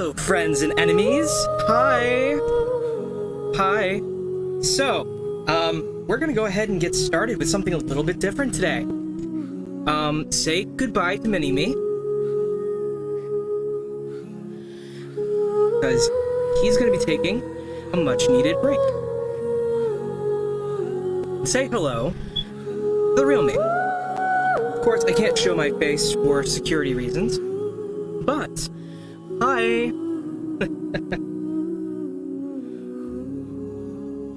Hello, friends and enemies. Hi. Hi. So, we're gonna go ahead and get started with something a little bit different today. Say goodbye to Mini-Me. Because he's gonna be taking a much-needed break. Say hello to the real me. Of course, I can't show my face for security reasons, but hi.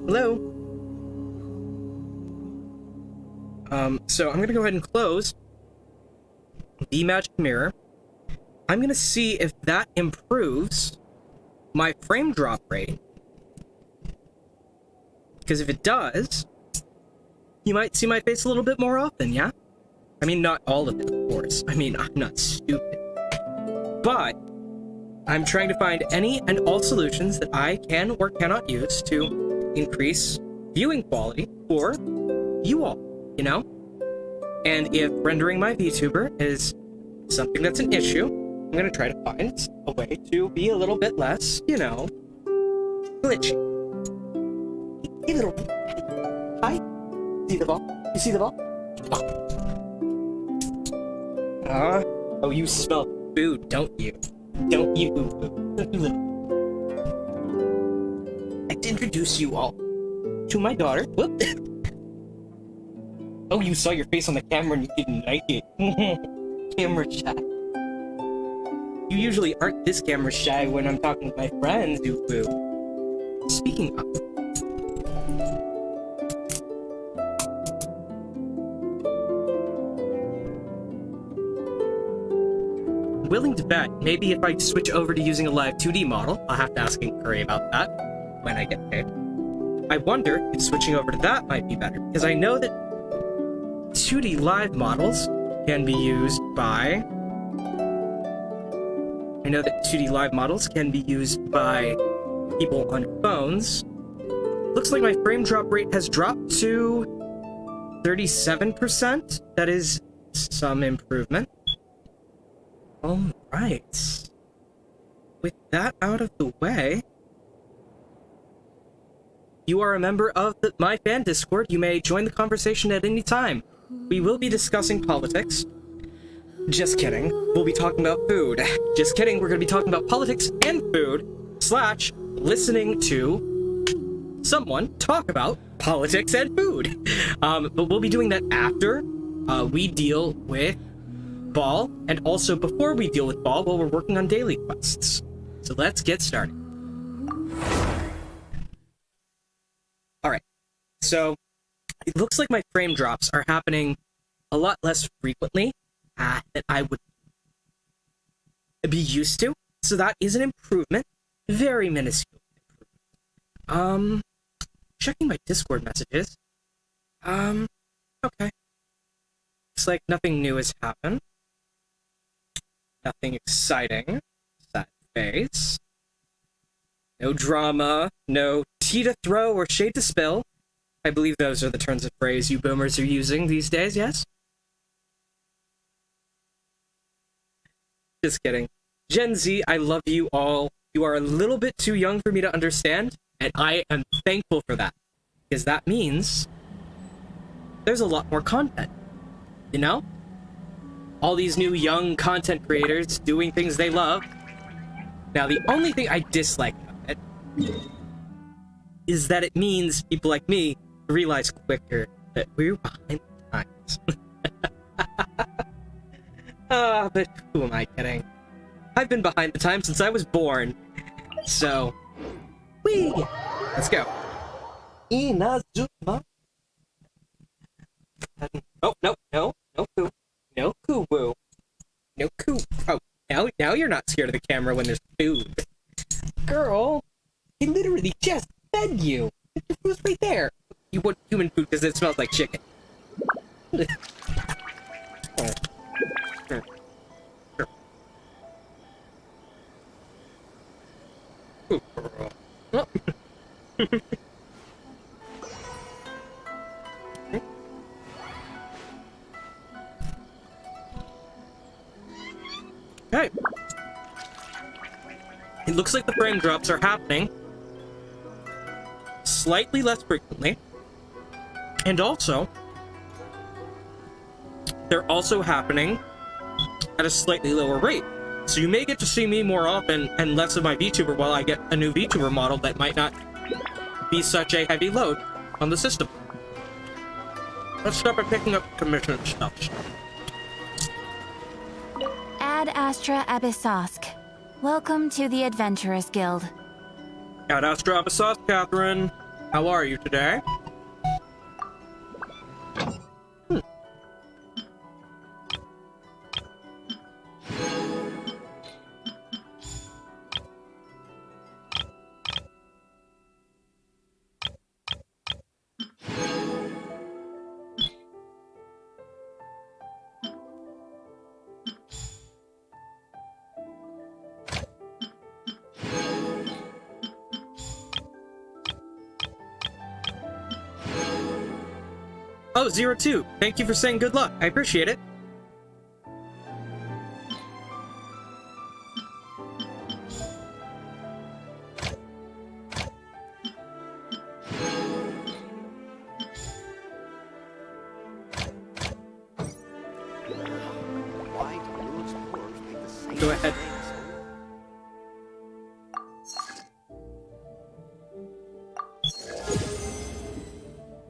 Hello. So I'm gonna go ahead and close the magic mirror. I'm gonna see if that improves my frame drop rate. Because if it does, you might see my face a little bit more often, yeah? I mean, not all of it, of course. I mean, I'm not stupid. But I'm trying to find any and all solutions that I can or cannot use to increase viewing quality for you all, you know? And if rendering my VTuber is something that's an issue, I'm gonna try to find a way to be a little bit less, you know, glitchy. Hey, little... Hi. See the ball? You see the ball? Oh, you smell food, don't you? Don't you? I'd like to introduce you all to my daughter. Whoop. Oh, you saw your face on the camera and you didn't like it. Camera shy. You usually aren't this camera shy when I'm talking with my friends, Doo-Boo. Speaking of... willing to bet, maybe if I switch over to using a live 2D model, I'll have to ask Curry about that when I get paid. I wonder if switching over to that might be better, because I know that 2D live models can be used by... I know that 2D live models can be used by people on phones. Looks like my frame drop rate has dropped to 37%. That is some improvement. Alright. With that out of the way, you are a member of my fan Discord. You may join the conversation at any time. We will be discussing politics. Just kidding. We'll be talking about food. Just kidding. We're going to be talking about politics and food, / listening to someone talk about politics and food. But we'll be doing that after we deal with Ball, and also before we deal with Ball while we're working on daily quests. So let's get started. Alright, so it looks like my frame drops are happening a lot less frequently than I would be used to. So that is an improvement. Very minuscule improvement. Checking my Discord messages. Okay. Looks like nothing new has happened. Nothing exciting. Sad face. No drama. No tea to throw or shade to spill. I believe those are the turns of phrase you boomers are using these days, yes? Just kidding. Gen Z, I love you all. You are a little bit too young for me to understand, and I am thankful for that. Because that means there's a lot more content. You know? All these new young content creators doing things they love. Now, the only thing I dislike about it is that it means people like me realize quicker that we're behind the times. But who am I kidding? I've been behind the times since I was born. So, whee! Let's go. Inazuma. Oh, no, no, no poo. No coo-woo. No coo... Oh, now you're not scared of the camera when there's food. Girl, I literally just fed you. The food's right there. You want human food because it smells like chicken. Ooh, girl. Oh. Okay. looks like the frame drops are happening slightly less frequently. And also, they're also happening at a slightly lower rate. So you may get to see me more often and less of my VTuber while I get a new VTuber model that might not be such a heavy load on the system. Let's start by picking up commission stuff. Ad Astra Abyssosk. Welcome to the Adventurers Guild. Ad Astra Abyssosk, Catherine. How are you today? Oh, 02. Thank you for saying good luck. I appreciate it. Go ahead.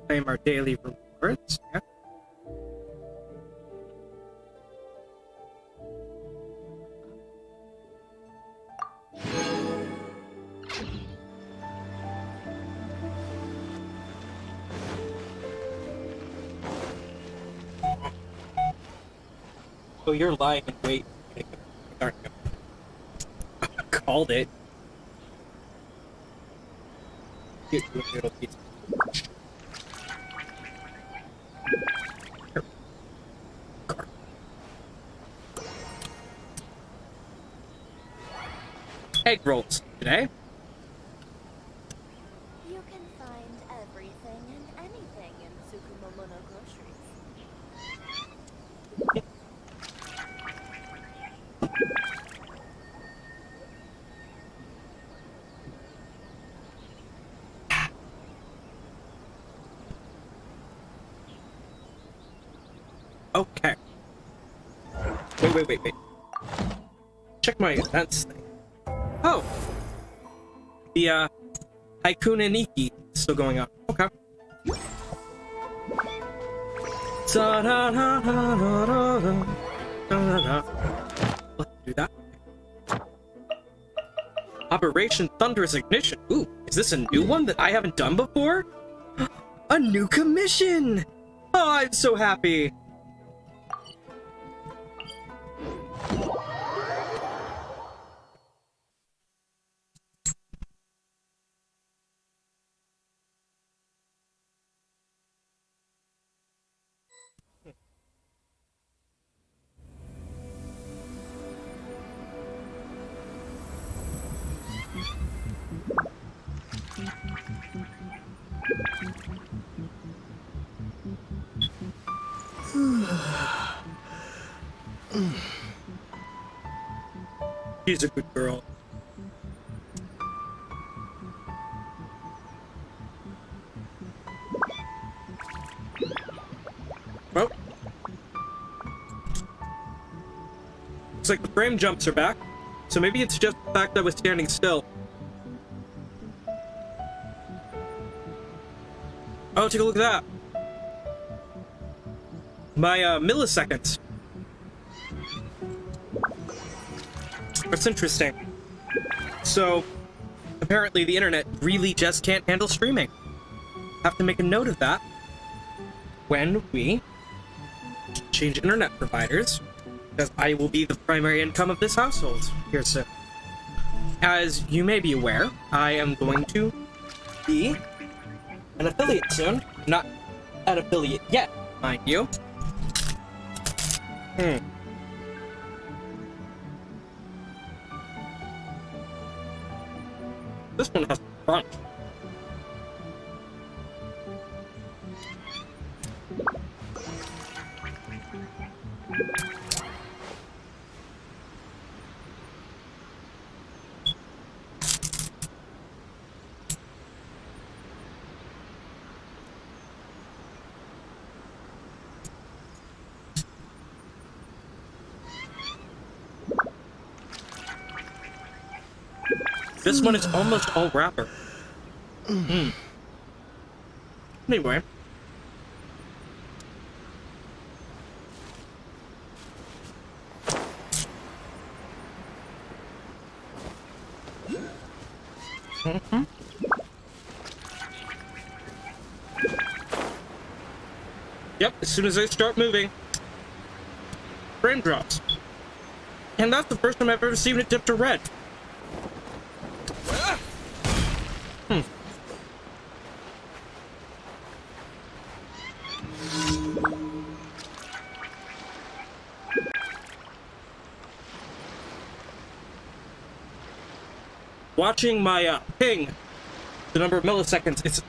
Claim our daily rewards. Yeah. Oh, you're lying in wait. Aren't you? Called it. Get you a little piece. Egg rolls today. You can find everything and anything in Tsukumomono groceries. Okay. Wait. Check my events thing. Oh! The, Haikuna Niki is still going on. Okay. Let's do that. Operation Thunderous Ignition. Ooh, is this a new one that I haven't done before? A new commission! Oh, I'm so happy! She's a good girl. Well, looks like the frame jumps are back, so maybe it's just the fact that I was standing still. Oh, take a look at that. My milliseconds. That's interesting. So, apparently the internet really just can't handle streaming. Have to make a note of that when we change internet providers, because I will be the primary income of this household here soon. As you may be aware, I am going to be an affiliate soon. Not an affiliate yet, mind you. This one has front. This one is almost all wrapper. Anyway. Yep, as soon as I start moving, frame drops. And that's the first time I've ever seen it dip to red. Watching my ping, the number of milliseconds, it's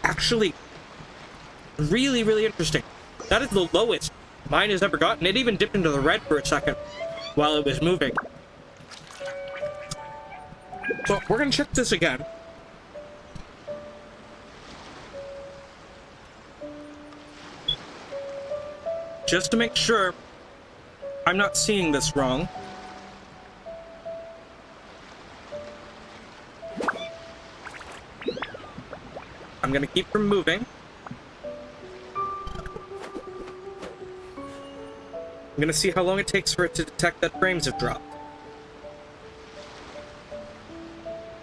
actually really, really interesting. That is the lowest mine has ever gotten. It even dipped into the red for a second while it was moving. So we're gonna check this again. Just to make sure I'm not seeing this wrong. I'm gonna keep from moving. I'm gonna see how long it takes for it to detect that frames have dropped.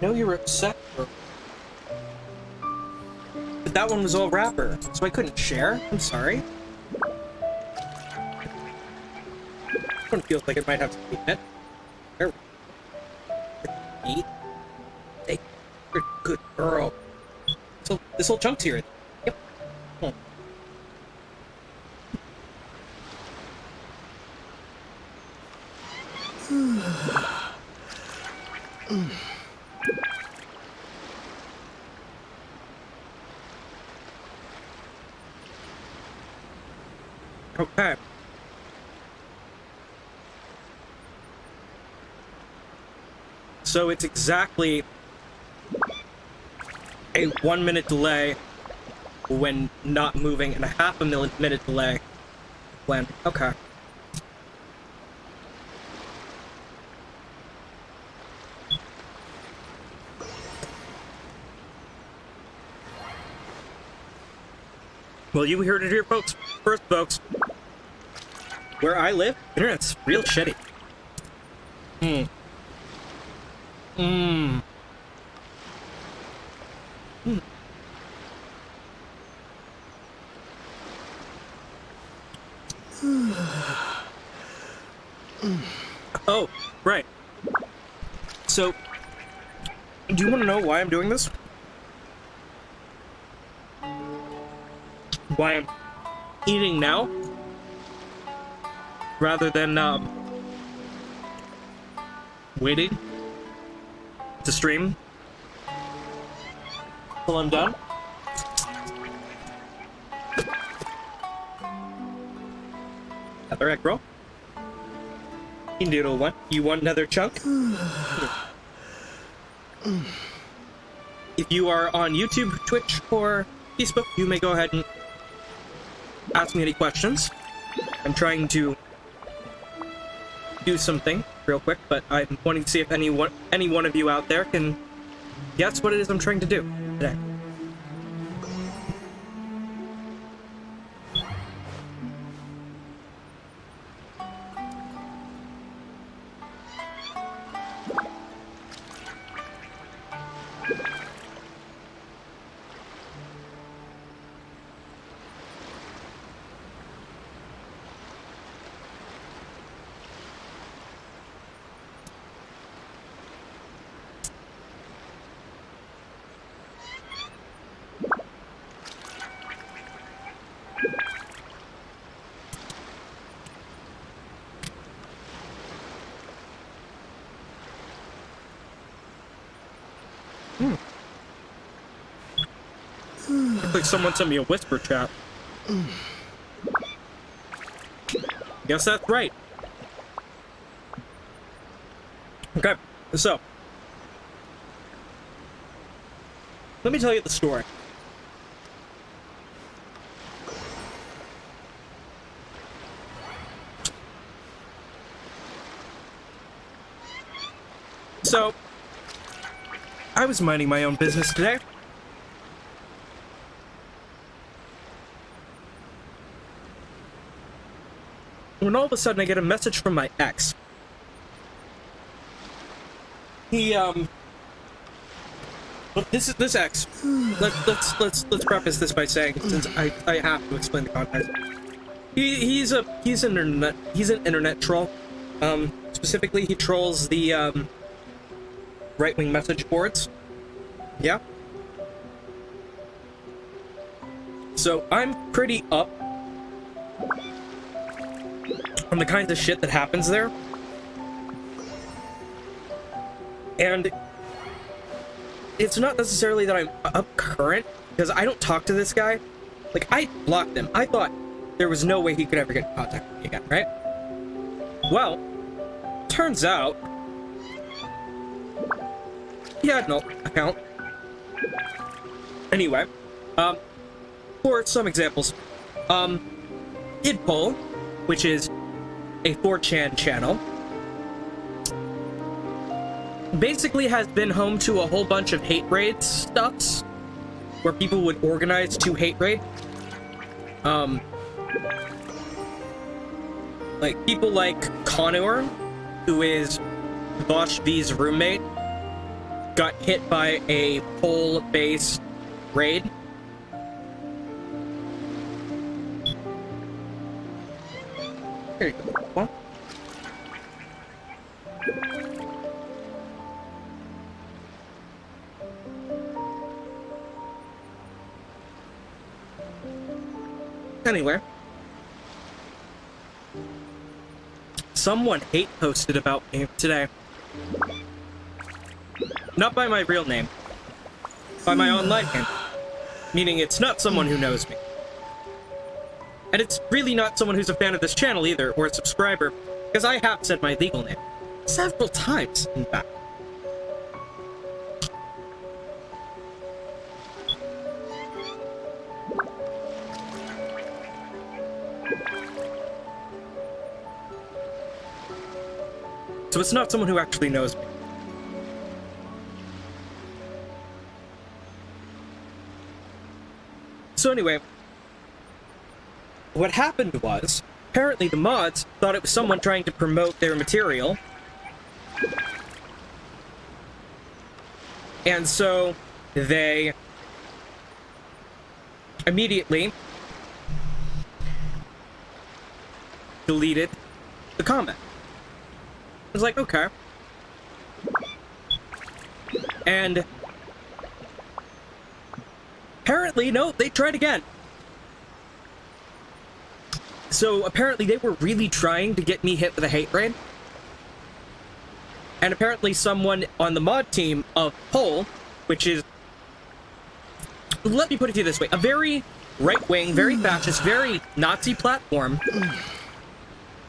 No, you're upset. But that one was all wrapper, so I couldn't share. I'm sorry. This one feels like it might have to be it. There we go. Eat. Hey, you're a good girl. So this whole chunk's here. Yep. Oh. Okay. So it's exactly a 1 minute delay when not moving and a half a minute delay when... Okay. Well, you heard it here, folks. First, folks. Where I live, internet's real shitty. Oh, right. So, do you want to know why I'm doing this? Why I'm eating now? Rather than, waiting to stream till I'm done? Another egg roll. You noodle one. You want another chunk? If you are on YouTube, Twitch, or Facebook, you may go ahead and ask me any questions. I'm trying to do something real quick, but I'm wanting to see if any one of you out there can guess what it is I'm trying to do today. Looks like someone sent me a whisper chat. Guess that's right. Okay, so let me tell you the story. So I was minding my own business today. When all of a sudden I get a message from my ex. He this ex. Let's preface this by saying, since I have to explain the context. He's an internet troll. Specifically, he trolls the right-wing message boards. Yeah. So I'm pretty up on the kinds of shit that happens there. And it's not necessarily that I'm up current, because I don't talk to this guy. Like, I blocked him. I thought there was no way he could ever get in contact with me again, right? Well, turns out he had no account. Anyway, for some examples, Idpol, which is a 4chan channel, basically has been home to a whole bunch of hate raid stuffs where people would organize to hate raid. Like people like Connor, who is Bosch V's roommate, got hit by a pole-based raid. Here you go. What? Anyway, someone hate posted about me today. Not by my real name, by my online name. Meaning it's not someone who knows me. And it's really not someone who's a fan of this channel either, or a subscriber, because I have said my legal name. Several times, in fact. So it's not someone who actually knows me. So anyway, what happened was, apparently the mods thought it was someone trying to promote their material. And so they immediately deleted the comment. I was like, okay. And apparently, no, they tried again. So apparently they were really trying to get me hit with a hate raid. And apparently someone on the mod team of Pol, which is, let me put it to you this way, a very right-wing, very fascist, very Nazi platform,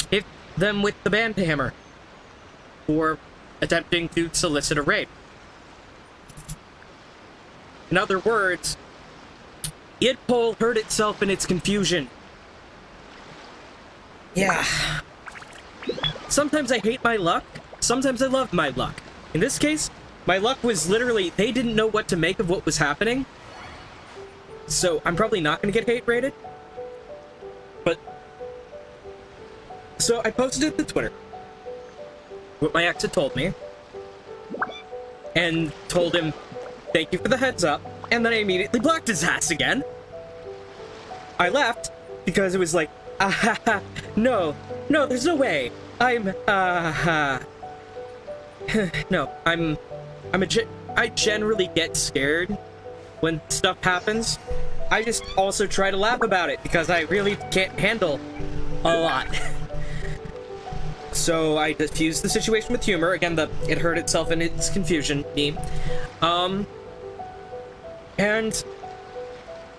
hit them with the band hammer for attempting to solicit a raid. In other words, Idpol hurt itself in its confusion. Yeah. Sometimes I hate my luck, sometimes I love my luck. In this case, my luck was literally, they didn't know what to make of what was happening. So I'm probably not going to get hate rated. But, so I posted it to Twitter, what my ex had told me, and told him, thank you for the heads up, and then I immediately blocked his ass again. I left, because it was like, no, there's no way, no, I generally get scared when stuff happens. I just also try to laugh about it, because I really can't handle a lot. So I diffused the situation with humor. Again, it hurt itself in its confusion, me. And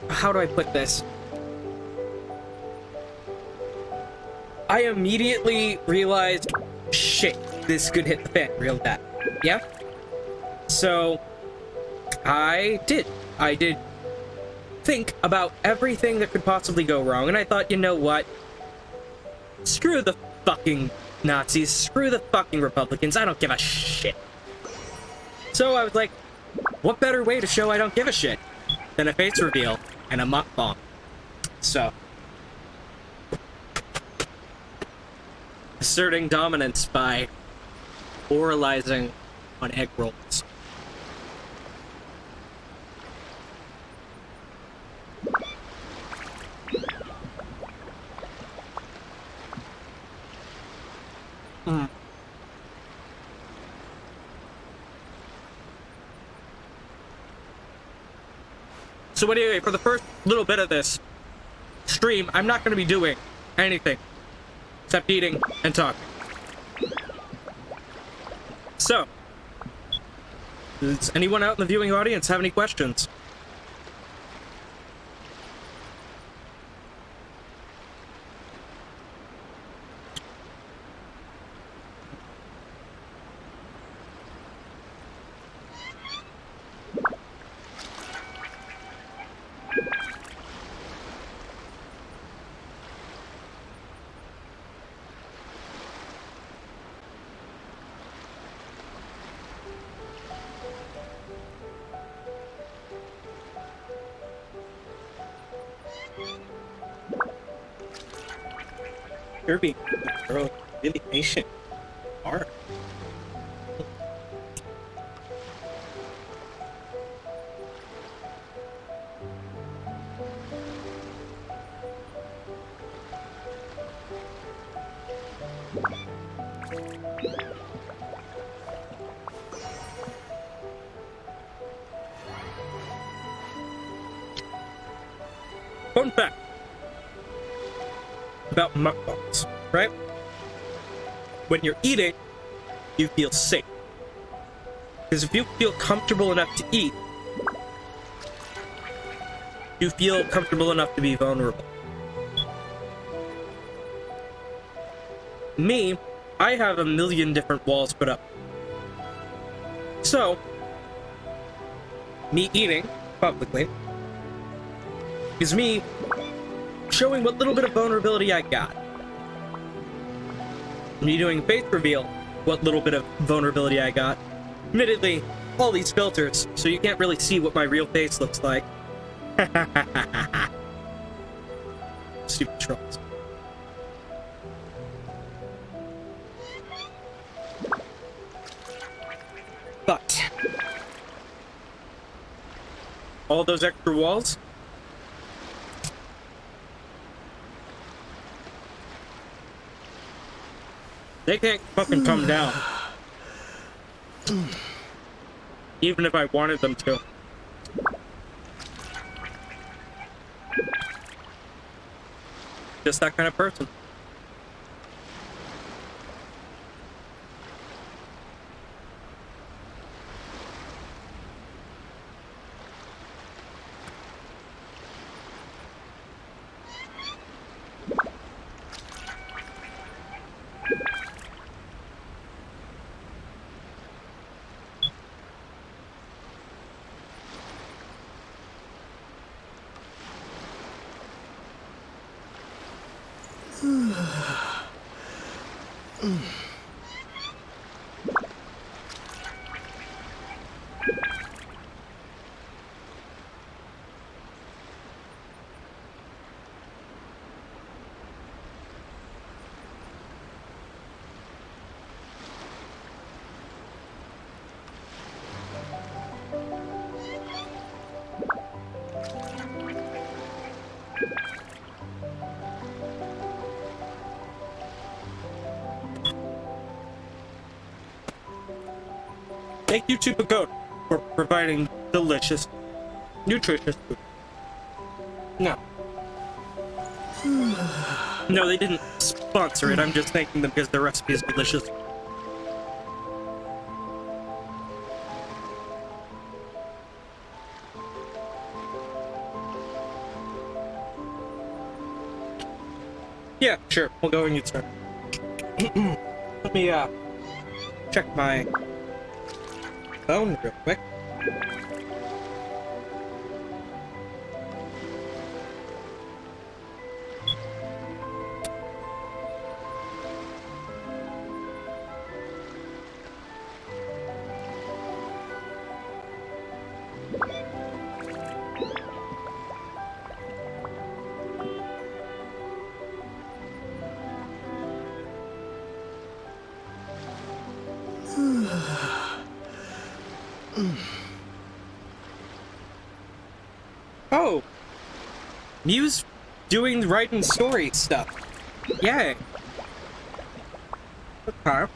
how do I put this? I immediately realized, shit, this could hit the fan real bad. Yeah? So I did think about everything that could possibly go wrong, and I thought, you know what? Screw the fucking Nazis, screw the fucking Republicans, I don't give a shit. So I was like, What better way to show I don't give a shit than a face reveal and a mukbang? So, asserting dominance by oralizing on egg rolls. So anyway, for the first little bit of this stream, I'm not going to be doing anything except eating and talking. So, does anyone out in the viewing audience have any questions? You're being really patient. Hard. Fun fact about mukbangs, right? When you're eating, you feel safe. Because if you feel comfortable enough to eat, you feel comfortable enough to be vulnerable. Me, I have a million different walls put up. So, me eating publicly is me showing what little bit of vulnerability I got. Me doing face reveal, what little bit of vulnerability I got. Admittedly, all these filters, so you can't really see what my real face looks like. Stupid trolls. But all those extra walls, they can't fucking come down. Even if I wanted them to. Just that kind of person. Thank you to Pagoda for providing delicious, nutritious food. No. No, they didn't sponsor it. I'm just thanking them because their recipe is delicious. Yeah, sure. We'll go and get started. Let me, check my phone real quick. Oh! Muse doing writing story stuff. Yay. Okay.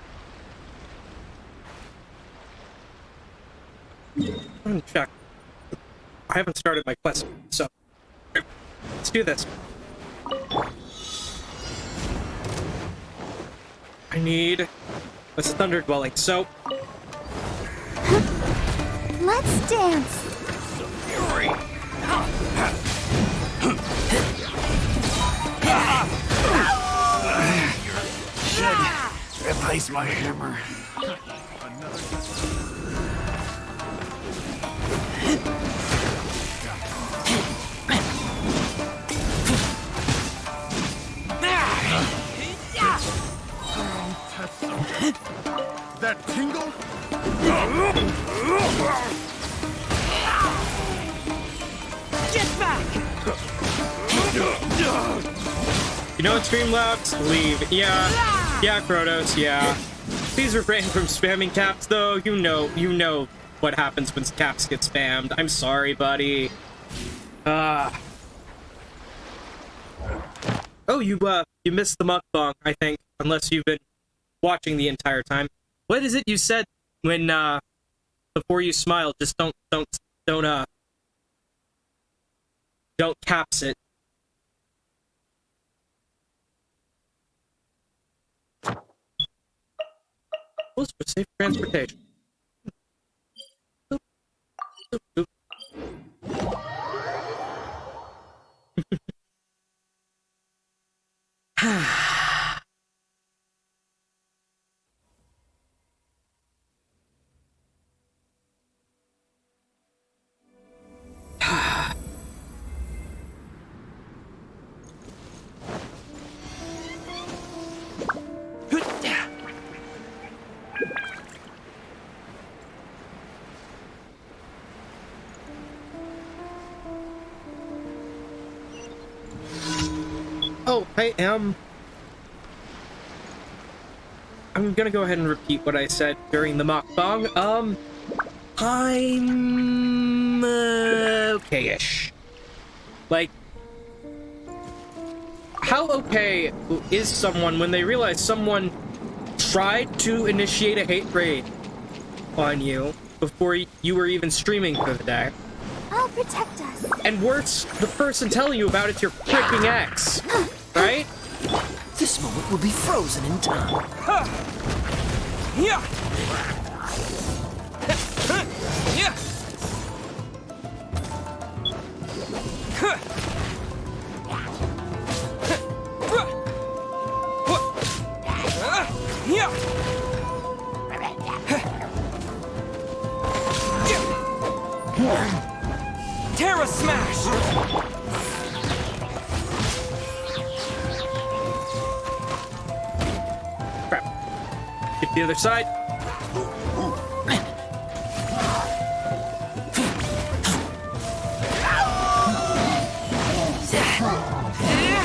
I'm gonna check. I haven't started my quest, so let's do this. I need a thunder dwelling, so Let's dance. Fury. Should replace my hammer. That tingle? Get back! you know what, Streamlabs? Leave. Yeah, Krotos, yeah. Please refrain from spamming caps, though. You know what happens when caps get spammed. I'm sorry, buddy. Oh, you missed the mukbang, I think, unless you've been watching the entire time. What is it you said when, before you smiled? Just don't caps it. Rules for safe transportation. Boop. Boop, boop. Oh, I'm gonna go ahead and repeat what I said during the mukbang. I'm okay-ish. Like, how okay is someone when they realize someone tried to initiate a hate raid on you before you were even streaming for the day? I'll protect us. And worse, the person telling you about it's your freaking ex, right? This moment will be frozen in time. Yeah. Yeah. Terra Smash! Crap. Get to the other side.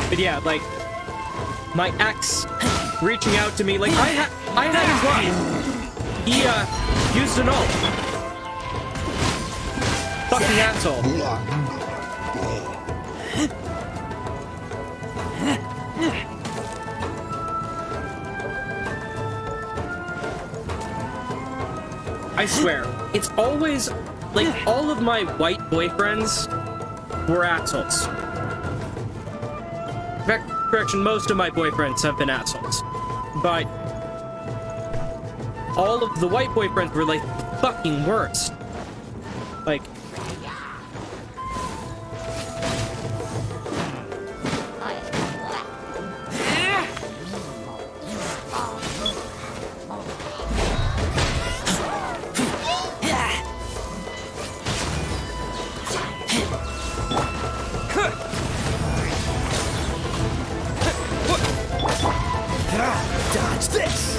But yeah, like, my ex reaching out to me, like, I had his line. He, used an ult. Fucking asshole. I swear, it's always, like, all of my white boyfriends were assholes. Correction, most of my boyfriends have been assholes. But all of the white boyfriends were, like, the fucking worst. Like, Dodge this!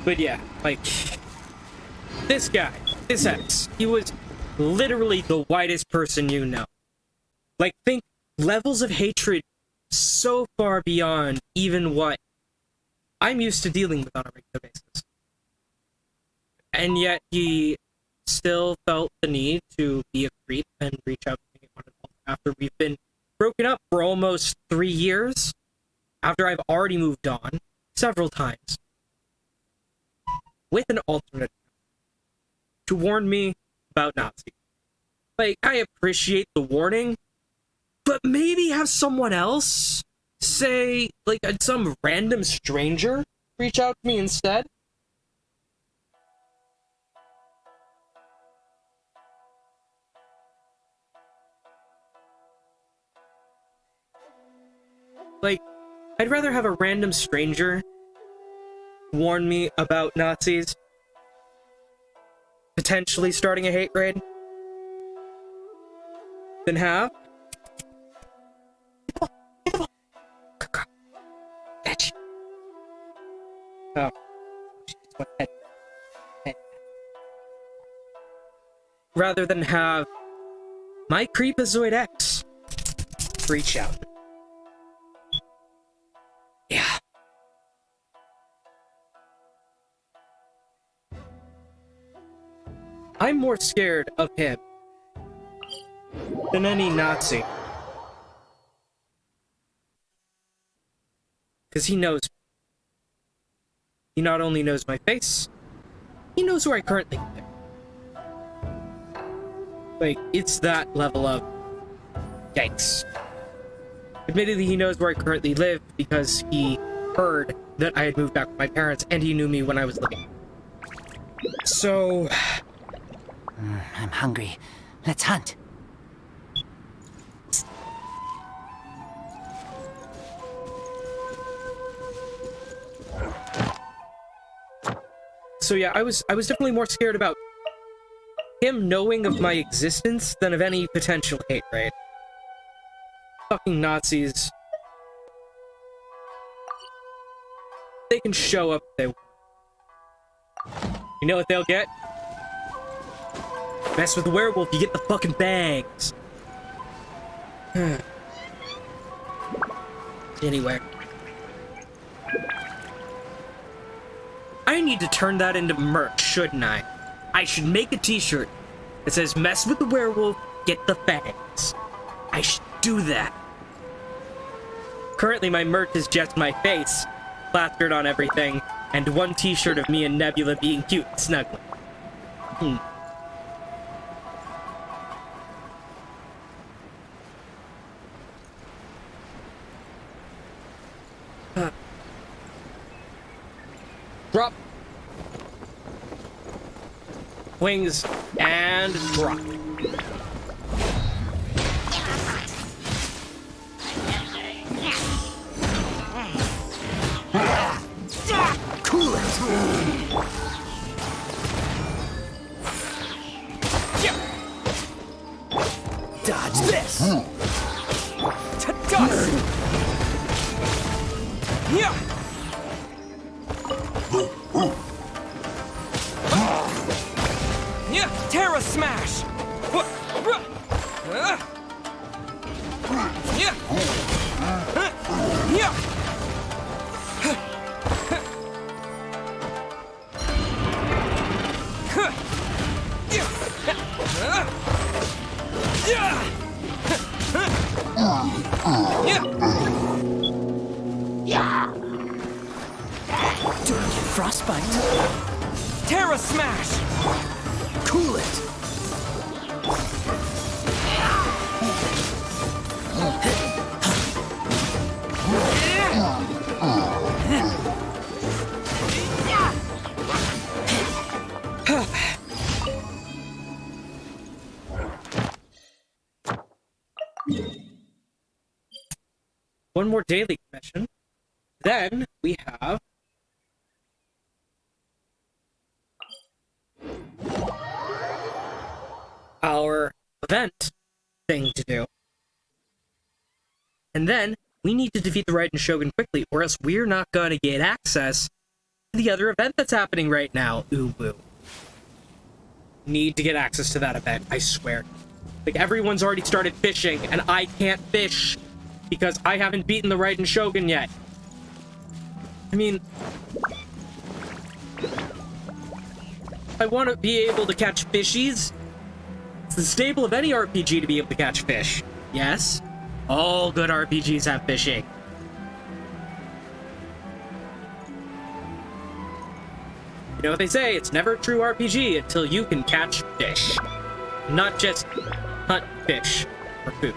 But yeah, like, this guy, this X, he was literally the whitest person you know. Like, think levels of hatred so far beyond even what I'm used to dealing with on a regular basis. And yet he still felt the need to be a creep and reach out to me after we've been broken up for almost 3 years, after I've already moved on several times, with an alternate to warn me about Nazis. Like, I appreciate the warning, but maybe have someone else, say, like, some random stranger, reach out to me instead. Like, I'd rather have a random stranger warn me about Nazis, potentially starting a hate raid, than have oh. Rather than have my Creepazoid X reach out. Yeah. I'm more scared of him than any Nazi. Because he knows me. He not only knows my face, he knows where I currently live. Like, it's that level of yikes. Admittedly, he knows where I currently live because he heard that I had moved back with my parents, and he knew me when I was living. So... I'm hungry. Let's hunt. So yeah, I was definitely more scared about him knowing of my existence than of any potential hate raid. Fucking Nazis. They can show up if they want. You know what they'll get? Mess with the werewolf, you get the fucking bangs. Anyway. I need to turn that into merch, shouldn't I? I should make a t-shirt that says, mess with the werewolf, get the fangs. I should do that. Currently, my merch is just my face, plastered on everything, and one t-shirt of me and Nebula being cute and snuggling. Drop. Wings and drop. Cool it. Dodge this. To dust. Yeah. Yeah, Terra Smash! Yeah! Yeah! Dirty frostbite. Terra Smash! Cool it! One more daily mission. Then we have our event thing to do. And then we need to defeat the Raiden Shogun quickly, or else we're not going to get access the other event that's happening right now. Ooh, woo. Need to get access to that event, I swear. Like, everyone's already started fishing, and I can't fish because I haven't beaten the Raiden Shogun yet. I mean, I want to be able to catch fishies. It's the staple of any RPG to be able to catch fish. Yes, all good RPGs have fishing. You know what they say, it's never a true RPG until you can catch fish. Not just hunt fish for food.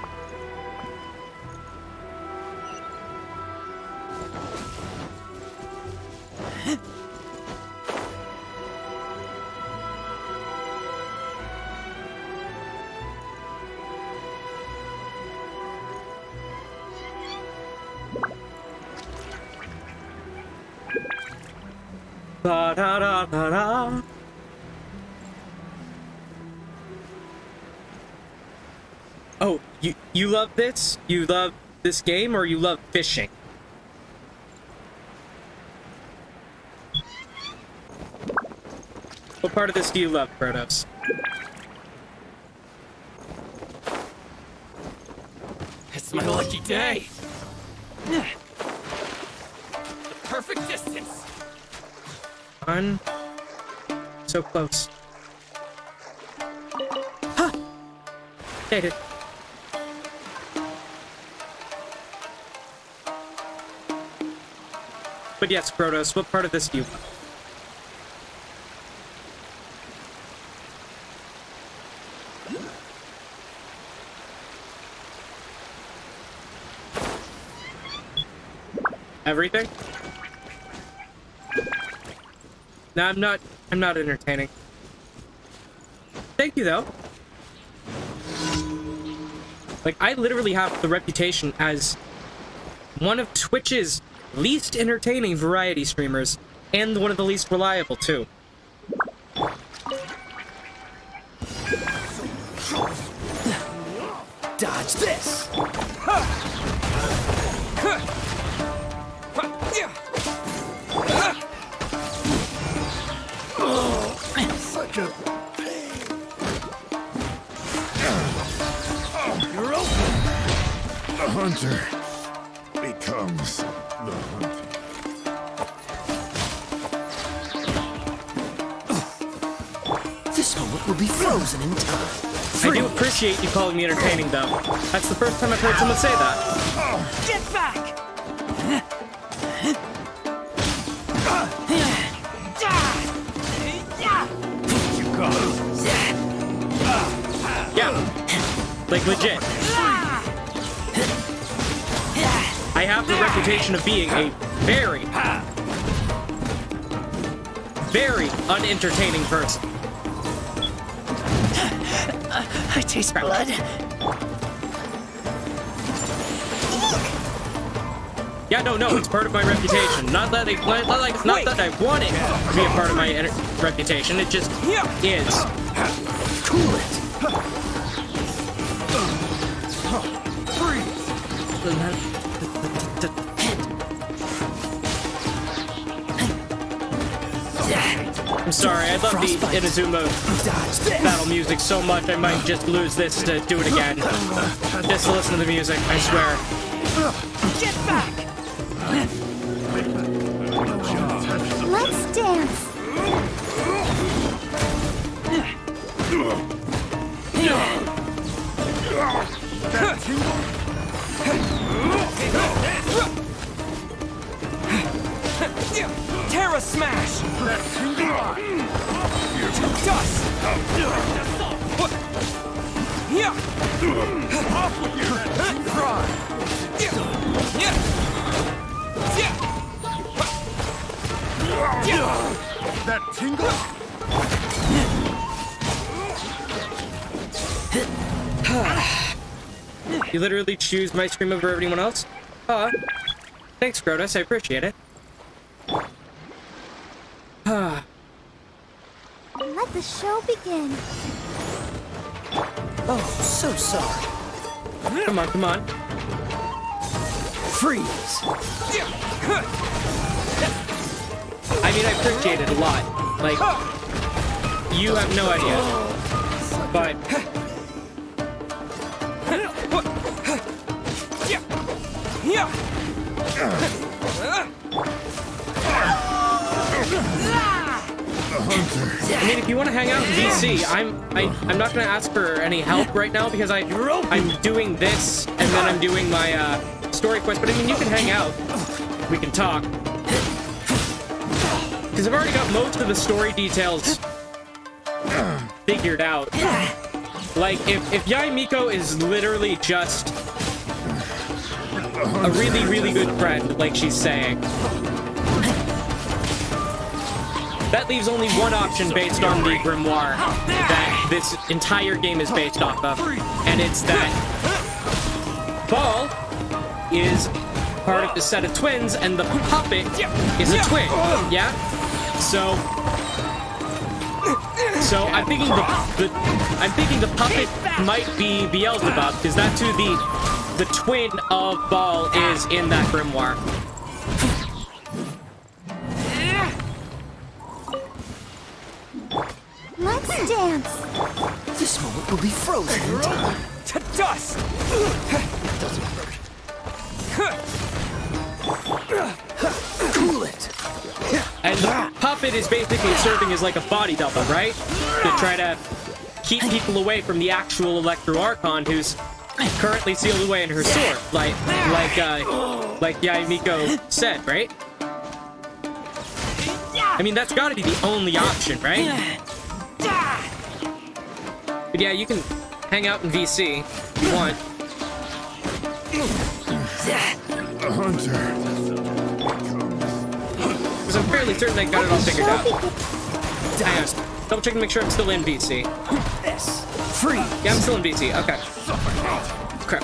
Da da da da da. Oh, you love this? You love this game, or you love fishing? What part of this do you love, Protos? It's my lucky day. The perfect distance. On. So close. Ha! Made it. But yes, Protos, what part of this do you love? Everything? No, I'm not entertaining. Thank you, though. Like, I literally have the reputation as one of Twitch's least entertaining variety streamers, and one of the least reliable, too. Dodge this. Such a pain. You're open. The hunter becomes the hunted. This moment will be frozen in time. I do appreciate you calling me entertaining, though. That's the first time I've heard someone say that. Get back! You got it. Yeah. Like, legit. I have the reputation of being a very, very unentertaining person. I taste blood. Yeah, no, it's part of my reputation. Not that I want it to be a part of my reputation. It just is. Cool it. I'm sorry, I love the Inazuma battle music so much I might just lose this to do it again. Just to listen to the music, I swear. Get back! Let's dance. That tingle? Terra Smash! That tingle? Dust! Off with you! That cry! That tingle? You literally choose my stream over everyone else? Thanks, Grotus, I appreciate it. Let the show begin. Oh, so sorry. Come on. Freeze! I I mean, I appreciate it a lot. Like, you have no idea. But... I mean, if you want to hang out in DC, I'm not gonna ask for any help right now because I'm doing this and then I'm doing my story quest. But I mean, you can hang out. We can talk. Because I've already got most of the story details figured out. Like, if Yaimiko is literally just a really, really good friend, like she's saying, that leaves only one option based on the grimoire that this entire game is based off of, and it's that Ball is part of the set of twins, and the puppet is a twin, yeah? So I'm thinking the puppet might be Beelzebub, because that's who the twin of Ball is in that grimoire. Let's dance. This moment will be frozen in time. To dust! Doesn't hurt. Cool it. And the puppet is basically serving as like a body double, right? To try to keep people away from the actual Electro Archon, who's currently sealed away in her sword, like Yaimiko said, right? I mean, that's got to be the only option, right? But yeah, you can hang out in VC if you want. The hunter. Because I'm fairly certain I got it all figured out. Hang on. Double check to make sure I'm still in VC. This. Free. Yeah, I'm still in VC. Okay. Crap.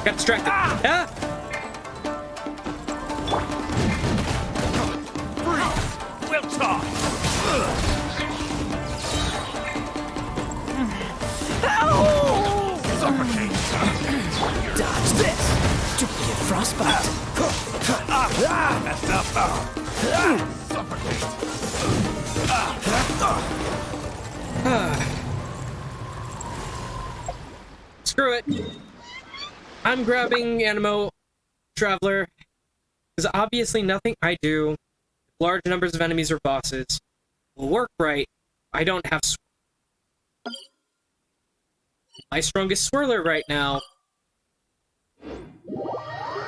Got distracted. Ah! We'll talk! Dodge this. Don't get frostbite. Messed up. Screw it. I'm grabbing Animo Traveler. Because obviously nothing I do with large numbers of enemies or bosses will work right. I don't have my strongest swirler right now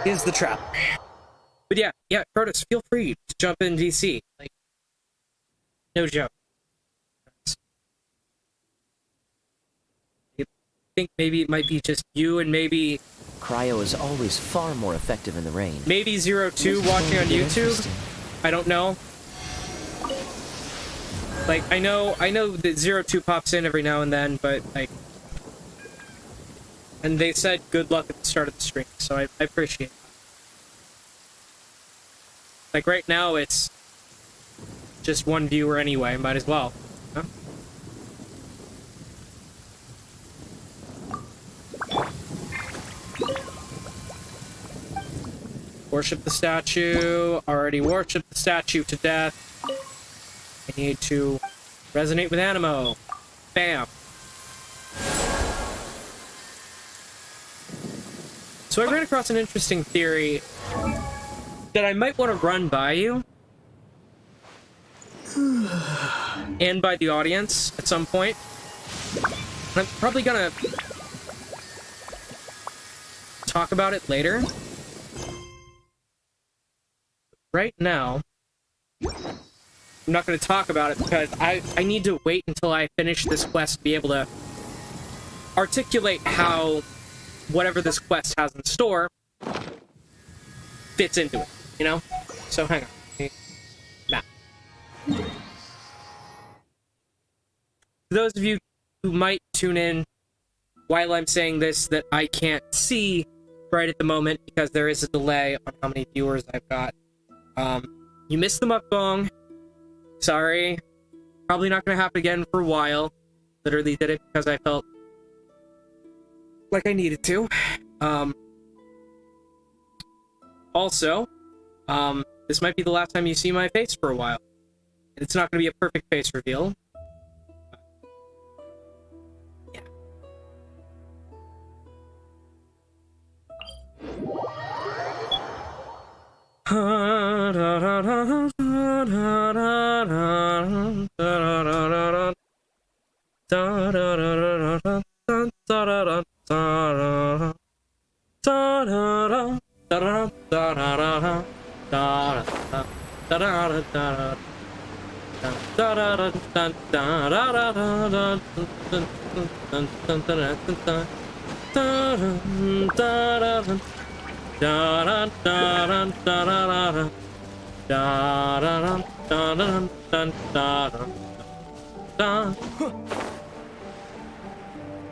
is the Traveler. But yeah, Protus, feel free to jump in DC. Like, no joke. I think maybe it might be just you and maybe Cryo is always far more effective in the rain. maybe 02 watching on YouTube. I don't know. Like, I know that 02 pops in every now and then, but like, and they said good luck at the start of the stream, so I appreciate it. Like, right now it's just one viewer anyway, might as well. Huh? Worship the statue. Already worship the statue to death. I need to resonate with Animo. Bam. So I ran across an interesting theory that I might want to run by you. And by the audience at some point. And I'm probably gonna talk about it later. Right now, I'm not going to talk about it because I need to wait until I finish this quest to be able to articulate how whatever this quest has in store fits into it, you know? So hang on. Map. For those of you who might tune in while I'm saying this that I can't see right at the moment because there is a delay on how many viewers I've got. You missed the mukbang. Sorry. Probably not gonna happen again for a while. Literally did it because I felt like I needed to. Also, This might be the last time you see my face for a while. It's not gonna be a perfect face reveal. Yeah.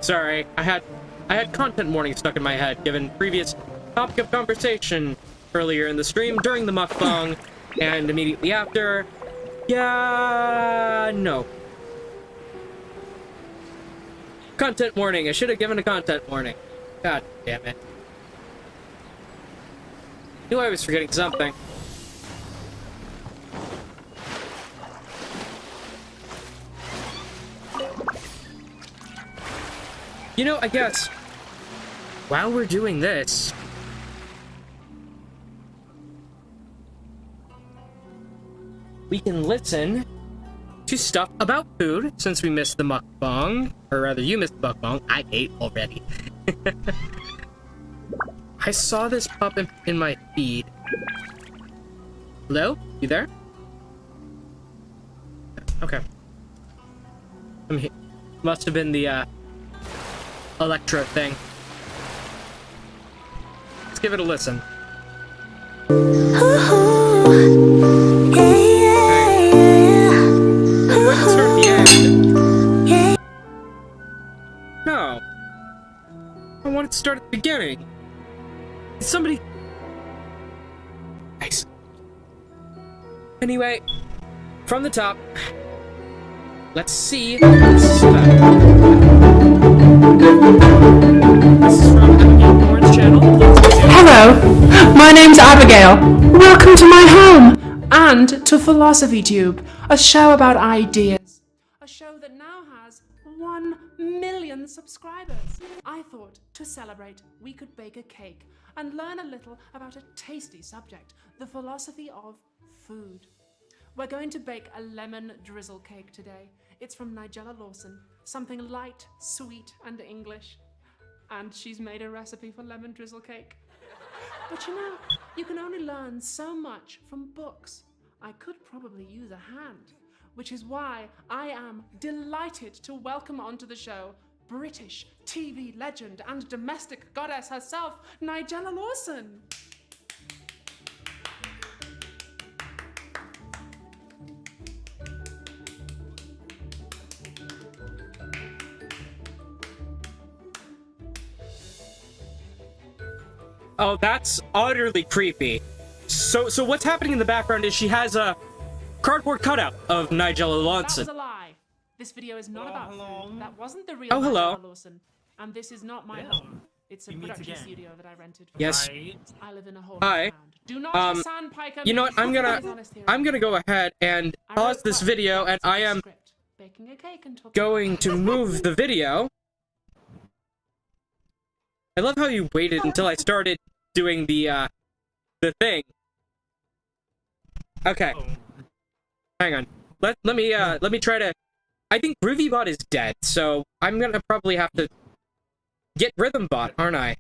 Sorry, I had content warning stuck in my head given previous topic of conversation earlier in the stream during the mukbang and immediately after. Yeah, no. Content warning. I should have given a content warning. God damn it. Knew I was forgetting something. You know, I guess while we're doing this, we can listen to stuff about food since we missed the mukbang, or rather you missed the mukbang. I ate already. I saw this pop in my feed. Hello? You there? Okay. I'm here. Must have been the Electro thing. Let's give it a listen. Wait to start the end. No. I want it to start at the beginning. Somebody... Nice. Anyway, from the top, let's see. This is from Abigail Warren's channel. Hello, my name's Abigail. Welcome to my home and to Philosophy Tube, a show about ideas. A show that now has 1 million subscribers. I thought to celebrate, we could bake a cake and learn a little about a tasty subject, the philosophy of food. We're going to bake a lemon drizzle cake today. It's from Nigella Lawson, something light, sweet, and English. And she's made a recipe for lemon drizzle cake. But you know, you can only learn so much from books. I could probably use a hand, which is why I am delighted to welcome onto the show British TV legend and domestic goddess herself, Nigella Lawson. Oh, that's utterly creepy. So what's happening in the background is she has a cardboard cutout of Nigella Lawson. That was a lie. This video is not about food. That wasn't the real Oh, hello. Nigella Lawson. And this is not my home. It's a production studio that I rented. Yes. I live in a hole. Hi. Do not sandpiper You know what? I'm gonna go ahead and pause this video, and I am going to move the video. I love how you waited until I started doing the thing. Okay. Hang on. Let me try to... I think GroovyBot is dead, so I'm gonna probably have to get RhythmBot, aren't I?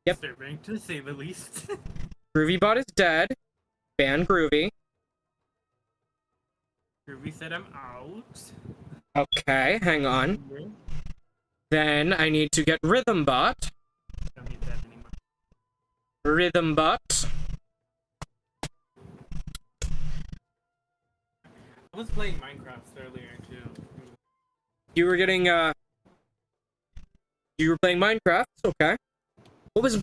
Yep. Disturbing, to say the least. GroovyBot is dead. Ban Groovy. Groovy said I'm out. Okay, hang on. Then I need to get RhythmBot. Don't need that anymore. RhythmBot. I was playing Minecraft earlier too. You were getting you were playing Minecraft? Okay. What's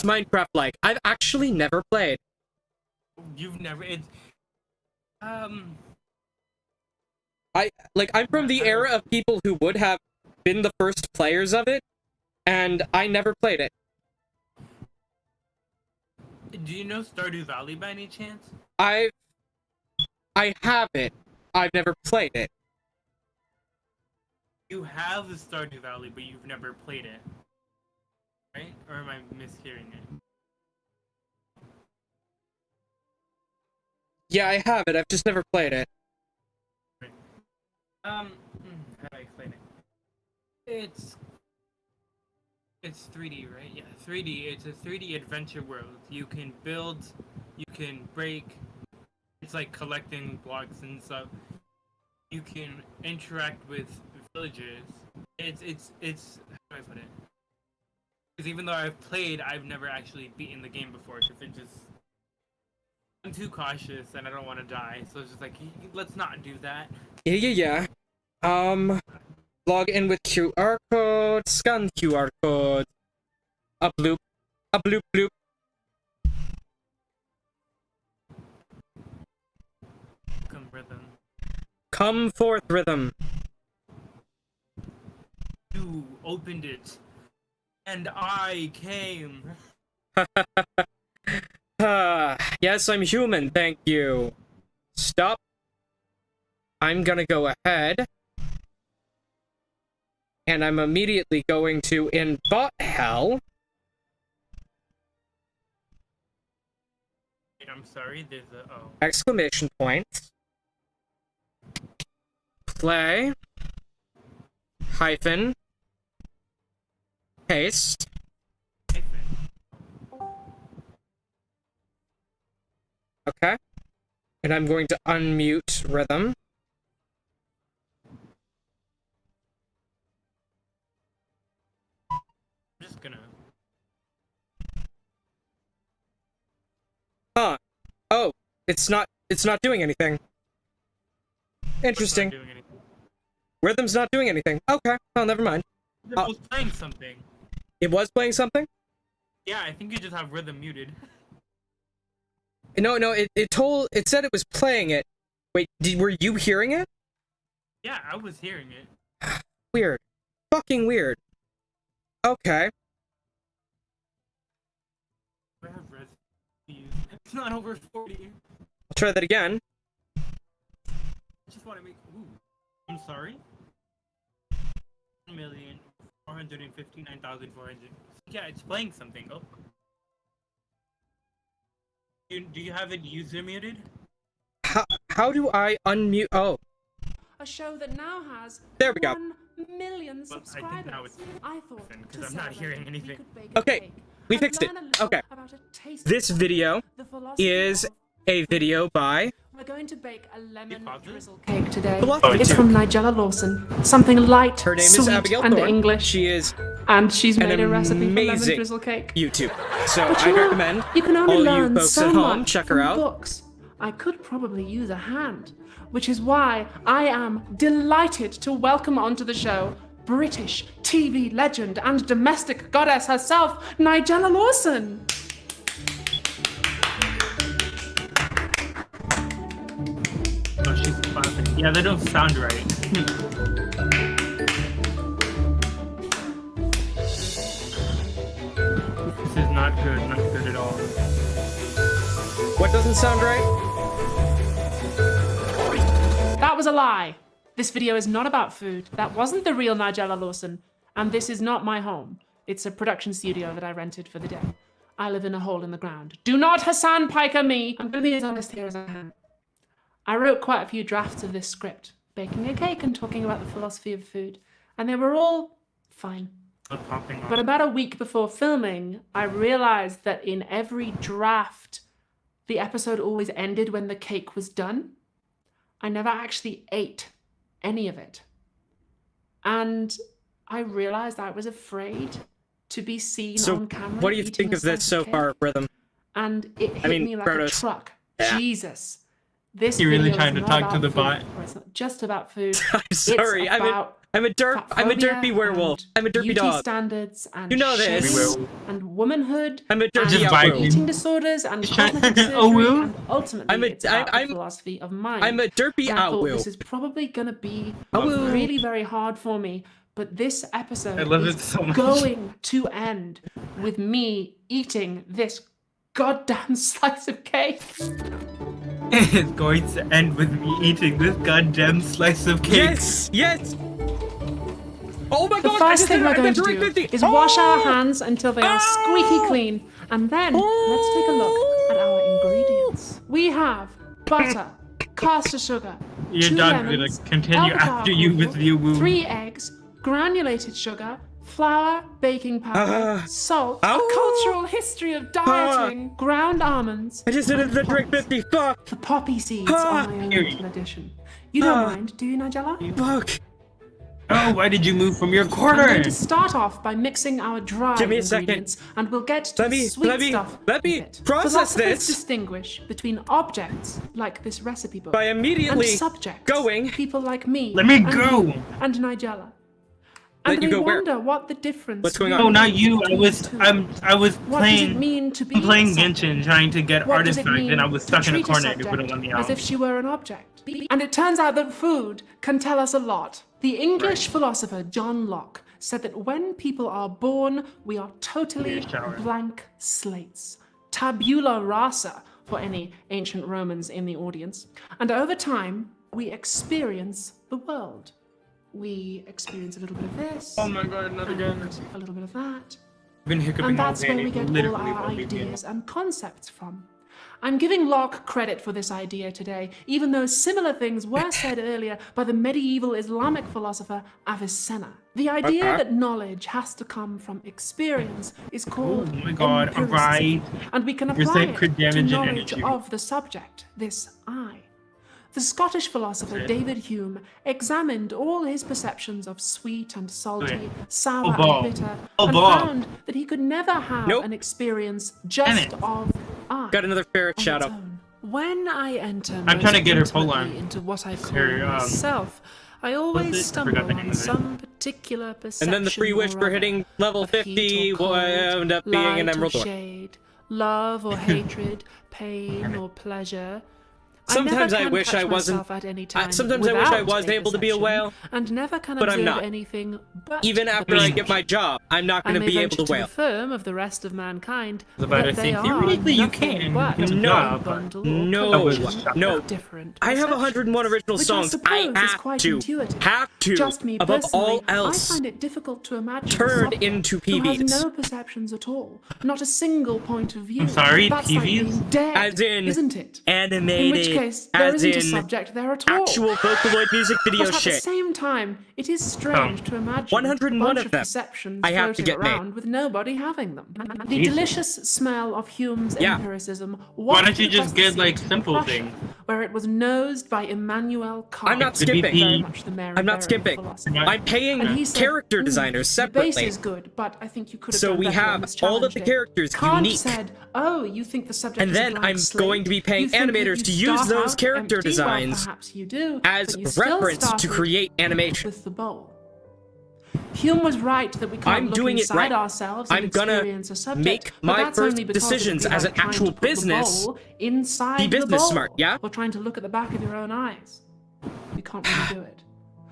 Minecraft like? I've actually never played. You've never I'm from the era of people who would have been the first players of it, and I never played it. Do you know Stardew Valley by any chance? I have it. I've never played it. You have the Stardew Valley, but you've never played it, right? Or am I mishearing it? Yeah, I have it. I've just never played it. How do I explain it? It's 3D, right? Yeah, 3D. It's a 3D adventure world. You can build, you can break. It's like collecting blocks and stuff. You can interact with villagers. It's how do I put it? Because even though I've played, I've never actually beaten the game before. Because I'm too cautious and I don't want to die. So it's just like, let's not do that. Yeah. Log in with QR code, scan QR code, a bloop, bloop. Come rhythm. Come forth, rhythm. You opened it, and I came. Yes, I'm human, thank you. Stop. I'm gonna go ahead. And I'm immediately going to, in bot hell. Wait, I'm sorry, there's a, oh. Exclamation point. Play. Hyphen. Paste. Okay. And I'm going to unmute rhythm. I'm just gonna... Huh. Oh, it's not doing anything. Interesting. Not doing anything. Rhythm's not doing anything. Okay. Oh, never mind. It was playing something. It was playing something? Yeah, I think you just have rhythm muted. No, it said it was playing it. Wait, were you hearing it? Yeah, I was hearing it. Weird. Fucking weird. Okay. I have res to use. It's not over 40. I'll try that again. I just want to make... Ooh. I'm sorry? 1,459,400. Yeah, it's playing something. Oh. Do you have it user muted? How do I unmute? Oh. A show that now has There we go. 1 million Well, I think subscribers. now it's I thought because to I'm not celebrate, hearing we anything. could bake a Okay, cake we and fixed it. learn a little Okay. about a taste This of video the philosophy is of- a video by We're going to bake a lemon pause it? drizzle cake today. Philosophy It's Tube. from Nigella Lawson. Something light, Her name sweet, is Abigail and Thorne. English. She is And she's an made a recipe for lemon amazing drizzle cake. YouTube. So But I you know, recommend you can only all learn you folks so at home much check her from out. books. I could probably use a hand, which is why I am delighted to welcome onto the show British TV legend and domestic goddess herself, Nigella Lawson. Oh, she's clapping. Yeah, they don't sound right. This is not good at all. What doesn't sound right? That was a lie. This video is not about food. That wasn't the real Nigella Lawson. And this is not my home. It's a production studio that I rented for the day. I live in a hole in the ground. Do not Hassan Piker me! I'm going to be as honest here as I can. I wrote quite a few drafts of this script, baking a cake and talking about the philosophy of food. And they were all fine. Popping off. But about a week before filming, I realized that in every draft, the episode always ended when the cake was done. I never actually ate any of it. And I realized I was afraid to be seen So on camera. what do you eating think a of this slice so cake. far, Rhythm? And it hit me like Protos. a truck. Yeah. Jesus. This You're really video trying is to not talk to about the food, bot. or it's not just about food. I'm sorry. It's about I'm a fatphobia derpy werewolf. and I'm a derpy beauty dog. standards and You know this. shame Werewolf. and womanhood I'm a and derpy Just outlaw. vibing. eating disorders and Just trying- cosmetic surgery Oh, Will? and ultimately it's about the philosophy of mind. I'm a derpy And I thought outwill. this is probably going to be Outwill. really very hard for me, but this episode I love is it so much. going to end with me eating this goddamn slice of cake. It's going to end with me eating this goddamn slice of cake. Yes! Yes! Oh my The god! first thing we're going to do is wash our hands until they are squeaky clean, and then let's take a look at our ingredients. We have butter, caster sugar, Your 2 dog's gonna lemons, continue after you with your woo. 3 eggs, granulated sugar, flour, baking powder, salt, a cultural history of dieting, ground almonds, I just did the drink 50. Fuck! the poppy seeds are my own little addition. You don't mind, do you, Nigella? Fuck! Oh, why did you move from your I'm corner? going to start off by mixing our dry Give me a second. ingredients, and we'll get to Let the me- sweet let me- stuff. let in a me bit. process Philosophers this. distinguish between objects, like this recipe book, By immediately and subjects, going- people like me. Let me and go. you, and Nigella. Let And you they go where? wonder what the difference. What's going really on? Oh, not you. is I was between the two. I was What does it playing mean to be I'm playing something? Genshin, trying to get What does it artifacts, mean and I was to stuck in a treat corner to subject put it on the as if she were an object? And it turns out that food can tell us a lot. The English philosopher John Locke said that when people are born, we are totally shower. blank slates. Tabula rasa for any ancient Romans in the audience. And over time, we experience the world. We experience a little bit of this. Oh my god, not again. and a little bit of that. I've been hiccuping And all that's day, where and we it get all literally our won't leave me ideas and concepts from. I'm giving Locke credit for this idea today, even though similar things were said earlier by the medieval Islamic philosopher Avicenna. The idea that knowledge has to come from experience is called Oh my god, empiricism, alright. and we can You're apply saying it crit to damage and knowledge energy. of the subject, this I. The Scottish philosopher David Hume examined all his perceptions of sweet and salty, sour ball. and bitter, Oh, and ball. found that he could never have Nope. an experience Damn just it. of I. Got another ferret on shadow. its own. When I enter I'm trying to get her most pole intimately arm. into what I call Her, myself, I what's always it? stumble Forgot the name on of it. some particular perception. And then the free wish or for other hitting level of heat 50 or will cold, end up being an light or emerald door. shade, love or hatred, pain or pleasure. Sometimes never I can wish catch I wasn't- myself at any time sometimes I wish I without was able to be a perception, whale, and never can but I'm observe not. anything but Even after the I get my perception. job, I'm not I going to may be venture able to to wail. affirm of the rest of mankind was about that to they say, are theoretically, you nothing can but get a a job, but bundle or no, collection of no. different I have perceptions, 101 original which songs. I suppose is have quite to, intuitive. have to, Just me above personally, all else, I find it difficult to imagine a turn subject into who has PVs. no perceptions at all, not a single point of view. I'm sorry, That's like PVs? being dead, As in isn't it? animated, In which case, there as isn't a in subject there at all. actual Vocaloid music video But at the shit. same time, it is strange to imagine 101 a bunch of of them perceptions I have to floating get made. around with nobody having them. The Jesus. delicious smell of Hume's Yeah. empiricism. Why don't you wafted just across the get, sea like, to simple Prussia, things? Where it was nosed by Immanuel Kant. I'm not The BP. skipping. Very much the Mary I'm not Berry skipping. philosophy. Right. I'm paying And he said, character "Mm, designers The base separately. is good, but I think you could have So done we better on have this all of challenge the day." characters Kant unique. said, "Oh, you think the subject And is a then blank I'm slate? going to be paying You think that animators you to use start those out character empty? Well, designs perhaps you do, as but you still reference to started create animation. with the bowl. Hume was right that we can't I'm look doing it inside right. ourselves I'm and gonna experience a subject, make but my that's first only because decisions it would be as like an trying actual to put the business. bowl inside Be business the bowl, smart, yeah? or trying to look at the back of your own eyes. You can't really do it.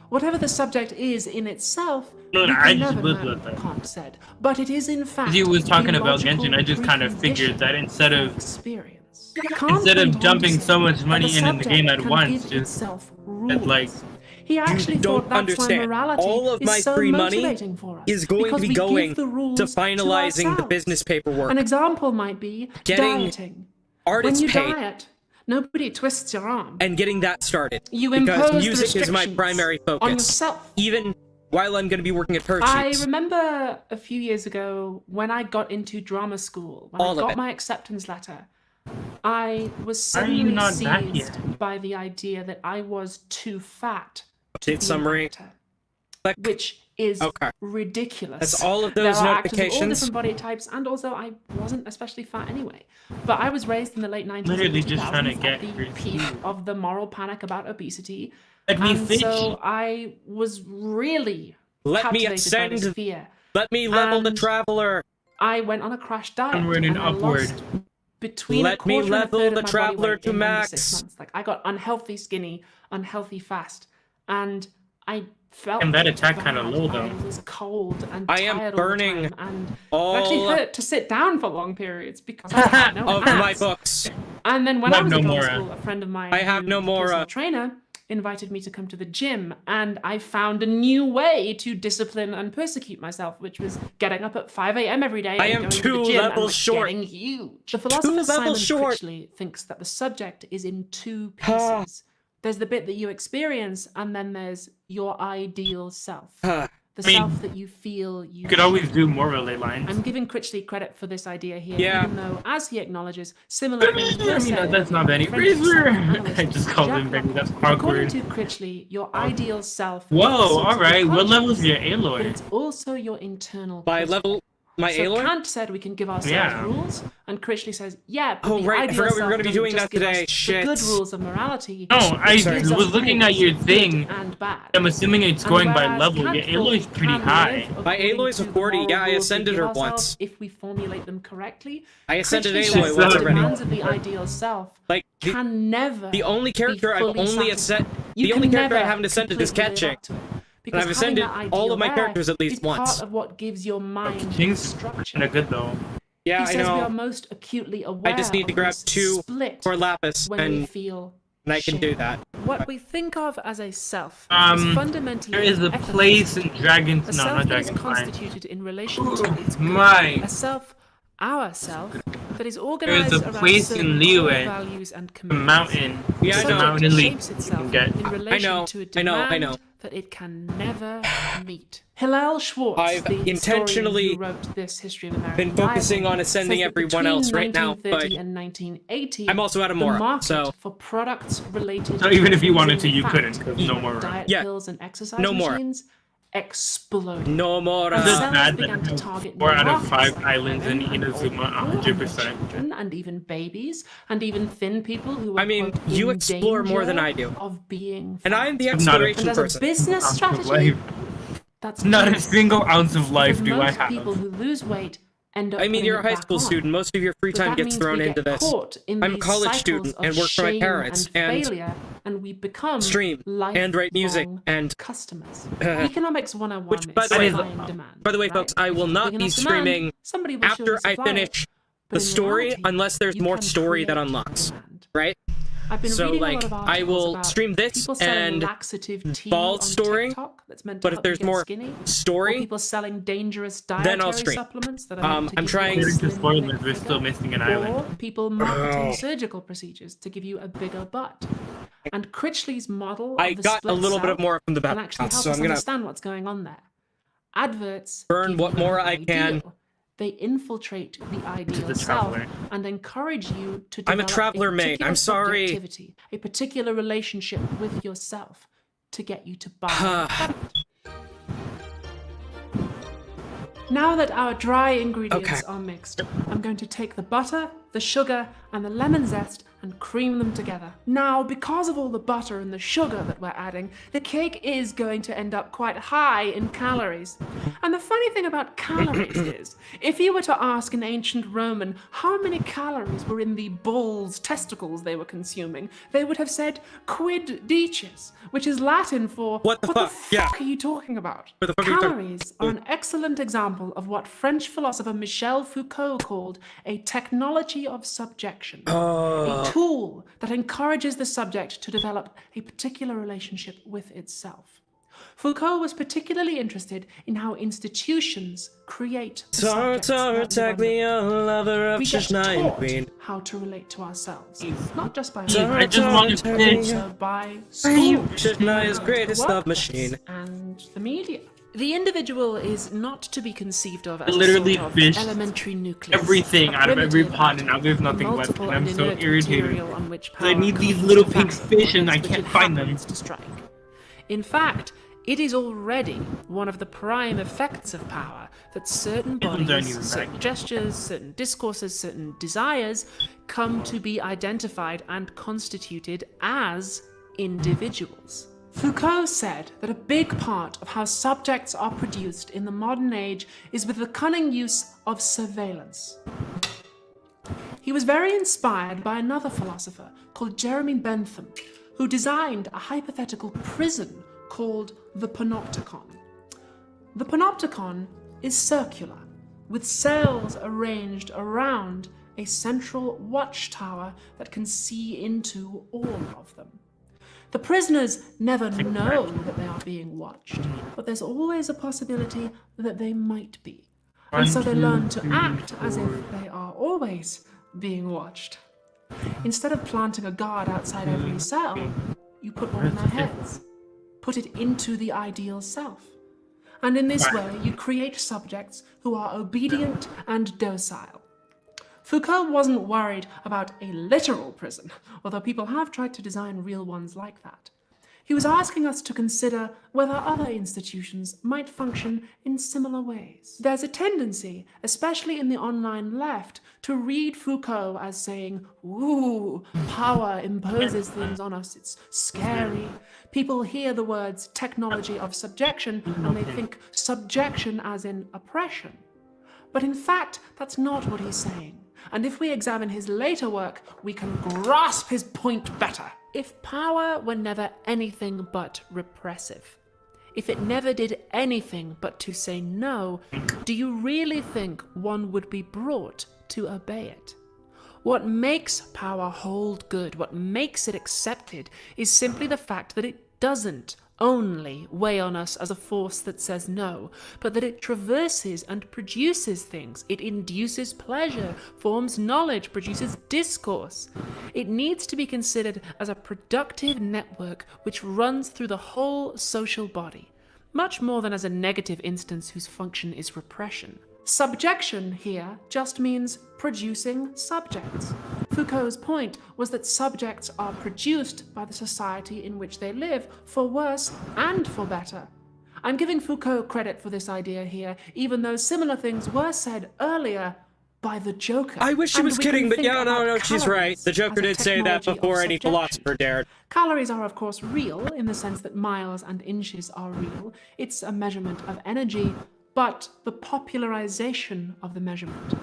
Whatever the subject is in itself, No, you I can just never lived know, with that. Kant said. But it is in fact As you was talking the about logical Genshin, I just kind of figured that instead of experience. instead of dumping so much that money the in the game subject at can once, give just itself it's like rules. He actually don't thought that's understand. why morality All of my is so free money motivating for us, is going to because be we give going the rules to finalizing the ourselves. business paperwork. An example might be Getting dieting. artists When you paid diet, nobody twists your arm. and getting that started. You because impose the music is my restrictions primary on focus. yourself. Even while I'm going to be working at Pursuits. I remember a few years ago when I got into drama school, when All I of got it. my acceptance letter, I was Are you suddenly not back seized yet? by the idea that I was too fat to Update be summary. an actor, Click. which is Okay. ridiculous. That's all of There those are actors of all notifications. different body types, and also I wasn't especially fat anyway. But I was raised in the late 90s Literally and just trying to 2000s get at the your peak food. of the moral panic about obesity. Let me And fish. so I was really Let me captivated by this ascend. fear. Let me level the And traveler. I went on a crash diet. Onward and I upward. lost between Let a me quarter and a level third of the my body traveler weight to in only max. 6 months. Like I got unhealthy skinny, unhealthy fast, and I felt And that attack bad. kinda low, though. I was cold and I am tired burning all the time, and it actually all hurt to sit down for long periods because I had no of my ass. books. And then when You I have was no at more, drama school, a friend of mine, I have who no was a more, personal trainer, invited me to come to the gym, and I found a new way to discipline and persecute myself, which was getting up at 5 a.m. every day. I and am going to 2 the gym levels and short. Getting huge. The philosopher Simon levels short. Critchley thinks that the subject is in two pieces. There's the bit that you experience, and then there's your ideal self. The self that you feel you You could always do more relay lines. I'm giving Critchley credit for this idea here, Yeah. even though, as he acknowledges, similar things were I mean, said that's not Benny French Razor. analyst I just called him Jack Benny. Locke. That's According awkward. to Critchley, your ideal self. Whoa, is the source of alright. your What level is your consciousness, but Aloy? it's also your internal. By critic. level, my So Aloy? Kant said we can give ourselves Yeah. rules, and Critchley says, yeah, but Oh, the right, I ideal forgot we were self gonna be doesn't doing just that give us today. the Shit. good rules of morality. No, I it gives us was looking at your rules, thing. good and bad. I'm assuming it's going by whereas level. Your Kant thought Aloy's we pretty can high. live My according Aloy's a to the 40. moral Yeah, I rules we ascended give her ourselves once. If we formulate them correctly, I ascended Critchley Aloy says once the already. demands of the ideal self Like, can never the only character I've fully only satisfied. the You only can character I never haven't ascended is completely Cat live Chick. up to it. Because I've having ascended that all of my ideal characters at there least is once. part of what gives your mind King's structure. kinda good though. Yeah, He I says we are know. most acutely aware I just need to of grab this 2 split for Lapis, when we and feel I can do shame. that. What we think of as a self is Um, fundamentally There is a ecosystem. place in Dragon's... A No, self not that is Dragon's Fine. constituted in relation to its good. My... A self, our self, that is There organized is a around place certain in core Liyue, values and a commitments. mountain. Yeah, I There's a know. mountain in Lee. Shapes You itself can get. in relation know, to a I demand know. that it can never meet. Hillel Schwartz, I've the intentionally historian who wrote this History of American been focusing Bible, on ascending says that everyone between else right now, 1930 but and 1980, I'm also out of the Mora, market so for products related So even to if you wanted losing to, you fat, couldn't, 'cause no like more. diet Yeah. pills and exercise No more. machines exploded. no more. And That's sellers bad began to that target 4 out of markets 5 like islands in women and old Inazuma, people and 100%. children and even babies and even thin people who were, I mean, quote, you in explore more than danger I do. of being And I'm the fat. Not a- exploration And as a person. business Ounce of strategy, life. that's Not a genius. single ounce of life Because do I most have. people who lose weight end up I mean, putting you're a it high back school on. student. Most of your free But time that gets means thrown we into get this. caught in I'm a these college cycles student of and work for my shame parents, and failure, and we become stream and write music lifelong and customers. Economics 101 which, by is the way, supply and demand. by the way, right? folks, I will If you not big be enough demand, streaming somebody will after surely I supply finish it. But the in story reality, unless there's you more can story that create unlocks, demand. right? I've been So, reading like, a lot of I articles will about stream this people selling and laxative tea Bald on story, TikTok that's meant to but if help you there's get more skinny, or story, people selling dangerous then I'll dietary stream. supplements that are meant to I'm give trying- you a According to slim, spoilers, thick we're still figure, missing an or island. people marketing Oh. surgical procedures to give you a bigger butt. And Critchley's model I of the got a split little bit self more from the can back, actually help so us I'm gonna understand what's going on there. Adverts burn give what you more an I can. ideal. They infiltrate the ideal the self traveler. and encourage you to I'm a develop traveler, mate. particular I'm sorry. subjectivity, a particular relationship with yourself to get you to buy the product. Now that our dry ingredients Okay. are mixed, I'm going to take the butter, the sugar, and the lemon zest and cream them together. Now, because of all the butter and the sugar that we're adding, the cake is going to end up quite high in calories. And the funny thing about calories is, if you were to ask an ancient Roman how many calories were in the bull's testicles they were consuming, they would have said quid dices, which is Latin for What the fuck? Yeah. are you talking about? What the fuck are you talking- Calories are an excellent example of what French philosopher Michel Foucault called a technology of subjection. A tool that encourages the subject to develop a particular relationship with itself. Foucault was particularly interested in how institutions create the subjects that we live under. We get taught how to relate to ourselves, not just by I just wanted to but say- also by schools, is greatest love machine. and the media. The individual is not to be conceived of as literally a sort of fished elementary nucleus. everything a out of every primitive pot, and now there's atom, nothing left, multiple and I'm so inert irritated. material on which I need power these comes little to pink fasten fish and I against which can't it find them. happens to strike. In fact, it is already one of the prime effects of power that certain Isms aren't bodies, even certain back. gestures, certain discourses, certain desires come to be identified and constituted as individuals. Foucault said that a big part of how subjects are produced in the modern age is with the cunning use of surveillance. He was very inspired by another philosopher called Jeremy Bentham, who designed a hypothetical prison called the Panopticon. The Panopticon is circular, with sails arranged around a central watchtower that can see into all of them. The prisoners never know that they are being watched, but there's always a possibility that they might be. And so they learn to act as if they are always being watched. Instead of planting a guard outside every cell, you put one in their heads. Put it into the ideal self. And in this way, you create subjects who are obedient and docile. Foucault wasn't worried about a literal prison, although people have tried to design real ones like that. He was asking us to consider whether other institutions might function in similar ways. There's a tendency, especially in the online left, to read Foucault as saying, ooh, power imposes things on us, it's scary. People hear the words technology of subjection and they think subjection as in oppression. But in fact, that's not what he's saying. And if we examine his later work, we can grasp his point better. If power were never anything but repressive, if it never did anything but to say no, do you really think one would be brought to obey it? What makes power hold good, what makes it accepted, is simply the fact that it doesn't only weigh on us as a force that says no, but that it traverses and produces things. It induces pleasure, forms knowledge, produces discourse. It needs to be considered as a productive network which runs through the whole social body, much more than as a negative instance whose function is repression. Subjection here just means producing subjects. Foucault's point was that subjects are produced by the society in which they live, for worse and for better. I'm giving Foucault credit for this idea here, even though similar things were said earlier by the Joker. I wish she was kidding, but yeah, no, she's right. The Joker did say that before any philosopher dared. Calories are, of course, real, in the sense that miles and inches are real. It's a measurement of energy, but the popularization of the measurement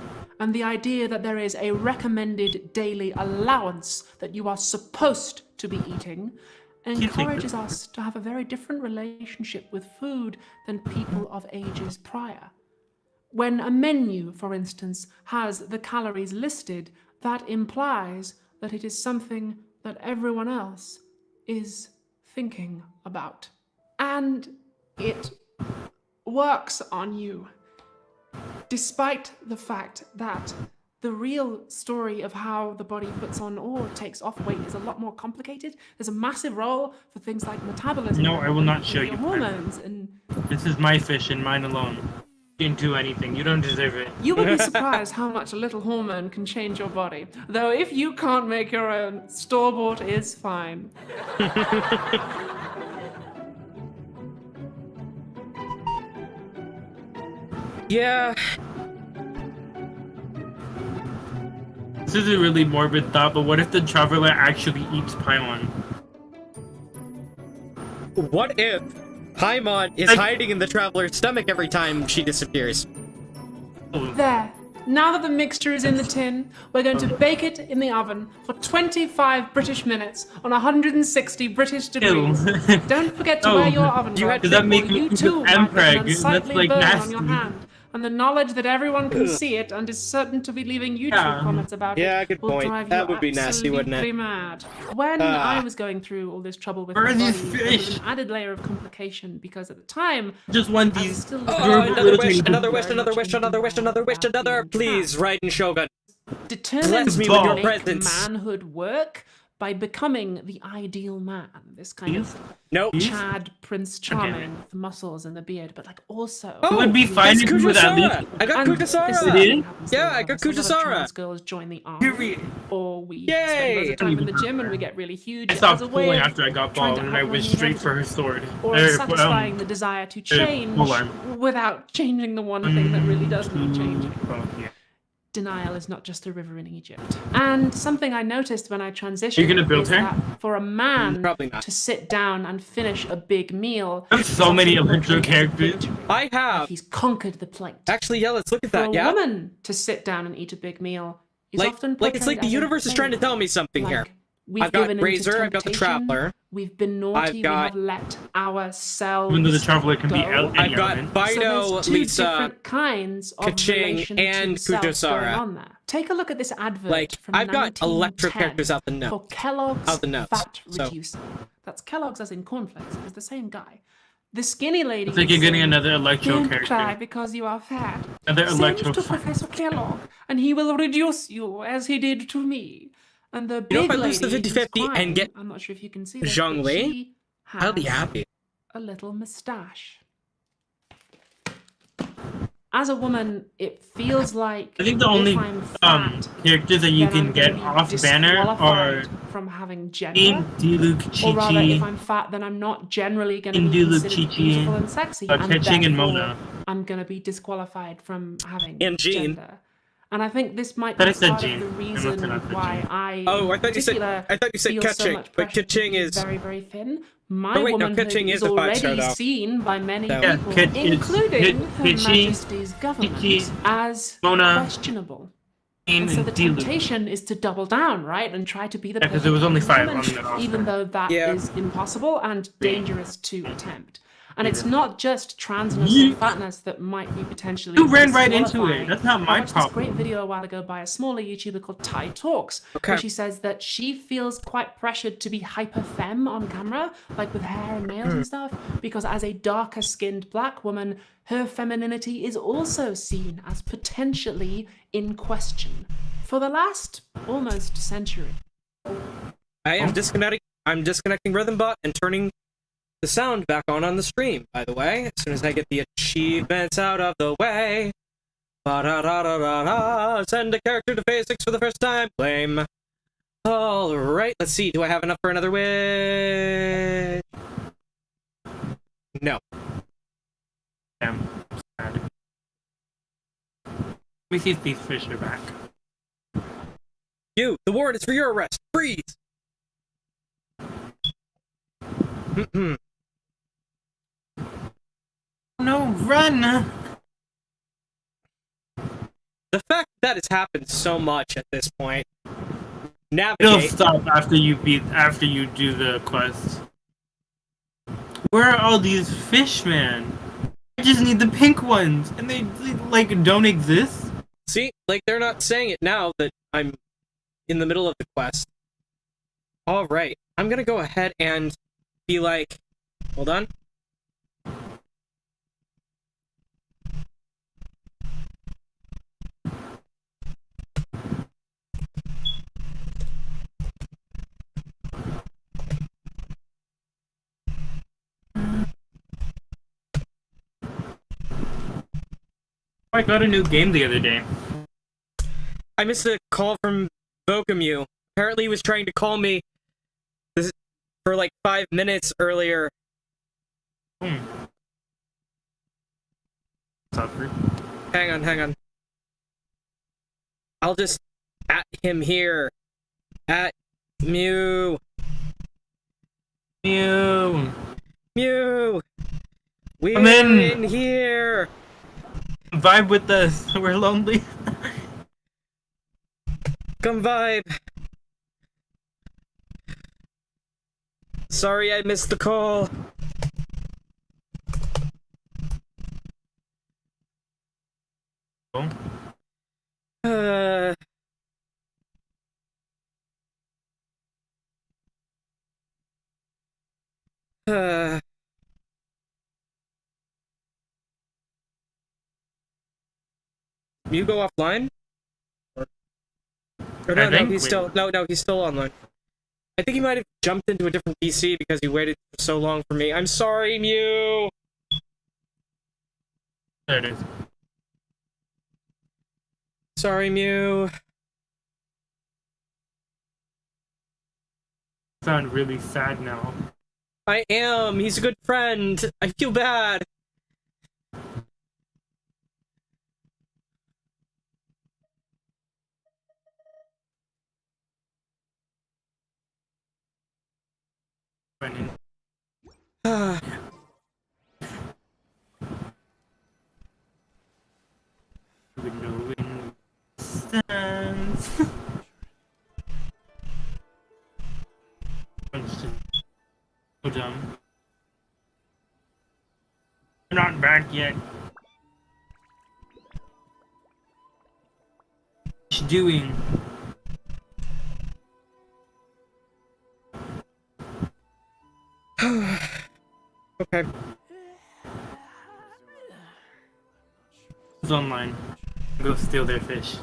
and the idea that there is a recommended daily allowance that you are supposed to be eating encourages us to have a very different relationship with food than people of ages prior. When a menu, for instance, has the calories listed, that implies that it is something that everyone else is thinking about. And it works on you, despite the fact that the real story of how the body puts on or takes off weight is a lot more complicated. There's a massive role for things like metabolism. No, I will not show you. Hormones and... This is my fish and mine alone. You didn't do anything. You don't deserve it. You would be surprised how much a little hormone can change your body. Though if you can't make your own, store-bought is fine. Yeah. This is a really morbid thought, but what if the traveler actually eats Paimon? What if Paimon is hiding in the traveler's stomach every time she disappears? There. Now that the mixture is in the tin, we're going to bake it in the oven for 25 British minutes on 160 British degrees. Don't forget to wear your oven gloves. Does that make or me you too might get an Mpreg? unsightly That's like burn nasty. on your hand. And the knowledge that everyone can see it and is certain to be leaving YouTube comments about Yeah, it good will point. drive That you would be nasty, wouldn't it? absolutely mad. When I was going through all this trouble with Where my are body, these there was fish? an added layer of complication because at the time, Just one I was these. still Another wish. Please, Raiden Shogun. determined Bless me to with your make presence. manhood work by becoming the ideal man. This kind of Nope. Chad Prince Charming with the muscles and the beard, but like also. It would be fine if you would at least. I got And this is Kutasara. the thing that happens Yeah, a I lot. got Some other Kutasara. trans girls join the army, Period. or we Yay! spend loads of time in the gym and we get really huge I as stopped a way pulling of after I got trying bald to and I outrun went the straight for her sword. or satisfying the desire to change polearm. without changing the one thing that really does need changing. Oh, yeah. Denial is not just a river in Egypt. And something I noticed when I transitioned Are you gonna build is her? that for a man Probably not. to sit down and finish a big meal, I have so many Electro characters. I have. he's conquered the plate. Actually, yeah, let's look at For that, a yeah? woman to sit down and eat a big meal is often Like it's like portrayed the as a universe is trying to failure. tell me something here. Like, We've I've got given into Razor, I've got the temptation, Traveler. We've been naughty, I've we got- have let ourselves Even though the Traveler can be go. any I've got element. So Fido, there's two Lisa, different kinds of Kaching, relation and to self Kujosara. going on there. Take a look at this advert Like, from I've got electric 1910 characters out the nose. for Kellogg's Out the nose, Fat so. Reducer. That's Kellogg's as in cornflakes. It's the same guy. The skinny lady. It's like you're is getting saying, another Electro "Don't character. cry because you are fat. Another Send Electro to fan. Professor Kellogg, and he will reduce you as he did to me." And the You know, big if I lose the lady who's 50-50 and crying, get I'm not sure if you can see this, Zhang but Wei, she I'll be has happy. a little moustache. As a woman, it feels like I think the only if I'm fat, characters that you then can I'm get gonna be off banner are disqualified from having in gender. Diluc, Or rather, if Chi-Chi, I'm fat, then I'm not generally going to in be Diluc, considered Chi-Chi, beautiful and sexy, and Kaching, and therefore Mona. I'm going to be disqualified from having And Jean. gender. And I think this might But be I said part Jean. of the I'm not reason gonna say why Jean. I, Oh, in particular, I thought you said feel so Kaching, much but pressure to Kaching be is. very, very thin. My Oh, wait, no, womanhood Kaching is is a five-star, already though. seen by many Yeah, people, Kit is- including Her Kit-Chi, Majesty's government, Chi-Chi, as Mona, questionable. in And so the Diluc. temptation is to double down, right, and try to be the Yeah, 'cause there was only perfect 5 on woman, the roster. even though that is Yeah. impossible and dangerous to attempt. And it's Yeah. not just transness Yeet. and fatness that might be potentially You ran right into disqualifying. it. That's not I my watched problem. this great video a while ago by a smaller YouTuber called Ty Talks, Okay. where she says that she feels quite pressured to be hyper femme on camera, like with hair and nails and stuff, because as a darker skinned black woman, her femininity is also seen as potentially in question for the last almost century. I am disconnecting. I'm disconnecting Rhythmbot and turning the sound back on the stream. By the way, as soon as I get the achievements out of the way. Ba-da-da-da-da-da. Send a character to phase 6 for the first time. Claim. All right. Let's see. Do I have enough for another wish? No. Damn. Sad. Let me see if these fish are back. You. The warrant is for your arrest. Freeze. No, run! The fact that it's happened so much at this point. It'll Navigate. stop after you do the quest. Where are all these fish, man? I just need the pink ones, and they like don't exist. See, like they're not saying it now that I'm in the middle of the quest. All right, I'm gonna go ahead and be like, hold on. I got a new game the other day. I missed a call from Vokamu. Apparently, he was trying to call me for like 5 minutes earlier. Suffer. Hang on. I'll just at him here. At Mew. Mew. Mew. We're Come in. here. Vibe with us. We're lonely. Come vibe. Sorry I missed the call. Oh. Uh, uh, you go offline? Or no, I think he's we- still he's still online. I think he might have jumped into a different PC because he waited so long for me. I'm sorry, Mew. There it is. Sorry, Mew. Sound really sad now. I am. He's a good friend. I feel bad. Brennan. Window in stands. So dumb. We're not back yet. What's she doing? Okay. Who's online? Go steal their fish.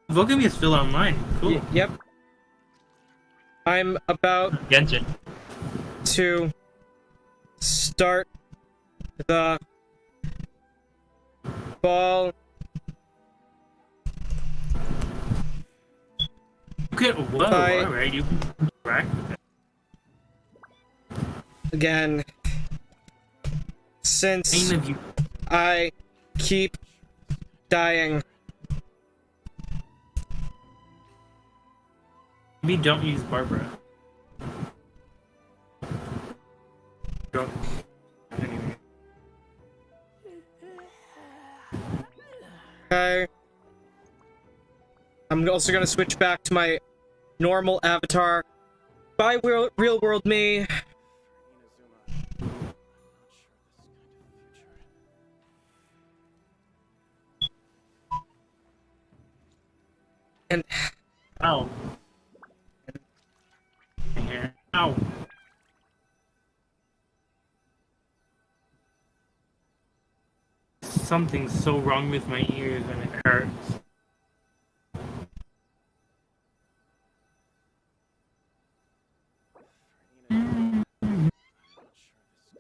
Volcami is still online. Cool. Yep. I'm about Genshin. to start the ball. Okay, whoa, Bye. alright, you can track. Again, since Any of you. I keep dying. Maybe don't use Barbara. Don't. Anyway. Okay. I'm also gonna switch back to my normal avatar. Bye, real world me. And Ow. Here. Ow. Something's so wrong with my ears and it hurts.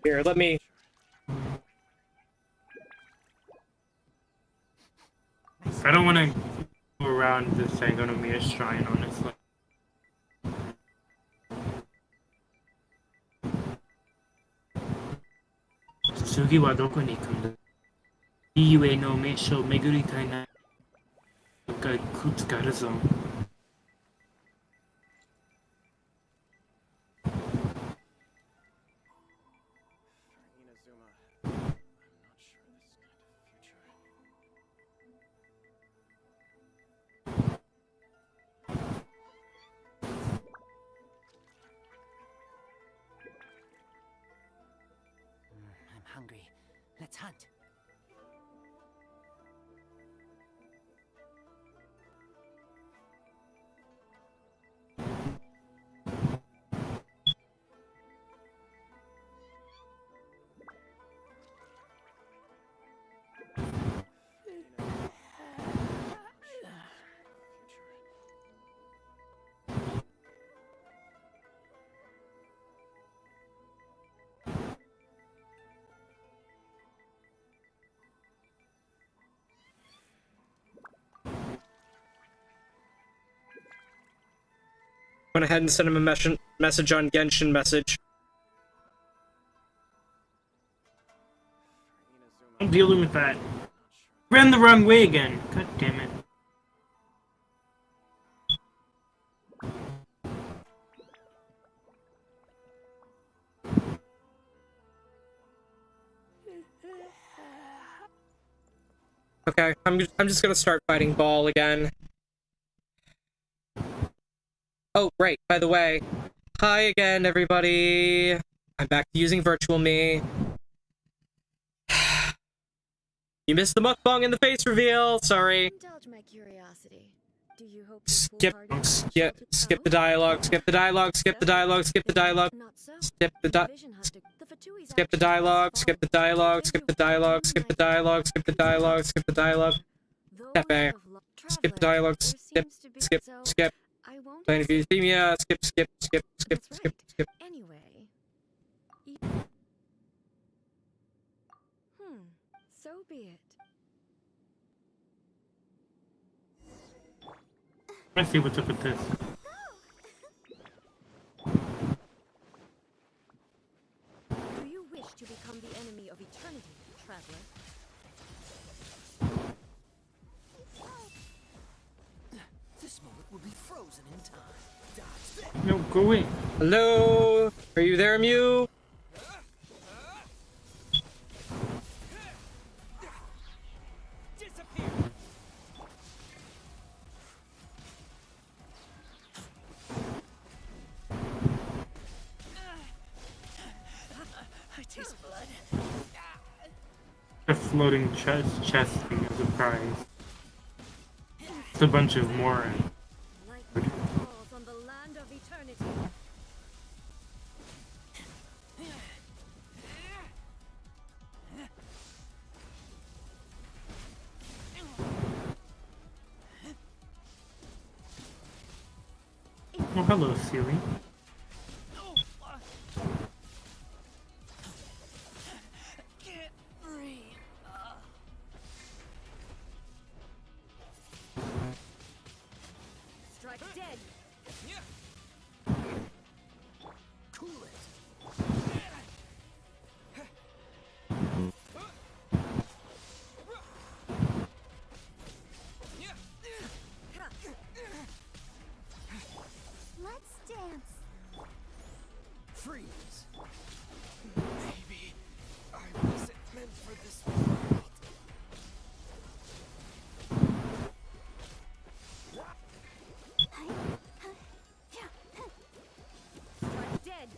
here, let me. I don't want to go around this Sangonomiya shrine, honestly. 次はどこに行くんだ？いい上の名所を巡りたいな。がいくつかあるぞ。I'm hungry. Let's hunt. Went ahead and sent him a message on Genshin message. I'm dealing with that. Ran the wrong way again. God damn it. Okay, I'm just gonna start fighting Ball again. Oh, right, by the way. Hi again, everybody. I'm back to using virtual me. You missed the mukbang and the face reveal. Sorry. Indulge my curiosity. Do you hope Skip the dialogue. Skip the dialogue. Skip the dialogue. Skip the dialogue. Not so. Skip the skip the dialogue. Skip the dialogue. Skip the dialogue. Skip the dialogue. Skip the dialogue. Skip the dialogue. Step skip the dialogue. Skip. Playing Vtuber. Skip. Anyway. So be it. Let's see what's up with this. Do you wish to become the enemy of eternity, traveler? This moment will be frozen in time. No, go away. Hello? Are you there, Mew? A floating chest thing as a prize. It's a bunch of more. Falls on the land of eternity. Oh, hello, Sealy. Strike dead. Cool it. Let's dance. Freeze. Maybe I wasn't meant for this world. Strike dead.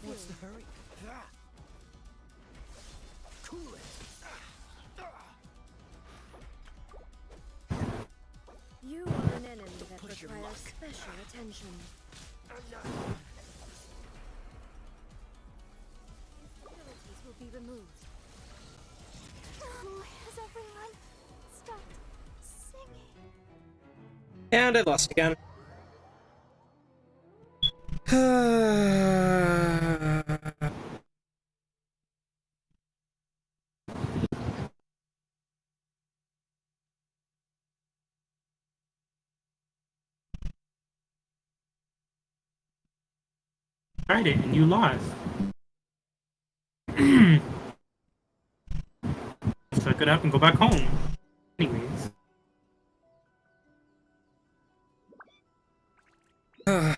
What's the hurry? Cool it. You are an enemy that Push your requires luck. special attention. I'm not. Abilities will be removed. Why has everyone stopped singing? And I lost again. Tried it and you lost. Suck it up and go back home. Anyways. It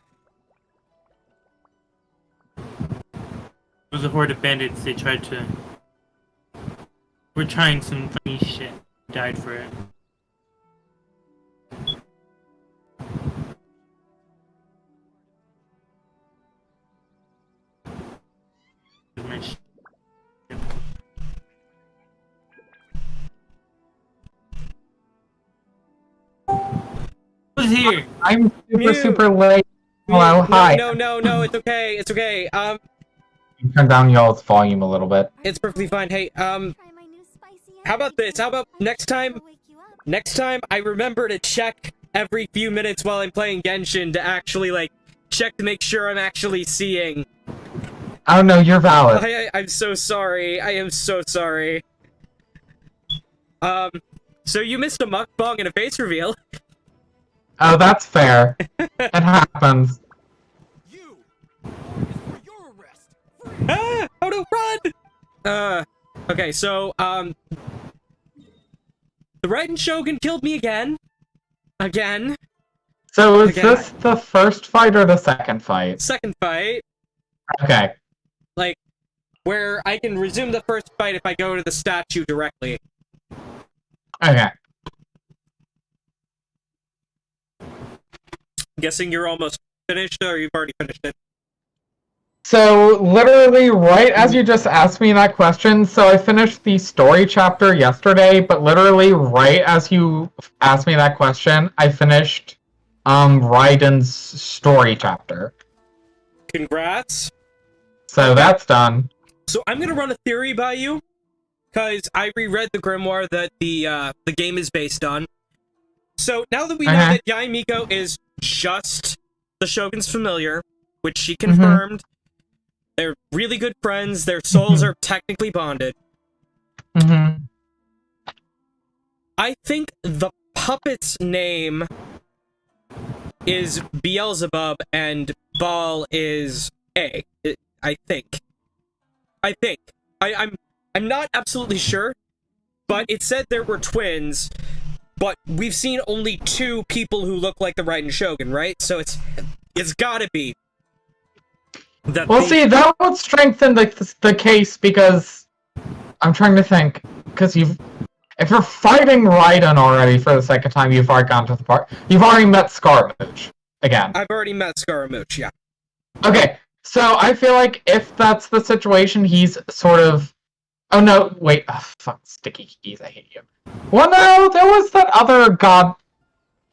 was a horde of bandits. They tried to. We're trying some funny shit. Died for it. My sh- Who's here? I'm super, Mew. super late. Hello, hi. No, it's okay, it's okay. Turn down y'all's volume a little bit. It's perfectly fine. Hey, Try my new spicy how about this? How about next time? I'll wake you up. Next time, I remember to check every few minutes while I'm playing Genshin to actually, like, check to make sure I'm actually seeing. Oh no, you're valid. I'm so sorry. I am so sorry. So you missed a mukbang and a face reveal. Oh, that's fair. It happens. You! It's for your arrest! Ah! Oh no, run! Okay, so, the Raiden Shogun killed me again. Again. So is Again. this the first fight or the second fight? Second fight. Okay. Like, where I can resume the first fight if I go to the statue directly. Okay. I'm guessing you're almost finished, or you've already finished it? So, literally, right as you just asked me that question, so I finished the story chapter yesterday, but literally, right as you asked me that question, I finished, Raiden's story chapter. Congrats. So that's done. So I'm gonna run a theory by you, because I reread the grimoire that the game is based on. So now that we know that Yae Miko is just the Shogun's familiar, which she confirmed, they're really good friends, their souls are technically bonded. I think the puppet's name is Beelzebub and Baal is A. I think. I'm not absolutely sure, but it said there were twins, but we've seen only two people who look like the Raiden Shogun, right? So it's gotta be. Well, see, that would strengthen the case because I'm trying to think, because If you're fighting Raiden already for the second time, you've already gone to the part. You've already met Scaramouche again. I've already met Scaramouche, yeah. Okay, so I feel like if that's the situation, he's sort of. Oh no, wait. Oh, fuck, sticky keys, I hate you. Well, no, there was that other god.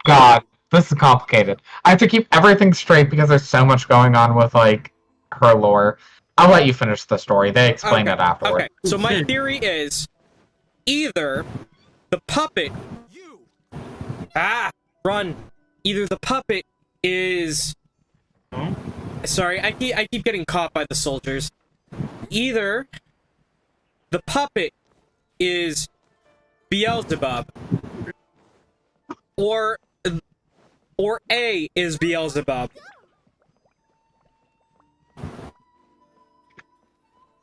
God, this is complicated. I have to keep everything straight because there's so much going on with, like, her lore. I'll let you finish the story. They explain it afterward. Okay, so my theory is either the puppet. Run. Either the puppet is. Sorry, I keep getting caught by the soldiers. Either the puppet is Beelzebub, or A is Beelzebub.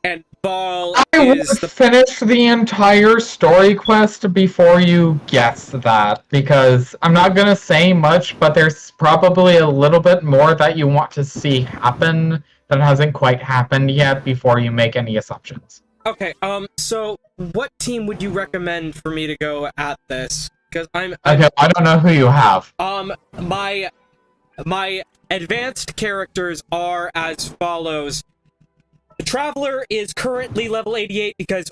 And Baal I would is the... finish the entire story quest before you guess that, because I'm not gonna say much, but there's probably a little bit more that you want to see happen that hasn't quite happened yet before you make any assumptions. Okay, so what team would you recommend for me to go at this? Because I'm Okay, I don't know who you have. My advanced characters are as follows. The Traveler is currently level 88 because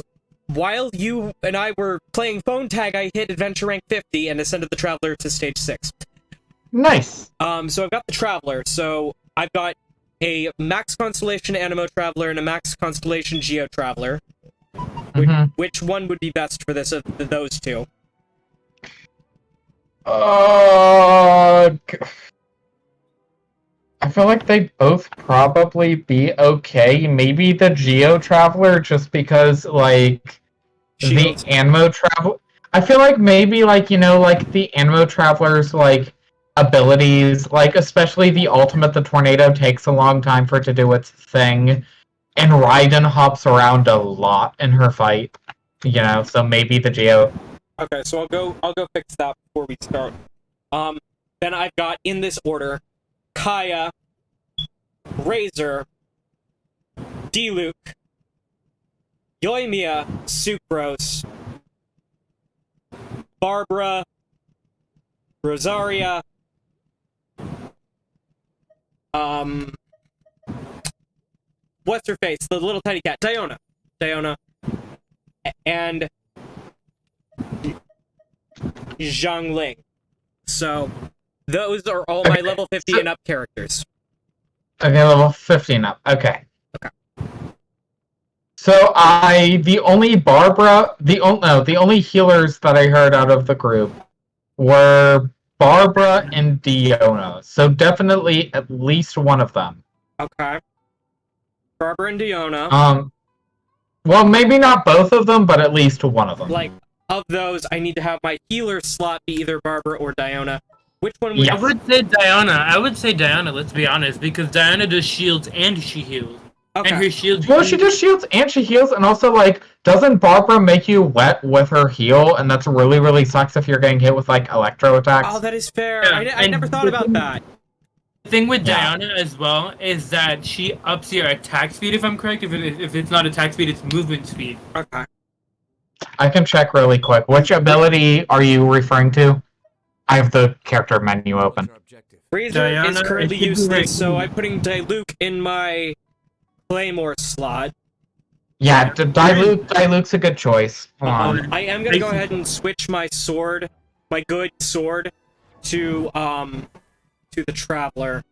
while you and I were playing phone tag, I hit adventure rank 50 and ascended the Traveler to stage 6. Nice. So I've got the Traveler, so I've got a Max Constellation Animo Traveler and a Max Constellation Geo Traveler. Which one would be best for this of those two? I feel like they'd both probably be okay. Maybe the Geo Traveler, just because, like, Shields. the Animo Traveler... I feel like maybe, like, you know, like, the Animo Traveler's, like, abilities, like, especially the ultimate, the Tornado, takes a long time for it to do its thing. And Raiden hops around a lot in her fight, you know, so maybe the Geo. Okay, so I'll go fix that before we start. Then I've got, in this order, Kaya, Razor, Diluc, Yoimiya, Sucrose, Barbara, Rosaria, what's her face? The little tiny cat, Diona, and Zhang. So those are all my level 50 and up characters. Okay, level 50 and up. Okay. Okay. So the only healers that I heard out of the group were Barbara and Diona. So definitely at least one of them. Okay. Barbara and Diona. Well, maybe not both of them, but at least one of them. Like, of those, I need to have my healer slot be either Barbara or Diona. Which one would I would say Diana, let's be honest, because Diana does shields and she heals. Okay. And her shields... Well, she does shields and she heals, and also, like, doesn't Barbara make you wet with her heal? And that's really, really sucks if you're getting hit with, like, electro attacks. Oh, that is fair. Yeah, I never thought about that. The thing with Diana as well is that she ups your attack speed, if I'm correct. If it's not attack speed, it's movement speed. Okay. I can check really quick. Which ability are you referring to? I have the character menu open. Razor is currently useless, so I'm putting Diluc in my Claymore slot. Yeah, Diluc's a good choice. I am gonna go ahead and switch my sword, my good sword, to the Traveler.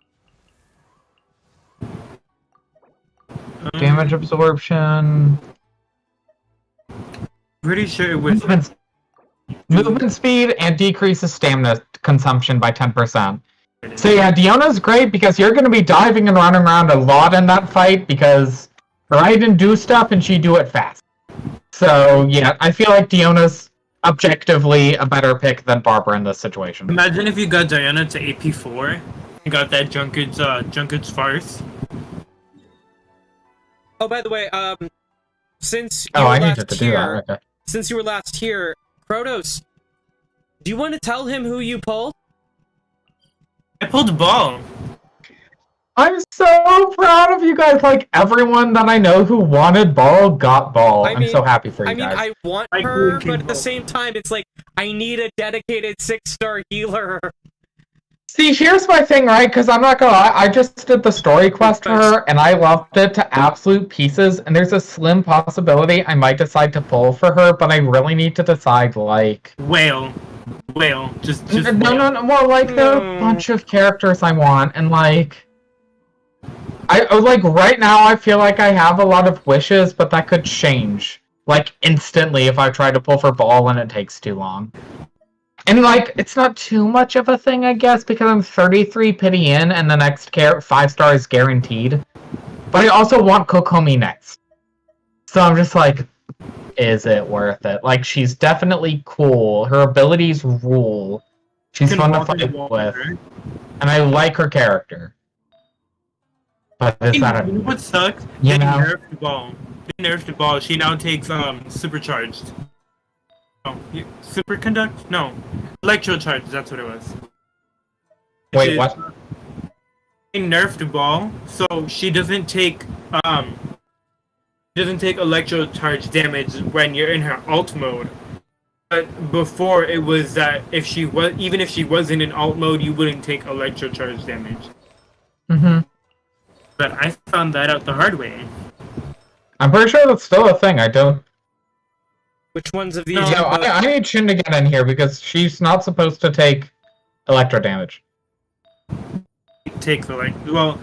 Damage absorption. Pretty sure it was... Movement speed and decreases stamina consumption by 10%. So yeah, Diona's great because you're going to be diving and running around a lot in that fight because Raiden do stuff and she do it fast. So yeah, I feel like Diona's objectively a better pick than Barbara in this situation. Imagine if you got Diana to AP4 and got that Junker's Farce. Oh, by the way, since Oh, I needed to do that. Okay. Since you were last here, Krotos, do you want to tell him who you pulled? I pulled Ball. I'm so proud of you guys. Like, everyone that I know who wanted Ball got Ball. I'm so happy for you guys. I want I her, agree, but at the same time, it's like, I need a dedicated 6-star healer. See, here's my thing, right? Because I'm not gonna lie, I just did the story quest for her, and I loved it to absolute pieces, and there's a slim possibility I might decide to pull for her, but I really need to decide, like... Whale. Just No, more like there are a bunch of characters I want, and like... like, right now I feel like I have a lot of wishes, but that could change. Like, instantly if I try to pull for Ball and it takes too long. And, like, it's not too much of a thing, I guess, because I'm 33 pity in, and the next 5-star is guaranteed. But I also want Kokomi next. So I'm just like, is it worth it? Like, she's definitely cool. Her abilities rule. She's fun to fight with. And I like her character. But is that You know what sucks? You They know? nerfed the ball. They nerfed the ball. She now takes supercharged. Oh, superconduct? No. Electrocharge, that's what it was. Wait, what? They nerfed the ball, so she doesn't take electrocharge damage when you're in her alt mode. But before it was that even if she wasn't in alt mode, you wouldn't take electrocharge damage. Mm-hmm. But I found that out the hard way. I'm pretty sure that's still a thing. I don't... Which ones of these? No, I need Shin to get in here because she's not supposed to take electro damage. Take well,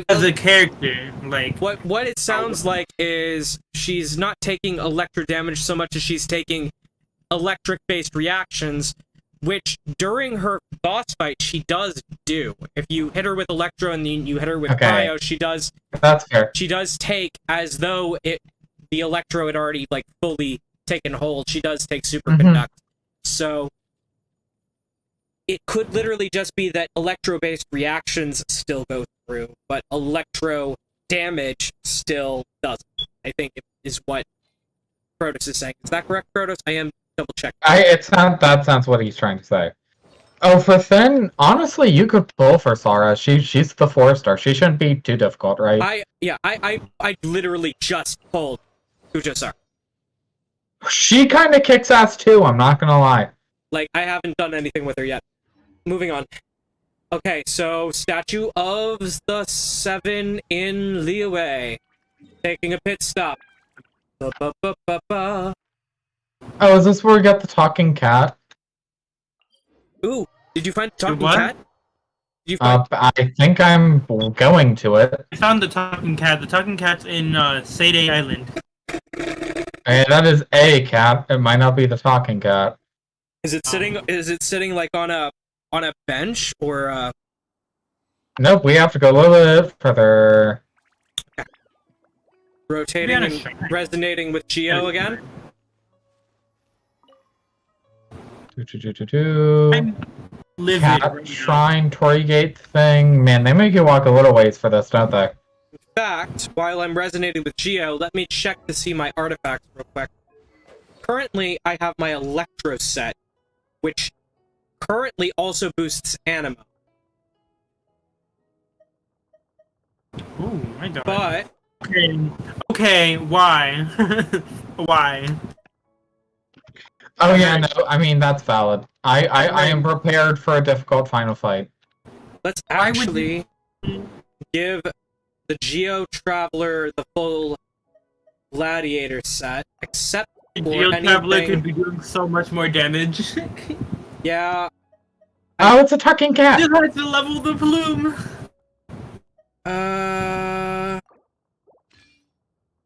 as a character, like what it sounds like is she's not taking electro damage so much as she's taking electric-based reactions, which during her boss fight she does do. If you hit her with electro and then you hit her with cryo, she does. That's fair. She does take as though the electro had already like fully taken hold. She does take superconduct. So it could literally just be that electro-based reactions still go through, but electro damage still doesn't. I think is what Protos is saying. Is that correct, Protos? I am double checking. That sounds what he's trying to say. Oh, for Finn, honestly, you could pull for Sara. She's the 4-star. She shouldn't be too difficult, right? I literally just pulled Kujo-Sara. She kind of kicks ass too, I'm not gonna lie. Like, I haven't done anything with her yet. Moving on. Okay, so Statue of the 7 in Liyue. Taking a pit stop. Oh, is this where we got the talking cat? Ooh, did you find the talking cat? Did you find... I think I'm going to it. I found the talking cat. The talking cat's in Seidei Island. Hey, that is a cat. It might not be the talking cat. Is it sitting? Is it sitting like on a bench or? Nope. We have to go a little bit further. Okay. Rotating and resonating with Geo again. I'm livid. Cat shrine Torii Gate thing. Man, they make you walk a little ways for this, don't they? In fact, while I'm resonating with Geo, let me check to see my artifacts real quick. Currently, I have my Electro set, which currently also boosts Animo. Ooh, I got it. Okay, why? Why? Oh yeah, no, I mean, that's valid. I am prepared for a difficult final fight. Let's actually give the Geo Traveler the full Gladiator set, except for Geo Traveler anything... could be doing so much more damage. Yeah. Oh, it's a talking cat! You had to level the plume!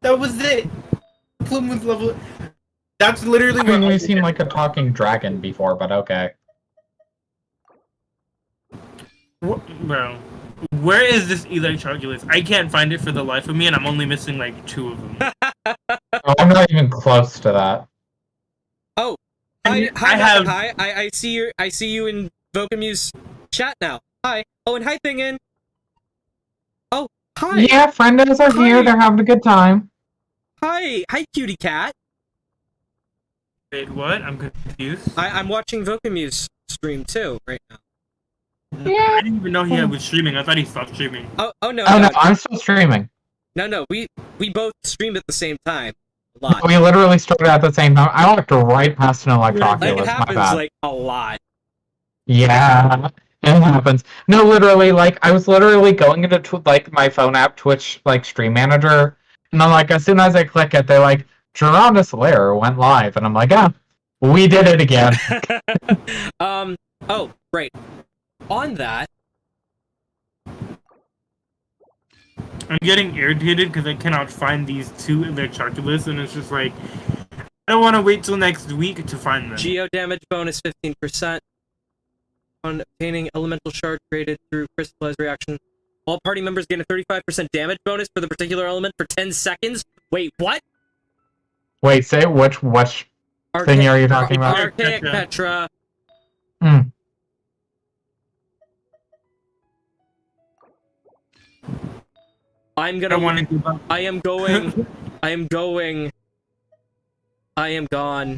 That was it! The plume was level... That's literally I mean, we've seen like a talking dragon before, but okay. Bro, where is this Electroculus? I can't find it for the life of me, and I'm only missing like 2 of them. Oh, I'm not even close to that. Oh, I see you in Vokamuse chat now. Hi. Oh, and hi, Thingin. Oh, hi. Yeah, friendos are here. They're having a good time. Hi, cutie cat. Wait, what? I'm confused. I'm watching Vokamuse stream too right now. Yeah. I didn't even know he was streaming. I thought he stopped streaming. Oh no, Oh no, no, I'm still streaming. no. We both streamed at the same time. A lot. We literally started at the same time. I walked right past an Like, Electroculus. it My happens bad. like a lot. Yeah, it happens. No, literally, like I was literally going into like my phone app, Twitch, like Stream Manager, and then like as soon as I click it, they're like, Geronda's Lair went live, and I'm like, ah, we did it again. Oh, right. On that, I'm getting irritated because I cannot find these two in their Electroculus, and it's just like, I don't want to wait till next week to find them. Geo damage bonus 15% on obtaining elemental shard created through crystallized reaction. All party members gain a 35% damage bonus for the particular element for 10 seconds. Wait, what? Wait, say which thing are you talking about? Archaic Petra. Hmm. I'm gonna. I am going. I am going. I am gone.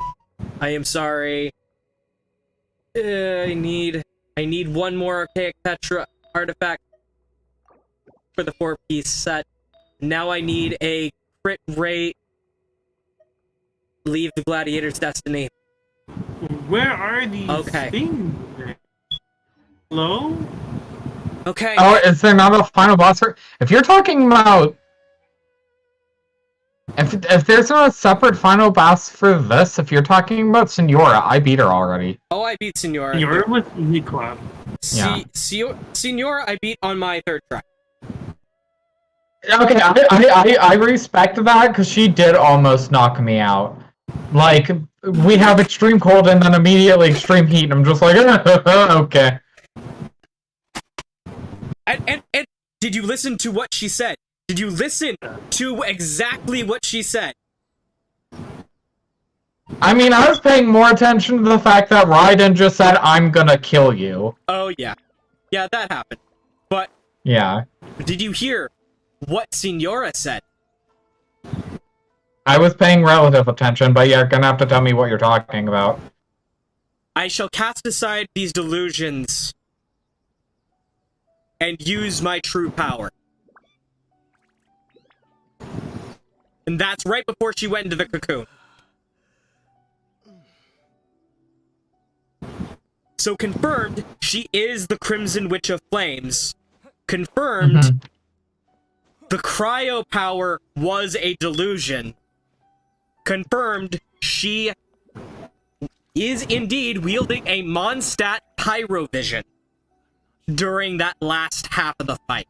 I am sorry. I need one more Archaic Petra artifact for the 4-piece set. Now I need a crit rate. Leave the Gladiator's Destiny. Where are these things? Hello? Okay. Oh, is there not a final boss for? If you're talking about, if there's not a separate final boss for this, if you're talking about Senora, I beat her already. Oh, I beat Senora. Senora was easy club. Yeah. Senora, I beat on my third try. Okay, I respect that because she did almost knock me out. Like we have extreme cold and then immediately extreme heat, and I'm just like, okay. And did you listen to what she said? Did you listen to exactly what she said? I mean, I was paying more attention to the fact that Raiden just said, I'm gonna kill you. Oh, yeah. Yeah, that happened. But... Yeah. Did you hear what Senora said? I was paying relative attention, but you're gonna have to tell me what you're talking about. I shall cast aside these delusions and use my true power. And that's right before she went into the cocoon. So confirmed, she is the Crimson Witch of Flames. Confirmed, the cryo power was a delusion. Confirmed, she is indeed wielding a Mondstadt Pyrovision during that last half of the fight.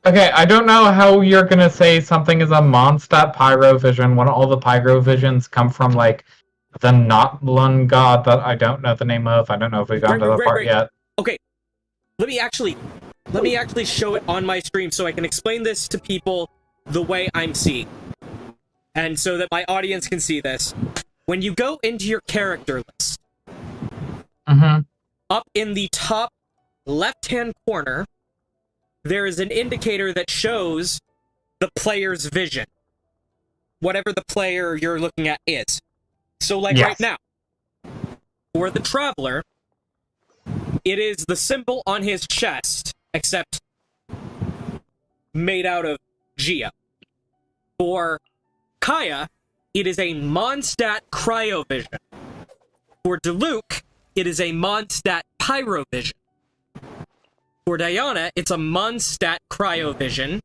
Okay, I don't know how you're gonna say something is a Mondstadt Pyrovision when all the Pyrovisions come from, like, the Notlun god that I don't know the name of. I don't know if we've gotten to that part yet. Okay, let me actually show it on my stream so I can explain this to people the way I'm seeing. And so that my audience can see this. When you go into your character list, up in the top left-hand corner, there is an indicator that shows the player's vision. Whatever the player you're looking at is. So, like right now, for the Traveler, it is the symbol on his chest, except made out of Geo. For Kaya, it is a Mondstadt Cryovision. For Diluc, it is a Mondstadt Pyrovision. For Diana, it's a Mondstadt Cryovision.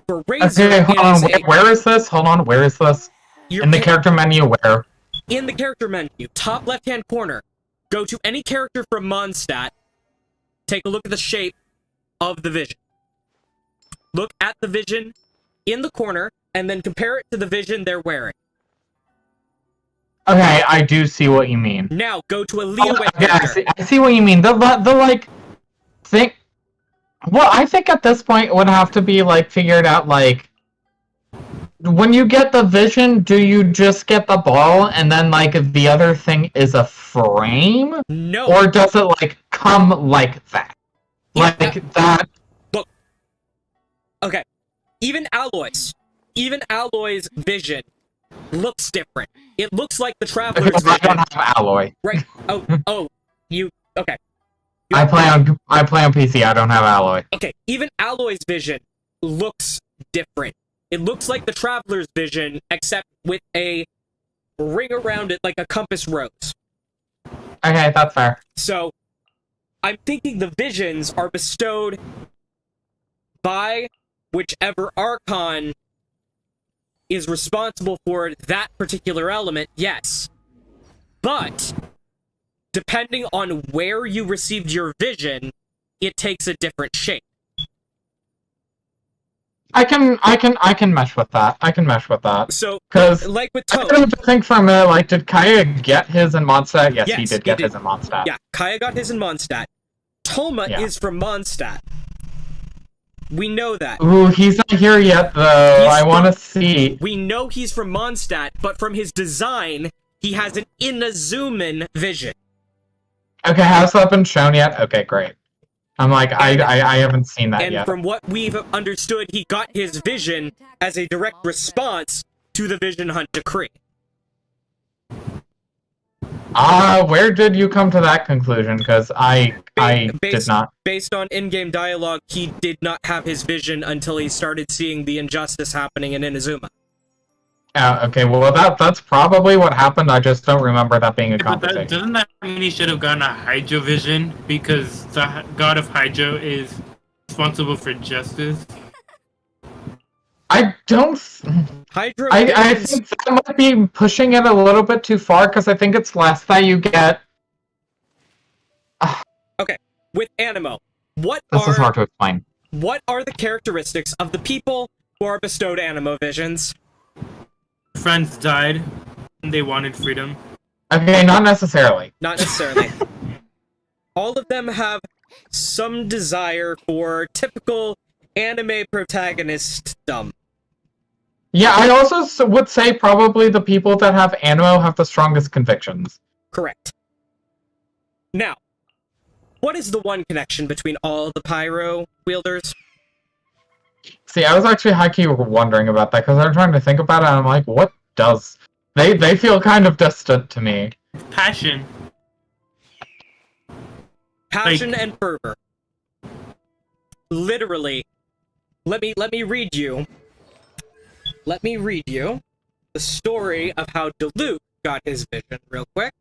For Razor, Okay, hold on, where is this? Hold on, where is this? In the character menu, where? In the character menu, top left-hand corner, go to any character from Mondstadt, take a look at the shape of the vision. Look at the vision in the corner, and then compare it to the vision they're wearing. Okay, I do see what you mean. Now, go to a Leo okay, I see what you mean. The like, thing... Well, I think at this point it would have to be, like, figured out, like... When you get the vision, do you just get the ball, and then, like, the other thing is a frame? No. Or does it, like, come like that? Like, that... Look. Okay. Even Alloy's vision looks different. It looks like the Because Traveler's I don't vision. have Alloy. Right. Oh, you okay. I play on PC, I don't have Alloy. Okay, even Alloy's vision looks different. It looks like the Traveler's vision, except with a ring around it like a compass rose. Okay, that's fair. So, I'm thinking the visions are bestowed by whichever Archon is responsible for that particular element, yes. But, depending on where you received your vision, it takes a different shape. I can mesh with that. I can mesh with that. So, Because like with I Tone, started to think for a minute, like, did Kaya get his in Mondstadt? Yes, he did get his in Mondstadt. Yeah, Kaya got his in Mondstadt. Toma Yeah. is from Mondstadt. We know that. Ooh, he's not here yet, though. I want to see. We know he's from Mondstadt, but from his design, he has an Inazuman vision. Okay, has that been shown yet? Okay, great. I'm like, I haven't seen that And yet. from what we've understood, he got his vision as a direct response to the Vision Hunt decree. Where did you come to that conclusion? Because I did not. Based on in-game dialogue, he did not have his vision until he started seeing the injustice happening in Inazuma. Okay, well, that's probably what happened. I just don't remember that being a conversation. Doesn't that mean he should have gotten a Hydro vision? Because the god of Hydro is responsible for justice. I don't. Hydro. I think that might be pushing it a little bit too far because I think it's less that you get. Okay, with Animo, This is hard to explain. what are the characteristics of the people who are bestowed Animo visions? Friends died, and they wanted freedom. Okay, not necessarily. Not necessarily. All of them have some desire for typical anime protagonist-dom. Yeah, I also would say probably the people that have Animo have the strongest convictions. Correct. Now, what is the one connection between all the pyro wielders? See, I was actually high-key wondering about that because I'm trying to think about it and I'm like, what does... They feel kind of distant to me. Passion. Passion and fervor. Literally. Let me read you. Let me read you the story of how Diluc got his vision real quick.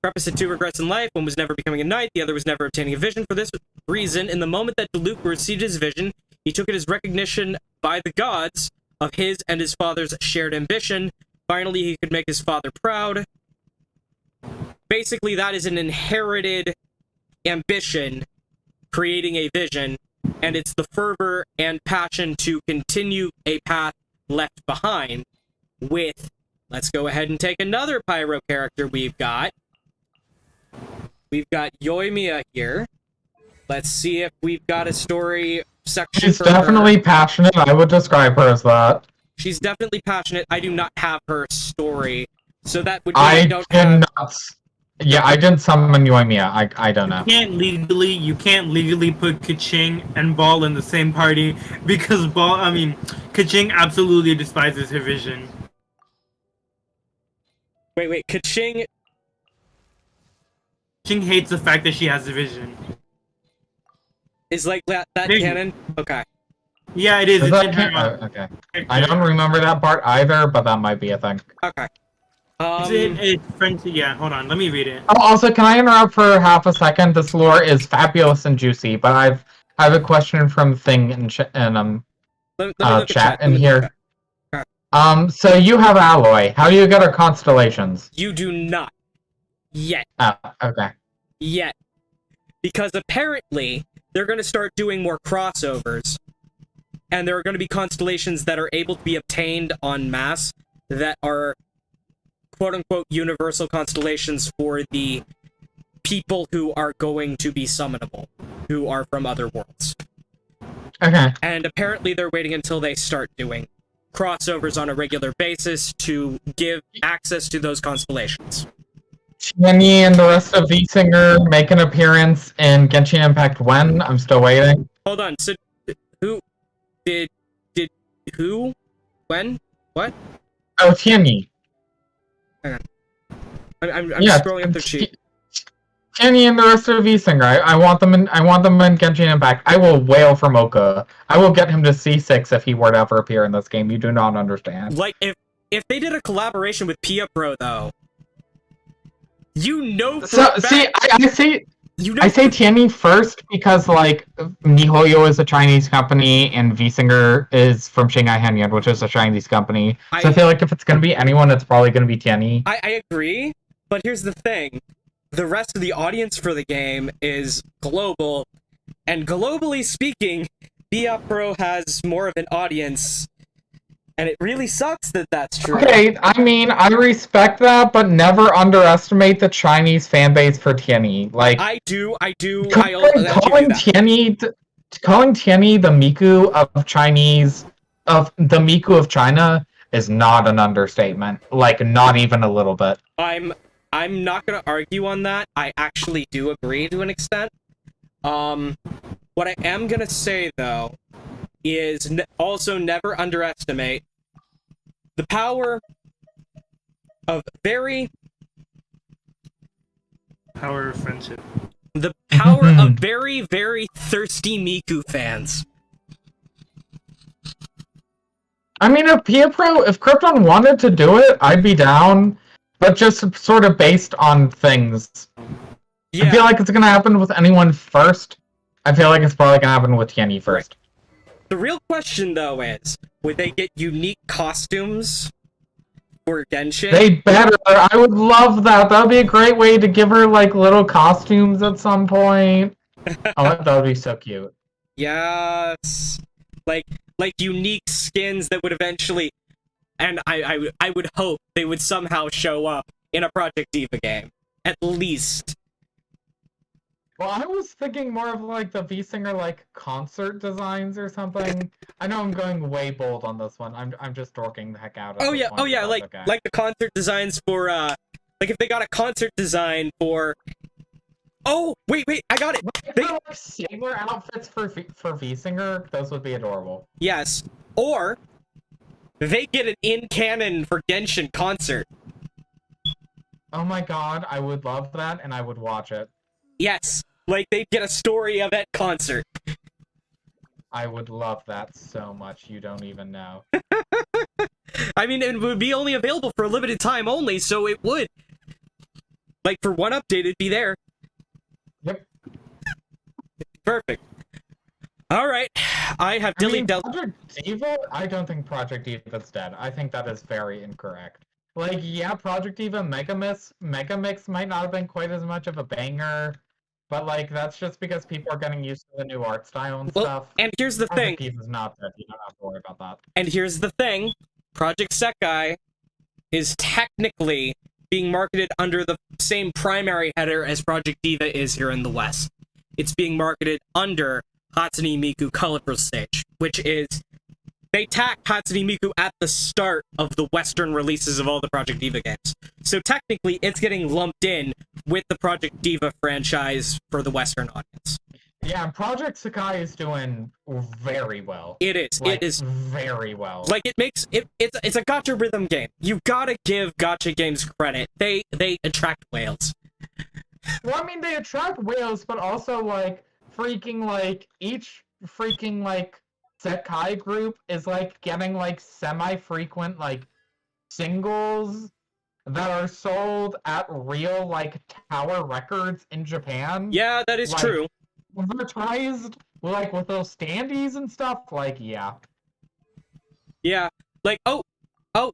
Preface had two regrets in life. One was never becoming a knight. The other was never obtaining a vision. For this reason, in the moment that Diluc received his vision, he took it as recognition by the gods of his and his father's shared ambition. Finally, he could make his father proud. Basically, that is an inherited ambition, creating a vision, and it's the fervor and passion to continue a path left behind with... Let's go ahead and take another pyro character we've got. We've got Yoimiya here. Let's see if we've got a story section She's for definitely her. passionate. I would describe her as that. She's definitely passionate. I do not have her story, so that would mean I don't have... cannot. Yeah, I didn't summon Yoimiya. I don't know. You can't legally put Kaching and Ball in the same party because Kaching absolutely despises her vision. Wait, Kaching... Kaching hates the fact that she has a vision. Is like that There you- canon? Okay. Yeah, it is. Is It's that in her okay. I don't remember that part either, but that might be a thing. Okay. It's French. Yeah, hold on. Let me read it. Oh, also, can I interrupt for half a second? This lore is fabulous and juicy, but I have a question from Thing in let me look at chat Let in me here. look at- So you have Alloy. How do you get our constellations? You do not. Yet. Okay. Yet. Because apparently, they're going to start doing more crossovers. And there are going to be constellations that are able to be obtained en masse that are quote-unquote universal constellations for the people who are going to be summonable, who are from other worlds. Okay. And apparently they're waiting until they start doing crossovers on a regular basis to give access to those constellations. Tianyi and the rest of V-Singer make an appearance in Genshin Impact when? I'm still waiting. Hold on, so who? When? What? Oh, Tierney. I'm Yeah, scrolling up their sheet. Tierney and the rest of V-Singer. I want them in Genshin Impact. I will wail for Mocha. I will get him to C6 if he were to ever appear in this game. You do not understand. Like, if they did a collaboration with Pia Pro, though, you know for a fact, I say Tierney first because, like, MiHoYo is a Chinese company and V-Singer is from Shanghai Hengyun, which is a Chinese company. So I feel like if it's going to be anyone, it's probably going to be Tierney. I agree, but here's the thing. The rest of the audience for the game is global, and globally speaking, Pia Pro has more of an audience, and it really sucks that that's true. Okay, I mean, I respect that, but never underestimate the Chinese fan base for Tierney. Like, I do. Calling Tierney the Miku of China is not an understatement. Like, not even a little bit. I'm not gonna argue on that. I actually do agree to an extent. What I am gonna say though is also never underestimate the power of Power of friendship. The power of very, very thirsty Miku fans. I mean, if Krypton wanted to do it, I'd be down. But just sort of based on things. Yeah. I feel like it's gonna happen with anyone first. I feel like it's probably gonna happen with Tierney first. The real question, though, is, would they get unique costumes for Genshin? They better. I would love that. That would be a great way to give her, like, little costumes at some point. Oh, that would be so cute. Yes. Like unique skins that would eventually... And I would hope they would somehow show up in a Project Diva game. At least. Well, I was thinking more of, like, the V-Singer, like, concert designs or something. I know I'm going way bold on this one. I'm just dorking the heck out of it. Oh yeah, like the concert designs for, like, if they got a concert design for... Oh, wait, I got it! They like sailor outfits for V-Singer, those would be adorable. Yes. Or... they get an in-canon for Genshin concert. Oh my god, I would love that, and I would watch it. Yes, like they'd get a story of that concert. I would love that so much, you don't even know. I mean, it would be only available for a limited time only, so it would. Like, for one update, it'd be there. Yep. Perfect. Alright, I have deleted... Project Diva? I don't think Project Diva's dead. I think that is very incorrect. Like, yeah, Project Diva Megamix might not have been quite as much of a banger, but, like, that's just because people are getting used to the new art style and stuff. And here's the thing. Project Diva's not dead. You don't have to worry about that. And here's the thing. Project Sekai is technically being marketed under the same primary header as Project Diva is here in the West. It's being marketed under Hatsune Miku Colorful Stage, which is... they tack Hatsune Miku at the start of the Western releases of all the Project Diva games. So technically, it's getting lumped in with the Project Diva franchise for the Western audience. Yeah, Project Sekai is doing very well. It is. Like, it is very well. Like, it makes it. It's a gacha rhythm game. You gotta give gacha games credit. They attract whales. Well, I mean, they attract whales, but also, like, freaking, like, each freaking, like, Sekai group is, like, getting, like, semi-frequent, like, singles that are sold at real, like, Tower Records in Japan. Yeah, that is like, true. Advertised, like, with those standees and stuff, like, yeah. Yeah, like, oh,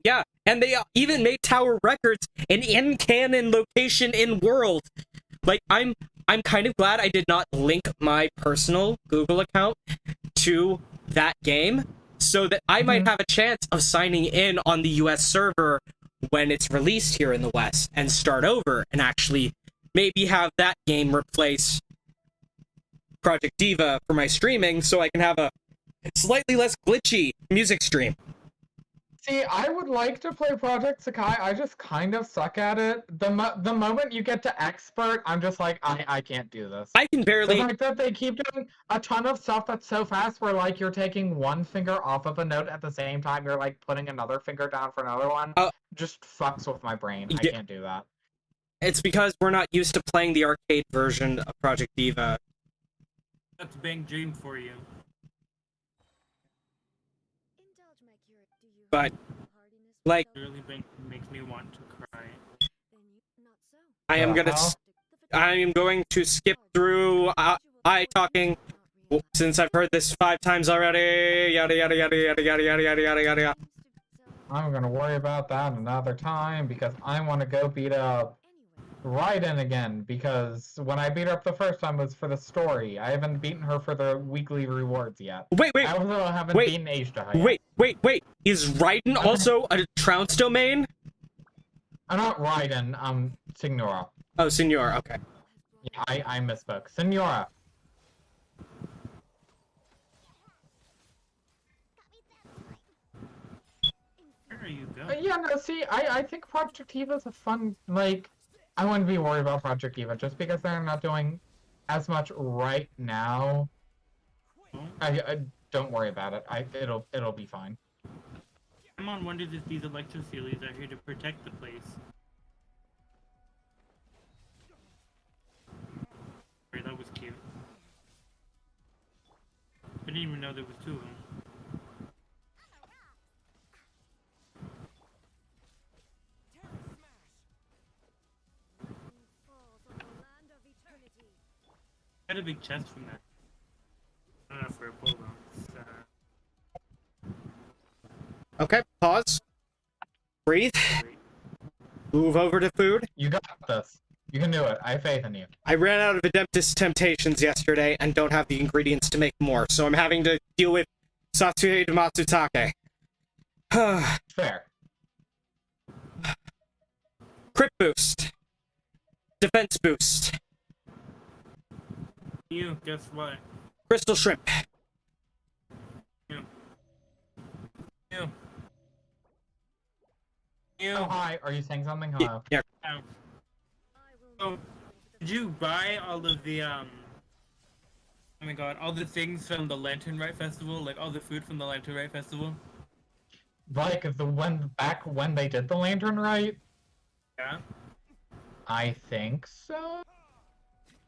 yeah, and they even made Tower Records an in-canon location in world. Like, I'm kind of glad I did not link my personal Google account to that game, so that I might have a chance of signing in on the US server when it's released here in the West, and start over, and actually maybe have that game replace Project Diva for my streaming, so I can have a slightly less glitchy music stream. See, I would like to play Project Sakai. I just kind of suck at it. The moment you get to expert, I'm just like, I can't do this. I can The barely. fact that they keep doing a ton of stuff that's so fast, where like you're taking one finger off of a note at the same time you're like putting another finger down for another one, just fucks with my brain. I can't do that. It's because we're not used to playing the arcade version of Project Diva. That's a big dream for you. But, like, Really makes me want to cry. I am going to skip through I talking since I've heard this 5 times already. Yada yada yada yada yada yada yada yada yada. I'm gonna worry about that another time because I want to go beat up Raiden again, because when I beat her up the first time it was for the story. I haven't beaten her for the weekly rewards yet. Wait. I also haven't beaten Ashta yet. Wait. Is Raiden also a Trounce domain? I'm not Raiden, Signora. Oh, Signora, okay. Yeah, I misspoke. Signora. Where are you going? Yeah, no, see, I think Project Eva's a fun, like, I wouldn't be worried about Project Eva just because they're not doing as much right now. I don't worry about it. It'll be fine. Amon wonders if these electro series are here to protect the place. That was cute. I didn't even know there was 2 of them. Got a big chest from that. I don't know if we're pulled on. Okay, pause. Breathe. Move over to food. You got this. You can do it. I have faith in you. I ran out of Adeptus Temptations yesterday and don't have the ingredients to make more, so I'm having to deal with Satsue de Matsutake. Fair. Crit boost. Defense boost. You, guess what? Crystal shrimp. You. Oh, hi. Are you saying something? Hello. Yeah. So, did you buy all of the, oh my god, all the things from the Lantern Rite Festival? Like, all the food from the Lantern Rite Festival? Like, back when they did the Lantern Rite? Yeah? I think so?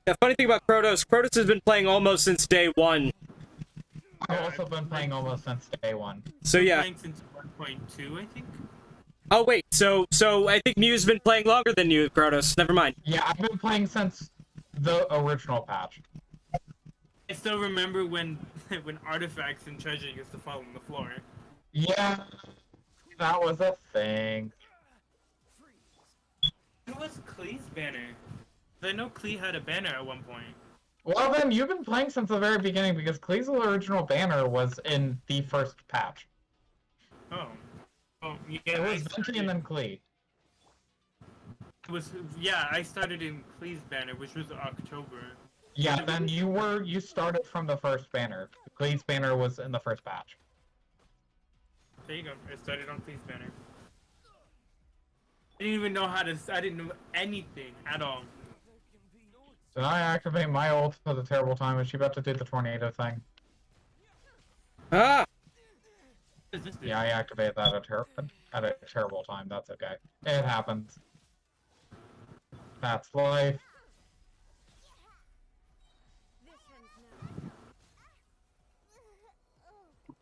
The funny thing about Krotos has been playing almost since day 1. I've also been playing almost since day 1. So yeah. Playing since 1.2, I think? Oh wait, so I think Mew's been playing longer than you, Krotos. Never mind. Yeah, I've been playing since the original patch. I still remember when artifacts and treasure used to fall on the floor. Yeah, that was a thing. Who was Klee's banner? I know Klee had a banner at one point. Well then, you've been playing since the very beginning because Klee's original banner was in the first patch. Oh. Oh, yeah. It was Venti and then Klee. I started in Klee's banner, which was October. Yeah, then you started from the first banner. Klee's banner was in the first patch. There you go. I started on Klee's banner. I didn't even know I didn't know anything at all. Did I activate my ult at a terrible time? Is she about to do the tornado thing? Ah! Yeah, I activated that at a terrible time. That's okay. It happens. That's life.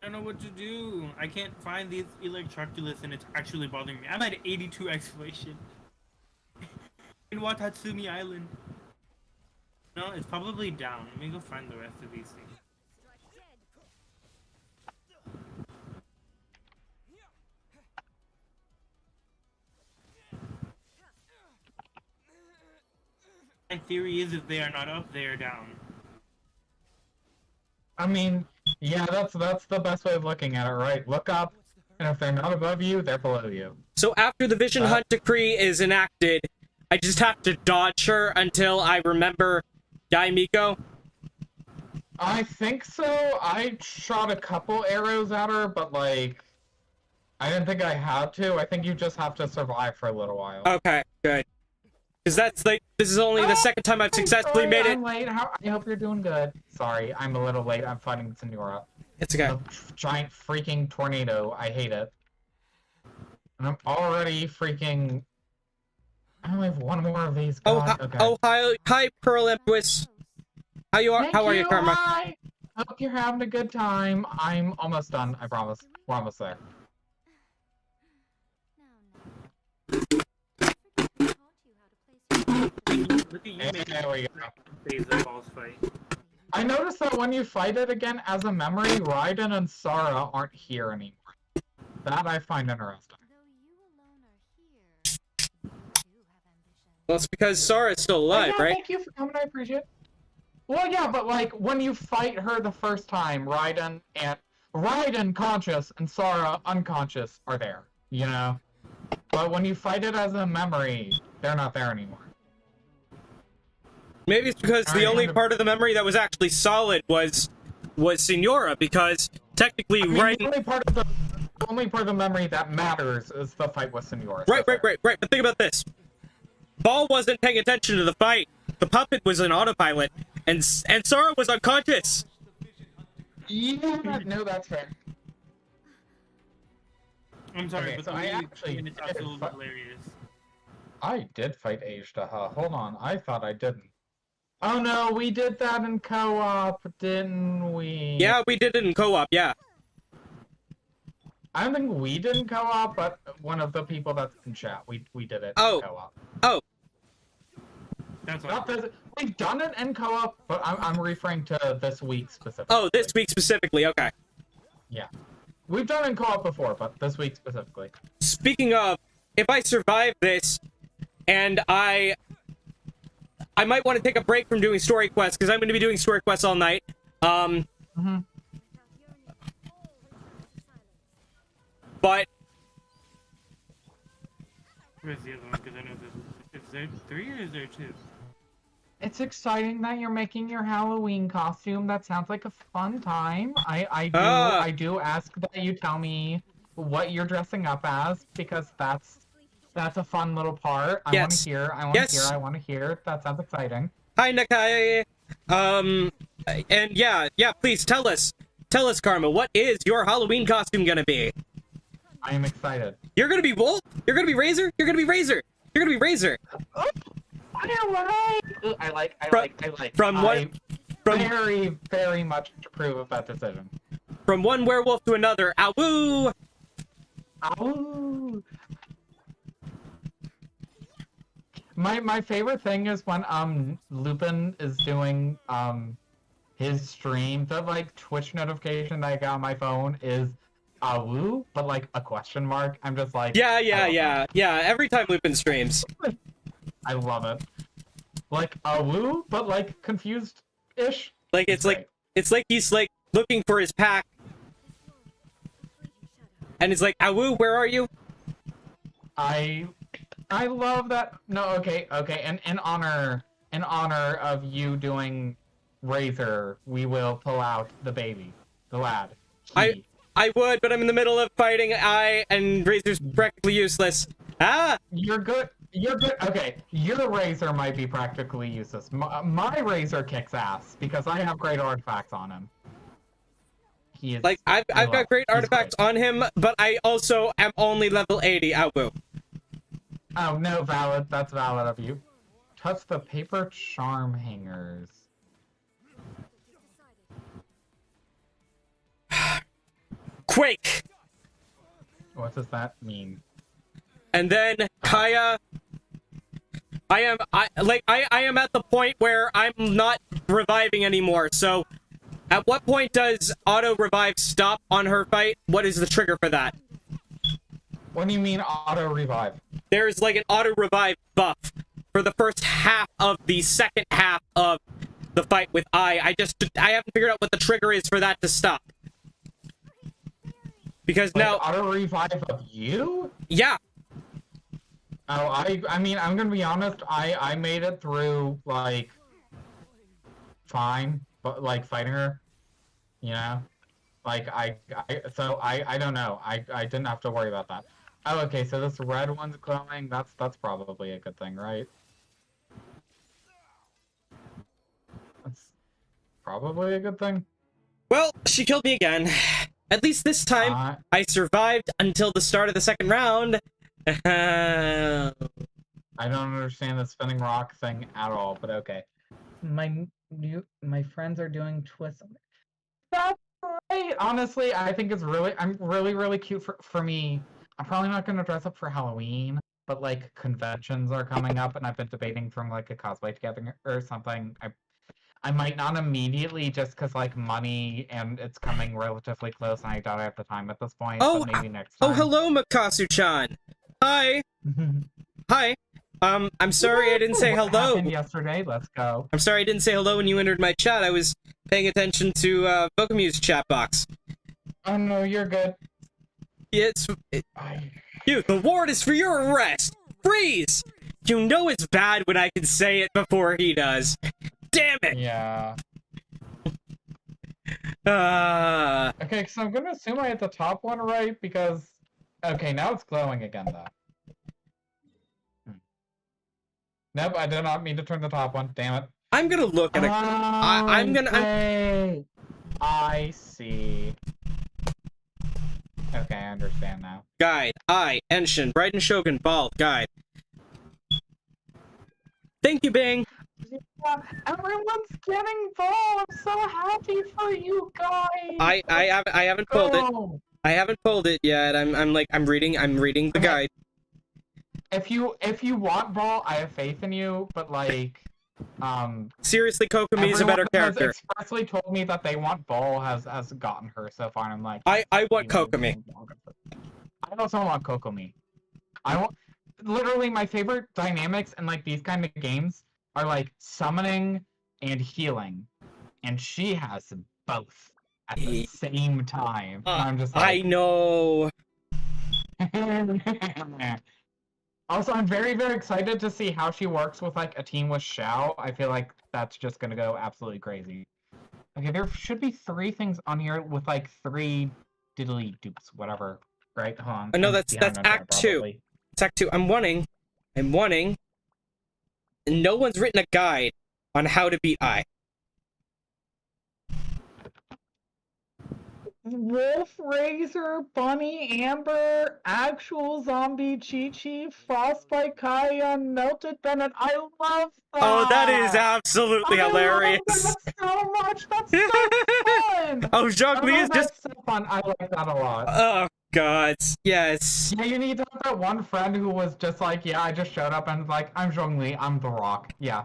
I don't know what to do. I can't find these Electroculus and it's actually bothering me. I'm at 82 exclamation. In Watatsumi Island. No, it's probably down. Let me go find the rest of these things. My theory is if they are not up, they are down. I mean, yeah, that's the best way of looking at it, right? Look up, and if they're not above you, they're below you. So after the Vision Hunt decree is enacted, I just have to dodge her until I remember Daimiko? I think so. I shot a couple arrows at her, but like, I didn't think I had to. I think you just have to survive for a little while. Okay, good. Because that's like, this is only the second time I've successfully made it. I'm late. I hope you're doing good. Sorry, I'm a little late. I'm fighting Senora. It's okay. A giant freaking tornado. I hate it. And I'm already freaking... I only have one more of these. God, okay. Hi, Pearl Empress. How are you, Karma? Hi. Hope you're having a good time. I'm almost done. I promise. We're almost there. Look at you making There we go. phase the boss fight. I noticed that when you fight it again as a memory, Raiden and Sara aren't here anymore. That I find interesting. Well, it's because Sara's still alive, Yeah, right? thank you for coming. I appreciate it. Well, yeah, but like when you fight her the first time, Raiden conscious and Sara unconscious are there, you know. But when you fight it as a memory, they're not there anymore. Maybe it's because the only part of the memory that was actually solid was Senora, because technically, right? The only part of the memory that matters is the fight with Senora. Right. But think about this: Ball wasn't paying attention to the fight. The puppet was on autopilot, and Sara was unconscious. Yeah, no, that's fair. I'm sorry, Okay, but so the I way you actually explain it's did absolutely fight- hilarious. I did fight Ashtaha. Hold on, I thought I didn't. Oh no, we did that in co-op, didn't we? Yeah, we did it in co-op. Yeah. I don't think we did in co-op, but one of the people that's in chat, we did it in co-op. Oh. That's Not this, we've done it in co-op, but I'm referring to this week specifically. Oh, this week specifically. Okay. Yeah. We've done it in co-op before, but this week specifically. Speaking of, if I survive this, and I might want to take a break from doing story quests, because I'm going to be doing story quests all night. But where's the other one? Because I know is there 3 or is there 2? It's exciting that you're making your Halloween costume. That sounds like a fun time. I do ask that you tell me what you're dressing up as, because that's a fun little part. I want to hear. I want to hear. That sounds exciting. Hi, Nakai. And yeah, please tell us, Karma, what is your Halloween costume gonna be? I am excited. You're gonna be Wolf? You're gonna be Razor? You're gonna be Razor? You're gonna be Razor? I like. Very, very much approve of that decision. From one werewolf to another. Awoo! Awoo! My favorite thing is when Lupin is doing his stream. The like Twitch notification that I got on my phone is awoo, but like a question mark. I'm just like yeah. Every time Lupin streams, I love it. Like awoo, but like confused-ish. Like it's like he's like looking for his pack, and it's like awoo, where are you? I love that. No, okay. And in honor of you doing Razor, we will pull out the baby, the lad. I would, but I'm in the middle of fighting and Razor's practically useless. Ah! You're good. Okay, your Razor might be practically useless. My Razor kicks ass because I have great artifacts on him. He is. Like I've got great artifacts on him, but I also am only level 80. Awoo. Oh no, valid. That's valid of you. Touch the paper charm hangers. Quake. What does that mean? And then Kaya, I am at the point where I'm not reviving anymore. So, at what point does auto revive stop on her fight? What is the trigger for that? What do you mean auto revive? There's like an auto revive buff for the first half of the second half of the fight with I haven't figured out what the trigger is for that to stop. Because like now auto revive of you? Yeah. Oh, I mean, I'm gonna be honest. I made it through like fine, but like fighting her, you know. Like, I don't know. I didn't have to worry about that. Oh, okay, so this red one's glowing. That's probably a good thing, right? That's probably a good thing. Well, she killed me again. At least this time, I survived until the start of the second round. I don't understand the spinning rock thing at all, but okay. My friends are doing twists. That's great. Honestly, I think it's I'm really cute for me. I'm probably not gonna dress up for Halloween, but like conventions are coming up, and I've been debating throwing like a cosplay together or something. I might not immediately just because like money and it's coming relatively close, and I doubt I have the time at this point. Oh, but maybe next time. Oh, hello, Makasu-chan. Hi. Hi. I'm sorry I didn't say What hello. happened yesterday? Let's go. I'm sorry I didn't say hello when you entered my chat. I was paying attention to Bokamu's chat box. Oh no, you're good. You, the warrant is for your arrest! Freeze! You know it's bad when I can say it before he does. Damn it! Yeah. Uh... Okay, so I'm gonna assume I hit the top one right, because... Okay, now it's glowing again, though. Nope, I did not mean to turn the top one, damn it. I'm gonna look at it. I'm gonna... I see. Okay, I understand now. Guide. Enshin. Brighton Shogun. Bald. Guide. Thank you, Bing! Yeah, everyone's getting ball! I'm so happy for you guys! I haven't pulled it. I haven't pulled it yet. I'm reading the guide. If you want ball, I have faith in you, but like seriously, Kokomi's a better character. Has expressly told me that they want ball has gotten her so far, and I'm like, I want Kokomi. I also want Kokomi. I want literally my favorite dynamics in like these kind of games are like summoning and healing, and she has both at the same time. And I'm just like, I know. Also, I'm very excited to see how she works with like a team with Xiao. I feel like that's just gonna go absolutely crazy. Okay, there should be 3 things on here with like 3 diddly dupes, whatever. Right? Hold on. No, that's Act 2. It's Act 2. I'm wanting. And no one's written a guide on how to beat I. Wolf, Razor, Bunny, Amber, Actual Zombie, Chi-Chi, Frostbite, Kaya, Melted Bennett. I love that! Oh, that is absolutely hilarious! I love that so much! That's so fun! Oh, Zhongli is just... so fun. I like that a lot. Oh, God. Yes. Yeah, you need to have that one friend who was just like, yeah, I just showed up and like, I'm Zhongli, I'm The Rock. Yeah.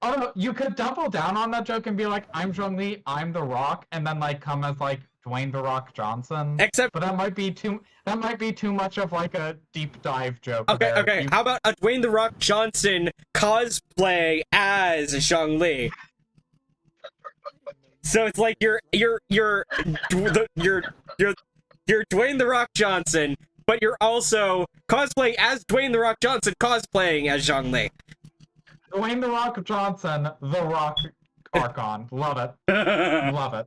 Oh, no, you could double down on that joke and be like, I'm Zhongli, I'm The Rock, and then like come as like Dwayne The Rock Johnson. Except, but that might be too much of like a deep dive joke. Okay. How about a Dwayne The Rock Johnson cosplay as Zhongli? So it's like you're Dwayne The Rock Johnson, but you're also cosplaying as Dwayne The Rock Johnson cosplaying as Zhongli. Dwayne The Rock Johnson, The Rock Archon. Love it. Love it.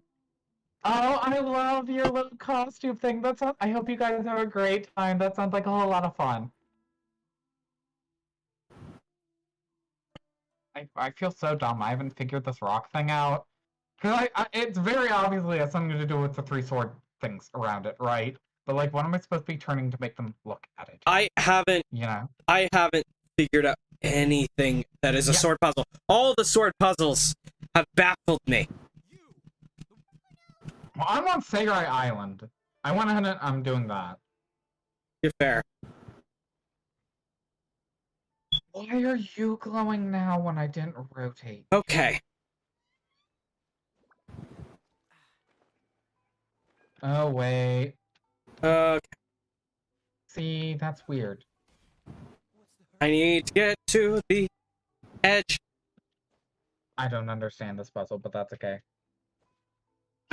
Oh, I love your little costume thing. I hope you guys have a great time. That sounds like a whole lot of fun. I feel so dumb. I haven't figured this rock thing out. Cause it's very obviously has something to do with the 3 sword things around it, right? But like, what am I supposed to be turning to make them look at it? I haven't figured out anything that is a sword puzzle. All the sword puzzles have baffled me. Well, I'm on Sarai Island. I went ahead and I'm doing that. You're fair. Why are you glowing now when I didn't rotate? Okay. Oh, wait. Okay. See, that's weird. I need to get to the edge. I don't understand this puzzle, but that's okay.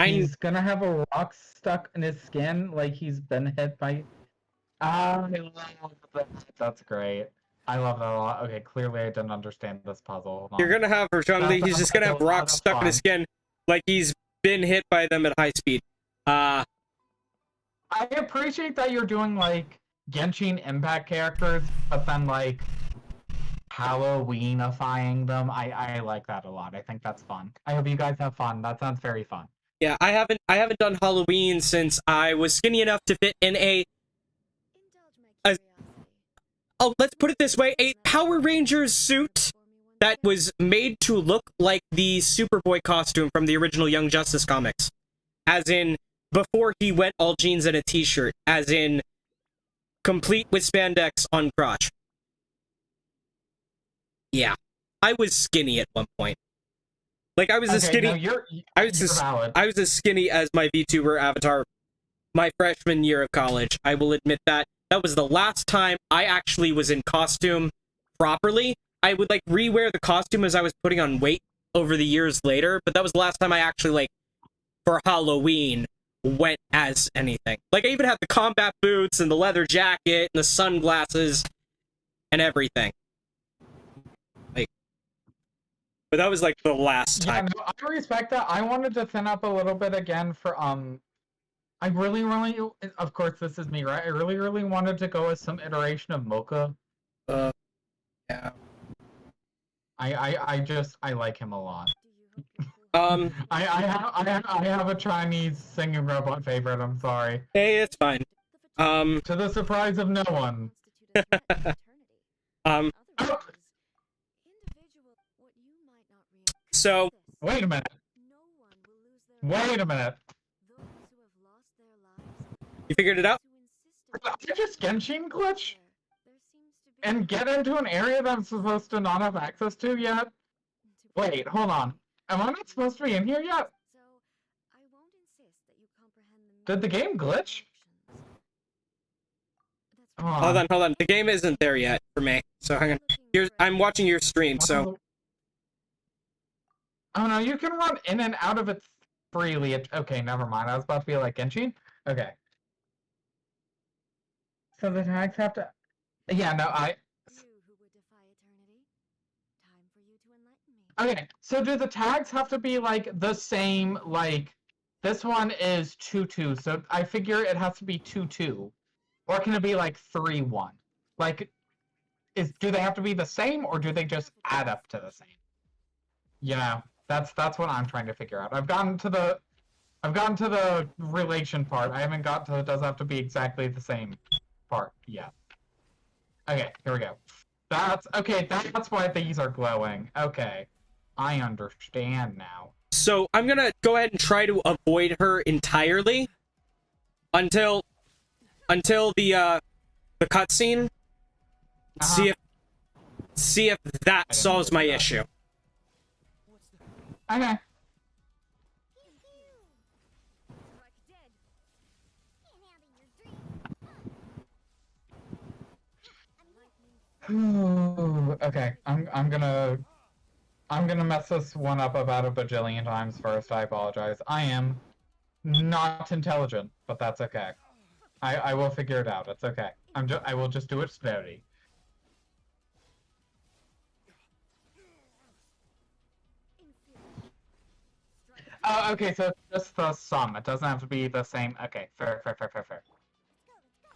He's gonna have a rock stuck in his skin, like he's been hit by... I love that. That's great. I love that a lot. Okay, clearly I didn't understand this puzzle. You're gonna have for Zhongli, he's just gonna have rocks stuck in his skin, like he's been hit by them at high speed. Uh, I appreciate that you're doing like Genshin Impact characters, but then like Halloweenifying them. I like that a lot. I think that's fun. I hope you guys have fun. That sounds very fun. yeah, I haven't done Halloween since I was skinny enough to fit in oh, let's put it this way, a Power Rangers suit that was made to look like the Superboy costume from the original Young Justice comics. As in, before he went all jeans and a t-shirt. As in, complete with spandex on crotch. Yeah. I was skinny at one point. Like, I was as skinny... No, I was as skinny as my VTuber avatar my freshman year of college. I will admit that. That was the last time I actually was in costume properly. I would, like, rewear the costume as I was putting on weight over the years later, but that was the last time I actually, like, for Halloween, went as anything. Like, I even had the combat boots and the leather jacket and the sunglasses and everything. Like, but that was, like, the last time. Yeah, no, I respect that. I wanted to thin up a little bit again for, I really, of course, this is me, right? I really wanted to go with some iteration of Mocha. Yeah. I like him a lot. I have a Chinese singing robot favorite, I'm sorry. Hey, it's fine. To the surprise of no one. So... Wait a minute. You figured it out? Did I just Genshin glitch? And get into an area that I'm supposed to not have access to yet? Wait, hold on. Am I not supposed to be in here yet? Did the game glitch? Hold on. The game isn't there yet for me. So hang on. I'm watching your stream, so... Oh no, you can run in and out of it freely. Okay, never mind. I was about to be like Genshin. Okay. So the tags have to... Yeah, no, Okay, so do the tags have to be, like, the same, like... This one is 2-2, so I figure it has to be 2-2. Or can it be, like, 3-1? Like, do they have to be the same, or do they just add up to the same? You know, that's what I'm trying to figure out. I've gotten to the relation part. I haven't got to the does have to be exactly the same part yet. Okay, here we go. That's why these are glowing. Okay. I understand now. So I'm gonna go ahead and try to avoid her entirely until the cutscene. See if that solves my issue. Okay. Okay, I'm gonna mess this one up about a bajillion times first. I apologize. I am not intelligent, but that's okay. I will figure it out. It's okay. I will just do it slowly. Oh, okay, so just the sum. It doesn't have to be the same. Okay, fair.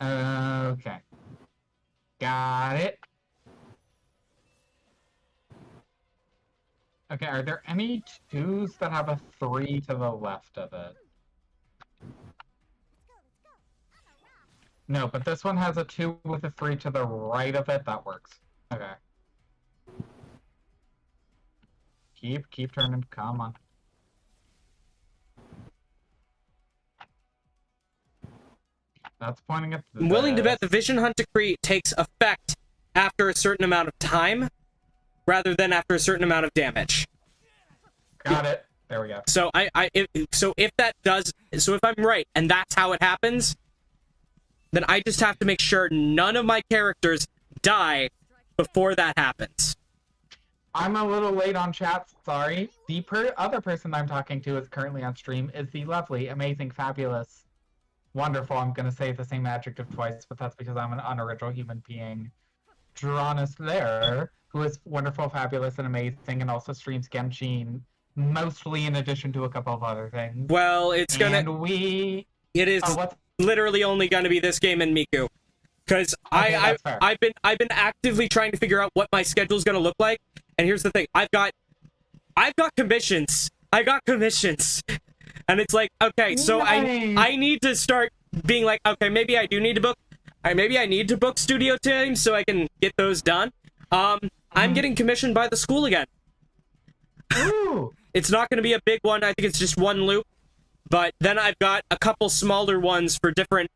Okay. Got it. Okay, are there any 2s that have a 3 to the left of it? No, but this one has a 2 with a 3 to the right of it. That works. Okay. Keep turning. Come on. That's pointing at I'm willing to bet the Vision Hunt Decree takes effect after a certain amount of time, rather than after a certain amount of damage. Got it. There we go. So if I'm right and that's how it happens, then I just have to make sure none of my characters die before that happens. I'm a little late on chat, sorry. The other person I'm talking to is currently on stream is the lovely, amazing, fabulous, wonderful, I'm gonna say the same adjective twice, but that's because I'm an unoriginal human being, Drawnus Lair, who is wonderful, fabulous, and amazing, and also streams Genshin mostly in addition to a couple of other things. Well, it's gonna. And we. It is what's... literally only gonna be this game and Miku, because Okay, I've been actively trying to figure out what my schedule's gonna look like. And here's the thing: I've got commissions. I got commissions, and it's like, okay, so Nice. I need to start being like, okay, maybe I do need to book. Maybe I need to book studio time so I can get those done. I'm getting commissioned by the school again. Ooh. It's not going to be a big one. I think it's just one loop. But then I've got a couple smaller ones for different...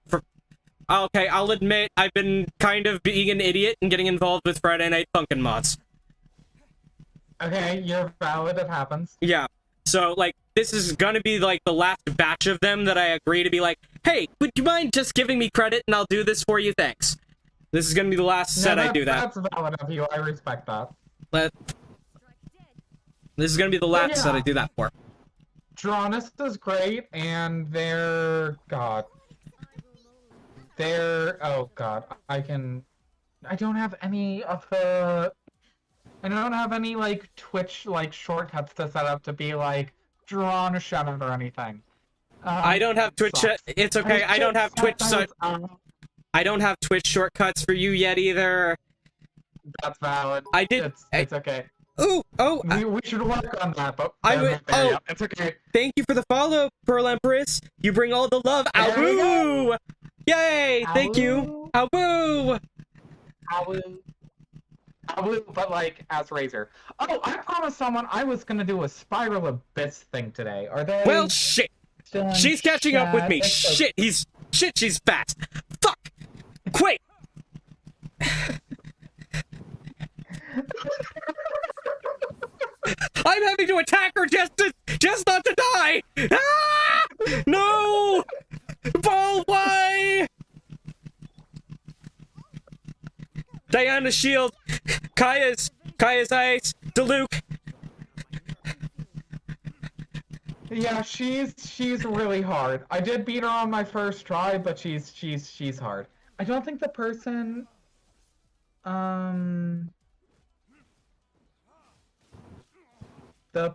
Okay, I'll admit, I've been kind of being an idiot and getting involved with Friday Night Funkin' mods. Okay, you're valid, it happens. Yeah. So, like, this is gonna be, like, the last batch of them that I agree to be like, hey, would you mind just giving me credit and I'll do this for you? Thanks. This is gonna be the last set I do that. That's valid of you, I respect that. This is gonna be the last set I do that for. Drawnist is great, and they're... God. They're... Oh, God. I don't have any of the... I don't have any, like, Twitch, like, shortcuts to set up to be, like, drawn or shut it or anything. I don't have Twitch... It's okay, I don't have Twitch... I don't have Twitch shortcuts for you yet, either. That's valid. I did... It's okay. Ooh, oh... We should work on that, but... It's okay. Thank you for the follow, Pearl Empress. You bring all the love. Awoo! Yay! Thank you. Awoo! Awoo. But like as Razor. Oh, I promised someone I was gonna do a Spiral Abyss thing today. Are they? Well, shit. She's catching up with me. Shit, she's fast. Fuck. Quake. I'm having to attack her just not to die. Ah! No. Ball, why? Diana's shield, Kaya's ice, Diluc. Yeah, she's really hard. I did beat her on my first try, but she's hard. I don't think the person, the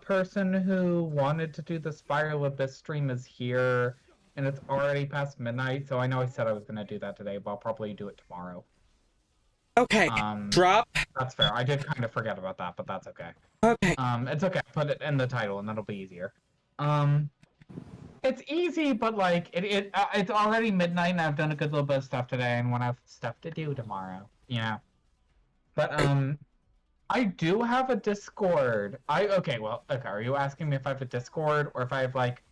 person who wanted to do the Spiral Abyss stream is here, and it's already past midnight. So I know I said I was gonna do that today, but I'll probably do it tomorrow. Okay, drop. That's fair. I did kind of forget about that, but that's okay. Okay. It's okay. Put it in the title, and that'll be easier. It's easy, but like it's already midnight, and I've done a good little bit of stuff today, and when I've stuff to do tomorrow. Yeah. But I do have a Discord. Okay. Are you asking me if I have a Discord or if I have like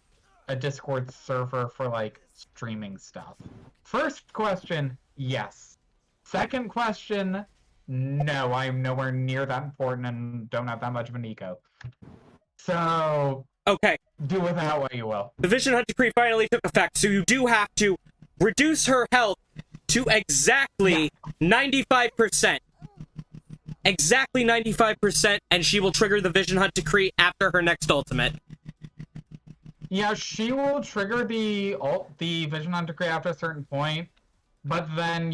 a Discord server for like streaming stuff? First question, yes. Second question, no, I'm nowhere near that important and don't have that much of an eco. So, okay, do with that what you will. The Vision Hunt decree finally took effect, so you do have to reduce her health to exactly 95%. Exactly 95%, and she will trigger the Vision Hunt decree after her next ultimate. Yeah, she will trigger the Vision Hunt decree after a certain point, but then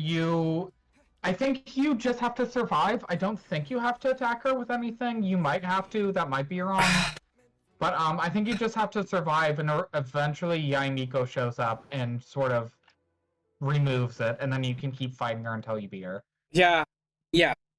I think you just have to survive. I don't think you have to attack her with anything. You might have to. That might be wrong. But I think you just have to survive, and eventually Yaimiko shows up and sort of removes it, and then you can keep fighting her until you beat her. Yeah,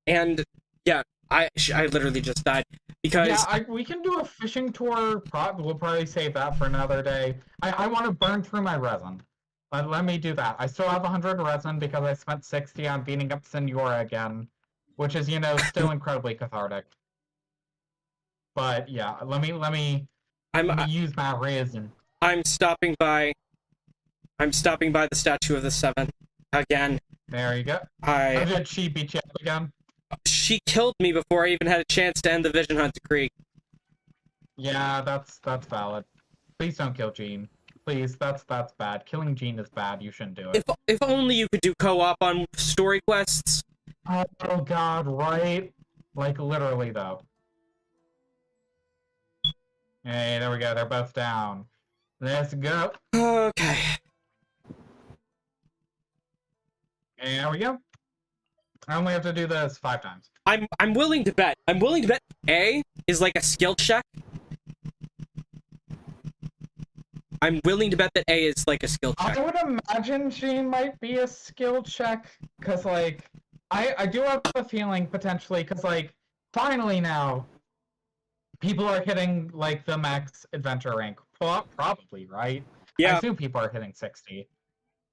and yeah, I literally just died because. Yeah, we can do a fishing tour. We'll probably save that for another day. I want to burn through my resin. Let me do that. I still have 100 resin because I spent 60 on beating up Senora again, which is, still incredibly cathartic. But yeah, let me use my resin. I'm stopping by the Statue of the Seven again. There you go. How did she beat you up again? She killed me before I even had a chance to end the Vision Hunt decree. Yeah, that's valid. Please don't kill Jean. Please, that's bad. Killing Jean is bad. You shouldn't do it. If only you could do co-op on story quests. Oh god, right? Like, literally, though. Hey, there we go. They're both down. Let's go. Okay. And there we go. I only have to do this 5 times. I'm willing to bet. A is like a skill check. I'm willing to bet that A is like a skill check. I would imagine she might be a skill check, because, like, I do have a feeling, potentially, because, like, finally now, people are hitting, like, the max adventure rank. Probably, right? Yeah. I assume people are hitting 60.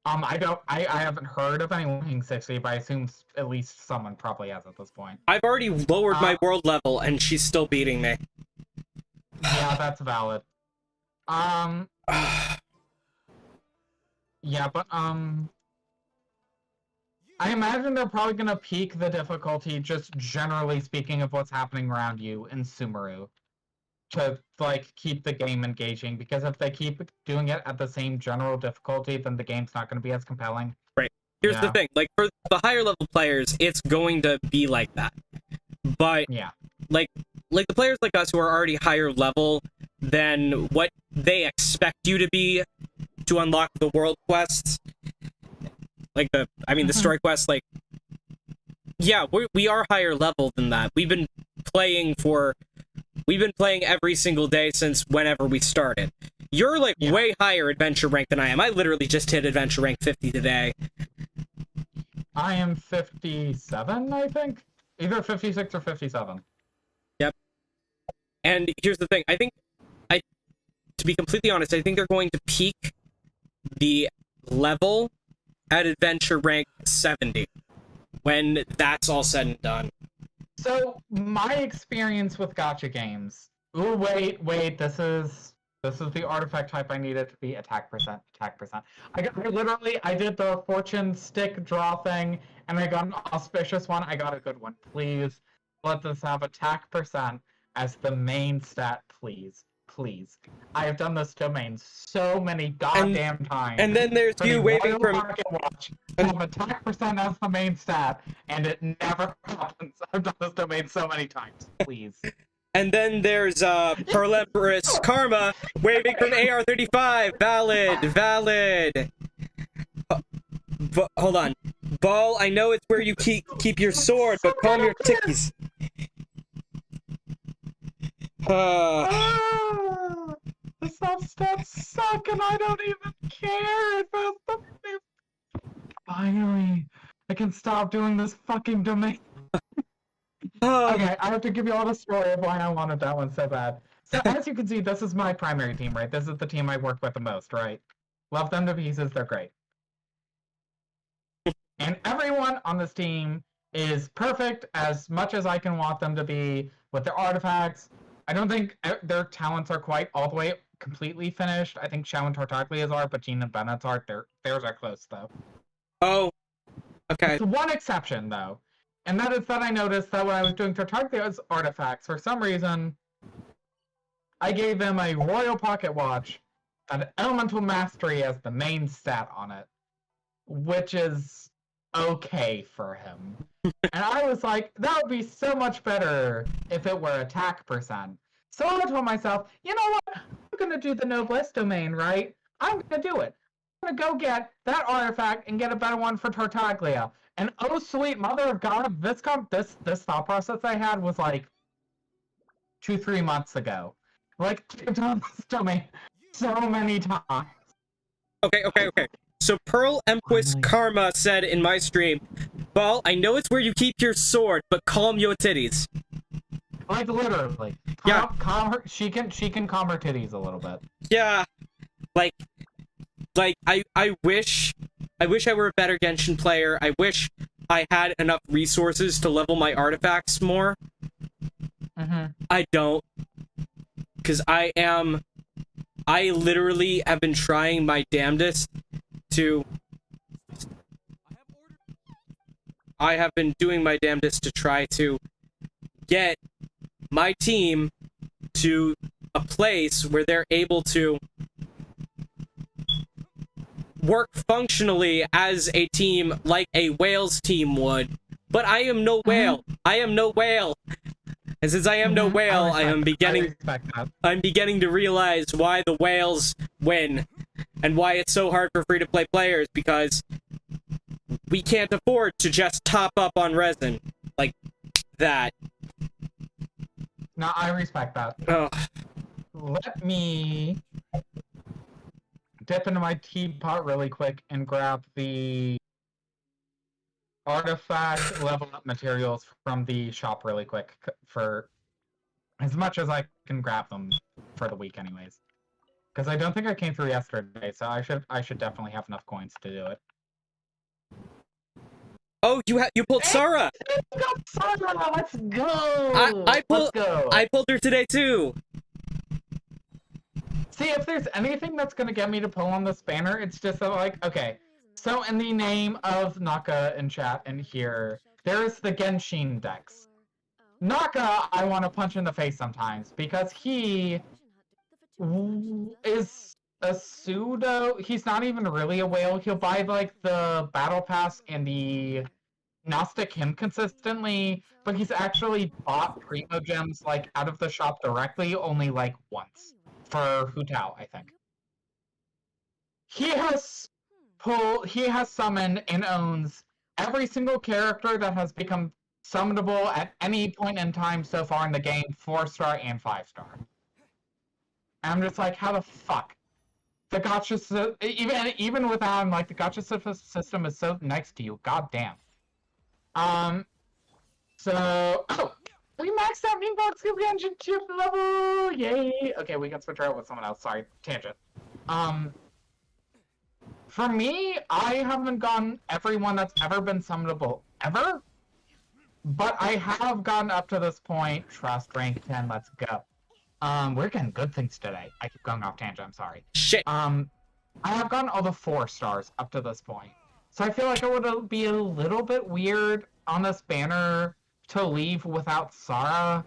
I haven't heard of anyone hitting 60, but I assume at least someone probably has at this point. I've already lowered my world level, and she's still beating me. Yeah, that's valid. Yeah, but, I imagine they're probably gonna peak the difficulty, just generally speaking, of what's happening around you in Sumeru. To, like, keep the game engaging, because if they keep doing it at the same general difficulty, then the game's not gonna be as compelling. Right. Here's the thing, like, for the higher level players, it's going to be like that. But, yeah, like the players like us who are already higher level than what they expect you to be to unlock the world quests, like the story quests, like, yeah, we are higher level than that. We've been playing every single day since whenever we started. You're, like, way higher adventure rank than I am. I literally just hit adventure rank 50 today. I am 57, I think? Either 56 or 57. Yep. And here's the thing. To be completely honest, I think they're going to peak the level at adventure rank 70 when that's all said and done. So, my experience with gacha games... Ooh, wait, this is the artifact type I needed to be attack percent. I did the fortune stick draw thing, and I got an auspicious one. I got a good one. Please, let this have attack percent as the main stat, please. Please. I have done this domain so many goddamn times. And then there's you waving from... Watch, have attack percent as the main stat, and it never happens. I've done this domain so many times. Please. And then there's Pearl Empress Karma waving from AR-35. Valid. Hold on. Ball, I know it's where you keep your sword, but calm your tickies. The stats suck, and I don't even care. Finally, I can stop doing this fucking domain. Okay, I have to give you all the story of why I wanted that one so bad. So, as you can see, this is my primary team, right? This is the team I work with the most, right? Love them to pieces, they're great. And everyone on this team is perfect as much as I can want them to be with their artifacts. I don't think their talents are quite all the way completely finished. I think Xiao and Tartaglia's are, but Jean and Bennett's are. Theirs are close, though. Oh, okay. There's one exception, though. And that is that I noticed that when I was doing Tartaglia's artifacts, for some reason, I gave him a Royal Pocket Watch and Elemental Mastery as the main stat on it, which is okay for him. And I was like, that would be so much better if it were attack percent. So I told myself, you know what? I'm going to do the Noblesse domain, right? I'm going to do it. I'm going to go get that artifact and get a better one for Tartaglia. And oh, sweet mother of God, this thought process I had was like 2-3 months ago. Like, I've done this domain so many times. Okay. So Pearl Empress Karma said in my stream, Ball, I know it's where you keep your sword, but calm your titties. Like, literally. She can calm her titties a little bit. Yeah. Like I wish I were a better Genshin player. I wish I had enough resources to level my artifacts more. I don't. Because I literally have been trying my damnedest to... I have been doing my damnedest to try to get my team to a place where they're able to work functionally as a team like a whale's team would. But I am no whale. I am no whale. And since I am no whale, I'm beginning to realize why the whales win and why it's so hard for free-to-play players, because we can't afford to just top up on resin like that. No, I respect that. Oh. Let me dip into my teapot really quick and grab the artifact level up materials from the shop really quick for as much as I can grab them for the week anyways. Because I don't think I came through yesterday, so I should definitely have enough coins to do it. Oh, you pulled Sarah! Sarah, let's go! Let's go! I pulled her today too! See, if there's anything that's gonna get me to pull on this banner, it's just that, like, okay. So in the name of Naka in chat and here, there's the Genshin Dex. Naka, I want to punch in the face sometimes, because he is a pseudo... He's not even really a whale. He'll buy, like, the Battle Pass and the Gnostic Hymn consistently, but he's actually bought Primo Gems, like, out of the shop directly only, like, once. For Hutao, I think. He has summoned and owns every single character that has become summonable at any point in time so far in the game, 4-star and 5-star. And I'm just like, how the fuck? The gacha even without him, like, the gacha system is so next to you. God damn. So we maxed out Meanbox Genshin chip level! Yay! Okay, we can switch out with someone else. Sorry, tangent. For me, I haven't gotten everyone that's ever been summonable ever, but I have gotten up to this point. Trust rank 10, let's go. We're getting good things today. I keep going off tangent, I'm sorry. Shit! I have gotten all the 4-stars up to this point. So I feel like it would be a little bit weird on this banner to leave without Sarah.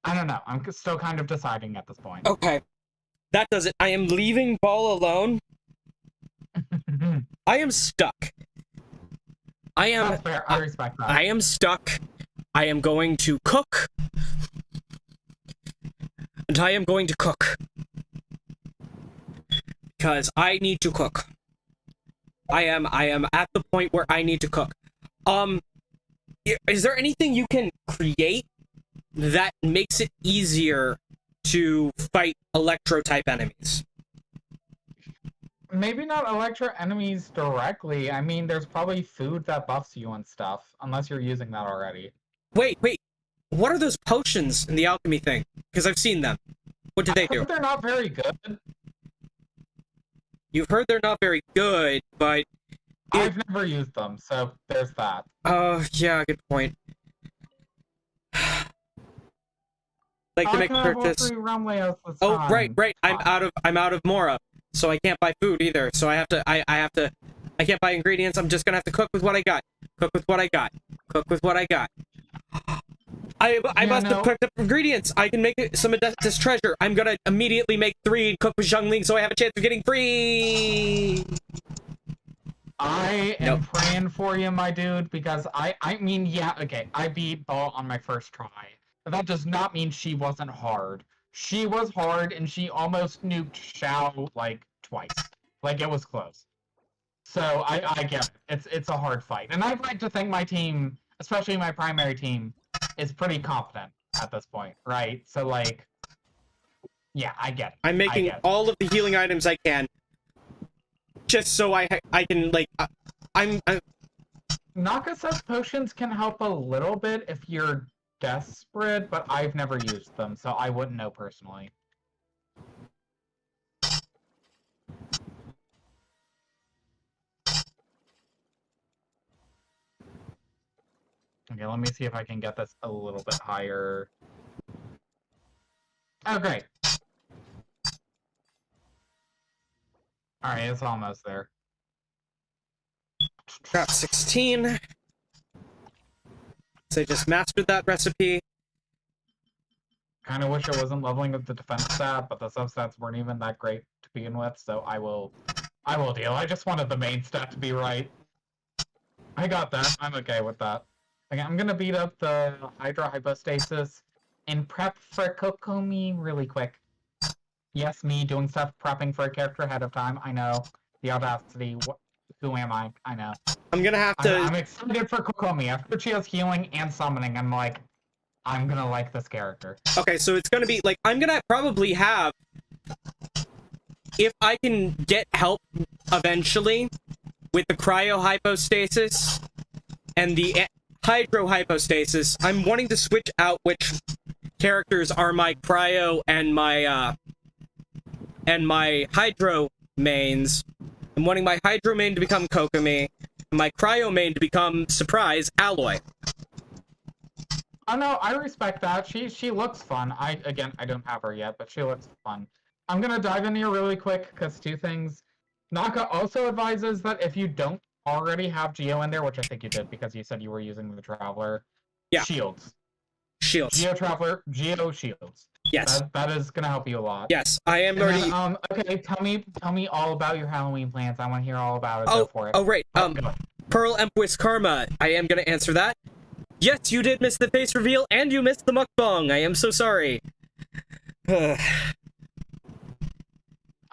I don't know. I'm still kind of deciding at this point. Okay. That does it. I am leaving Ball alone. I am stuck. That's fair. I respect that. I am stuck. I am going to cook. And I am going to cook. Because I need to cook. I am at the point where I need to cook. Is there anything you can create that makes it easier to fight electro-type enemies? Maybe not electro enemies directly. I mean, there's probably food that buffs you and stuff, unless you're using that already. Wait. What are those potions in the alchemy thing? Because I've seen them. What did they do? They're not very good. You've heard they're not very good, but... I've never used them, so there's that. Oh, yeah, good point. Like to make purchase. Oh, right. I'm out of Mora, so I can't buy food either. So I can't buy ingredients. I'm just gonna have to cook with what I got. Cook with what I got. I must have cooked up ingredients. I can make some of this treasure. I'm gonna immediately make 3 and cook with Zhongling so I have a chance of getting free. I am praying for you, my dude, because I mean, yeah, okay, I beat Ball on my first try. But that does not mean she wasn't hard. She was hard, and she almost nuked Xiao, like, twice. Like, it was close. So, I get it. It's a hard fight. And I'd like to think my team, especially my primary team, is pretty competent at this point, right? So, like, yeah, I get it. I'm making all of the healing items I can. Just so I can, like, I'm... Naka says potions can help a little bit if you're desperate, but I've never used them, so I wouldn't know personally. Okay, let me see if I can get this a little bit higher. Oh, great. Alright, it's almost there. Got 16. So I just mastered that recipe. Kinda wish I wasn't leveling up the defense stat, but the substats weren't even that great to begin with, so I will deal. I just wanted the main stat to be right. I got that. I'm okay with that. Okay, I'm gonna beat up the Hydra Hypostasis and prep for Kokomi really quick. Yes, me doing stuff, prepping for a character ahead of time. I know. The audacity. Who am I? I know. I'm gonna have to... I'm excited for Kokomi. After she has healing and summoning, I'm like, I'm gonna like this character. Okay, so it's gonna be, like, I'm gonna probably have if I can get help eventually with the cryohypostasis and the hydrohypostasis, I'm wanting to switch out which characters are my cryo and my hydro mains. I'm wanting my hydro main to become Kokomi, and my cryo main to become, surprise, Alloy. Oh no, I respect that. She looks fun. I don't have her yet, but she looks fun. I'm gonna dive in here really quick, because two things. Naka also advises that if you don't already have Geo in there, which I think you did because you said you were using the Traveler, yeah. Shields. Geo Traveler, Geo Shields. Yes. That is gonna help you a lot. Yes, I am already... okay, tell me all about your Halloween plans. I want to hear all about it. Go for it. Oh, right. Pearl Empress Karma. I am gonna answer that. Yes, you did miss the face reveal, and you missed the mukbang. I am so sorry. I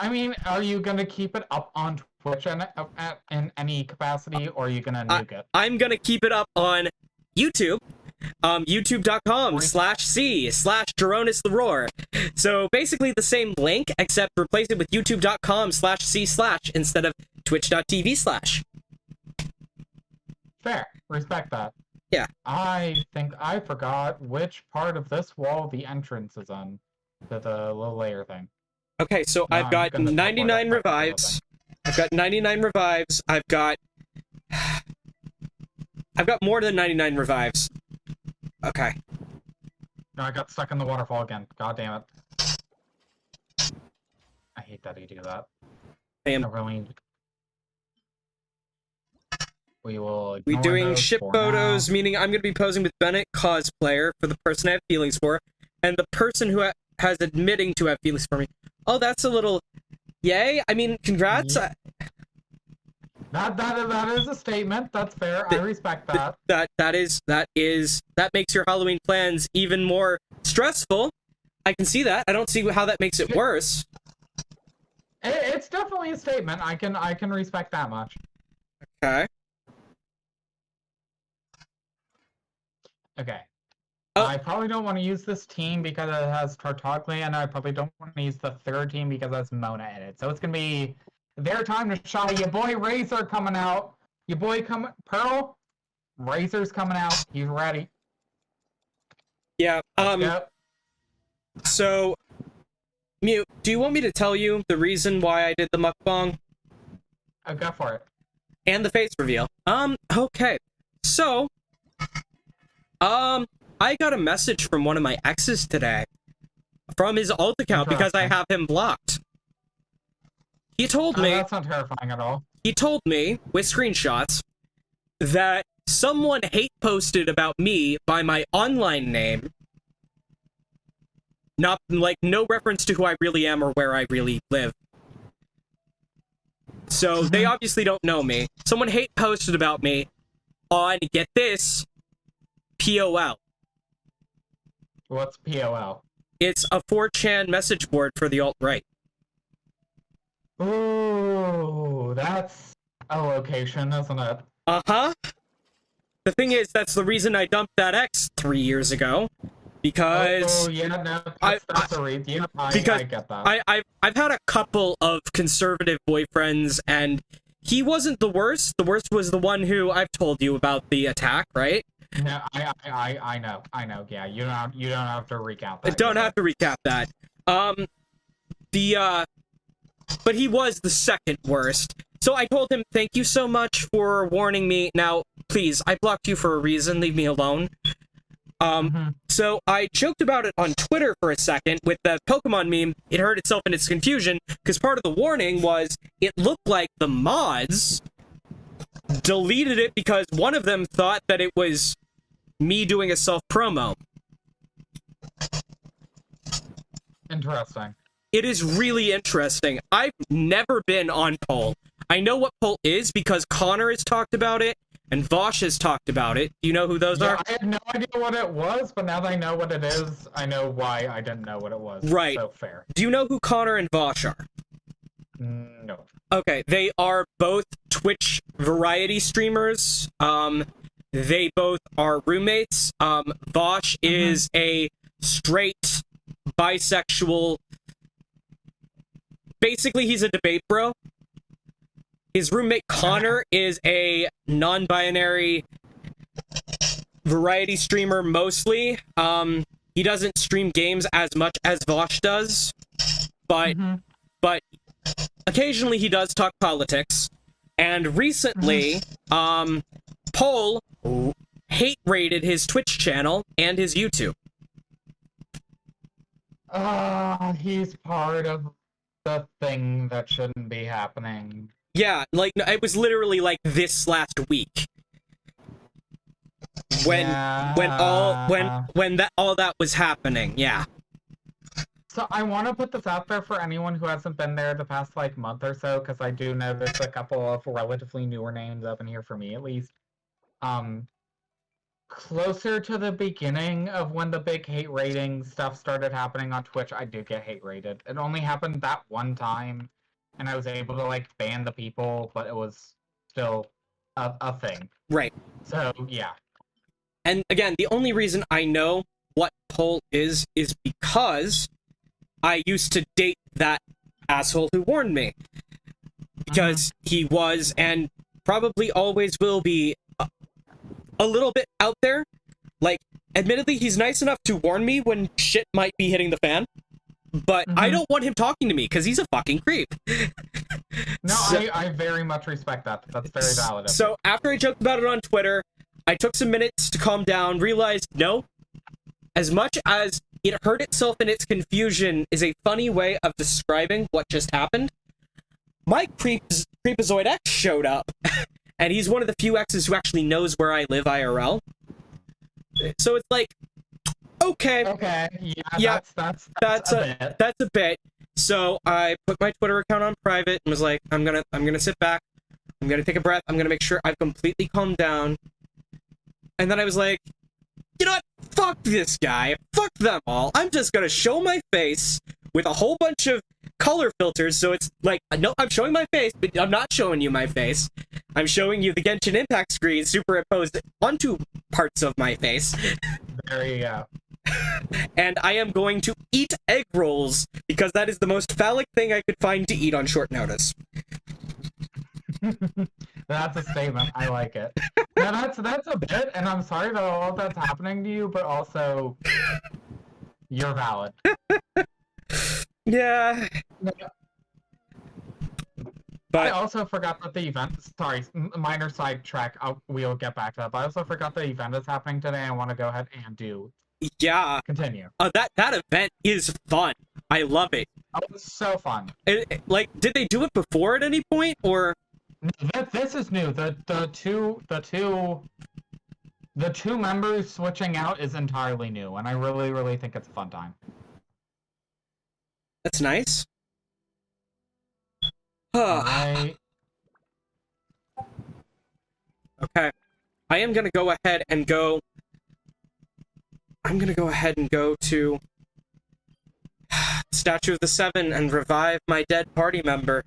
mean, are you gonna keep it up on Twitch in any capacity, or are you gonna nuke it? I'm gonna keep it up on YouTube. YouTube.com/C/Geronis the Roar. So basically the same link, except replace it with YouTube.com/C/ instead of Twitch.tv/. Fair. Respect that. Yeah. I think I forgot which part of this wall the entrance is on. The little layer thing. Okay, so I've got 99 revives. I've got 99 revives. I've got more than 99 revives. Okay. No, I got stuck in the waterfall again. God damn it. I hate that you do that. Damn. We're doing ship photos, meaning I'm going to be posing with Bennett cosplayer for the person I have feelings for, and the person who has admitting to have feelings for me. Oh, that's a little... Yay? I mean, congrats. Yeah. That is a statement. That's fair. I respect that. That makes your Halloween plans even more stressful. I can see that. I don't see how that makes it worse. It's definitely a statement. I can respect that much. Okay. Okay. I probably don't want to use this team because it has Tartaglia, and I probably don't want to use the third team because it has Mona in it. So it's gonna be their time to shine. Your boy Razor coming out. Your boy Pearl. Razor's coming out. He's ready. Yeah. Yep. So, Mute, do you want me to tell you the reason why I did the mukbang? Go for it. And the face reveal. Okay. So, I got a message from one of my exes today. From his alt account because I have him blocked. He told me... That's not terrifying at all. He told me, with screenshots, that someone hate posted about me by my online name. Not, like, no reference to who I really am or where I really live. So, they obviously don't know me. Someone hate posted about me on, get this, POL. What's POL? It's a 4chan message board for the alt-right. Ooh, that's a location, isn't it? Uh-huh. The thing is, that's the reason I dumped that ex 3 years ago. Because... Oh, yeah, no, that's a reason. Yeah, I get that. I've had a couple of conservative boyfriends, and he wasn't the worst. The worst was the one who I've told you about the attack, right? No, I know. Yeah, you don't have to recount that. I don't have to recap that. But he was the second worst. So I told him, thank you so much for warning me. Now, please, I blocked you for a reason. Leave me alone. So I joked about it on Twitter for a second with the Pokemon meme. It hurt itself in its confusion, because part of the warning was it looked like the mods deleted it because one of them thought that it was me doing a self-promo. Interesting. It is really interesting. I've never been on Poll. I know what Poll is because Connor has talked about it, and Vosh has talked about it. Do you know who those are? I had no idea what it was, but now that I know what it is, I know why I didn't know what it was. Right. So fair. Do you know who Connor and Vosh are? No. Okay, they are both Twitch variety streamers. They both are roommates. Vosh is a straight, bisexual, basically he's a debate bro. His roommate Connor is a non-binary variety streamer mostly. He doesn't stream games as much as Vosh does, but occasionally he does talk politics. And recently, Paul hate rated his Twitch channel and his YouTube. He's part of the thing that shouldn't be happening. Yeah, like, it was literally like this last week. When all that was happening, yeah. So I want to put this out there for anyone who hasn't been there the past like month or so, because I do notice a couple of relatively newer names up in here for me at least. Closer to the beginning of when the big hate rating stuff started happening on Twitch, I do get hate rated. It only happened that one time, and I was able to like ban the people, but it was still a thing. Right. So yeah. And again, the only reason I know what Pole is because I used to date that asshole who warned me. Because he was, and probably always will be, a little bit out there. Like, admittedly, he's nice enough to warn me when shit might be hitting the fan. But I don't want him talking to me, because he's a fucking creep. No, I very much respect that. That's very valid. So, after I joked about it on Twitter, I took some minutes to calm down, realized, no, as much as it hurt itself in its confusion is a funny way of describing what just happened, my Creepazoid X showed up, and he's one of the few X's who actually knows where I live IRL. So it's like, okay. Okay, yeah, that's a bit. So I put my Twitter account on private and was like, I'm gonna sit back, I'm gonna take a breath, I'm gonna make sure I've completely calmed down. And then I was like, you know what? Fuck this guy. Fuck them all. I'm just gonna show my face with a whole bunch of color filters, so it's like, no, I'm showing my face, but I'm not showing you my face. I'm showing you the Genshin Impact screen superimposed onto parts of my face. There you go. And I am going to eat egg rolls, because that is the most phallic thing I could find to eat on short notice. That's a statement. I like it. Now that's a bit, and I'm sorry that all of that's happening to you, but also you're valid. Yeah. But I also forgot that the event. Sorry, minor sidetrack. We'll get back to that. But I also forgot the event is happening today. I want to go ahead and do. Yeah. Continue. That event is fun. I love it. Oh, it's so fun. Like, did they do it before at any point, or? This is new. The two members switching out is entirely new, and I really think it's a fun time. That's nice. Okay. I am gonna go ahead and go. I'm gonna go ahead and go to Statue of the Seven and revive my dead party member.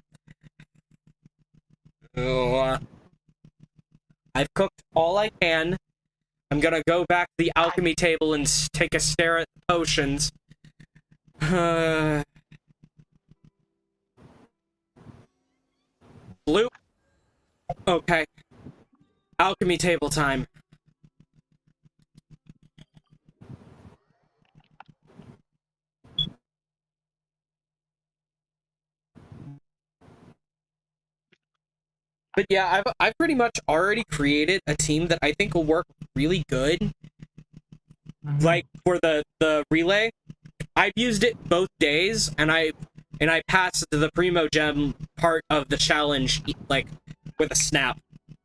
I've cooked all I can. I'm gonna go back to the alchemy table and take a stare at the potions. Blue. Okay. Alchemy table time. But yeah, I've pretty much already created a team that I think will work really good. Like for the relay, I've used it both days, and I passed the Primo Gem part of the challenge like with a snap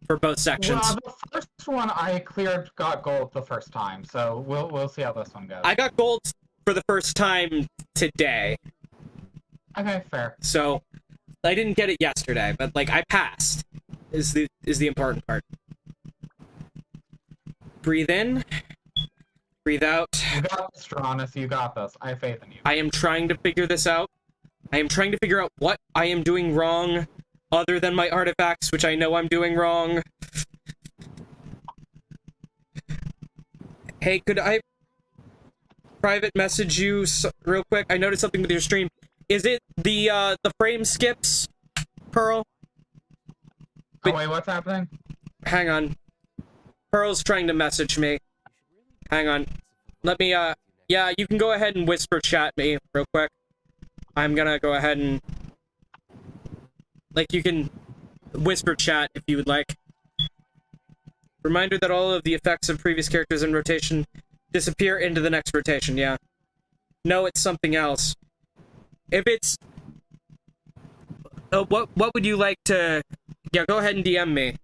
for both sections. Well, the first one I got gold the first time, so we'll see how this one goes. I got gold for the first time today. Okay, fair. So I didn't get it yesterday, but like I passed. Is the important part. Breathe in. Breathe out. You got this, Stronus. You got this. I have faith in you. I am trying to figure this out. I am trying to figure out what I am doing wrong, other than my artifacts, which I know I'm doing wrong. Hey, could I private message you real quick? I noticed something with your stream. Is it the frame skips, Pearl? Oh, wait, what's happening? Hang on. Pearl's trying to message me. Hang on. Let me, yeah, you can go ahead and whisper chat me real quick. I'm gonna go ahead and... Like, you can whisper chat if you would like. Reminder that all of the effects of previous characters in rotation disappear into the next rotation, yeah. No, it's something else. If it's... what would you like to... Yeah, go ahead and DM me.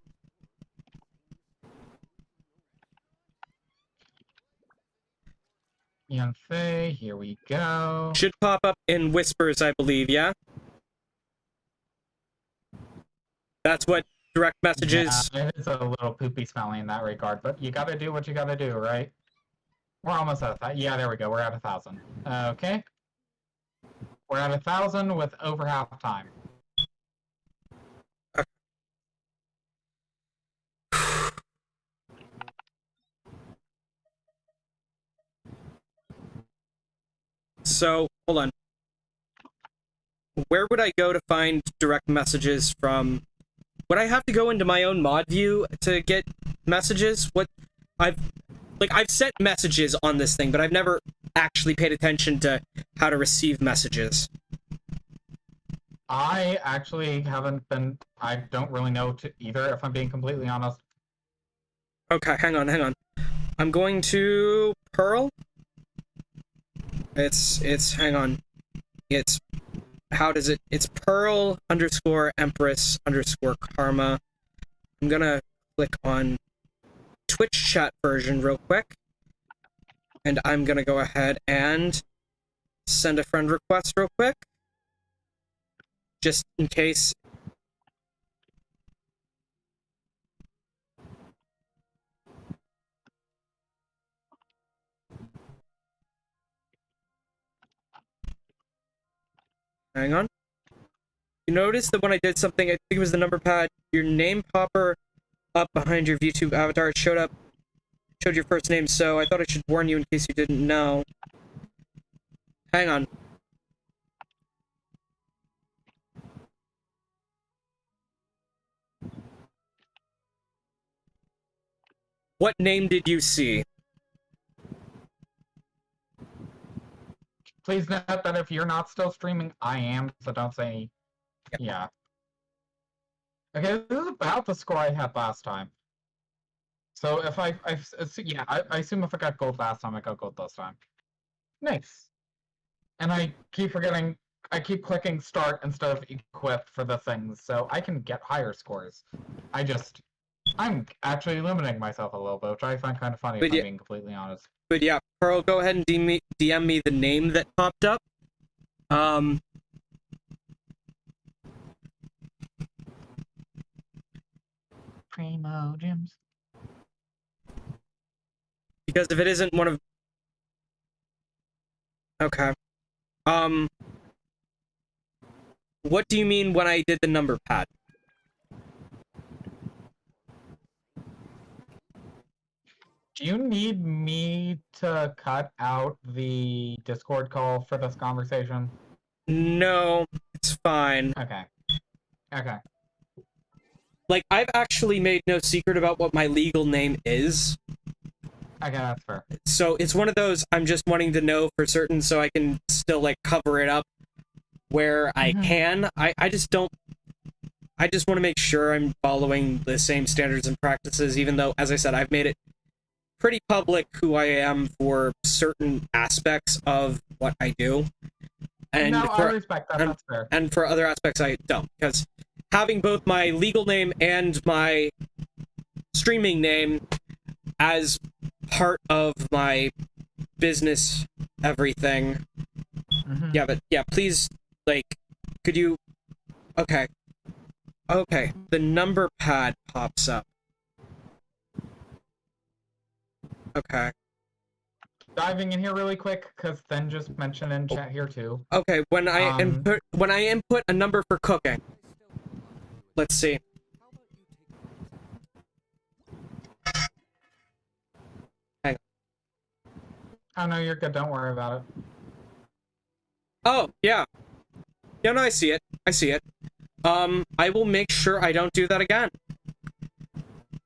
Beyonce, here we go. Should pop up in whispers, I believe, yeah? That's what direct messages... Yeah, it is a little poopy smelling in that regard, but you gotta do what you gotta do, right? We're almost at 1,000. Yeah, there we go. We're at 1,000. Okay. We're at 1,000 with over half time. So, hold on. Where would I go to find direct messages from... Would I have to go into my own mod view to get messages? I've sent messages on this thing, but I've never actually paid attention to how to receive messages. I actually haven't been... I don't really know either, if I'm being completely honest. Okay, hang on. I'm going to... Pearl? Hang on. How does it... It's Pearl _ Empress _ Karma. I'm gonna click on Twitch chat version real quick. And I'm gonna go ahead and send a friend request real quick. Just in case. Hang on. You notice that when I did something, I think it was the number pad, your name popper up behind your VTube avatar, it showed your first name, so I thought I should warn you in case you didn't know. Hang on. What name did you see? Please note that if you're not still streaming, I am, so don't say... Yeah. Okay, this is about the score I had last time. So if I assume if I got gold last time, I got gold this time. Nice. And I keep forgetting, I keep clicking start instead of equip for the things, so I can get higher scores. I'm actually limiting myself a little bit, which I find kind of funny, if I'm being completely honest. But yeah, Pearl, go ahead and DM me the name that popped up. Primo Gyms. Because if it isn't one of... Okay. What do you mean when I did the number pad? Do you need me to cut out the Discord call for this conversation? No, it's fine. Okay. Okay. Like, I've actually made no secret about what my legal name is. Okay, that's fair. So it's one of those, I'm just wanting to know for certain so I can still, like, cover it up where I can. I just don't... I just want to make sure I'm following the same standards and practices, even though, as I said, I've made it pretty public who I am for certain aspects of what I do. And no, I respect that, that's fair. And for other aspects, I don't, because having both my legal name and my streaming name as part of my business everything. Yeah, but yeah, please, like, could you... Okay. Okay, the number pad pops up. Okay. Diving in here really quick, because then just mention in chat here too. Okay, when I input a number for cooking. Let's see. Hang on. Oh no, you're good. Don't worry about it. Oh, yeah. No, no, I see it. I see it. I will make sure I don't do that again.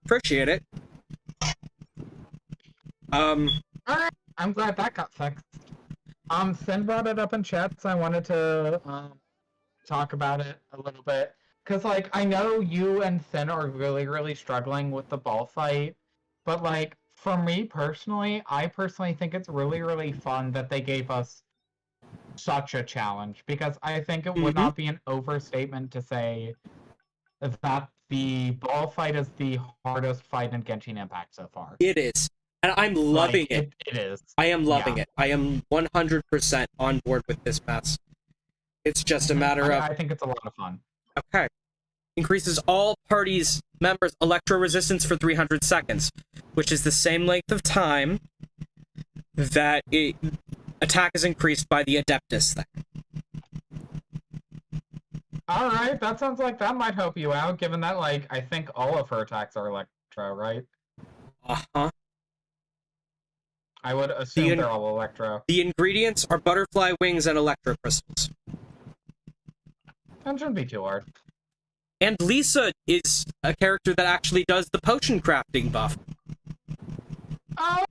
Appreciate it. Alright, I'm glad that got fixed. Finn brought it up in chat, so I wanted to, talk about it a little bit. Because, like, I know you and Finn are really, really struggling with the ball fight, but, like, for me personally, I personally think it's really, really fun that they gave us such a challenge, because I think it would not be an overstatement to say that the ball fight is the hardest fight in Genshin Impact so far. It is. And I'm loving Like, it. It is. I am loving it. I am 100% on board with this mess. It's just a matter of... I think it's a lot of fun. Okay. Increases all parties' members' electro resistance for 300 seconds, which is the same length of time that attack is increased by the Adeptus thing. Alright, that sounds like that might help you out, given that, like, I think all of her attacks are electro, right? Uh-huh. I would assume they're all electro. The ingredients are butterfly wings and electro crystals. That shouldn't be too hard. And Lisa is a character that actually does the potion crafting buff. Oh,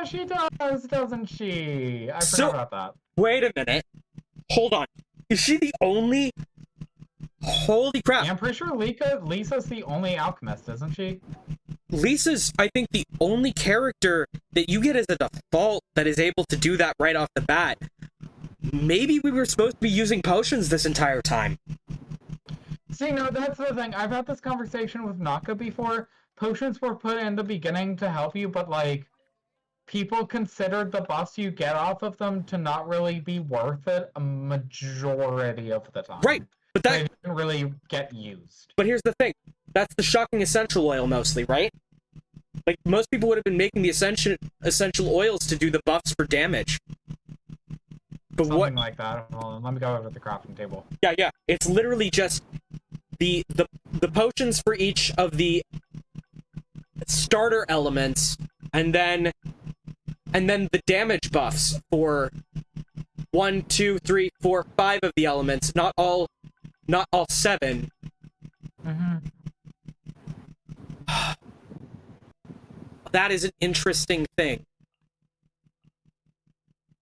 she does, doesn't she? I forgot about that. Wait a minute. Hold on. Is she the only... Holy crap. Yeah, I'm pretty sure Lisa's the only alchemist, isn't she? Lisa's, I think, the only character that you get as a default that is able to do that right off the bat. Maybe we were supposed to be using potions this entire time. See, no, that's the thing. I've had this conversation with Naka before. Potions were put in the beginning to help you, but, like, people considered the buffs you get off of them to not really be worth it a majority of the time. Right, but they didn't really get used. But here's the thing. That's the shocking essential oil mostly, right? Like, most people would have been making the essential oils to do the buffs for damage. But Something like that. Hold on, let me go over to the crafting table. Yeah. It's literally just the potions for each of the starter elements, and then the damage buffs for 1, 2, 3, 4, 5 of the elements. Not all 7. That is an interesting thing.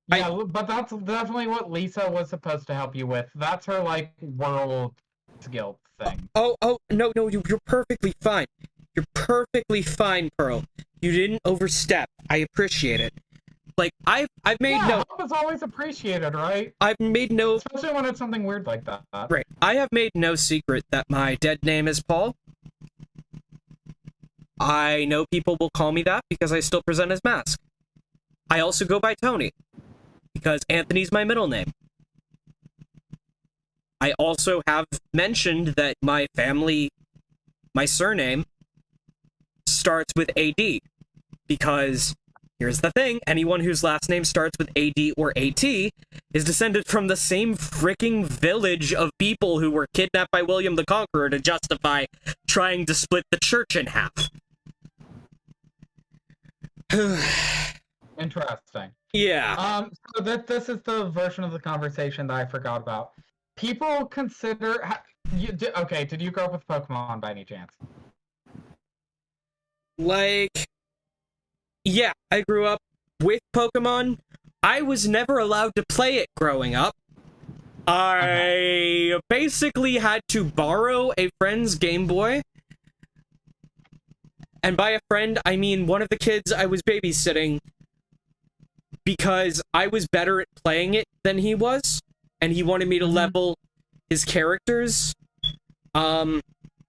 Yeah, but that's definitely what Lisa was supposed to help you with. That's her, like, world skill thing. Oh, no, you're perfectly fine. You're perfectly fine, Pearl. You didn't overstep. I appreciate it. Like, I've made no... help is always appreciated, right? I've made no... Especially when it's something weird like that. Right. I have made no secret that my dead name is Paul. I know people will call me that because I still present as Mask. I also go by Tony, because Anthony's my middle name. I also have mentioned that my family, my surname, starts with AD, because here's the thing, anyone whose last name starts with AD or AT is descended from the same freaking village of people who were kidnapped by William the Conqueror to justify trying to split the church in half. Interesting. Yeah. So this is the version of the conversation that I forgot about. People consider... Okay, did you grow up with Pokemon by any chance? Like... Yeah, I grew up with Pokemon. I was never allowed to play it growing up. I basically had to borrow a friend's Game Boy. And by a friend, I mean one of the kids I was babysitting, because I was better at playing it than he was, and he wanted me to level his characters. I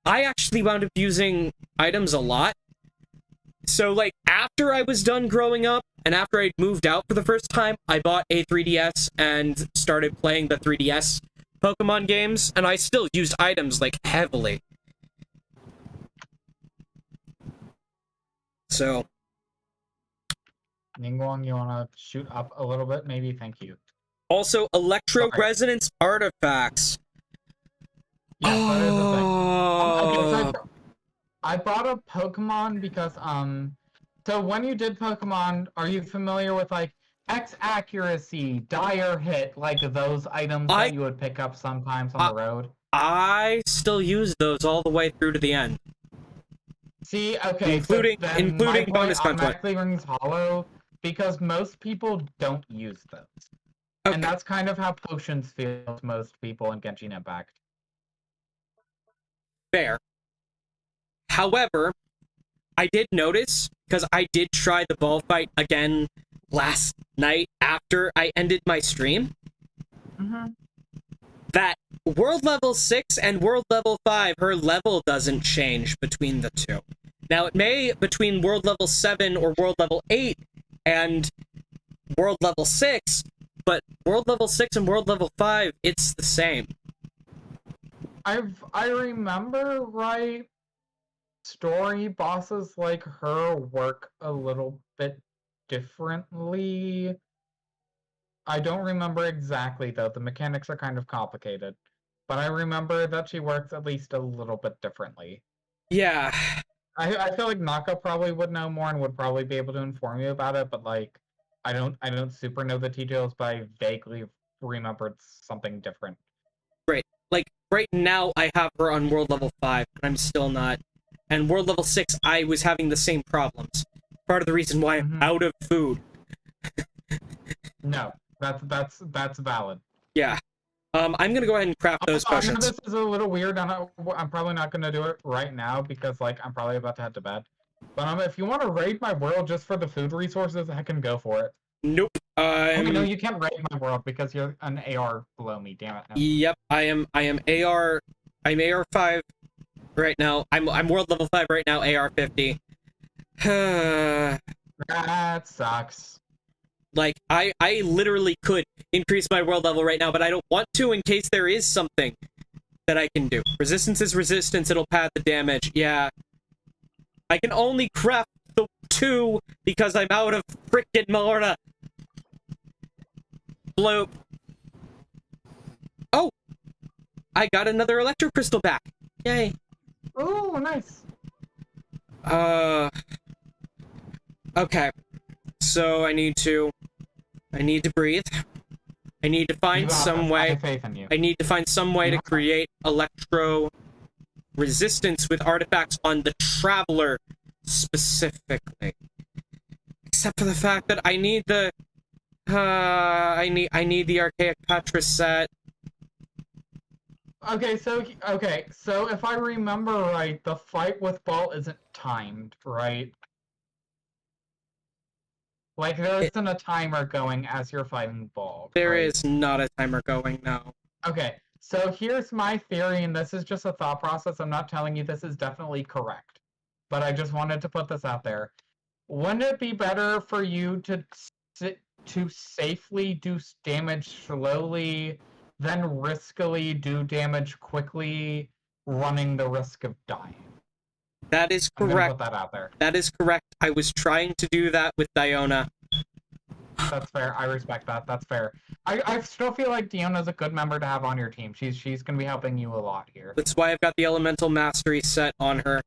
actually wound up using items a lot. So, like, after I was done growing up, and after I'd moved out for the first time, I bought a 3DS and started playing the 3DS Pokemon games, and I still used items, like, heavily. So... Ningguang, you want to shoot up a little bit, maybe? Thank you. Also, electro-resonance artifacts. Yes, that is a thing. Okay, so I bought a Pokemon because, so when you did Pokemon, are you familiar with, like, X accuracy, dire hit, like those items that you would pick up sometimes on the road. I still use those all the way through to the end. See, okay, including so then my point bonus content. automatically rings hollow because most people don't use those. Okay. And that's kind of how potions feel to most people in Genshin Impact. Fair. However, I did notice, because I did try the ball fight again last night after I ended my stream, that world level 6 and world level 5, her level doesn't change between the two. Now, it may between world level 7 or world level 8 and world level 6, but world level 6 and world level 5, it's the same. I remember, right, story bosses like her work a little bit differently. I don't remember exactly, though. The mechanics are kind of complicated. But I remember that she works at least a little bit differently. Yeah. I feel like Naka probably would know more and would probably be able to inform you about it, but like I don't super know the details, but I vaguely remembered something different. Right. Like right now I have her on world level 5, but I'm still not. And world level 6 I was having the same problems. Part of the reason why I'm out of food. No, that's valid. Yeah. I'm gonna go ahead and craft those I know potions. this is a little weird, and I'm probably not gonna do it right now because like I'm probably about to head to bed. But if you want to raid my world just for the food resources, I can go for it. Nope. No, you can't raid my world because you're an AR below me. Damn it. No. Yep. I'm AR. I'm AR 5 right now. I'm world level 5 right now. AR 50. That sucks. Like, I literally could increase my world level right now, but I don't want to in case there is something that I can do. Resistance is resistance, it'll pad the damage. Yeah. I can only craft the 2 because I'm out of frickin' mana. Bloop. Oh! I got another electro crystal back. Yay. Oh, nice. Okay. So I need to breathe. I need to find some way. I need to find some way to create electro resistance with artifacts on the Traveler specifically. Except for the fact that I need the I need the Archaic Petra set. Okay, so if I remember right, the fight with Ball isn't timed, right? Like, there isn't a timer going as you're fighting Ball. There is not a timer going, no. Okay, so here's my theory, and this is just a thought process. I'm not telling you this is definitely correct. But I just wanted to put this out there. Wouldn't it be better for you to safely do damage slowly, then riskily do damage quickly, running the risk of dying? That is correct. I'm gonna put that out there. That is correct. I was trying to do that with Diona. That's fair. I respect that. That's fair. I still feel like Diona's a good member to have on your team. She's gonna be helping you a lot here. That's why I've got the Elemental Mastery set on her.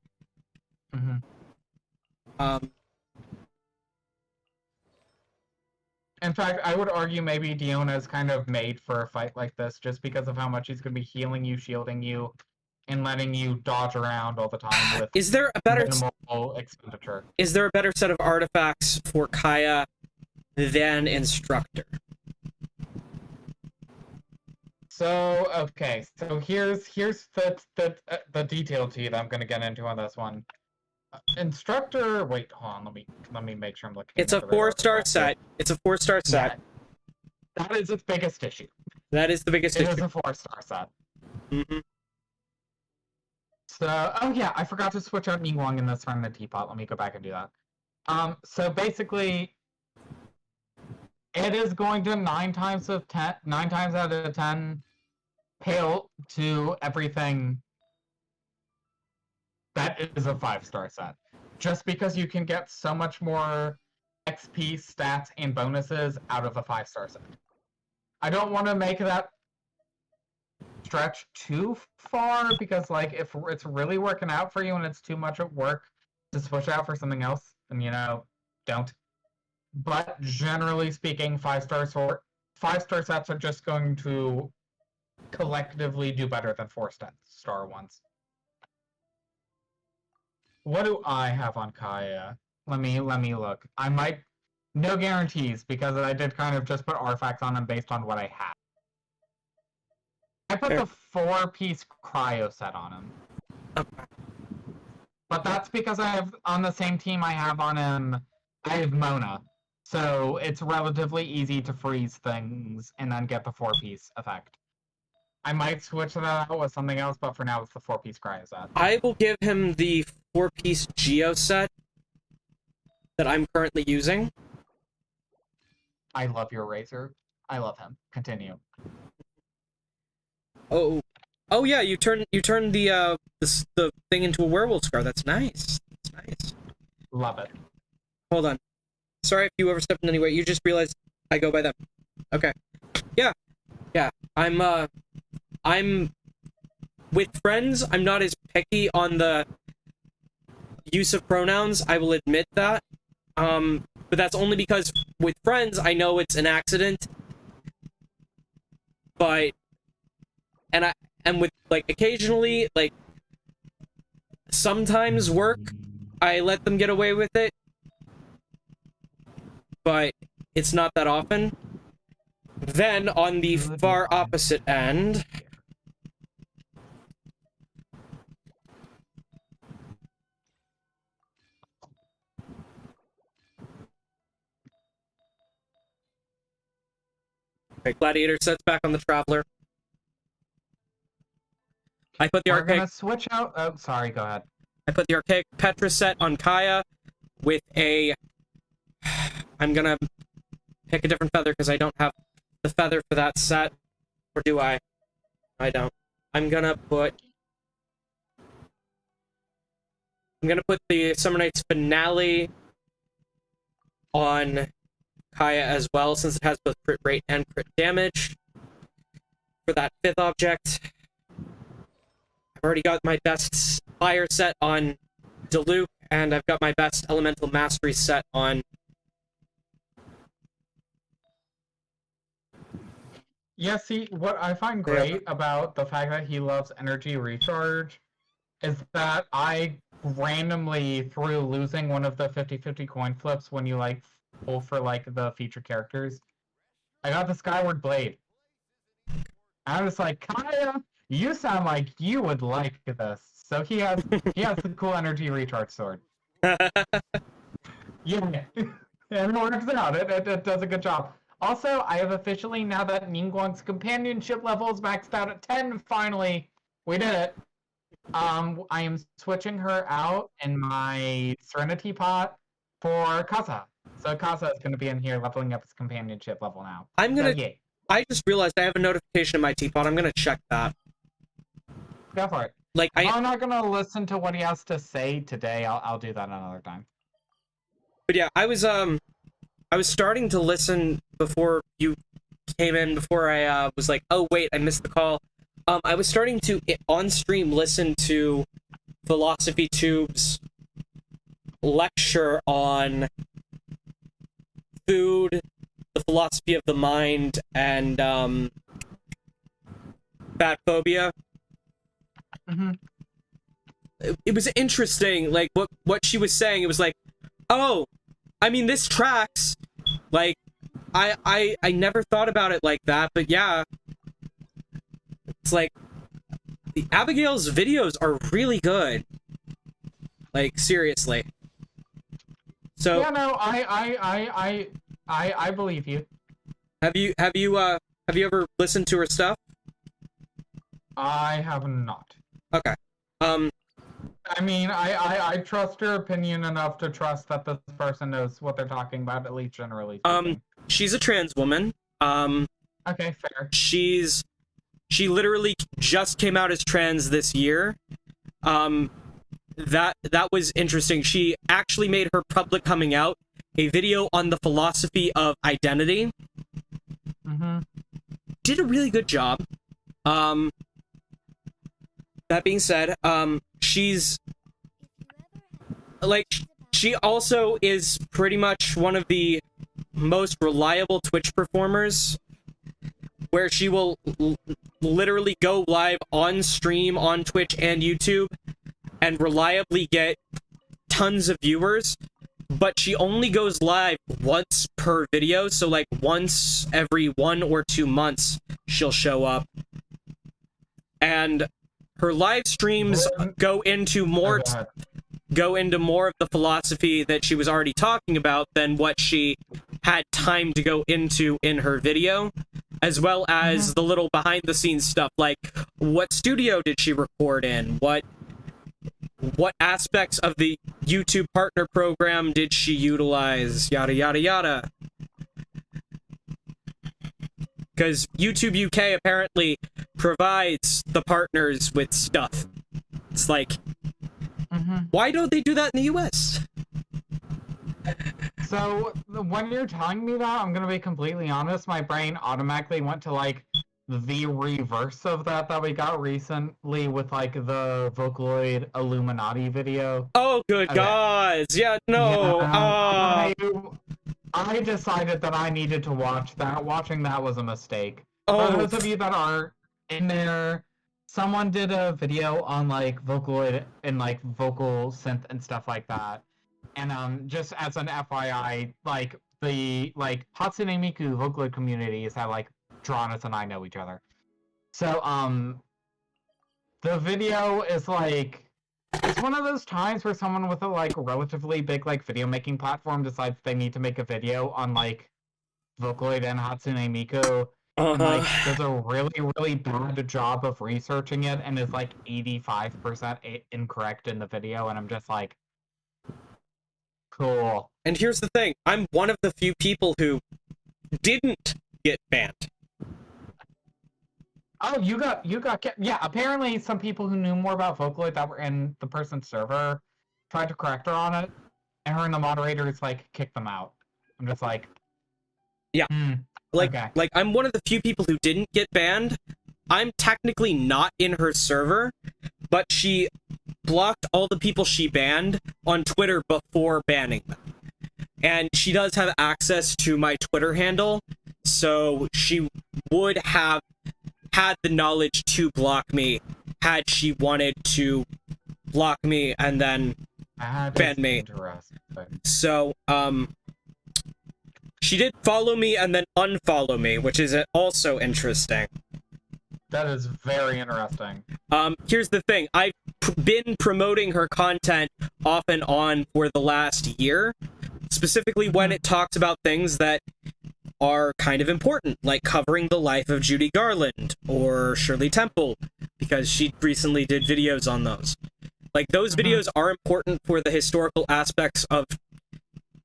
In fact, I would argue maybe Diona is kind of made for a fight like this, just because of how much she's gonna be healing you, shielding you, and letting you dodge around all the time with is there a better minimal expenditure. Is there a better set of artifacts for Kaya than Instructor? So okay, so here's the detail to you that I'm gonna get into on this one. Instructor, wait, hold on, let me make sure I'm looking. It's a 4-star set. It's a 4-star set. That is its biggest issue. That is the biggest issue. It is a 4-star set. So, oh yeah, I forgot to switch out Ningguang in this run in the teapot. Let me go back and do that. So basically, it is going to 9 times out of 10 pale to everything that is a 5-star set. Just because you can get so much more XP, stats, and bonuses out of a 5-star set. I don't want to make that stretch too far, because like if it's really working out for you and it's too much at work to switch out for something else, then don't. but generally speaking, 5-star sets are just going to collectively do better than 4-star ones. What do I have on Kaya? Let me look. I might, no guarantees, because I did kind of just put artifacts on them based on what I have. I put the 4-piece cryo set on him. Okay. But that's because I have, on the same team I have on him, I have Mona. So it's relatively easy to freeze things and then get the 4-piece effect. I might switch that out with something else, but for now it's the 4-piece cryo set. I will give him the 4-piece Geo set that I'm currently using. I love your Razor. I love him. Continue. Oh yeah, you turn the thing into a werewolf scar. That's nice. That's nice. Love it. Hold on. Sorry if you overstepped in any way. You just realized I go by them. Okay. Yeah. I'm with friends. I'm not as picky on the use of pronouns. I will admit that. But that's only because with friends I know it's an accident. But and with, like, occasionally, like, sometimes work, I let them get away with it. But it's not that often. Then, on the far opposite end... Okay, Gladiator set's back on the Traveler. I put the We're archaic. gonna switch out. Oh, sorry. Go ahead. I put the archaic Petra set on Kaya with a. I'm gonna pick a different feather because I don't have the feather for that set, or do I? I don't. I'm gonna put the Summer Night's Finale on Kaya as well, since it has both crit rate and crit damage. For that 5th object, I've already got my best fire set on Diluc, and I've got my best elemental mastery set on... Yeah, see, what I find great about the fact that he loves energy recharge is that I randomly, through losing one of the 50-50 coin flips when you, like, pull for, like, the featured characters, I got the Skyward Blade. I'm just like, Kaya, you sound like you would like this. So he has the cool energy recharge sword. Yeah. And it works out. It does a good job. Also, I have officially, now that Ningguang's companionship level is maxed out at 10, finally, we did it. I am switching her out in my Serenity pot for Kasa. So Kasa is going to be in here leveling up his companionship level now. I just realized I have a notification in my teapot. I'm gonna check that. Go for it. Like, I'm not gonna listen to what he has to say today. I'll do that another time. But yeah, I was starting to listen before you came in, before I was like, oh wait, I missed the call. I was starting to, on stream, listen to Philosophy Tube's lecture on food, the philosophy of the mind, and fat phobia. Mm-hmm. It was interesting, like, what she was saying. It was like, oh, I mean, this tracks. Like, I never thought about it like that, but yeah. It's like, the Abigail's videos are really good. Like, seriously. So yeah, no, I believe you. Have you ever listened to her stuff? I have not. Okay. I mean, I trust your opinion enough to trust that this person knows what they're talking about, at least generally speaking. She's a trans woman. Okay, fair. She literally just came out as trans this year. That was interesting. She actually made her public coming out a video on the philosophy of identity. Mm-hmm. Did a really good job. That being said, she's like, she also is pretty much one of the most reliable Twitch performers, where she will literally go live on stream on Twitch and YouTube and reliably get tons of viewers, but she only goes live once per video, so like once every 1 or 2 months she'll show up. And her live streams go into more of the philosophy that she was already talking about than what she had time to go into in her video, as well as the little behind the scenes stuff, like what studio did she record in, what aspects of the YouTube partner program did she utilize, yada yada yada. Because YouTube UK apparently provides the partners with stuff. It's like, why don't they do that in the US? So, when you're telling me that, I'm gonna be completely honest, my brain automatically went to, like, the reverse of that we got recently with, like, the Vocaloid Illuminati video. Oh, good gods! Yeah, no, I decided that I needed to watch that. Watching that was a mistake. Oh. For those of you that aren't in there, someone did a video on, like, Vocaloid and, like, vocal synth and stuff like that. And, just as an FYI, like, the, like, Hatsune Miku Vocaloid communities have, like, Drawnus and I know each other. So, the video is, like, it's one of those times where someone with a, like, relatively big, like, video making platform decides they need to make a video on, like, Vocaloid and Hatsune Miku. And, like, does a really, really bad job of researching it and is, like, 85% incorrect in the video, and I'm just like, cool. And here's the thing, I'm one of the few people who didn't get banned. Oh, you got yeah, apparently some people who knew more about Vocaloid that were in the person's server tried to correct her on it, and her and the moderators, like, kicked them out. I'm just like, yeah. Like, okay. like, I'm one of the few people who didn't get banned. I'm technically not in her server, but she blocked all the people she banned on Twitter before banning them. And she does have access to my Twitter handle, so she would have had the knowledge to block me had she wanted to block me and then ban me. So, she did follow me and then unfollow me, which is also interesting. That is very interesting. Here's the thing. I've been promoting her content off and on for the last year, specifically when it talks about things that are kind of important, like covering the life of Judy Garland or Shirley Temple, because she recently did videos on those. Like, those videos are important for the historical aspects of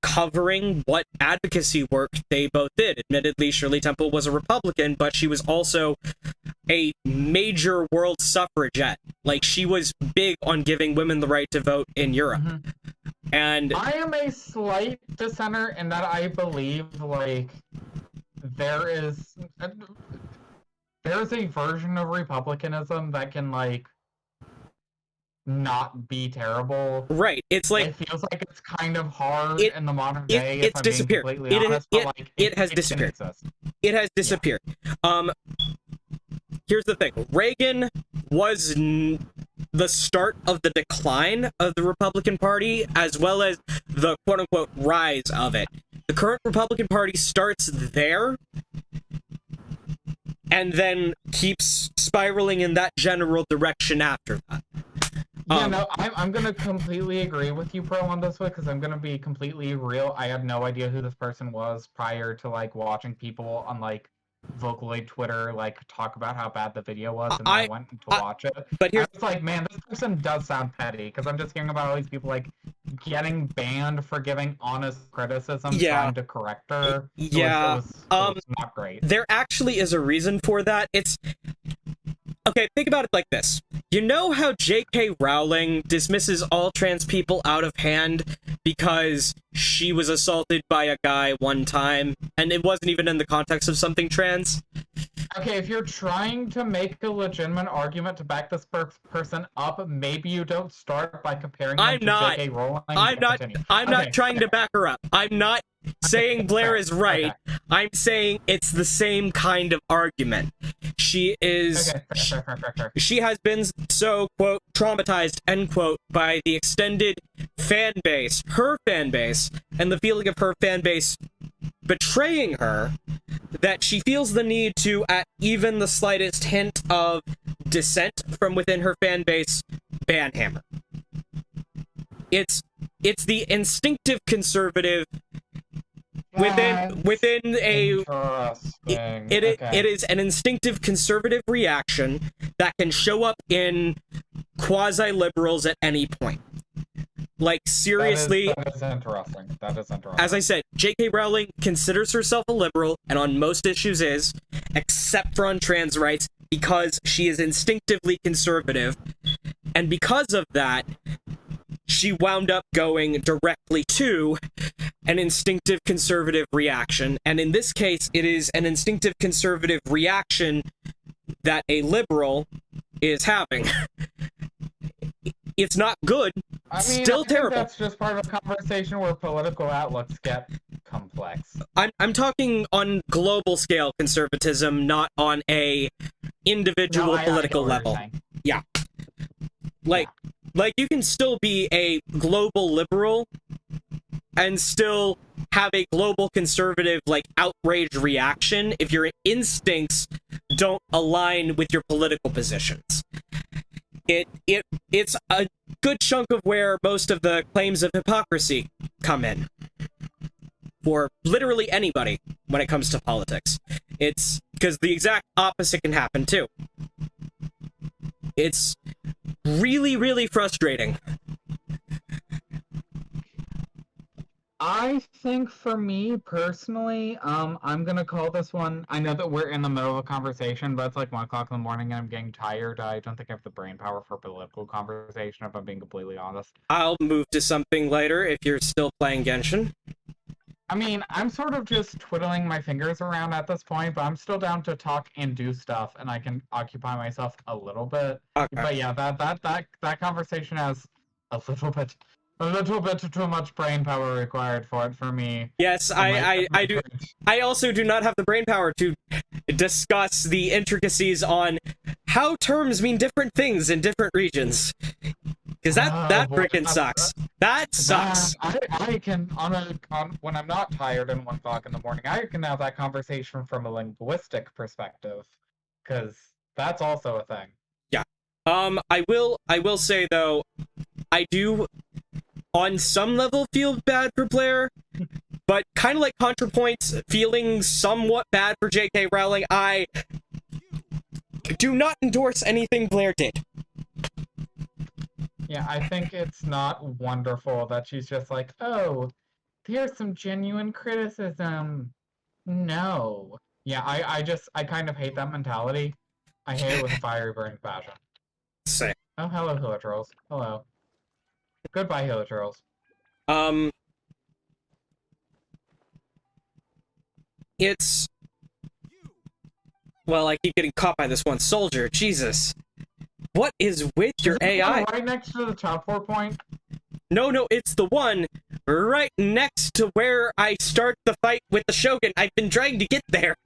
covering what advocacy work they both did. Admittedly, Shirley Temple was a Republican, but she was also a major world suffragette. Like, she was big on giving women the right to vote in Europe. And I am a slight dissenter in that I believe, like, there's a version of republicanism that can, like, not be terrible. Right. It's like, it feels like it's kind of hard in the modern day. It's disappeared. It has disappeared. It has disappeared. Here's the thing. Reagan was the start of the decline of the Republican Party, as well as the quote-unquote rise of it. The current Republican Party starts there and then keeps spiraling in that general direction after that. Yeah, no, I'm gonna completely agree with you, Pro, on this one, because I'm gonna be completely real. I had no idea who this person was prior to, like, watching people on, like, Vocaloid Twitter, like, talk about how bad the video was, and I went to watch it. But I was like, man, this person does sound petty, because I'm just hearing about all these people, like, getting banned for giving honest criticism, trying to correct her. It was not great. There actually is a reason for that. It's... Okay, think about it like this. You know how J.K. Rowling dismisses all trans people out of hand because she was assaulted by a guy one time, and it wasn't even in the context of something trans? Okay, if you're trying to make a legitimate argument to back this person up, maybe you don't start by comparing them to J.K. Rowling. I'm not trying to back her up. I'm not saying Blair is right. Okay. I'm saying it's the same kind of argument. She is... Fair. She has been so, quote, traumatized, end quote, by the extended fan base, her fan base, and the feeling of her fan base betraying her, that she feels the need to, at even the slightest hint of dissent from within her fan base, ban Hammer. It's the instinctive conservative within a it is an instinctive conservative reaction that can show up in quasi-liberals at any point. Like, seriously, that is interesting. As I said, J.K. Rowling considers herself a liberal, and on most issues is, except for on trans rights, because she is instinctively conservative. And because of that, she wound up going directly to an instinctive conservative reaction. And in this case, it is an instinctive conservative reaction that a liberal is having. It's not good. Still terrible. That's just part of a conversation where political outlooks get complex. I'm talking on global scale conservatism, not on a individual political level. Yeah. Like you can still be a global liberal and still have a global conservative, like, outraged reaction if your instincts don't align with your political positions. It's a good chunk of where most of the claims of hypocrisy come in. For literally anybody when it comes to politics. It's because the exact opposite can happen too. It's really, really frustrating. I think for me personally, I'm gonna call this one. I know that we're in the middle of a conversation, but it's like 1 o'clock in the morning and I'm getting tired. I don't think I have the brain power for political conversation, if I'm being completely honest. I'll move to something later if you're still playing Genshin. I mean, I'm sort of just twiddling my fingers around at this point, but I'm still down to talk and do stuff, and I can occupy myself a little bit. Okay. But yeah, that conversation has a little bit too much brain power required for it for me. Yes, I do. I also do not have the brain power to discuss the intricacies on how terms mean different things in different regions. Because that frickin' sucks. That sucks. I can when I'm not tired and 1 o'clock in the morning, I can have that conversation from a linguistic perspective, because that's also a thing. Yeah. I will say though, I do on some level feel bad for Blair, but kind of like ContraPoints feeling somewhat bad for J.K. Rowling, I do not endorse anything Blair did. Yeah, I think it's not wonderful that she's just like, oh, here's some genuine criticism. No. Yeah, I kind of hate that mentality. I hate it with a fiery burning passion. Same. Oh, hello, Hilichurls. Hello. Goodbye, Hilichurls. It's... Well, I keep getting caught by this one soldier. Jesus. What is with your AI? Right next to the teleport point? No, it's the one right next to where I start the fight with the Shogun. I've been trying to get there.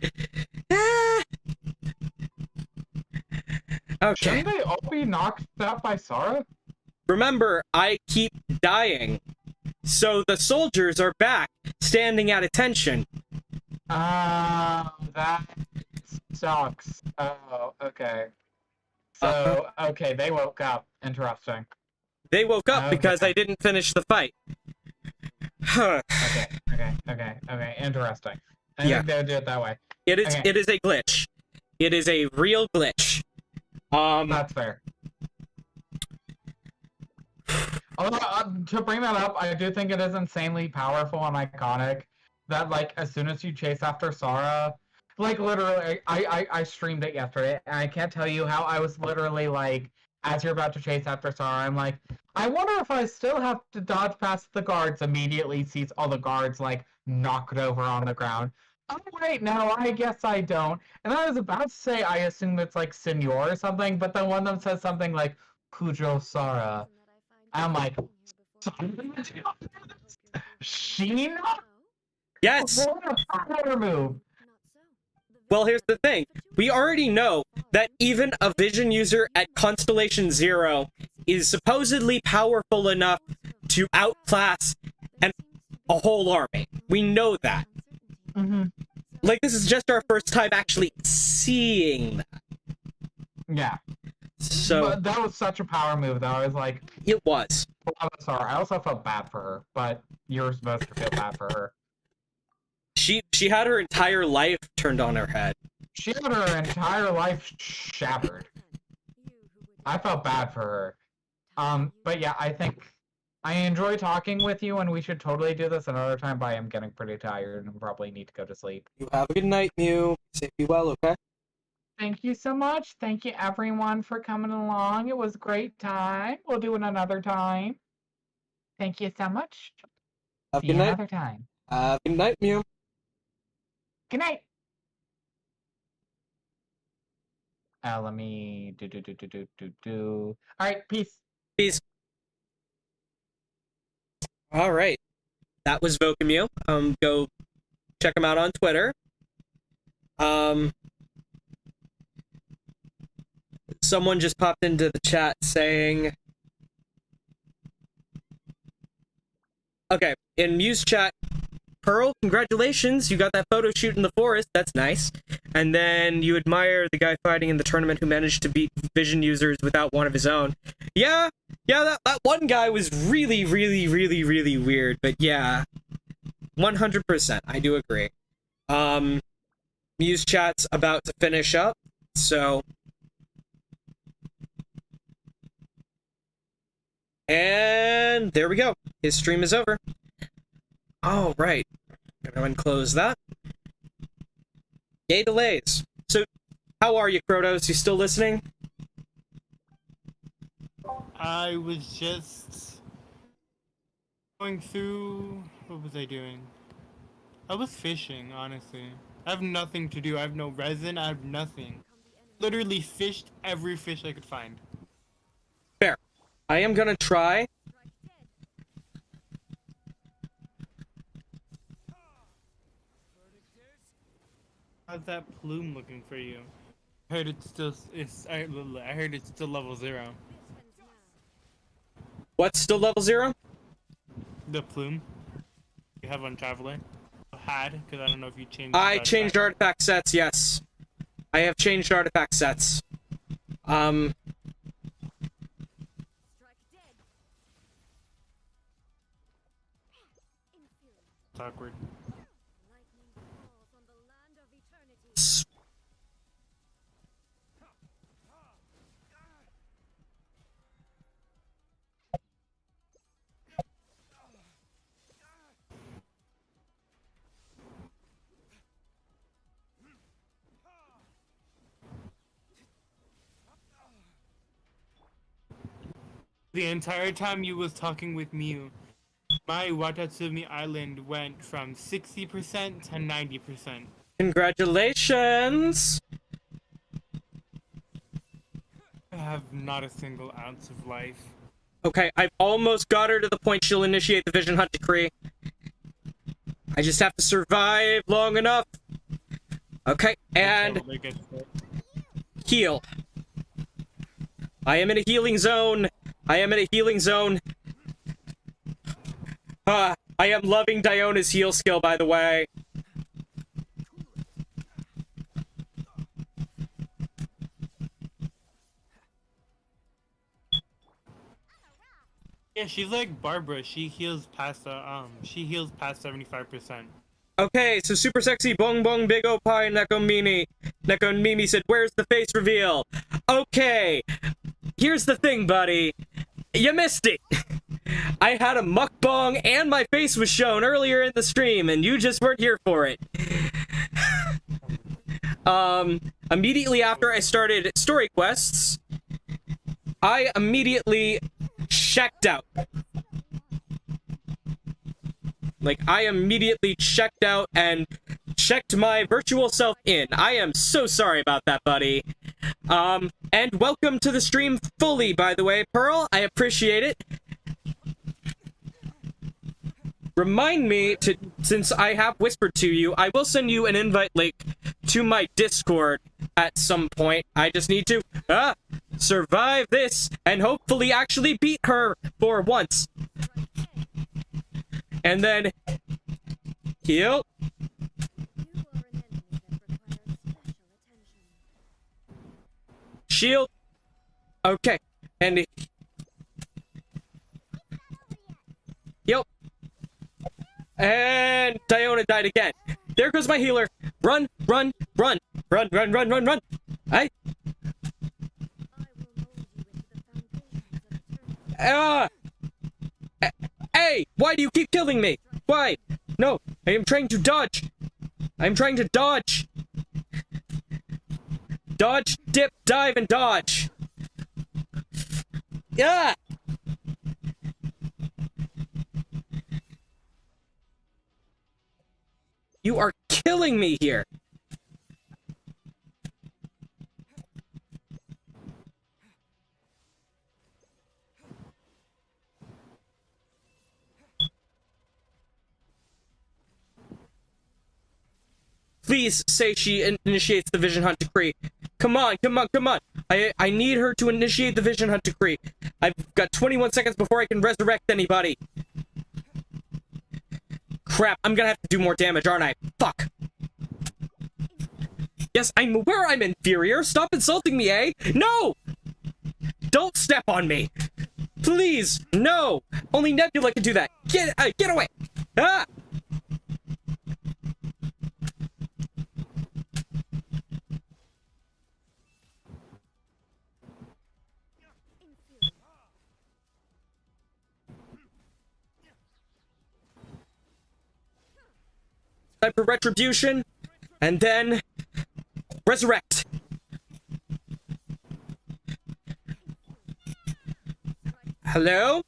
Okay. Shouldn't they all be knocked out by Sara? Remember, I keep dying. So the soldiers are back, standing at attention. That sucks. Oh, okay. So, okay, they woke up. Interesting. They woke up because I didn't finish the fight. Okay. Interesting. I think they would do it that way. It is a glitch. It is a real glitch. That's fair. Although, to bring that up, I do think it is insanely powerful and iconic that, like, as soon as you chase after Sara, like, literally, I streamed it yesterday, and I can't tell you how I was literally, like, as you're about to chase after Sara, I'm like, I wonder if I still have to dodge past the guards. Immediately sees all the guards, like, knocked over on the ground. Oh wait, no, I guess I don't. And I was about to say I assume it's like Senor or something, but then one of them says something like Kujo Sara. I'm like, Sheen? Yes! What a power move! Well, here's the thing. We already know that even a Vision user at Constellation Zero is supposedly powerful enough to outclass a whole army. We know that. Mm-hmm. Like, this is just our first time actually seeing that. Yeah. So... But that was such a power move, though. I was like... It was. I'm sorry. I also felt bad for her, but you're supposed to feel bad for her. She had her entire life turned on her head. She had her entire life shattered. I felt bad for her. But yeah, I think I enjoy talking with you, and we should totally do this another time, but I am getting pretty tired and probably need to go to sleep. You have a good night, Mew. Safe be well, okay? Thank you so much. Thank you, everyone, for coming along. It was a great time. We'll do it another time. Thank you so much. Have a See good you night. another time. Good night, Mew. Good night. Let me do. All right, peace. Peace. All right. That was Vocamew. Go check him out on Twitter. Someone just popped into the chat saying... Okay, in Mew's chat, Pearl, congratulations, you got that photo shoot in the forest, that's nice. And then you admire the guy fighting in the tournament who managed to beat Vision users without one of his own. Yeah, that one guy was really, really, really, really weird, but yeah. 100%, I do agree. Mew's chat's about to finish up, so... And there we go. His stream is over. All right. I'm going to unclose that. Yay, delays. So, how are you, Krotos? You still listening? I was just going through... What was I doing? I was fishing, honestly. I have nothing to do. I have no resin. I have nothing. Literally fished every fish I could find. Fair. I am gonna try. How's that plume looking for you? I heard it's still... I heard it's still level 0. What's still level 0? The plume you have on Traveler. Had, because I don't know if you changed. I changed artifact sets, yes. I have changed artifact sets. It's awkward. The entire time you was talking with Mew, my Watatsumi Island went from 60% to 90%. Congratulations! I have not a single ounce of life. Okay, I've almost got her to the point she'll initiate the Vision Hunt Decree. I just have to survive long enough. Okay, and... heal. I am in a healing zone. I am in a healing zone. I am loving Diona's heal skill, by the way. Yeah, she's like Barbara. She heals past 75%. Okay, so super sexy bong bong big opai Nekomini. Nekomimi said, "Where's the face reveal?" Okay, here's the thing, buddy. You missed it. I had a mukbang and my face was shown earlier in the stream, and you just weren't here for it. Immediately after I started story quests, I immediately checked out. Like, I immediately checked out and checked my virtual self in. I am so sorry about that, buddy. And welcome to the stream fully, by the way, Pearl. I appreciate it. Remind me to, since I have whispered to you, I will send you an invite link to my Discord at some point. I just need to, survive this and hopefully actually beat her for once. And then, heal. Shield. Okay. And heal. And Diona died again. There goes my healer. Run, run, run. Run, run, run, run, run. Hey. Hey, why do you keep killing me? Why? No, I am trying to dodge. I'm trying to dodge. Dodge, dip, dive, and dodge. Yeah. You are killing me here. Please say she initiates the Vision Hunt decree. Come on, come on, come on. I need her to initiate the Vision Hunt decree. I've got 21 seconds before I can resurrect anybody. Crap, I'm gonna have to do more damage, aren't I? Fuck. Yes, I'm aware I'm inferior. Stop insulting me, eh? No! Don't step on me. Please, no. Only Nebula can do that. Get away. Ah! Time for retribution, and then resurrect. Hello?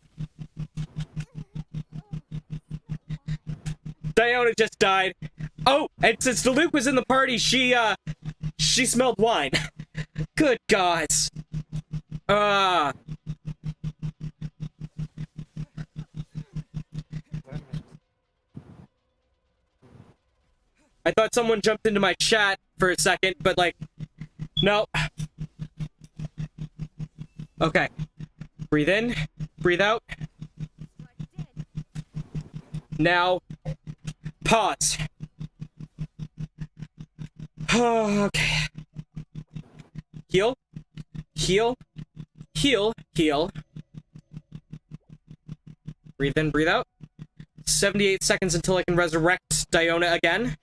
Diona just died. Oh, and since Luke was in the party, she smelled wine. Good gods. I thought someone jumped into my chat for a second, but like, no. Okay. Breathe in, breathe out. Now, pause. Okay. Heal, heal, heal, heal. Breathe in, breathe out. 78 seconds until I can resurrect Diona again.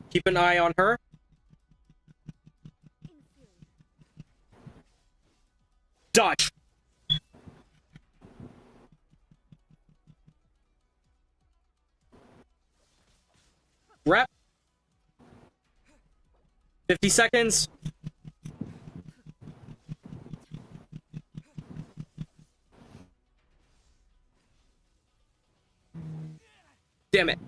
Keep an eye on her. Dodge. Rep. 50 seconds. Damn it.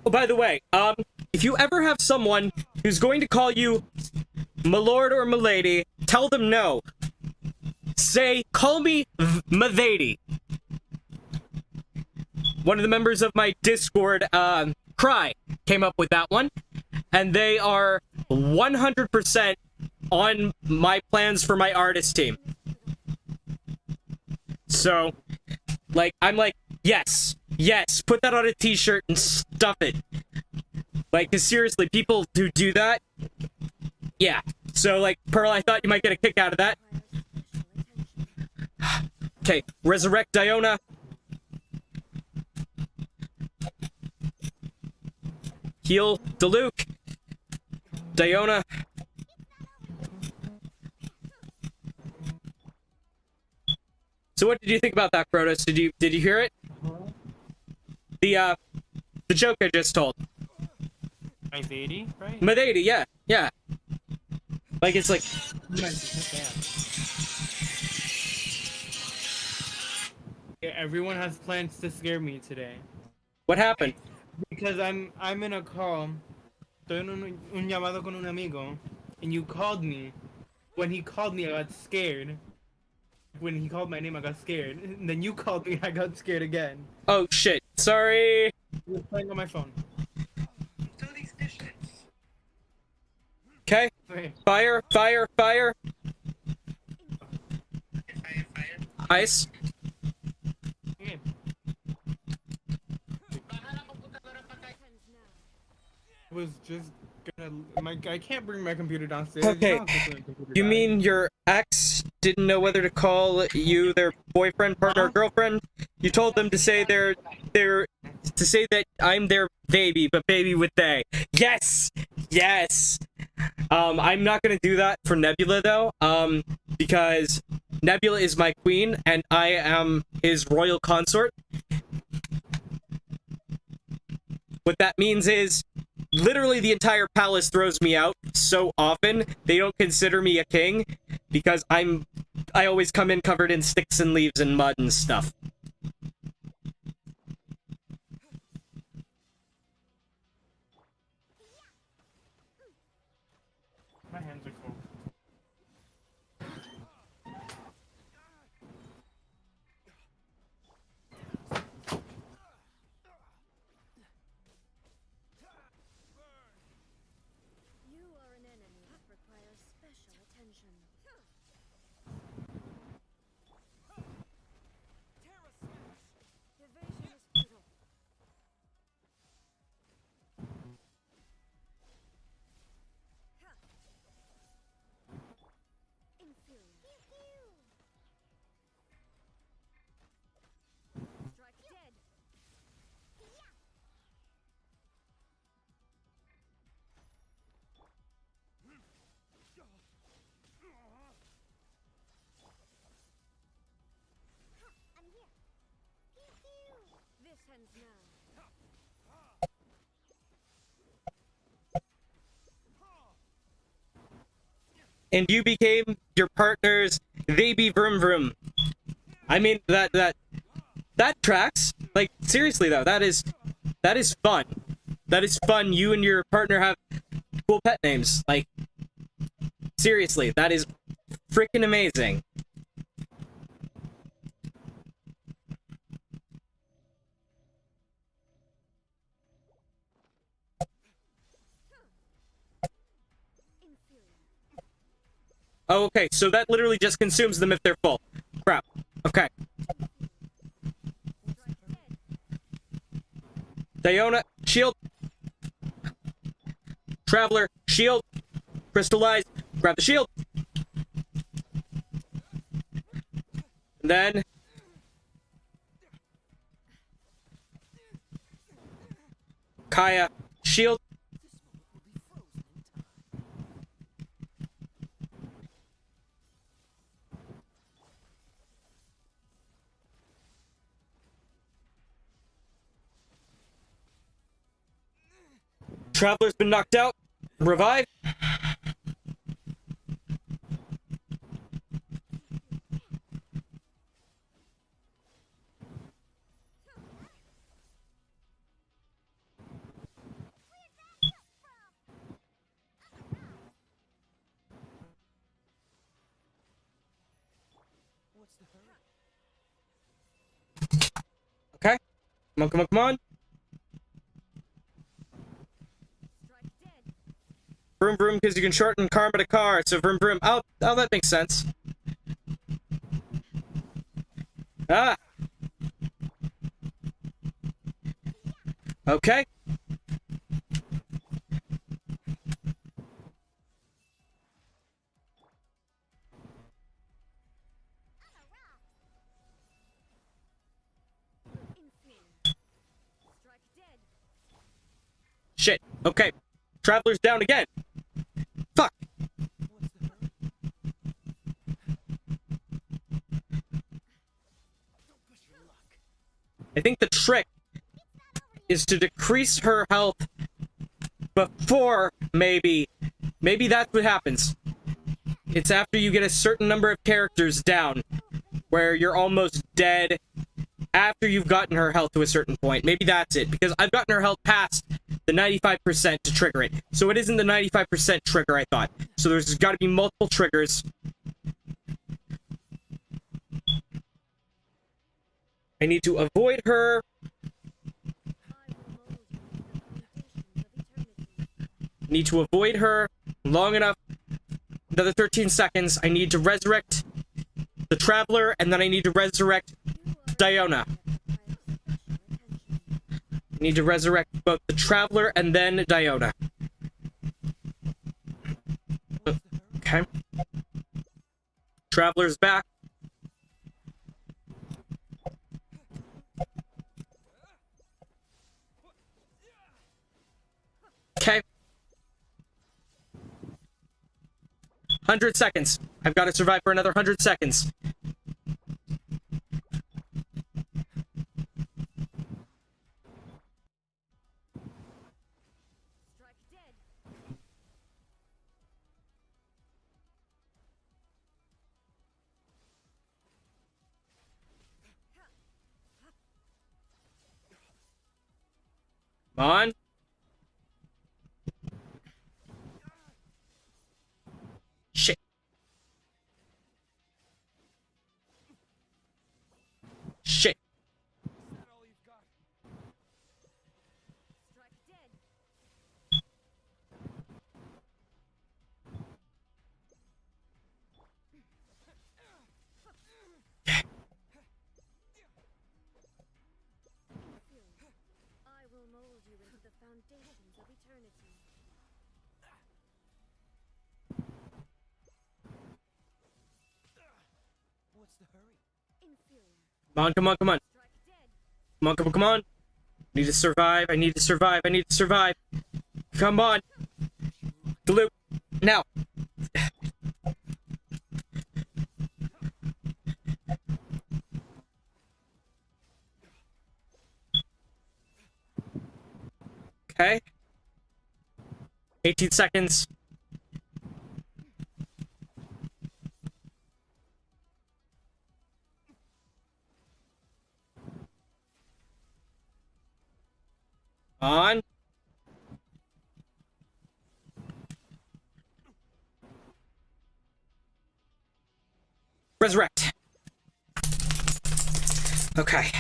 Oh, by the way, if you ever have someone who's going to call you Milord or Milady, tell them no. Say, call me Milady. One of the members of my Discord, Cry, came up with that one, and they are 100% on my plans for my artist team. So, like, I'm like, yes, yes, put that on a t-shirt and stuff it. Like, 'cause seriously, people who do that, yeah. So, like, Pearl, I thought you might get a kick out of that. Okay, resurrect Diona. Heal Diluc. Diona. So what did you think about that, Protos? Did you hear it? The joke I just told. Size 80, right? Mid 80, yeah, yeah. Like it's like. Yeah, everyone has plans to scare me today. What happened? Because I'm in a call. Estoy en un llamado con un amigo, and you called me. When he called me, I got scared. When he called my name, I got scared. And then you called me, I got scared again. Oh shit! Sorry. I was playing on my phone. Okay. Okay. Fire! Fire! Fire! Ice. Okay. I was just gonna. I can't bring my computer downstairs. Okay. I'll get the computer You down. mean your ex didn't know whether to call you their boyfriend, partner, or girlfriend? You told them to say to say that I'm their baby, but baby with they. Yes, yes. I'm not gonna do that for Nebula though. Because Nebula is my queen and I am his royal consort. What that means is, literally the entire palace throws me out so often, they don't consider me a king, because I always come in covered in sticks and leaves and mud and stuff. My hands are full. You are an enemy that requires special attention. Evasion is futile. Inferior. Strike dead. I'm here. This ends now. And you became your partner's baby vroom vroom. I mean, that tracks. Like, seriously though, that is fun. That is fun. You and your partner have cool pet names. Like, seriously, that is freaking amazing. Oh, okay, so that literally just consumes them if they're full. Crap. Okay. Diona, shield. Traveler, shield. Crystallize, grab the shield. And then... Kaya, shield. Traveler's been knocked out. Revive. Okay. Come on, come on, come on. Vroom vroom, because you can shorten karma to car, so vroom vroom. Oh, that makes sense. Ah! Okay. Shit. Okay. Traveler's down again. Fuck. I think the trick is to decrease her health before, maybe that's what happens. It's after you get a certain number of characters down, where you're almost dead after you've gotten her health to a certain point. Maybe that's it, because I've gotten her health past the 95% to trigger it. So it isn't the 95% trigger, I thought. So there's got to be multiple triggers. I need to avoid her. Need to avoid her long enough. Another 13 seconds. I need to resurrect the Traveler, and then I need to resurrect Diona. I need to resurrect both the Traveler and then Diona. Okay. Traveler's back. Okay. 100 seconds. I've got to survive for another 100 seconds. Come on. Shit. Shit. I will mold you into the foundations of eternity. What's the hurry? Inferior. Come on, come on, come on. Strike dead. Come on, come on, come on. Need to survive. I need to survive. I need to survive. Come on. Glue. Now. Okay. 18 seconds. On. Resurrect. Okay.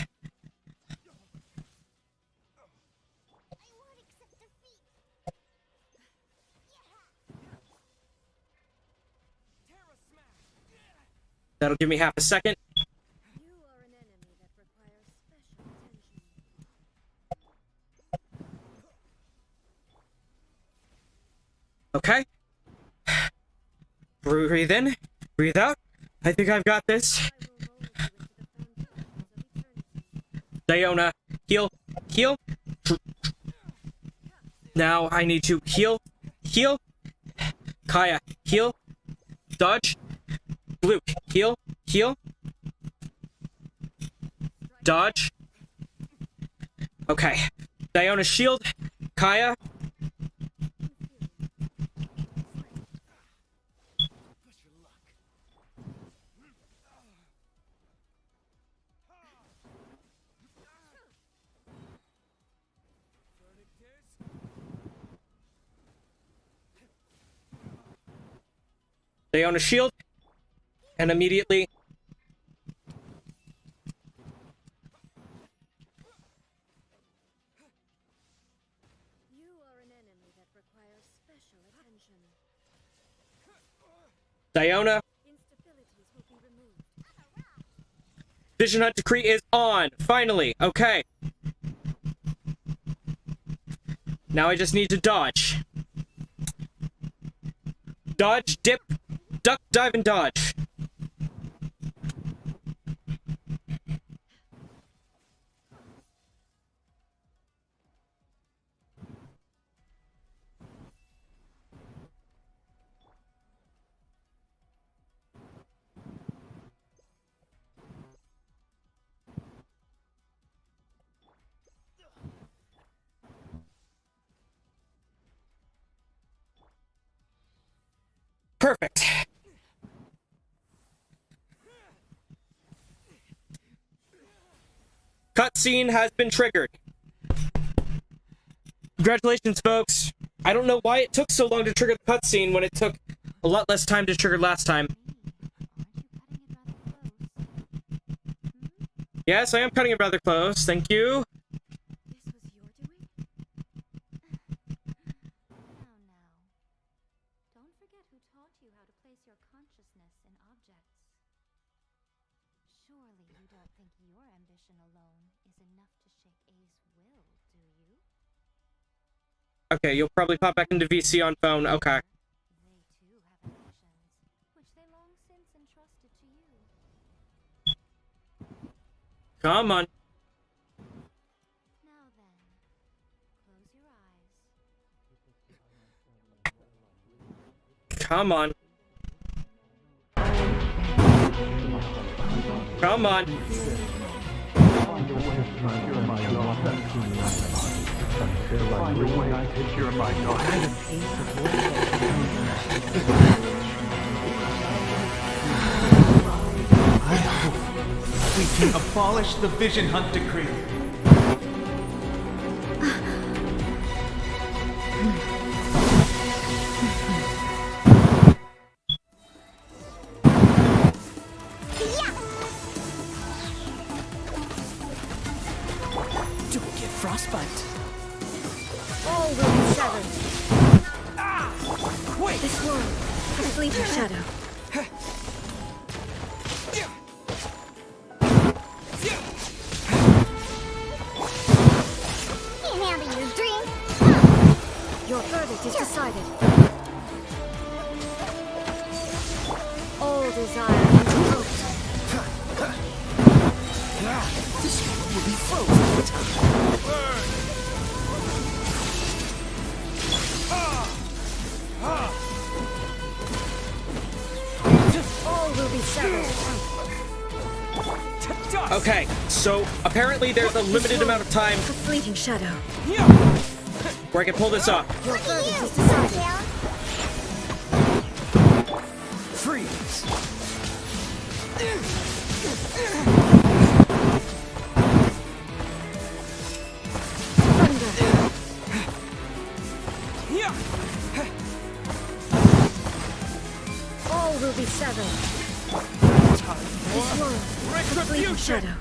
That'll give me half a second. You are an enemy that requires special attention. Okay. Breathe in. Breathe out. I think I've got this. I will mold you into the foundations of eternity. Diona, heal. Heal. Now I need to heal. Heal. Kaya, heal. Dodge. Luke, heal. Heal. Dodge. Okay. Diona, shield. Kaya. Diona, shield. And immediately... You are an enemy that requires special attention. Diona, Instabilities will be removed. Vision Hunt Decree is on! Finally! Okay. Now I just need to dodge. Dodge, dip, duck, dive, and dodge. Perfect. Cutscene has been triggered. Congratulations, folks. I don't know why it took so long to trigger the cutscene when it took a lot less time to trigger last time. Yes, I am cutting it rather close. Thank you. This was your doing? Now, don't forget who taught you how to place your consciousness in objects. Surely you don't think your ambition alone is enough to shake A's will, do you? Okay, you'll probably pop back into VC on phone. Okay. They too have ambitions, which they long since entrusted to you. Come on. Now then, close your eyes. Come on. Come on. We can abolish the Vision Hunt Decree. Don't get frostbite. All will be severed. Wait! This world, a fleeting shadow. Can't handle your dream. Your verdict is decided. All desire is revoked. This world will be frozen in time. All will be severed. Okay, so apparently there's a limited amount of time A fleeting shadow. where I can pull this off. Your verdict is decided. Freeze! Thunder. All will be severed. This world, a fleeting shadow.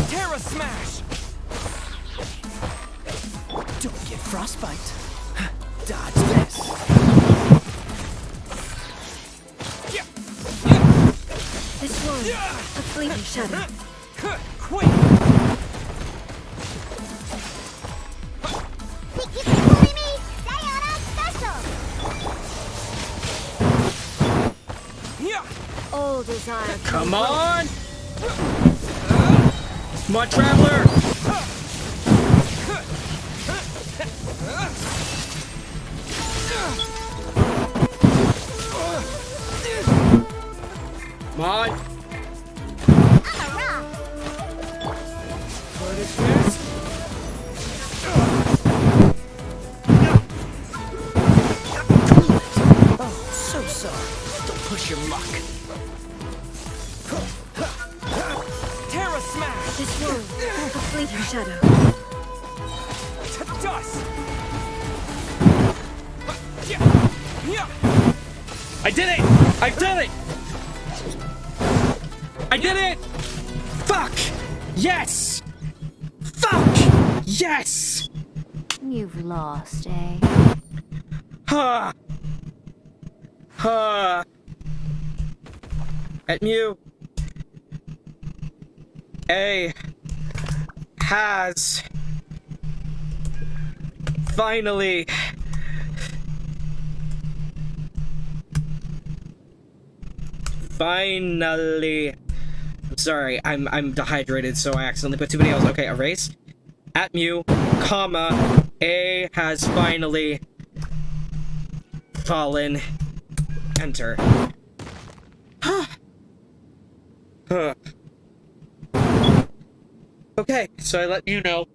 Terra Smash! Don't get frostbite. Dodge this. This world, a fleeting shadow. Quick! All desire. Come on! Come on, Traveler! Come on! What is this? Oh, so sorry. Don't push your luck. Terra Smash! This world, a fleeting shadow. To dust! I did it! I did it! I did it! Fuck! Yes! Fuck! Yes! You've lost, eh? Ha! Ha! At Mew. A has finally I'm sorry, I'm dehydrated, so I accidentally put too many L's. Okay, erase. At Mew, comma, A has finally fallen. Enter. Okay, so I let you know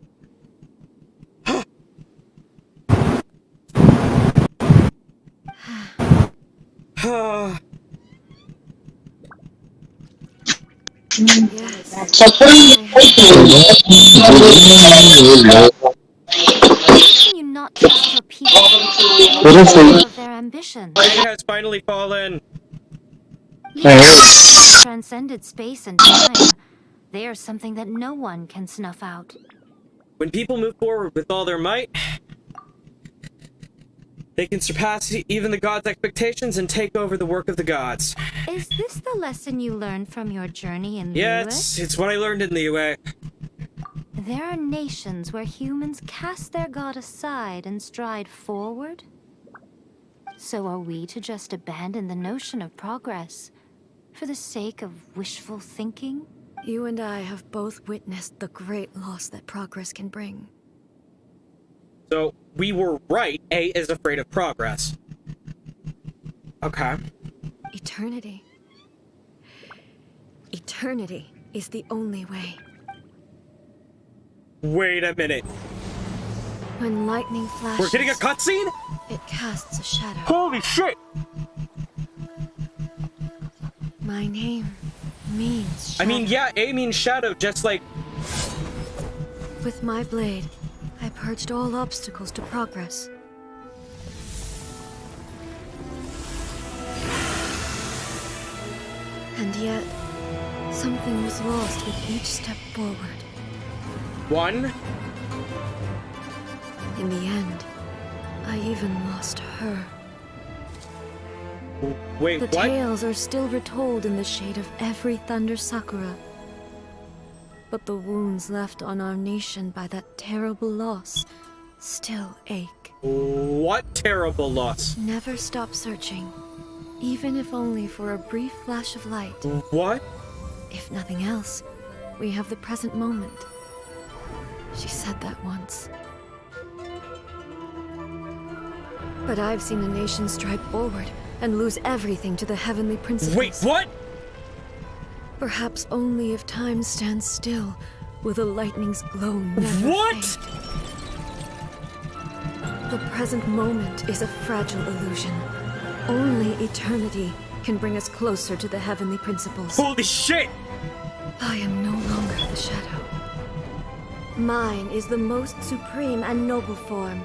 Can you not trust your people of their ambitions? Night has finally fallen. These transcended space and time. They are something that no one can snuff out. When people move forward with all their might, they can surpass even the gods' expectations and take over the work of the gods. Is this the lesson you learned from your journey in the Yeah, US? it's what I learned in the UA. There are nations where humans cast their god aside and stride forward. So are we to just abandon the notion of progress for the sake of wishful thinking? You and I have both witnessed the great loss that progress can bring. So, we were right. A is afraid of progress. Okay. Eternity. Eternity is the only way. Wait a minute. When lightning flashes... We're getting a cutscene? It casts a shadow. Holy shit! My name means shadow. I mean, yeah, A means shadow, just like... With my blade, I purged all obstacles to progress. And yet, something was lost with each step forward. One. In the end, I even lost her. Wait, the what? tales are still retold in the shade of every Thunder Sakura. But the wounds left on our nation by that terrible loss still ache. What terrible loss? Never stop searching, even if only for a brief flash of light. What? If nothing else, we have the present moment. She said that once. But I've seen a nation stride forward and lose everything to the heavenly principles. Wait, what? Perhaps only if time stands still, will the lightning's glow never What? fade. The present moment is a fragile illusion. Only eternity can bring us closer to the heavenly principles. Holy shit! I am no longer the shadow. Mine is the most supreme and noble form.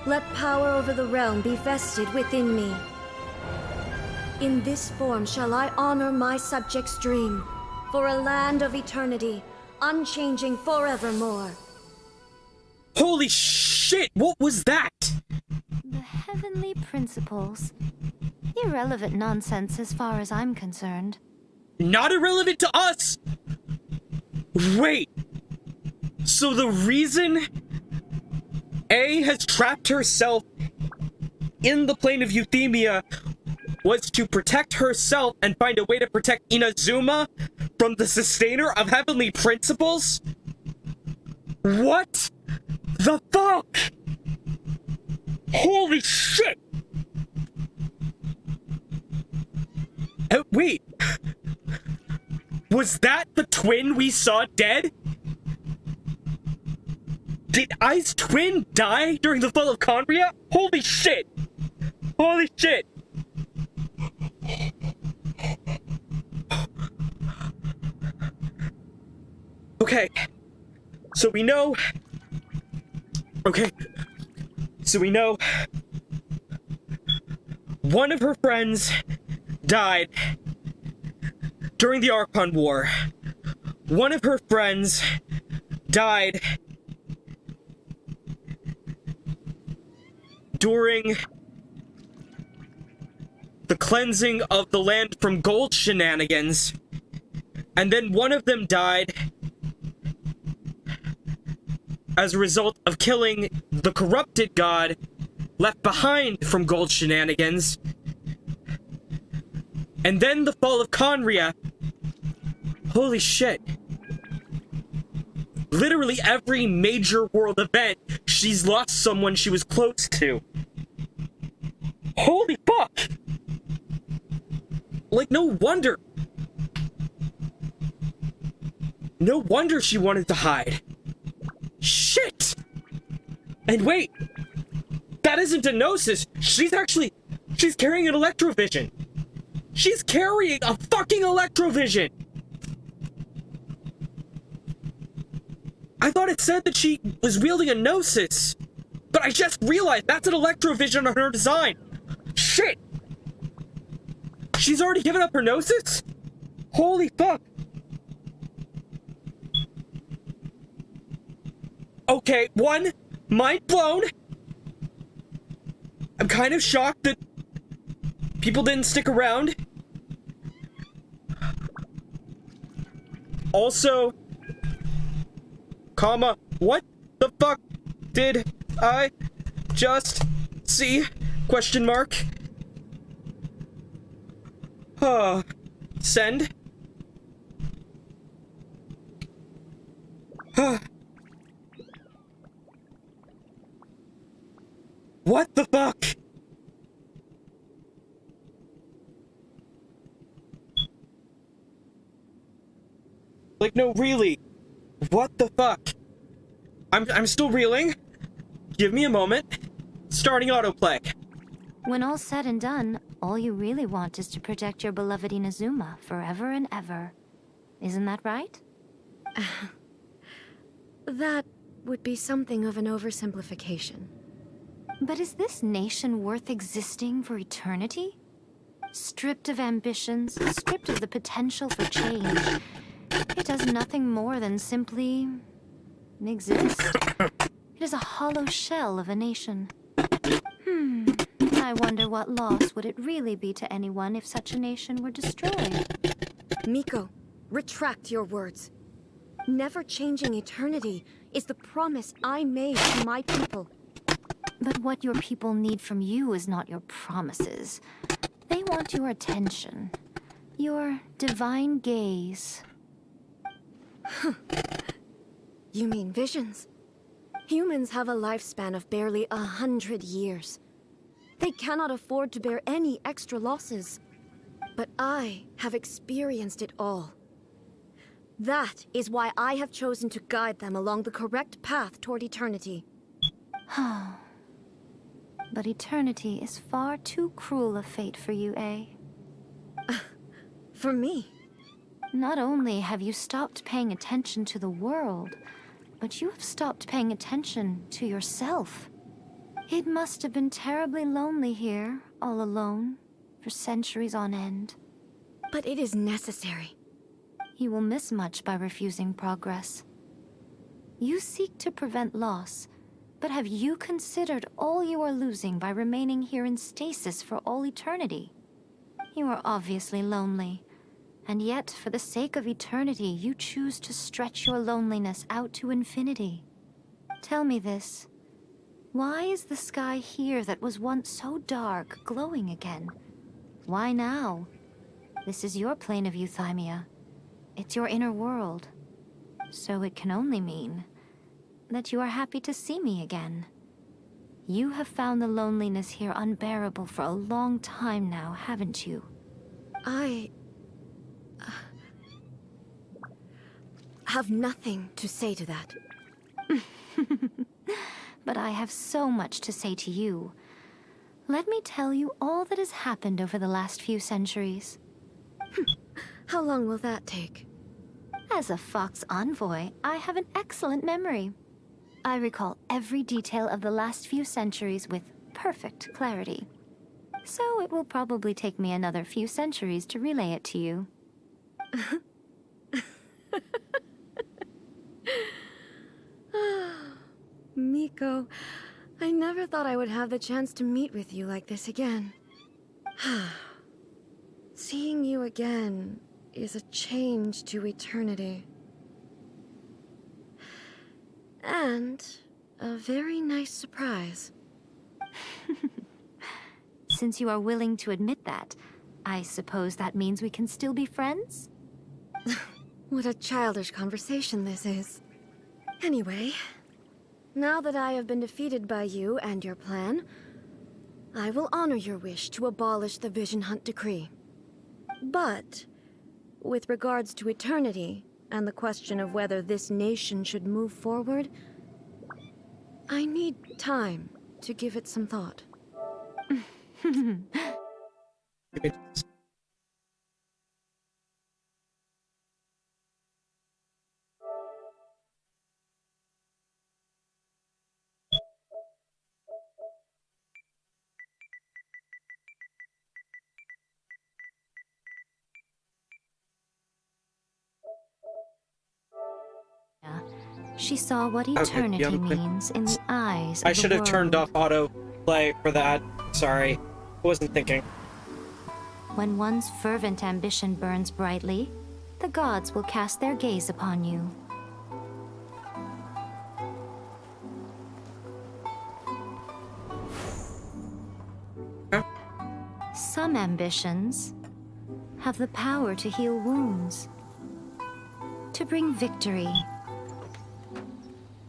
Let power over the realm be vested within me. In this form shall I honor my subjects' dream, for a land of eternity, unchanging forevermore. Holy shit, what was that? The heavenly principles. Irrelevant nonsense as far as I'm concerned. Not irrelevant to us! Wait. So the reason A has trapped herself in the plane of euthymia was to protect herself and find a way to protect Inazuma from the sustainer of heavenly principles? What the fuck? Holy shit! Wait. Was that the twin we saw dead? Did Ai's twin die during the fall of Conria? Holy shit! Holy shit! Okay. So we know... Okay. So we know... One of her friends died during the Archon War. One of her friends died during the cleansing of the land from gold shenanigans. And then one of them died as a result of killing the corrupted god left behind from gold shenanigans. And then the fall of Conria. Holy shit. Literally every major world event, she's lost someone she was close to. Holy fuck! Like, no wonder. No wonder she wanted to hide. Shit! And wait! That isn't a gnosis! She's carrying an electrovision! She's carrying a fucking electrovision! I thought it said that she was wielding a Gnosis. But I just realized that's an Electrovision on her design. Shit! She's already given up her Gnosis? Holy fuck. Okay, one, mind blown. I'm kind of shocked that people didn't stick around. Also, comma, what the fuck did I just see? Question mark. Send. What the fuck? Like, no, really. What the fuck? I'm still reeling. Give me a moment. Starting autoplay. When all's said and done, all you really want is to protect your beloved Inazuma forever and ever. Isn't that right? That would be something of an oversimplification. But is this nation worth existing for eternity? Stripped of ambitions, stripped of the potential for change, it does nothing more than simply exist. It is a hollow shell of a nation. I wonder what loss would it really be to anyone if such a nation were destroyed. Miko, retract your words. Never changing eternity is the promise I made to my people. But what your people need from you is not your promises. They want your attention. Your divine gaze. You mean visions? Humans have a lifespan of barely 100 years. They cannot afford to bear any extra losses. But I have experienced it all. That is why I have chosen to guide them along the correct path toward eternity. But eternity is far too cruel a fate for you, eh? For me? Not only have you stopped paying attention to the world, but you have stopped paying attention to yourself. It must have been terribly lonely here, all alone, for centuries on end. But it is necessary. You will miss much by refusing progress. You seek to prevent loss, but have you considered all you are losing by remaining here in stasis for all eternity? You are obviously lonely, and yet for the sake of eternity you choose to stretch your loneliness out to infinity. Tell me this. Why is the sky here that was once so dark glowing again? Why now? This is your plane of euthymia. It's your inner world. So it can only mean that you are happy to see me again. You have found the loneliness here unbearable for a long time now, haven't you? I have nothing to say to that. But I have so much to say to you. Let me tell you all that has happened over the last few centuries. How long will that take? As a Fox envoy, I have an excellent memory. I recall every detail of the last few centuries with perfect clarity. So it will probably take me another few centuries to relay it to you. Miko, I never thought I would have the chance to meet with you like this again. Seeing you again is a change to eternity. And a very nice surprise. Since you are willing to admit that, I suppose that means we can still be friends? What a childish conversation this is. Anyway, now that I have been defeated by you and your plan, I will honor your wish to abolish the Vision Hunt Decree. But, with regards to eternity, and the question of whether this nation should move forward, I need time to give it some thought. She saw what Okay, eternity yeah, but- means in the eyes of I the should have turned world. off auto play for that. Sorry. I wasn't thinking. When one's fervent ambition burns brightly, the gods will cast their gaze upon you. Huh? Some ambitions have the power to heal wounds, to bring victory,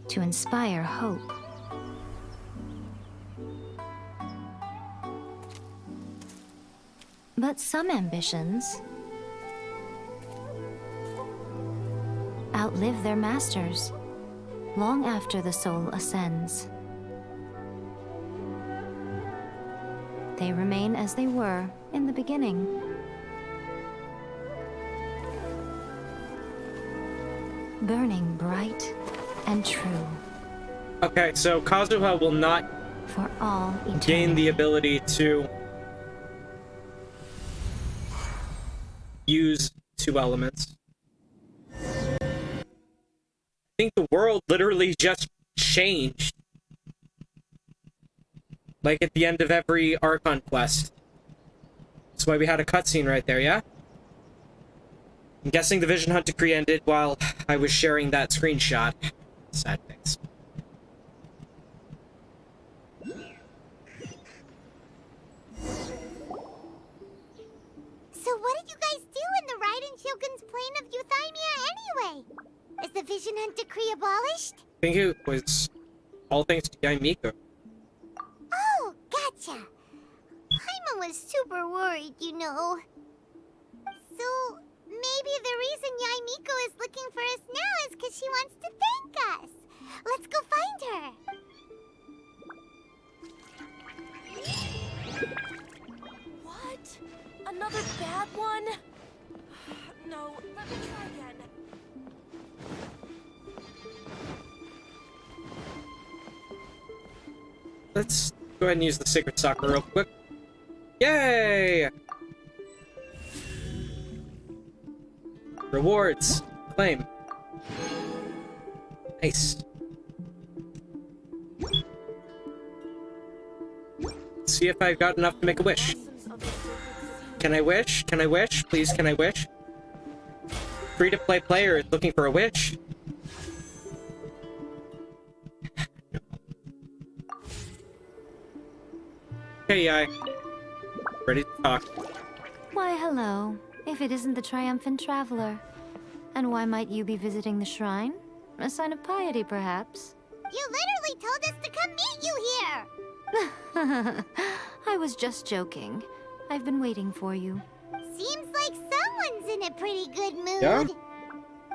to inspire hope. But some ambitions outlive their masters long after the soul ascends. They remain as they were in the beginning. Burning bright and true Okay, so Kazuha will not for all eternity. gain the ability to use 2 elements. I think the world literally just changed. Like at the end of every Archon quest. That's why we had a cutscene right there, yeah? I'm guessing the Vision Hunt decree ended while I was sharing that screenshot. Sad things. So what did you guys do in the Raiden Shogun's plane of Euthymia anyway? Is the Vision Hunt decree abolished? I think it was all thanks to Yaimiko. Oh, gotcha. Paimon was super worried, you know. So, maybe the reason Yaimiko is looking for us now is because she wants to thank us. Let's go find her. What? Another bad one? No, let me try again. Let's go ahead and use the Sacred Sakura real quick. Yay! Rewards. Claim. Nice. Let's see if I've got enough to make a wish. Can I wish? Can I wish? Please, can I wish? Free-to-play player is looking for a wish. Hey, ready to talk. Why, hello, if it isn't the triumphant traveler. And why might you be visiting the shrine? A sign of piety, perhaps? You literally told us to come meet you here. I was just joking. I've been waiting for you. Seems like someone's in a pretty good mood. Yeah?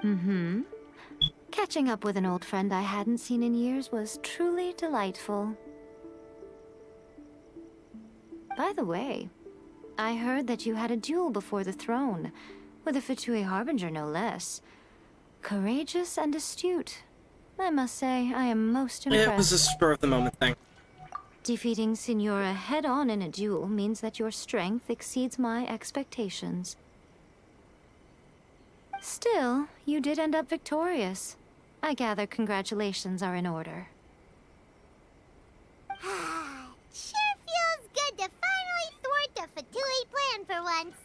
Mm-hmm. Catching up with an old friend I hadn't seen in years was truly delightful. By the way, I heard that you had a duel before the throne, with a Fatui Harbinger no less. Courageous and astute. I must say, I am most impressed. It was a spur-of-the-moment thing. Defeating Signora head-on in a duel means that your strength exceeds my expectations. Still, you did end up victorious. I gather congratulations are in order. Sure feels good to finally thwart the Fatui plan for once.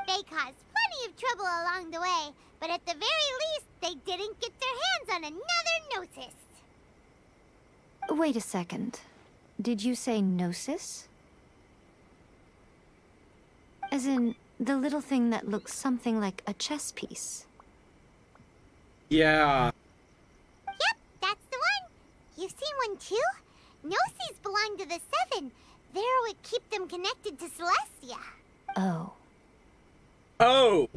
They caused plenty of trouble along the way, but at the very least, they didn't get their hands on another Gnosis. Wait a second. Did you say Gnosis? As in, the little thing that looks something like a chess piece. Yeah. Yep, that's the one. You've seen one too? Gnosis belong to the Seven. They're what keep them connected to Celestia. Oh. Oh!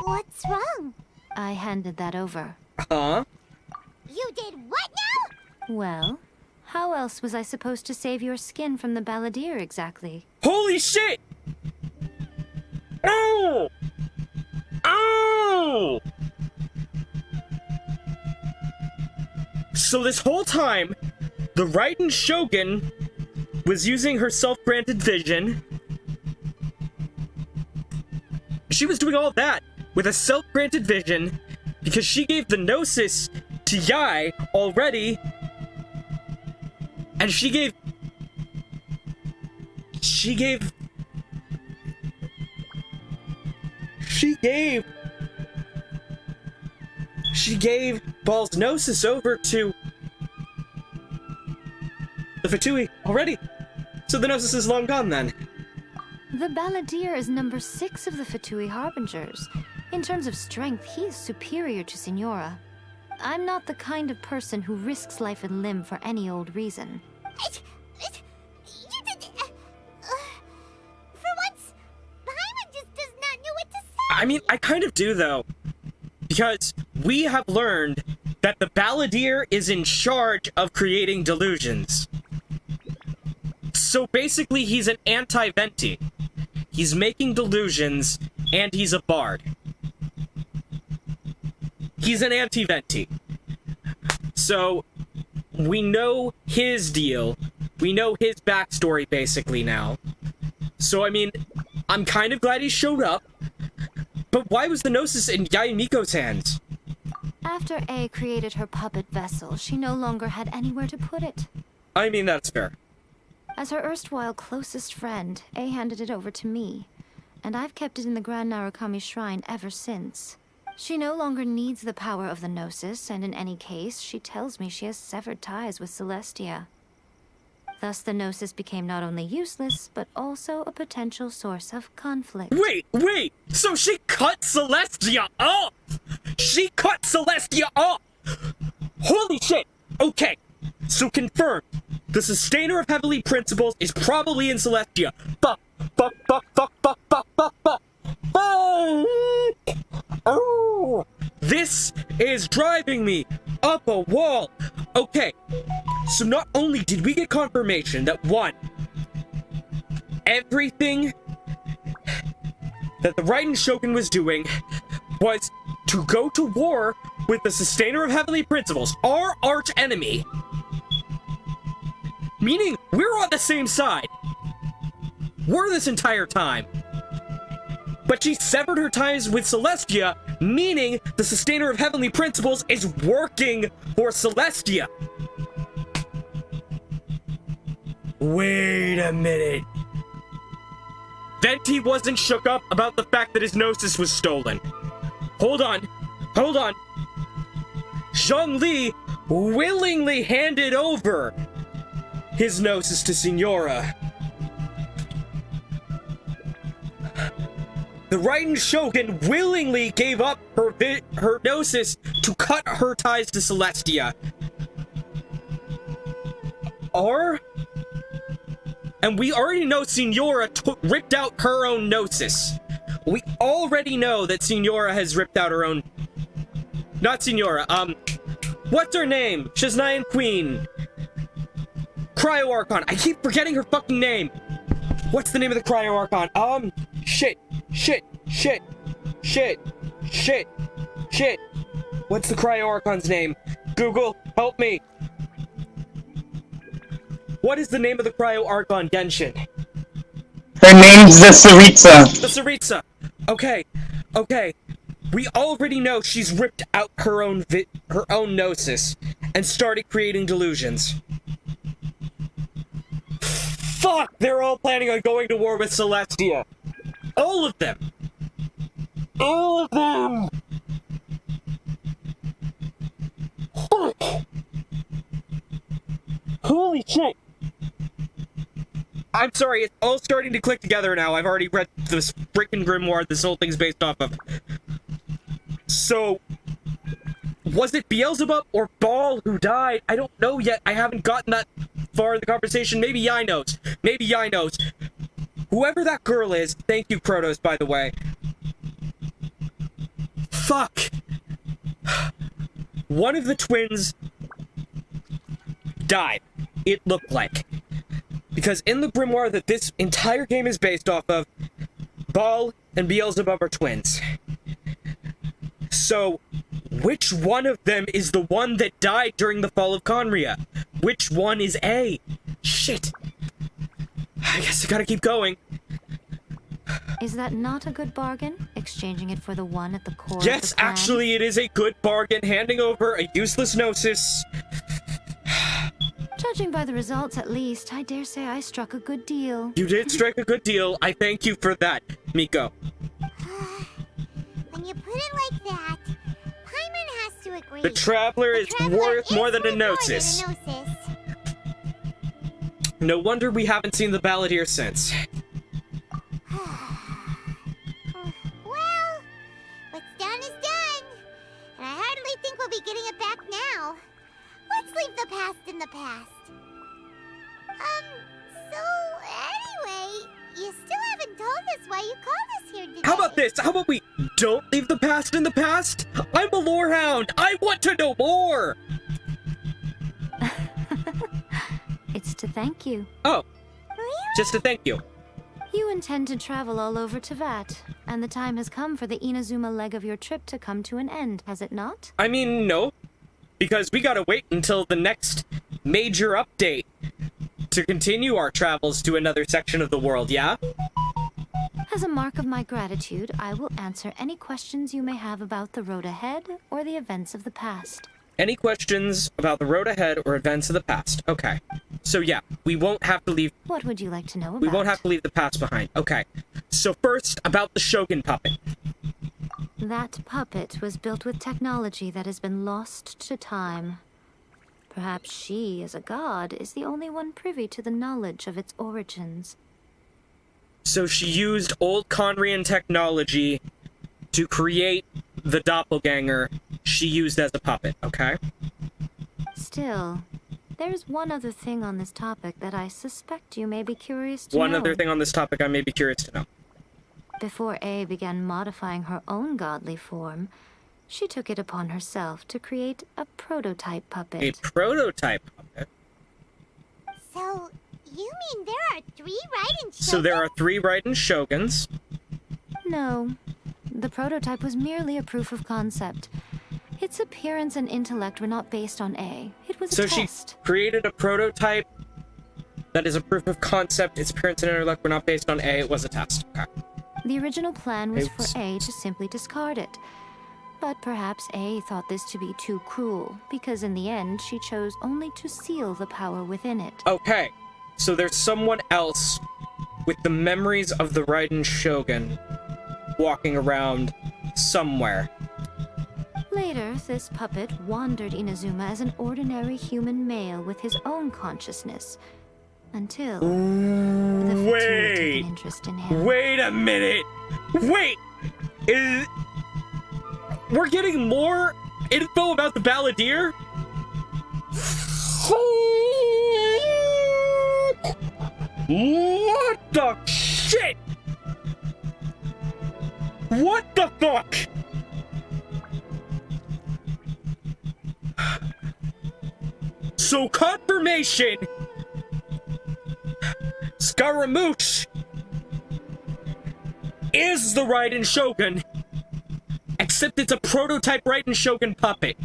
What's wrong? I handed that over. Huh? You did what now? Well, how else was I supposed to save your skin from the balladeer exactly? Holy shit! Oh! Oh! So this whole time, the Raiden Shogun was using her self-granted vision. She was doing all that with a self-granted vision because she gave the Gnosis to Yai already, and she gave Ball's Gnosis over to the Fatui already. So the Gnosis is long gone then. The Balladeer is number 6 of the Fatui Harbingers. In terms of strength, he is superior to Signora. I'm not the kind of person who risks life and limb for any old reason. For once, Paimon just does not know what to say. I mean, I kind of do, though. Because we have learned that the Balladeer is in charge of creating delusions. So basically, he's an anti-Venti. He's making delusions, and he's a bard. He's an anti-Venti. So, we know his deal. We know his backstory, basically, now. So, I mean, I'm kind of glad he showed up. But why was the Gnosis in Yai Miko's hands? After A created her puppet vessel, she no longer had anywhere to put it. I mean, that's fair. As her erstwhile closest friend, A handed it over to me, and I've kept it in the Grand Narukami Shrine ever since. She no longer needs the power of the Gnosis, and in any case, she tells me she has severed ties with Celestia. Thus, the Gnosis became not only useless, but also a potential source of conflict. Wait! So she cut Celestia off! She cut Celestia off! Holy shit! Okay, so confirmed. The Sustainer of Heavenly Principles is probably in Celestia. Fuck. Oh! This is driving me up a wall. Okay, so not only did we get confirmation that, one, everything that the Raiden Shogun was doing was to go to war with the Sustainer of Heavenly Principles, our arch enemy. Meaning, we're on the same side. We're this entire time. But she severed her ties with Celestia, meaning the Sustainer of Heavenly Principles is working for Celestia. Wait a minute. Venti wasn't shook up about the fact that his Gnosis was stolen. Hold on. Zhongli willingly handed over his Gnosis to Signora. The Raiden Shogun willingly gave up her Gnosis to cut her ties to Celestia. And we already know Signora ripped out her own Gnosis. We already know that Signora has ripped out her own... Not Signora, what's her name? Shiznayan Queen. Cryo Archon. I keep forgetting her fucking name. What's the name of the Cryo Archon? Shit. What's the Cryo Archon's name? Google, help me. What is the name of the Cryo Archon, Genshin? Her name's the Tsaritsa. The Tsaritsa. Okay. We already know she's ripped out her own Gnosis and started creating delusions. Fuck! They're all planning on going to war with Celestia. All of them! Fuck! Holy shit! I'm sorry, it's all starting to click together now. I've already read this freaking grimoire this whole thing's based off of. So, was it Beelzebub or Baal who died? I don't know yet. I haven't gotten that far in the conversation. Maybe Yai knows. Whoever that girl is, thank you, Krotos, by the way. Fuck. One of the twins died, it looked like. Because in the grimoire that this entire game is based off of, Baal and Beelzebub are twins. So, which one of them is the one that died during the fall of Conria? Which one is A? Shit. I guess I gotta keep going. Is that not a good bargain? Exchanging it for the one at the core Yes, of the plan? actually, it is a good bargain, handing over a useless Gnosis. Judging by the results, at least, I dare say I struck a good deal. You did strike a good deal. I thank you for that, Miko. When you put it like that, Paimon has to agree. The Traveler is worth more than a Gnosis. No wonder we haven't seen the Balladeer since. Well, what's done is done. And I hardly think we'll be getting it back now. Let's leave the past in the past. So anyway, you still haven't told us why you called us here today. How about this? How about we don't leave the past in the past? I'm a lorehound. I want to know more. It's to thank you. Oh, just to thank you. You intend to travel all over Teyvat, and the time has come for the Inazuma leg of your trip to come to an end, has it not? I mean, no. Because we gotta wait until the next major update to continue our travels to another section of the world, yeah? As a mark of my gratitude, I will answer any questions you may have about the road ahead or the events of the past. Any questions about the road ahead or events of the past? Okay. So yeah, we won't have to leave... What would you like to know about? We won't have to leave the past behind. Okay. So first, about the Shogun puppet. That puppet was built with technology that has been lost to time. Perhaps she, as a god, is the only one privy to the knowledge of its origins. So she used old Conrian technology to create the doppelganger she used as a puppet, okay? Still, there's one other thing on this topic that I suspect you may be curious to know. One other thing on this topic I may be curious to know. Before A began modifying her own godly form, she took it upon herself to create a prototype puppet. A prototype puppet? So, you mean there are 3 Raiden Shoguns? So there are 3 Raiden Shoguns. No. The prototype was merely a proof of concept. Its appearance and intellect were not based on A. It was a test. So she created a prototype that is a proof of concept. Its appearance and intellect were not based on A. It was a test. Okay. The original plan was for A to simply discard it. But perhaps A thought this to be too cruel, because in the end she chose only to seal the power within it. Okay. So there's someone else with the memories of the Raiden Shogun walking around somewhere. Later, this puppet wandered Inazuma as an ordinary human male with his own consciousness, until the Vtuber took an interest in him. Wait a minute! Wait! We're getting more info about the Balladeer? What the shit? What the fuck? So confirmation, Scaramouche is the Raiden Shogun, except it's a prototype Raiden Shogun puppet.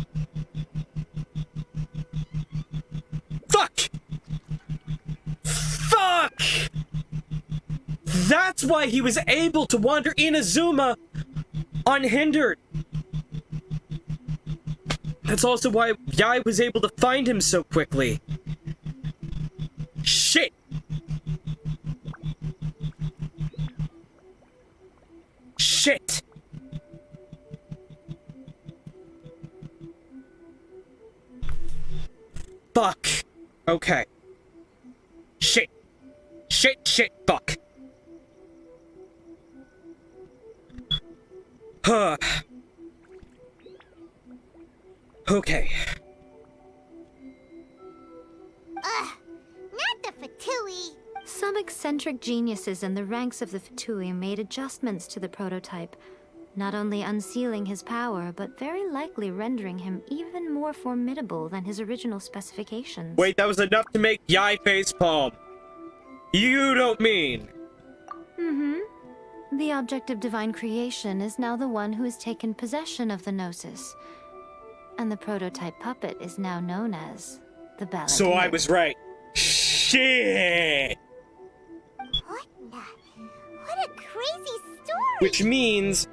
Fuck! Fuck! That's why he was able to wander Inazuma unhindered. That's also why Yai was able to find him so quickly. Shit! Shit! Fuck. Okay. Shit. Shit, fuck. Huh. Okay. Not the Fatui. Some eccentric geniuses in the ranks of the Fatui made adjustments to the prototype, not only unsealing his power, but very likely rendering him even more formidable than his original specifications. Wait, that was enough to make Yai facepalm. You don't mean? Mm-hmm. The object of divine creation is now the one who has taken possession of the Gnosis. And the prototype puppet is now known as the Balladeer. So I was right. Shit! What a crazy story. Which means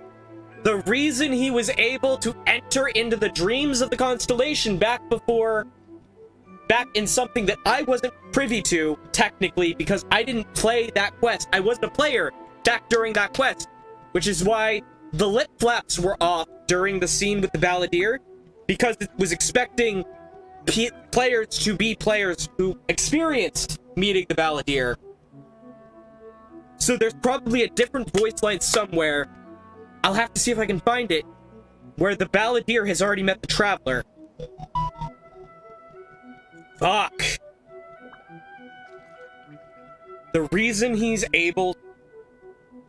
the reason he was able to enter into the dreams of the constellation back in something that I wasn't privy to, technically, because I didn't play that quest. I wasn't a player back during that quest, which is why the lip flaps were off during the scene with the Balladeer, because it was expecting players to be players who experienced meeting the Balladeer. So there's probably a different voice line somewhere. I'll have to see if I can find it, where the Balladeer has already met the Traveler. Fuck. The reason he's able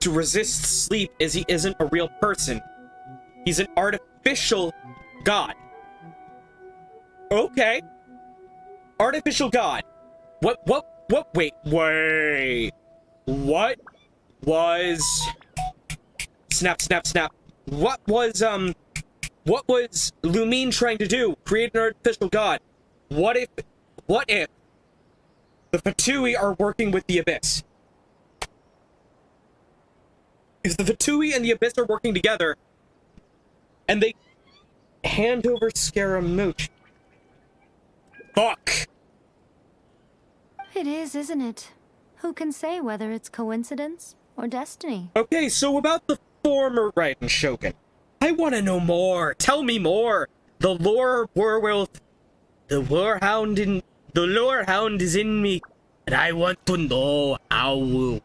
to resist sleep is he isn't a real person. He's an artificial god. Okay. Artificial god. Wait. What was... Snap. What was Lumine trying to do? Create an artificial god. What if the Fatui are working with the Abyss? If the Fatui and the Abyss are working together, and they hand over Scaramouche. Fuck! It is, isn't it? Who can say whether it's coincidence or destiny? Okay, so about the former Raiden Shogun. I want to know more. Tell me more. The lore werewolf. The lore hound is in me, and I want to know how.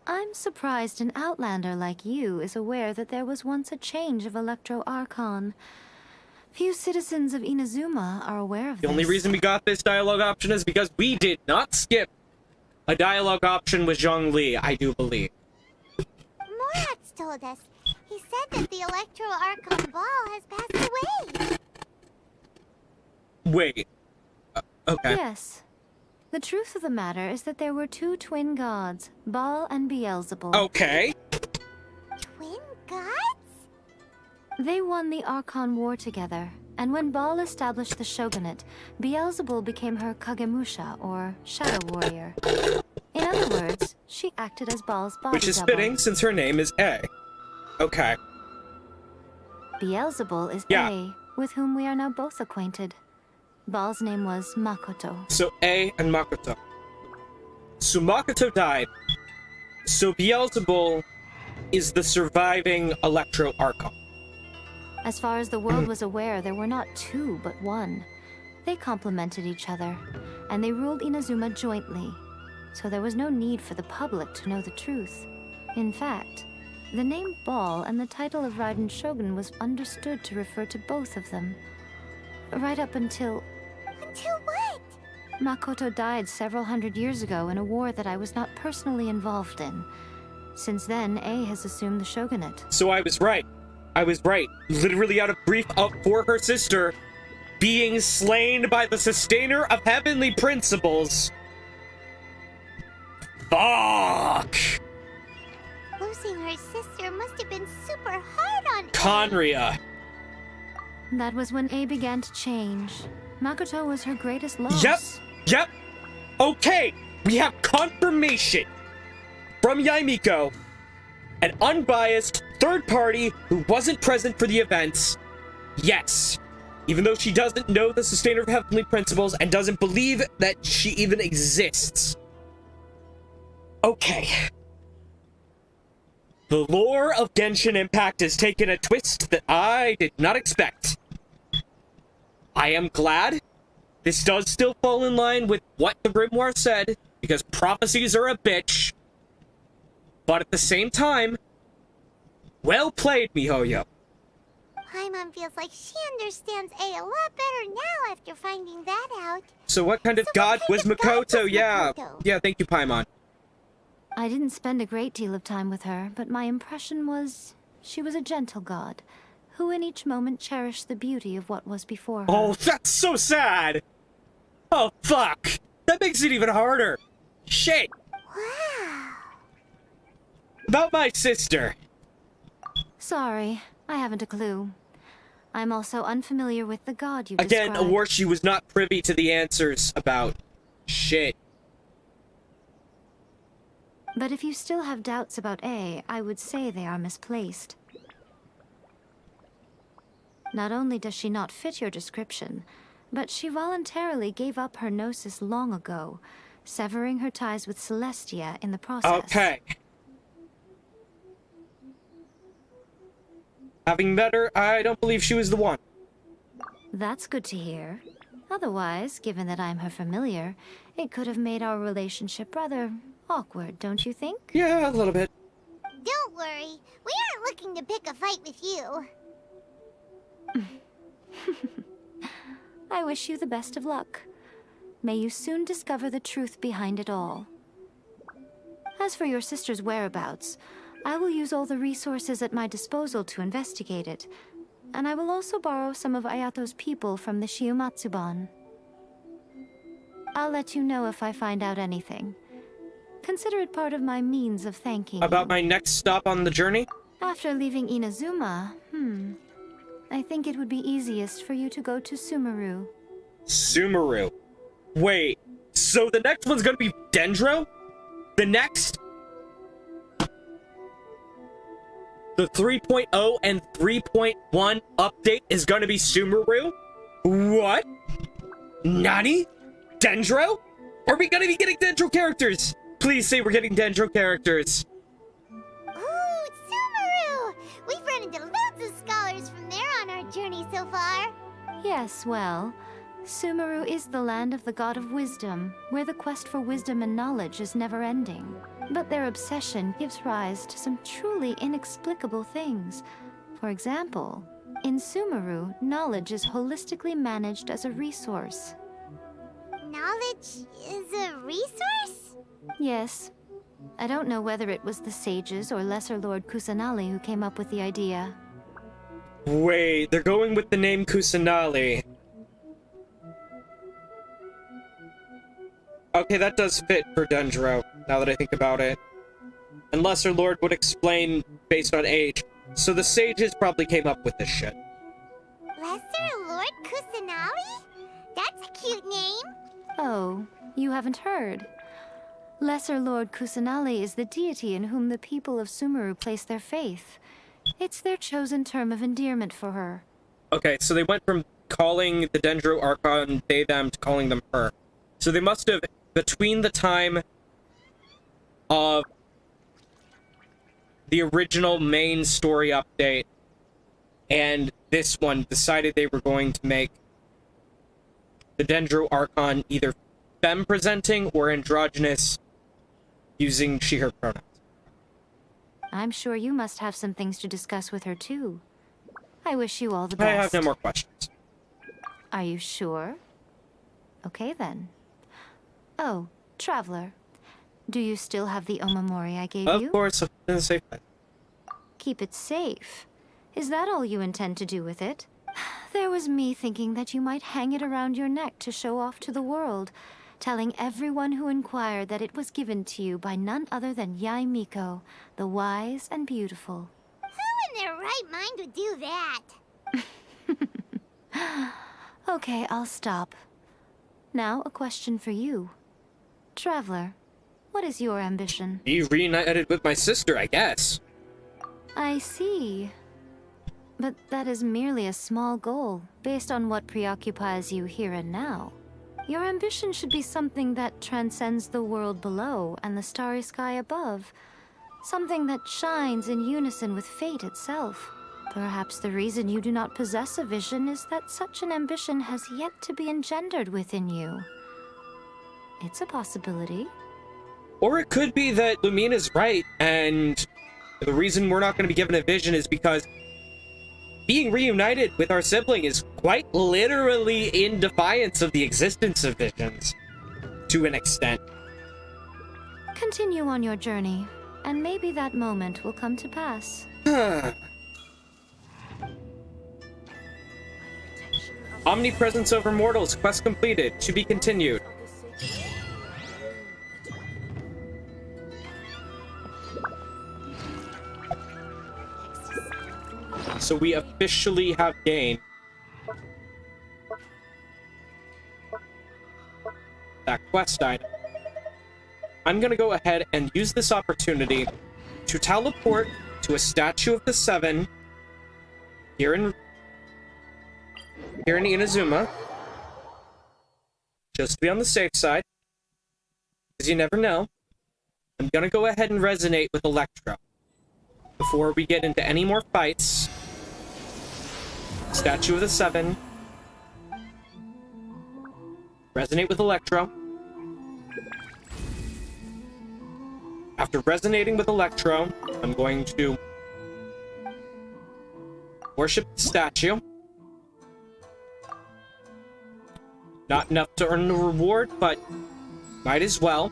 I'm surprised an outlander like you is aware that there was once a change of Electro Archon. Few citizens of Inazuma are aware of this. The only reason we got this dialogue option is because we did not skip a dialogue option with Zhongli, I do believe. Morax told us. He said that the Electro Archon Ball has passed away. Wait. Okay. Yes. The truth of the matter is that there were two twin gods, Baal and Beelzebul. Okay. Twin gods? They won the Archon War together, and when Baal established the shogunate, Beelzebul became her Kagemusha, or Shadow Warrior. In other words, she acted as Baal's body Which is double. fitting, since her name is A. Okay. Beelzebul is Yeah. A, with whom we are now both acquainted. Baal's name was Makoto. So A and Makoto. So Makoto died. So Beelzebul is the surviving Electro Archon. As far as the world was aware, there were not two, but one. They complemented each other, and they ruled Inazuma jointly, so there was no need for the public to know the truth. In fact, the name Baal and the title of Raiden Shogun was understood to refer to both of them. Right up until... Until what? Makoto died several hundred years ago in a war that I was not personally involved in. Since then, A has assumed the shogunate. So I was right. Literally out of grief for her sister being slain by the sustainer of heavenly principles. Fuck! Losing her sister must have been super hard on Conria. That was when A began to change. Makoto was her greatest loss. Yep. Okay, we have confirmation from Yaimiko, an unbiased third party who wasn't present for the events. Yes, even though she doesn't know the sustainer of heavenly principles and doesn't believe that she even exists. Okay. The lore of Genshin Impact has taken a twist that I did not expect. I am glad. This does still fall in line with what the Grimoire said, because prophecies are a bitch. But at the same time, well played, MiHoYo. Paimon feels like she understands A lot better now after finding that out. So what kind of god was Makoto? Yeah, thank you, Paimon. I didn't spend a great deal of time with her, but my impression was she was a gentle god, who in each moment cherished the beauty of what was before her. Oh, that's so sad! Oh, fuck! That makes it even harder! Shit! Wow! About my sister. Sorry, I haven't a clue. I'm also unfamiliar with the god you Again, described. or she was not privy to the answers about shit. But if you still have doubts about A, I would say they are misplaced. Not only does she not fit your description, but she voluntarily gave up her gnosis long ago, severing her ties with Celestia in the process. Okay. Having met her, I don't believe she was the one. That's good to hear. Otherwise, given that I'm her familiar, it could have made our relationship rather awkward, don't you think? Yeah, a little bit. Don't worry. We aren't looking to pick a fight with you. I wish you the best of luck. May you soon discover the truth behind it all. As for your sister's whereabouts, I will use all the resources at my disposal to investigate it, and I will also borrow some of Ayato's people from the Shiumatsuban. I'll let you know if I find out anything. Consider it part of my means of thanking you. About my next stop on the journey? After leaving Inazuma, I think it would be easiest for you to go to Sumeru. Sumeru. Wait, so the next one's gonna be Dendro? The next? The 3.0 and 3.1 update is gonna be Sumeru? What? Nani? Dendro? Are we gonna be getting Dendro characters? Please say we're getting Dendro characters. Ooh, Sumeru! We've run into loads of scholars from there on our journey so far. Yes, well, Sumeru is the land of the god of wisdom, where the quest for wisdom and knowledge is never-ending. But their obsession gives rise to some truly inexplicable things. For example, in Sumeru, knowledge is holistically managed as a resource. Knowledge is a resource? Yes. I don't know whether it was the sages or Lesser Lord Kusanali who came up with the idea. Wait, they're going with the name Kusanali. Okay, that does fit for Dendro, now that I think about it. And Lesser Lord would explain based on age. So the sages probably came up with this shit. Lesser Lord Kusanali? That's a cute name. Oh, you haven't heard. Lesser Lord Kusanali is the deity in whom the people of Sumeru place their faith. It's their chosen term of endearment for her. Okay, so they went from calling the Dendro Archon they, them, to calling them her. So they must have, between the time of the original main story update and this one, decided they were going to make the Dendro Archon either femme-presenting or androgynous, using she/her pronouns. I'm sure you must have some things to discuss with her, too. I wish you all the best. I have no more questions. Are you sure? Okay, then. Oh, Traveler. Do you still have the Omamori I gave you? Of course, in the safe place. Keep it safe. Is that all you intend to do with it? There was me thinking that you might hang it around your neck to show off to the world, telling everyone who inquired that it was given to you by none other than Yae Miko, the wise and beautiful. Who in their right mind would do that? Okay, I'll stop. Now, a question for you. Traveler, what is your ambition? Be reunited with my sister, I guess. I see. But that is merely a small goal, based on what preoccupies you here and now. Your ambition should be something that transcends the world below and the starry sky above. Something that shines in unison with fate itself. Perhaps the reason you do not possess a vision is that such an ambition has yet to be engendered within you. It's a possibility. Or it could be that Lumina's right, and the reason we're not going to be given a vision is because being reunited with our sibling is quite literally in defiance of the existence of visions, to an extent. Continue on your journey, and maybe that moment will come to pass. Omnipresence over mortals, quest completed, to be continued. So we officially have gained that quest item. I'm gonna go ahead and use this opportunity to teleport to a statue of the 7 here in Inazuma, just to be on the safe side, because you never know. I'm gonna go ahead and resonate with Electro before we get into any more fights. Statue of the 7. Resonate with Electro. After resonating with Electro, I'm going to worship the statue. Not enough to earn the reward, but might as well.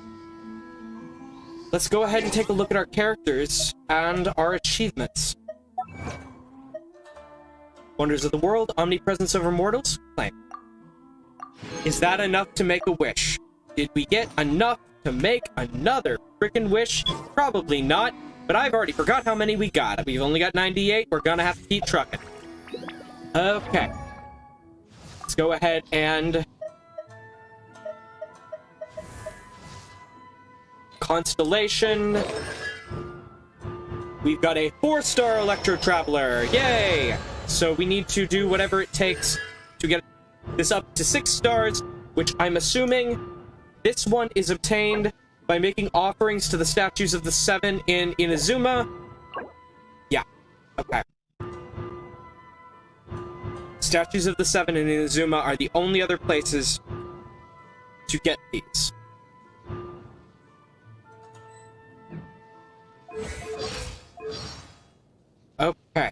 Let's go ahead and take a look at our characters and our achievements. Wonders of the world, omnipresence over mortals, claim. Is that enough to make a wish? Did we get enough to make another freaking wish? Probably not, but I've already forgot how many we got. We've only got 98. We're gonna have to keep trucking. Okay. Let's go ahead and... Constellation. We've got a 4-star Electro Traveler. Yay! So we need to do whatever it takes to get this up to 6 stars, which I'm assuming this one is obtained by making offerings to the statues of the 7 in Inazuma. Yeah. Okay. Statues of the 7 in Inazuma are the only other places to get these. Okay.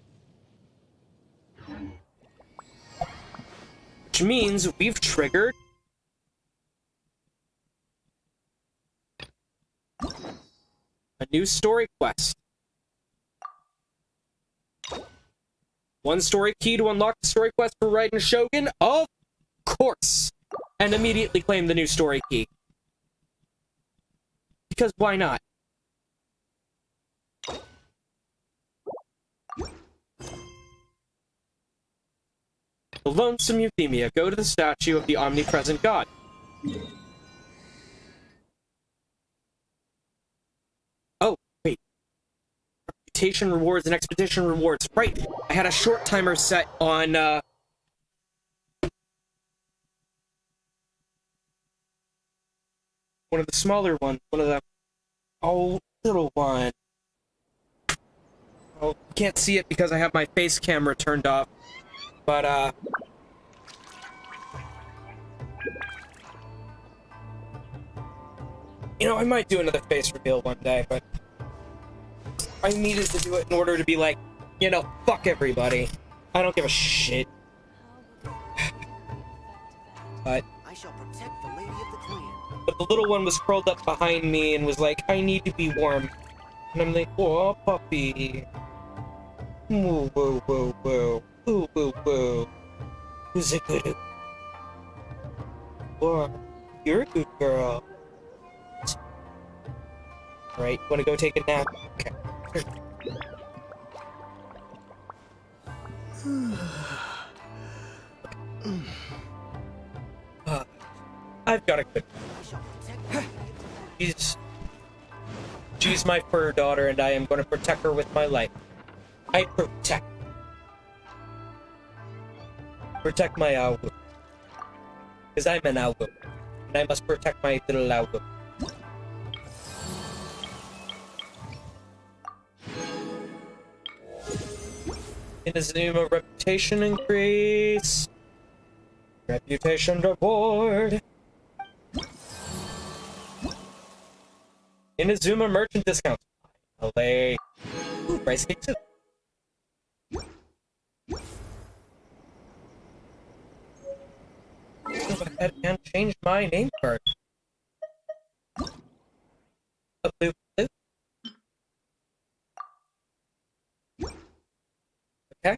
Which means we've triggered a new story quest. 1 story key to unlock the story quest for Raiden Shogun? Of course! And immediately claim the new story key. Because why not? The lonesome Euthymia. Go to the statue of the omnipresent god. Oh, wait. Reputation rewards and expedition rewards. Right. I had a short timer set on, one of the smaller ones. One of the... Oh, little one. Oh, you can't see it because I have my face camera turned off. But, you know, I might do another face reveal one day, but I needed to do it in order to be like, you know, fuck everybody. I don't give a shit. But I shall protect the lady of the clan. But the little one was curled up behind me and was like, I need to be warm. And I'm like, oh, puppy. Woo, woo, woo, woo. Woo, woo, woo. Who's a good... Or, you're a good girl. Alright, wanna go take a nap? Okay. I've got a good... She's my fur daughter, and I am going to protect her with my life. I protect my Algo. Because I'm an Algo. And I must protect my little Algo. Inazuma reputation increase. Reputation reward. Inazuma merchant discount. LA. Ooh, rice cake too. Go ahead and change my name card. A blue blue. Okay.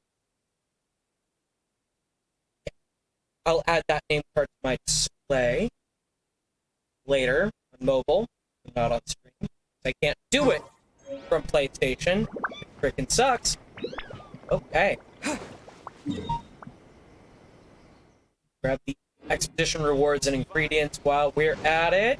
I'll add that name card to my display later on mobile, not on screen. I can't do it from PlayStation. It freaking sucks. Okay. Grab the expedition rewards and ingredients while we're at it.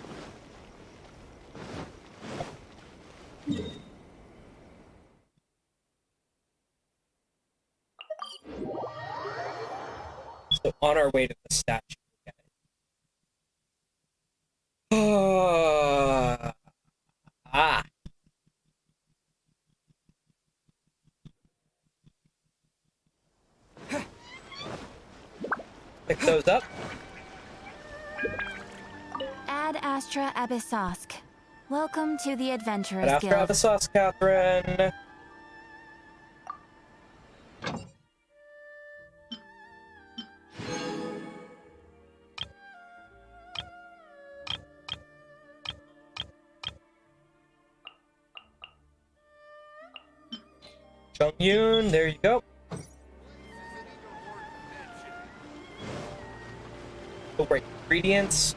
So on our way to the statue. Ah. Pick those up. Ad Astra Abyssosk. Welcome to the Adventurers After Guild. the sauce, Catherine. Yoon, there you go. Oh, right. Ingredients,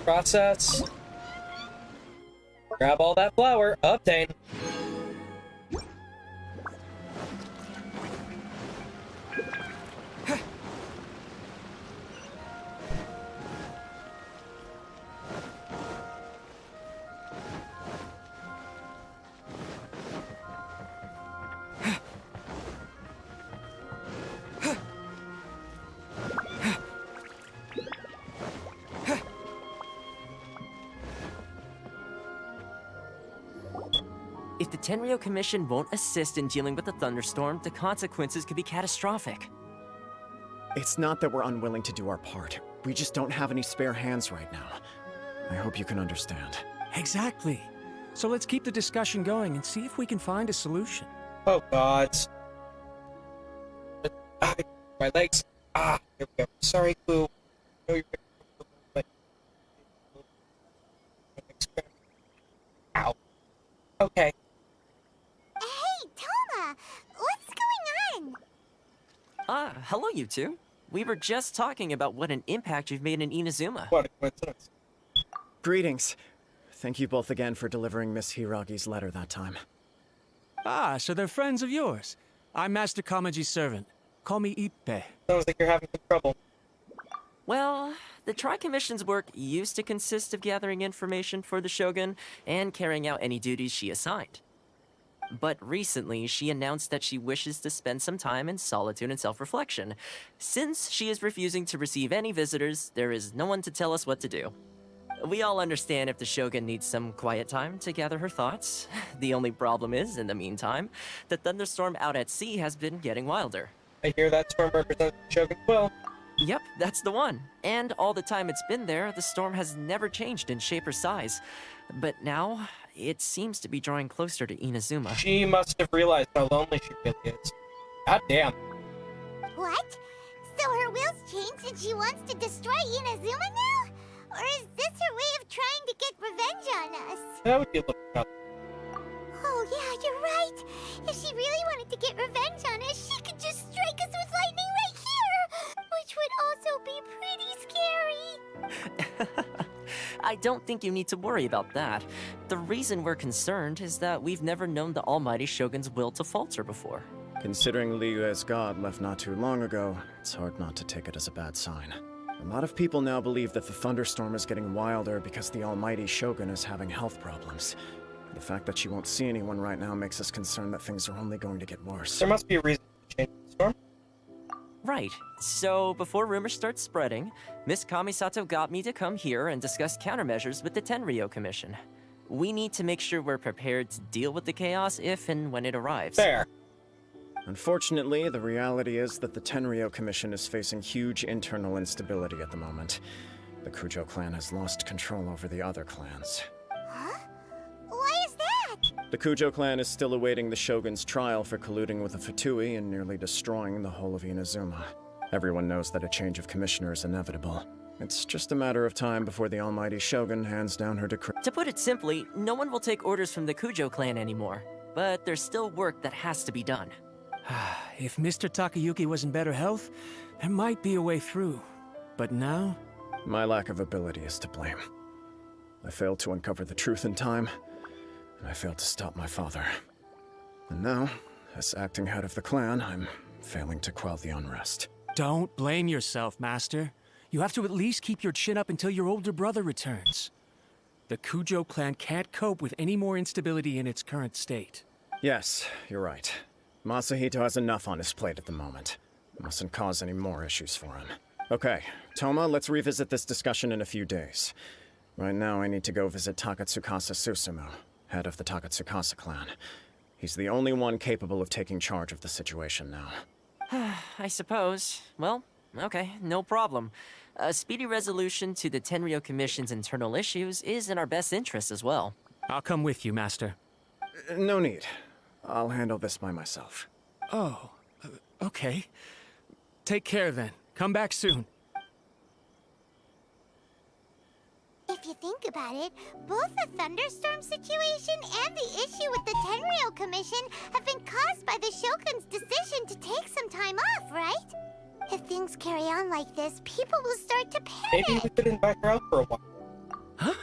process. Grab all that flour, obtain. If the Tenryo Commission won't assist in dealing with the thunderstorm, the consequences could be catastrophic. It's not that we're unwilling to do our part. We just don't have any spare hands right now. I hope you can understand. Exactly. So let's keep the discussion going and see if we can find a solution. Oh, God. My legs. Here we go. Sorry, Clue. No, you're but... Ow. Okay. Hey, Toma! What's going on? Hello you two. We were just talking about what an impact you've made in Inazuma. What a coincidence. Greetings. Thank you both again for delivering Miss Hiragi's letter that time. Ah, so they're friends of yours. I'm Master Kamaji's servant. Call me Ippe. Sounds like you're having some trouble. Well, the Tri-Commission's work used to consist of gathering information for the Shogun and carrying out any duties she assigned. But recently, she announced that she wishes to spend some time in solitude and self-reflection. Since she is refusing to receive any visitors, there is no one to tell us what to do. We all understand if the Shogun needs some quiet time to gather her thoughts. The only problem is, in the meantime, the thunderstorm out at sea has been getting wilder. I hear that storm represents the Shogun's will. Yep, that's the one. And all the time it's been there, the storm has never changed in shape or size. But now, it seems to be drawing closer to Inazuma. She must have realized how lonely she really is. God damn. What? So her will's changed and she wants to destroy Inazuma now? Or is this her way of trying to get revenge on us? That would be a little tough. Oh yeah, you're right. If she really wanted to get revenge on us, she could just strike us with lightning right here! Which would also be pretty scary. I don't think you need to worry about that. The reason we're concerned is that we've never known the Almighty Shogun's will to falter before. Considering Liyue's god left not too long ago, it's hard not to take it as a bad sign. A lot of people now believe that the thunderstorm is getting wilder because the Almighty Shogun is having health problems. The fact that she won't see anyone right now makes us concerned that things are only going to get worse. There must be a reason to change the storm. Right. So, before rumors start spreading, Miss Kamisato got me to come here and discuss countermeasures with the Tenryo Commission. We need to make sure we're prepared to deal with the chaos if and when it arrives. Fair. Unfortunately, the reality is that the Tenryo Commission is facing huge internal instability at the moment. The Kujo clan has lost control over the other clans. Huh? Why is that? The Kujo clan is still awaiting the Shogun's trial for colluding with the Fatui and nearly destroying the whole of Inazuma. Everyone knows that a change of commissioner is inevitable. It's just a matter of time before the Almighty Shogun hands down her decree. To put it simply, no one will take orders from the Kujo clan anymore. But there's still work that has to be done. If Mr. Takayuki was in better health, there might be a way through. But now? My lack of ability is to blame. I failed to uncover the truth in time, and I failed to stop my father. And now, as acting head of the clan, I'm failing to quell the unrest. Don't blame yourself, Master. You have to at least keep your chin up until your older brother returns. The Kujo clan can't cope with any more instability in its current state. Yes, you're right. Masahito has enough on his plate at the moment. Mustn't cause any more issues for him. Okay, Toma, let's revisit this discussion in a few days. Right now, I need to go visit Takatsukasa Susumu, head of the Takatsukasa clan. He's the only one capable of taking charge of the situation now. I suppose. Well, okay, no problem. A speedy resolution to the Tenryo Commission's internal issues is in our best interest as well. I'll come with you, Master. No need. I'll handle this by myself. Oh, okay. Take care then. Come back soon. If you think about it, both the thunderstorm situation and the issue with the Tenryo Commission have been caused by the Shogun's decision to take some time off, right? If things carry on like this, people will start to panic. Maybe we could invite her out for a while. Huh?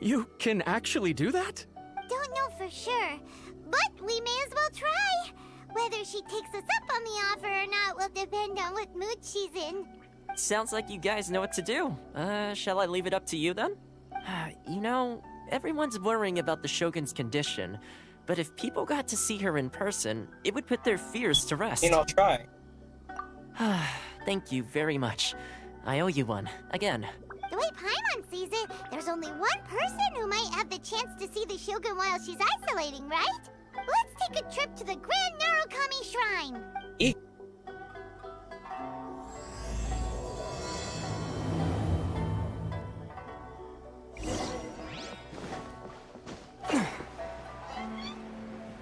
You can actually do that? Don't know for sure, but we may as well try. Whether she takes us up on the offer or not will depend on what mood she's in. Sounds like you guys know what to do. Shall I leave it up to you then? You know, everyone's worrying about the Shogun's condition, but if people got to see her in person, it would put their fears to rest. I mean, I'll try. Thank you very much. I owe you one, again. The way Paimon sees it, there's only one person who might have the chance to see the Shogun while she's isolating, right? Let's take a trip to the Grand Narukami Shrine.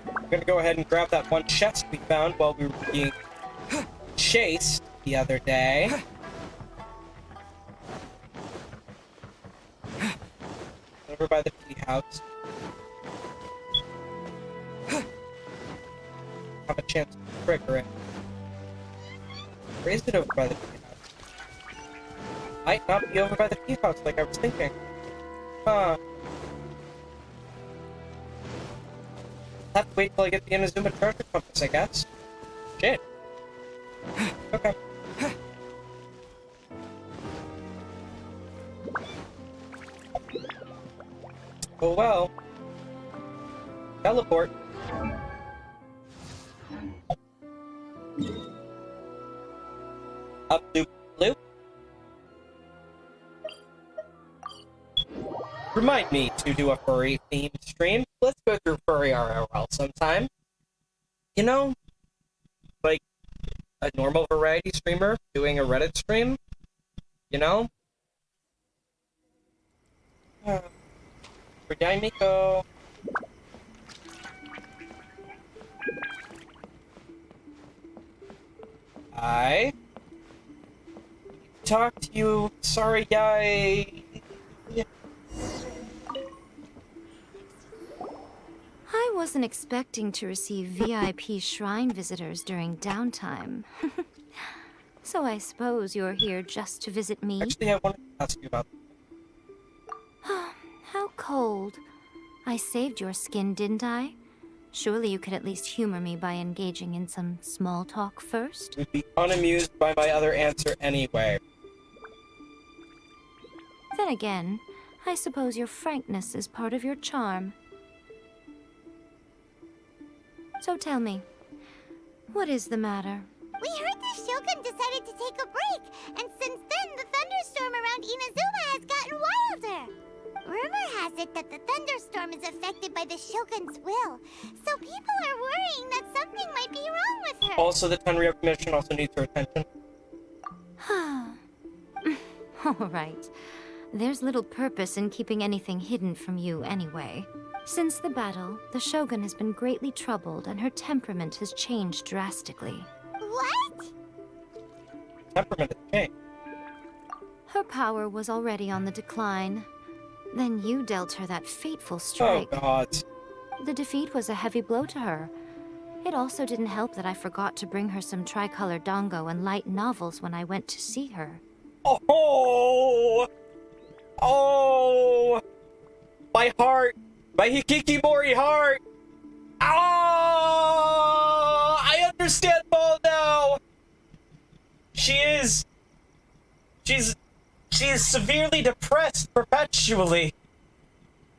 I'm gonna go ahead and grab that one chest we found while we were being chased the other day. Over by the tea house. Have a chance to trigger it. Or is it over by the tea house? Might not be over by the tea house like I was thinking. Huh. Have to wait till I get the Inazuma treasure compass, I guess. Shit. Okay. Oh well. Teleport. Up loop loop. Remind me to do a furry themed stream. Let's go through furry RRL sometime. You know, like a normal variety streamer doing a Reddit stream. You know? For Daimiko. I talk to you. Sorry, guy. I wasn't expecting to receive VIP shrine visitors during downtime. So I suppose you're here just to visit me? Actually, I wanted to ask you about How cold. I saved your skin, didn't I? Surely you could at least humor me by engaging in some small talk first? You'd be unamused by my other answer anyway. Then again, I suppose your frankness is part of your charm. So tell me, what is the matter? We heard the Shogun decided to take a break, and since then the thunderstorm around Inazuma has gotten wilder. Rumor has it that the thunderstorm is affected by the Shogun's will, so people are worrying that something might be wrong with her. Also, the Tenryo Commission also needs her attention. All right. There's little purpose in keeping anything hidden from you anyway. Since the battle, the Shogun has been greatly troubled and her temperament has changed drastically. What? Temperament has changed. Her power was already on the decline. Then you dealt her that fateful strike. Oh, God. The defeat was a heavy blow to her. It also didn't help that I forgot to bring her some tricolor dango and light novels when I went to see her. Oh! Oh! My heart! My Hikikimori heart! Oh! I understand Paul now! She's severely depressed perpetually.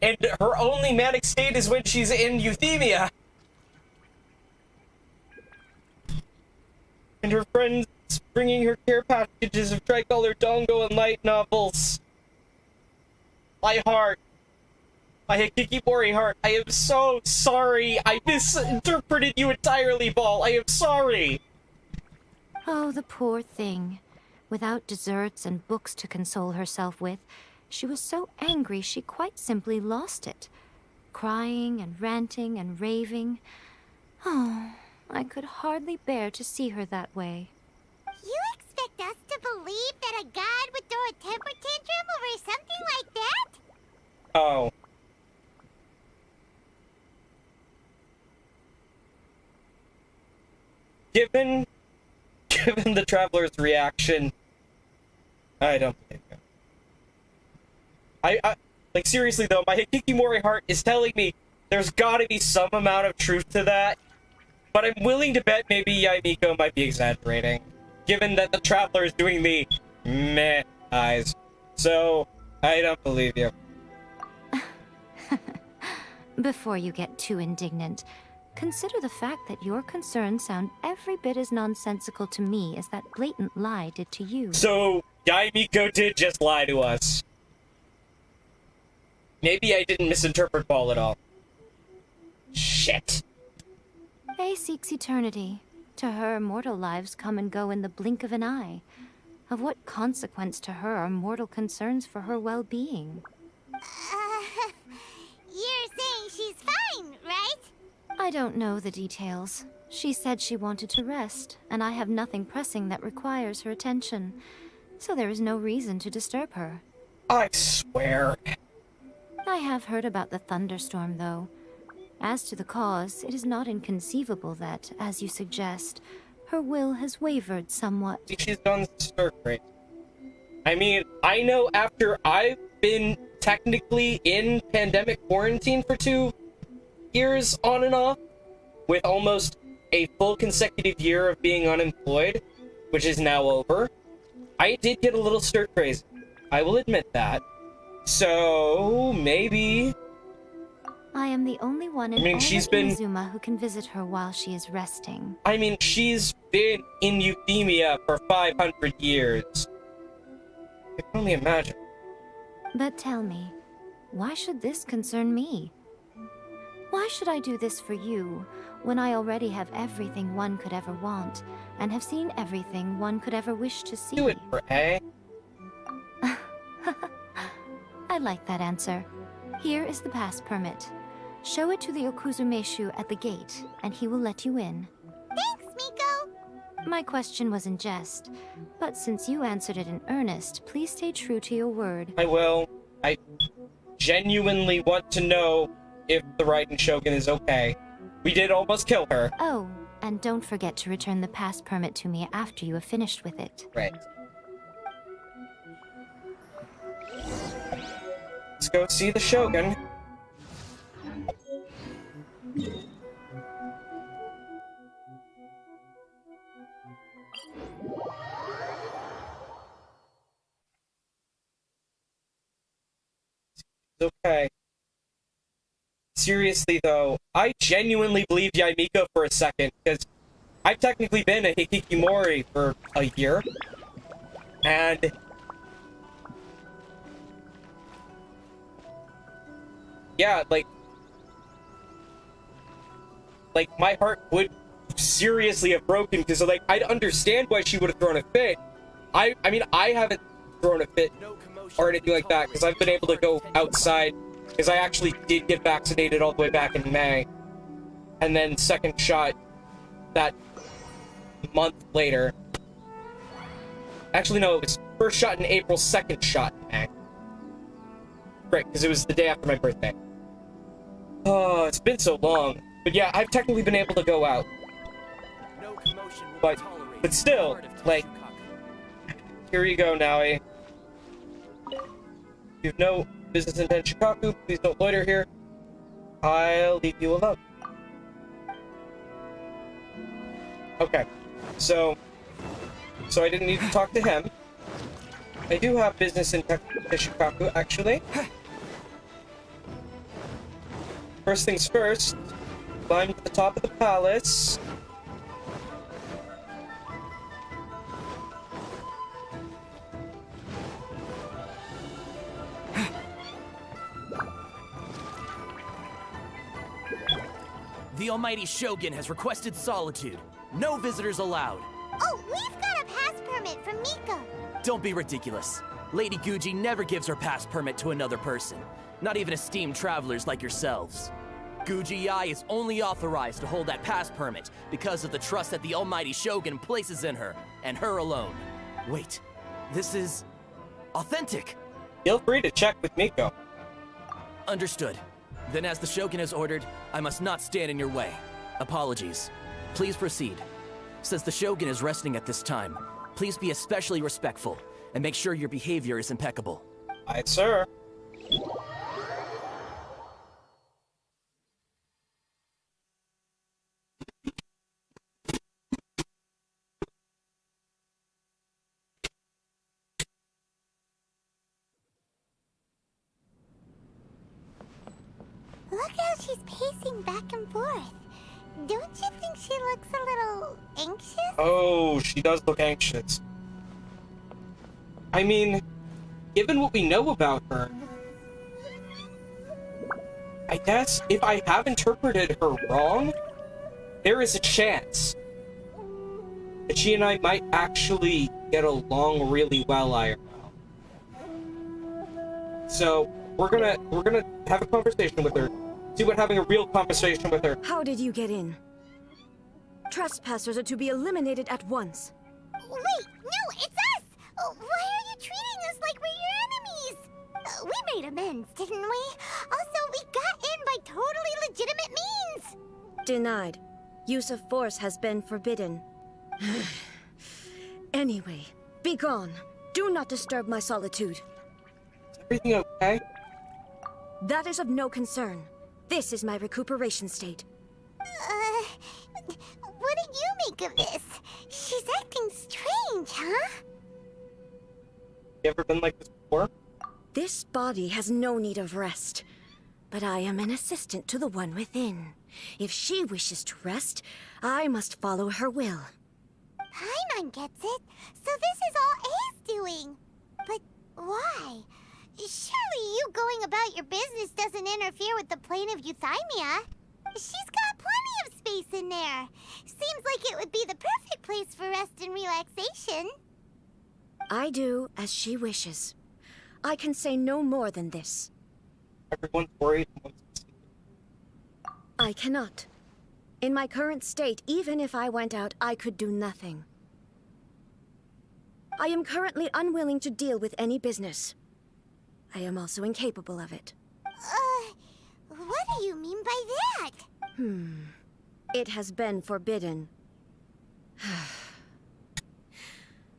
And her only manic state is when she's in euthymia. And her friends It's bringing her care packages of Tricolor Dongo and light novels. My heart. My Hikikimori heart. I am so sorry. I misinterpreted you entirely, Ball. I am sorry. Oh, the poor thing. Without desserts and books to console herself with, she was so angry she quite simply lost it. Crying and ranting and raving. Oh, I could hardly bear to see her that way. You expect us to believe that a god would throw a temper tantrum over something like that? Oh. Given the traveler's reaction, I don't believe him. I like, seriously though, my Hikikimori heart is telling me there's gotta be some amount of truth to that, but I'm willing to bet maybe Yaimiko might be exaggerating, given that the traveler is doing the meh eyes. So, I don't believe you. Before you get too indignant, consider the fact that your concerns sound every bit as nonsensical to me as that blatant lie did to you. So, Yaimiko did just lie to us. Maybe I didn't misinterpret Ball at all. Shit. Faye seeks eternity. To her, mortal lives come and go in the blink of an eye. Of what consequence to her are mortal concerns for her well-being? You're saying she's fine, right? I don't know the details. She said she wanted to rest, and I have nothing pressing that requires her attention. So there is no reason to disturb her. I swear. I have heard about the thunderstorm, though. As to the cause, it is not inconceivable that, as you suggest, her will has wavered somewhat. She's gone stir crazy. I mean, I know after I've been technically in pandemic quarantine for 2 years on and off, with almost a full consecutive year of being unemployed, which is now over, I did get a little stir crazy. I will admit that. So, maybe... I am the only one in all of Inazuma who can visit her while she is resting. I mean, she's been in Euthymia for 500 years. I can only imagine. But tell me, why should this concern me? Why should I do this for you, when I already have everything one could ever want, and have seen everything one could ever wish to see? Do it for A. I like that answer. Here is the pass permit. Show it to the Okuzumeshu at the gate, and he will let you in. Thanks, Miko! My question was in jest, but since you answered it in earnest, please stay true to your word. I will. I genuinely want to know if the Raiden Shogun is okay. We did almost kill her. Oh, and don't forget to return the pass permit to me after you have finished with it. Right. Let's go see the Shogun. Okay. Seriously though, I genuinely believe Yaimiko for a second, because I've technically been a Hikikimori for a year, and yeah, like my heart would seriously have broken, because like I'd understand why she would have thrown a fit. I mean, I haven't thrown a fit or anything like that, because I've been able to go outside, because I actually did get vaccinated all the way back in May, and then second shot that month later. Actually, no, it was first shot in April, second shot in May. Right, because it was the day after my birthday. Oh, it's been so long. But yeah, I've technically been able to go out. But still, like, here you go, Naoi. You have no business in Shikaku. Please don't loiter here. I'll leave you alone. Okay, so I didn't need to talk to him. I do have business in Shikaku, actually. First things first, climb to the top of the palace. The almighty Shogun has requested solitude. No visitors allowed. Oh, we've got a pass permit from Miko. Don't be ridiculous. Lady Guji never gives her pass permit to another person. Not even esteemed travelers like yourselves. Guji-ai is only authorized to hold that pass permit because of the trust that the almighty Shogun places in her, and her alone. Wait, this is... authentic! Feel free to check with Miko. Understood. Then as the Shogun has ordered, I must not stand in your way. Apologies. Please proceed. Since the Shogun is resting at this time, please be especially respectful, and make sure your behavior is impeccable. Aye, sir. Look how she's pacing back and forth. Don't you think she looks a little anxious? Oh, she does look anxious. I mean, given what we know about her, I guess if I have interpreted her wrong, there is a chance that she and I might actually get along really well, IRL. So we're gonna have a conversation with her. See what having a real conversation with her. How did you get in? Trespassers are to be eliminated at once. Wait, no, it's us! Why are you treating us like we're your enemies? We made amends, didn't we? Also, we got in by totally legitimate means! Denied. Use of force has been forbidden. Anyway, be gone. Do not disturb my solitude. Is everything okay? That is of no concern. This is my recuperation state. What do you make of this? She's acting strange, huh? You ever been like this before? This body has no need of rest. But I am an assistant to the one within. If she wishes to rest, I must follow her will. Paimon gets it. So this is all A's doing. But why? Surely you going about your business doesn't interfere with the plane of euthymia. She's got plenty of space in there. Seems like it would be the perfect place for rest and relaxation. I do as she wishes. I can say no more than this. Everyone's worried. I cannot. In my current state, even if I went out, I could do nothing. I am currently unwilling to deal with any business. I am also incapable of it. What do you mean by that? It has been forbidden.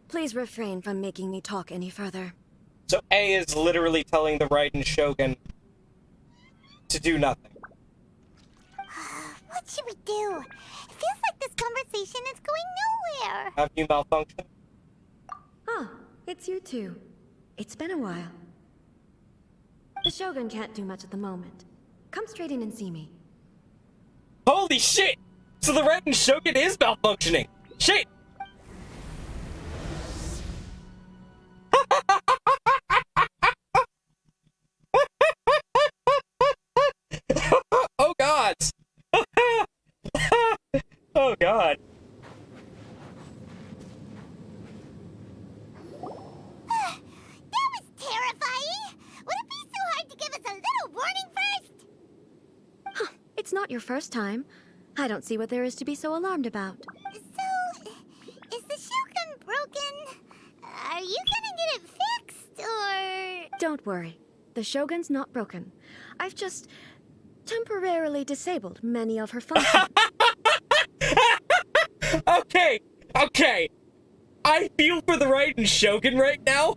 Please refrain from making me talk any further. So A is literally telling the Raiden Shogun to do nothing. What should we do? It feels like this conversation is going nowhere. Have you malfunctioned? Ah, it's you two. It's been a while. The Shogun can't do much at the moment. Come straight in and see me. Holy shit! So the Raiden Shogun is malfunctioning! Shit! Oh god! Oh god. That was terrifying! Would it be so hard to give us a little warning first? It's not your first time. I don't see what there is to be so alarmed about. So, is the Shogun broken? Are you gonna get it fixed, or...? Don't worry. The Shogun's not broken. I've just temporarily disabled many of her functions. Okay. I feel for the Raiden Shogun right now.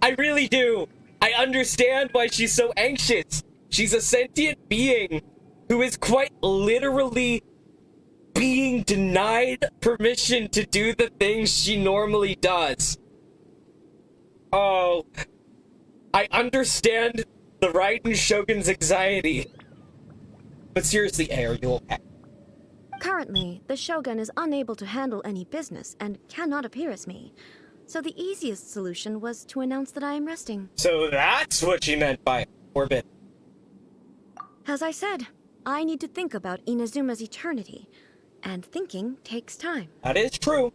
I really do. I understand why she's so anxious. She's a sentient being who is quite literally being denied permission to do the things she normally does. Oh, I understand the Raiden Shogun's anxiety. But seriously, A, are you okay? Currently, the Shogun is unable to handle any business and cannot appear as me. So the easiest solution was to announce that I am resting. So that's what she meant by forbidden. As I said, I need to think about Inazuma's eternity, and thinking takes time. That is true.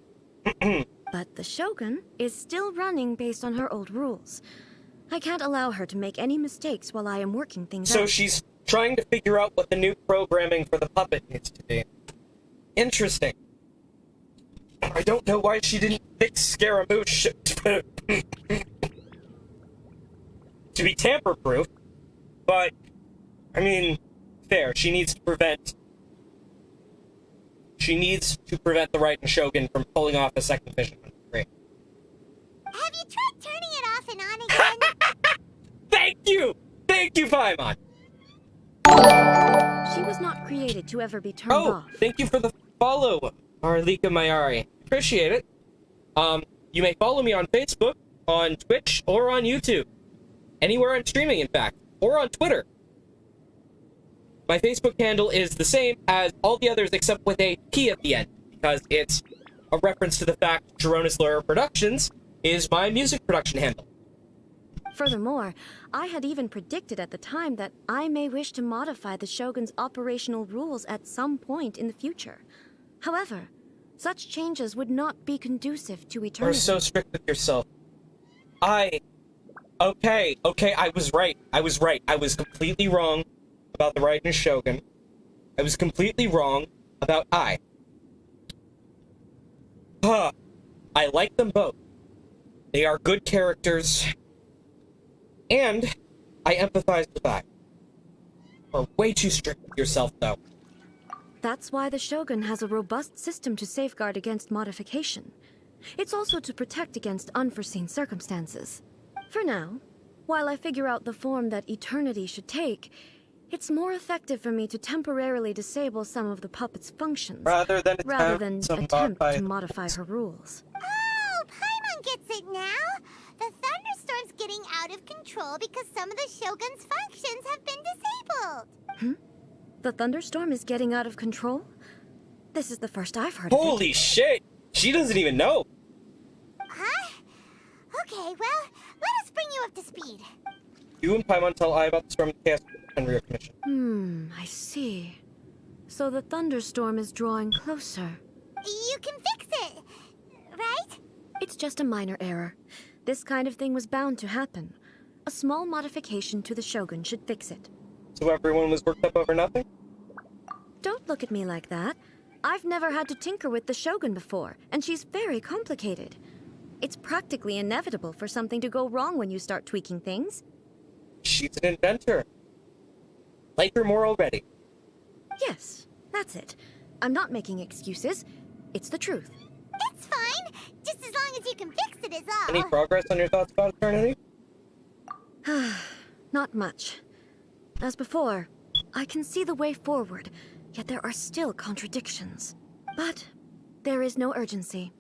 But the Shogun is still running based on her old rules. I can't allow her to make any mistakes while I am working things out. So she's trying to figure out what the new programming for the puppet needs to be. Interesting. I don't know why she didn't fix Scaramouche to be tamper-proof, but, I mean, fair. She needs to prevent the Raiden Shogun from pulling off a second vision. Great. Have you tried turning it off and on again? Thank you! Thank you, Paimon! She was not created to ever be turned off. Thank you for the follow, Arlika Mayari. Appreciate it. You may follow me on Facebook, on Twitch, or on YouTube. Anywhere I'm streaming, in fact. Or on Twitter. My Facebook handle is the same as all the others except with a P at the end, because it's a reference to the fact Geronis Lawyer Productions is my music production handle. Furthermore, I had even predicted at the time that I may wish to modify the Shogun's operational rules at some point in the future. However, such changes would not be conducive to eternity. You're so strict with yourself. Okay, I was right. I was completely wrong about the Raiden Shogun. I was completely wrong about I like them both. They are good characters. And I empathize with I. You're way too strict with yourself, though. That's why the Shogun has a robust system to safeguard against modification. It's also to protect against unforeseen circumstances. For now, while I figure out the form that eternity should take, it's more effective for me to temporarily disable some of the puppet's functions, rather than attempt to modify her rules. Oh, Paimon gets it now! The thunderstorm's getting out of control because some of the Shogun's functions have been disabled. The thunderstorm is getting out of control? This is the first I've heard of it. Holy shit! She doesn't even know! Huh? Okay, well, let us bring you up to speed. You and Paimon tell I about the storm of chaos and Rio Commission. I see. So the thunderstorm is drawing closer. You can fix it, right? It's just a minor error. This kind of thing was bound to happen. A small modification to the Shogun should fix it. So everyone was worked up over nothing? Don't look at me like that. I've never had to tinker with the Shogun before, and she's very complicated. It's practically inevitable for something to go wrong when you start tweaking things. She's an inventor. Like her more already. Yes, that's it. I'm not making excuses. It's the truth. It's fine. Just as long as you can fix it is all. Any progress on your thoughts about eternity? Not much. As before, I can see the way forward, yet there are still contradictions. But there is no urgency.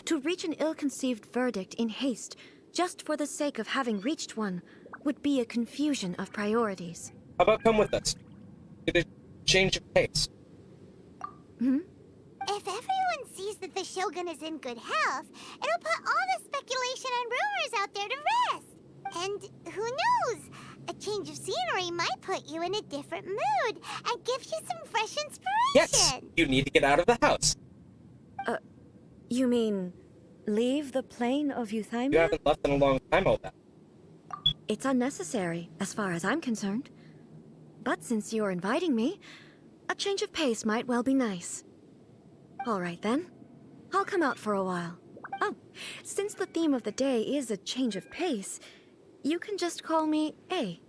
To reach an ill-conceived verdict in haste, just for the sake of having reached one, would be a confusion of priorities. How about come with us? Get a change of pace. If everyone sees that the Shogun is in good health, it'll put all the speculation and rumors out there to rest. And who knows? A change of scenery might put you in a different mood and give you some fresh inspiration. Yes! You need to get out of the house. You mean leave the plane of Euthymia? You haven't left in a long time, I'll bet. It's unnecessary, as far as I'm concerned. But since you're inviting me, a change of pace might well be nice. All right, then. I'll come out for a while. Oh, since the theme of the day is a change of pace, you can just call me A.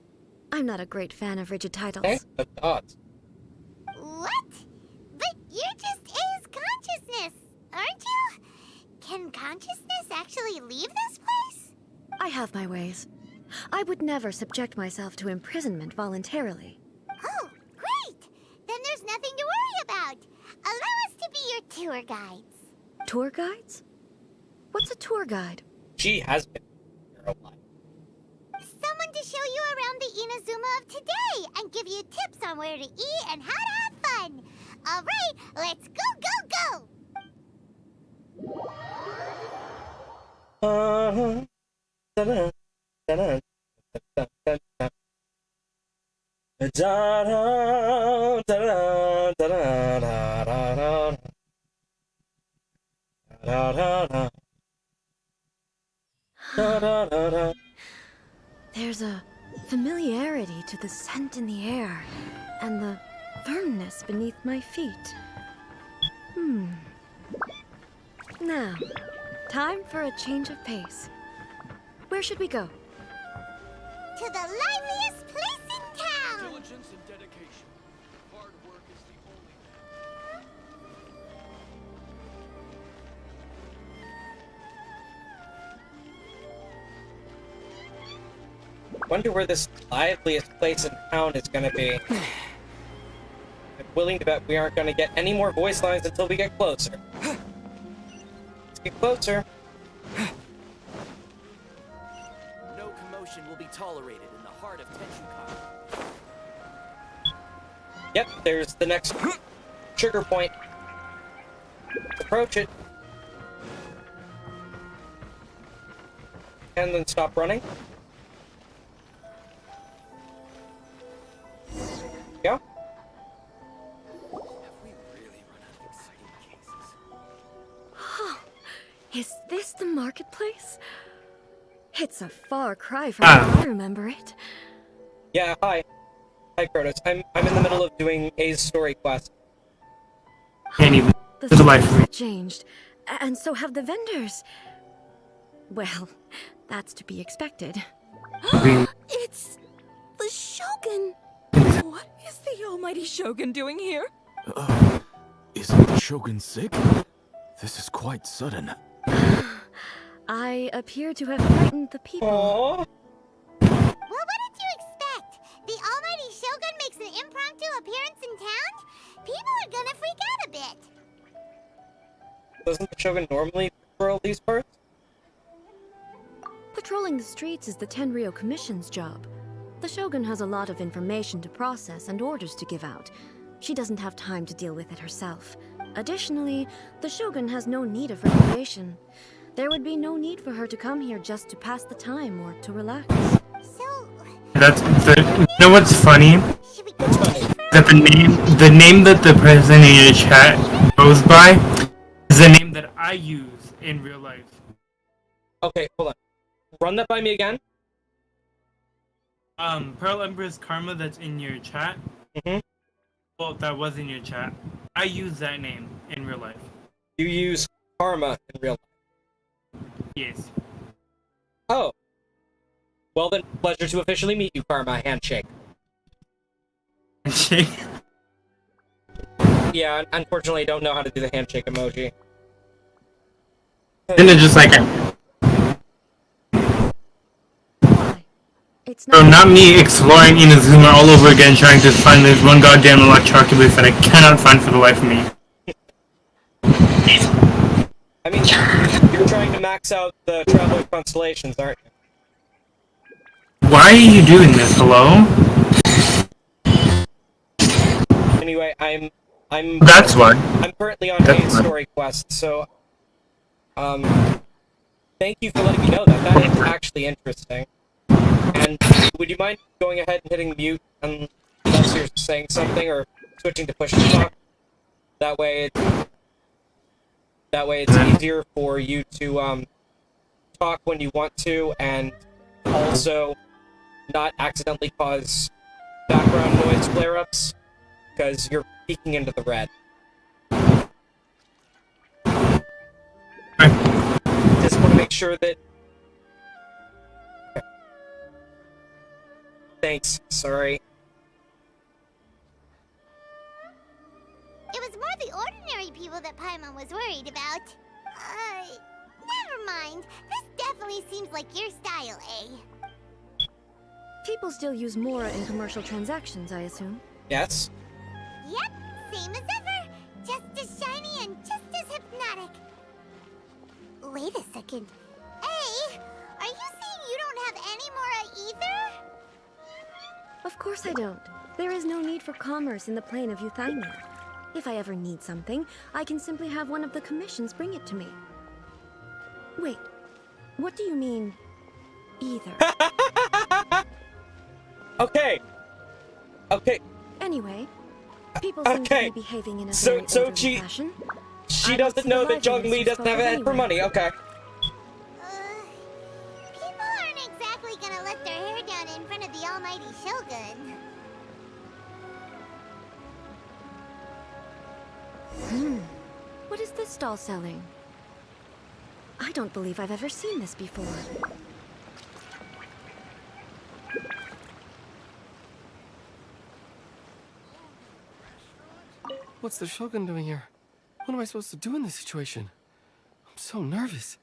I'm not a great fan of rigid titles. Thanks for the odds. What? But you're just A's consciousness, aren't you? Can consciousness actually leave this place? I have my ways. I would never subject myself to imprisonment voluntarily. Oh, great! Then there's nothing to worry about. Allow us to be your tour guides. Tour guides? What's a tour guide? She has been here a while. Someone to show you around the Inazuma of today and give you tips on where to eat and how to have fun. All right, let's go, go, go! Da-da, da-da, da-da, da-da, da-da, da-da. There's a familiarity to the scent in the air and the firmness beneath my feet. Now, time for a change of pace. Where should we go? To the liveliest place in town! Diligence and dedication. Hard work is the only Wonder where this liveliest place in town is gonna be. I'm willing to bet we aren't gonna get any more voice lines until we get closer. Let's get closer. No commotion will be tolerated in the heart of Tenshukai. Yep, there's the next trigger point. Approach it. And then stop running. Yeah. Is this the marketplace? It's a far cry from how I remember it. Yeah, hi. Hi, Kronos. I'm in the middle of doing A's story quest. Can't even. The There's a life for me. have changed, and so have the vendors. Well, that's to be expected. It's the Shogun! What is the almighty Shogun doing here? Isn't the Shogun sick? This is quite sudden. I appear to have frightened the people. Aww. Well, what did you expect? The almighty Shogun makes an impromptu appearance in town? People are gonna freak out a bit. Doesn't the Shogun normally patrol these parts? Patrolling the streets is the Tenryou Commission's job. The Shogun has a lot of information to process and orders to give out. She doesn't have time to deal with it herself. Additionally, the Shogun has no need of recreation. There would be no need for her to come here just to pass the time or to relax. So, That's the. You know what's funny? That the name that the person in your chat goes by is the name that I use in real life. Okay, hold on. Run that by me again. Pearl Empress Karma that's in your chat. Well, that was in your chat. I use that name in real life. You use Karma in real life. Yes. Oh. Well then, pleasure to officially meet you, Karma. Handshake. Handshake? Yeah, unfortunately I don't know how to do the handshake emoji. Then it's just like So not me exploring Inazuma all over again trying to find this one goddamn electronic booth that I cannot find for the life of me. I mean, you're trying to max out the Traveler Constellations, aren't you? Why are you doing this, hello? Anyway, I'm That's why. I'm currently on a story quest, so thank you for letting me know that. That is actually interesting. And would you mind going ahead and hitting mute unless you're saying something or switching to push to talk? That way it's easier for you to talk when you want to and also not accidentally cause background noise flare-ups because you're peeking into the red. Just want to make sure that... Okay. Thanks, sorry. it was more the ordinary people that Paimon was worried about. Never mind. This definitely seems like your style, eh? People still use Mora in commercial transactions, I assume. Yes? Yep, same as ever. Just as shiny and just as hypnotic. Wait a second. Hey, are you saying you don't have any Mora either? Of course I don't. There is no need for commerce in the plane of Euthymia. If I ever need something, I can simply have one of the commissions bring it to me. Wait, what do you mean, either? Okay. Okay. Anyway, people seem to Okay. be behaving in a So- very so orderly she- fashion. She I doesn't don't see know the that Zhongli liveliness you doesn't have a spoke head of for anywhere. money. Okay. People aren't exactly gonna let their hair down in front of the almighty Shogun. What is this stall selling? I don't believe I've ever seen this before. What's the Shogun doing here? What am I supposed to do in this situation? I'm so nervous.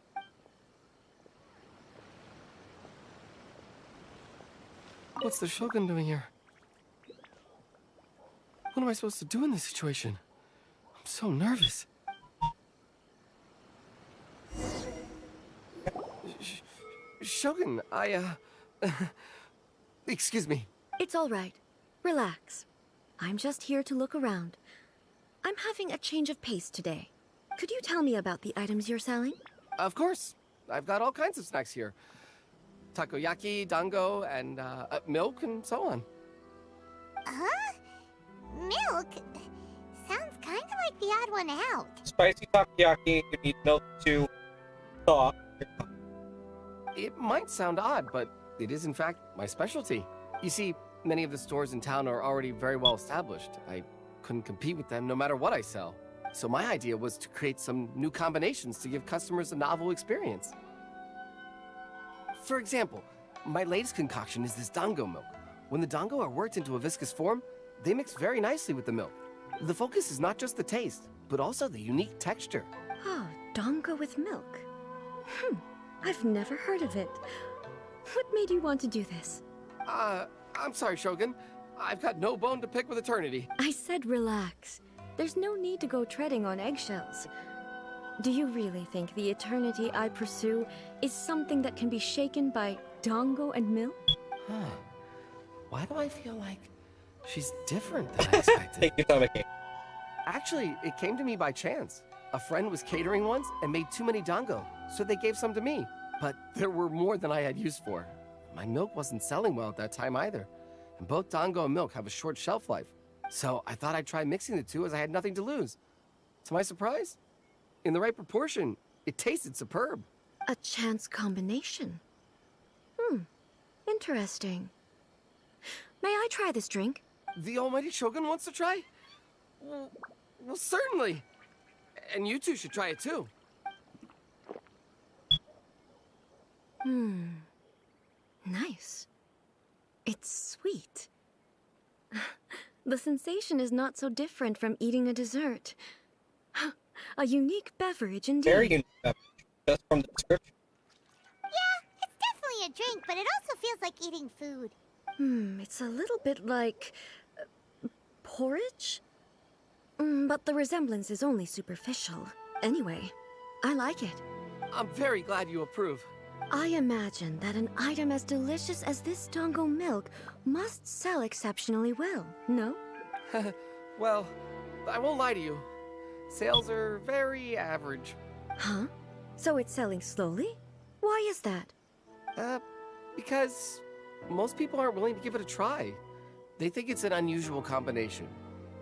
What's the Shogun doing here? What am I supposed to do in this situation? I'm so nervous. Shogun, excuse me. It's all right. Relax. I'm just here to look around. I'm having a change of pace today. Could you tell me about the items you're selling? Of course. I've got all kinds of snacks here. Takoyaki, dango, and milk, and so on. Huh? Milk? Sounds kind of like the odd one out. Spicy takoyaki. You need milk to thaw. It might sound odd, but it is in fact my specialty. You see, many of the stores in town are already very well established. I couldn't compete with them no matter what I sell. So my idea was to create some new combinations to give customers a novel experience. For example, my latest concoction is this dango milk. When the dango are worked into a viscous form, they mix very nicely with the milk. The focus is not just the taste, but also the unique texture. Oh, dango with milk. I've never heard of it. What made you want to do this? I'm sorry, Shogun. I've got no bone to pick with eternity. I said relax. There's no need to go treading on eggshells. Do you really think the eternity I pursue is something that can be shaken by dango and milk? Huh. Why do I feel like she's different than I expected? Thank you, Tamaki. Actually, it came to me by chance. A friend was catering once and made too many dango, so they gave some to me. But there were more than I had use for. My milk wasn't selling well at that time either. And both dango and milk have a short shelf life. So I thought I'd try mixing the two as I had nothing to lose. To my surprise, in the right proportion, it tasted superb. A chance combination. Interesting. May I try this drink? The almighty Shogun wants to try? Well, certainly. And you two should try it too. Nice. It's sweet. The sensation is not so different from eating a dessert. A unique beverage indeed. Very unique beverage, just from the description. Yeah, it's definitely a drink, but it also feels like eating food. It's a little bit like porridge? But the resemblance is only superficial. Anyway, I like it. I'm very glad you approve. I imagine that an item as delicious as this dango milk must sell exceptionally well, no? Well, I won't lie to you. Sales are very average. Huh? So it's selling slowly? Why is that? Because most people aren't willing to give it a try. They think it's an unusual combination.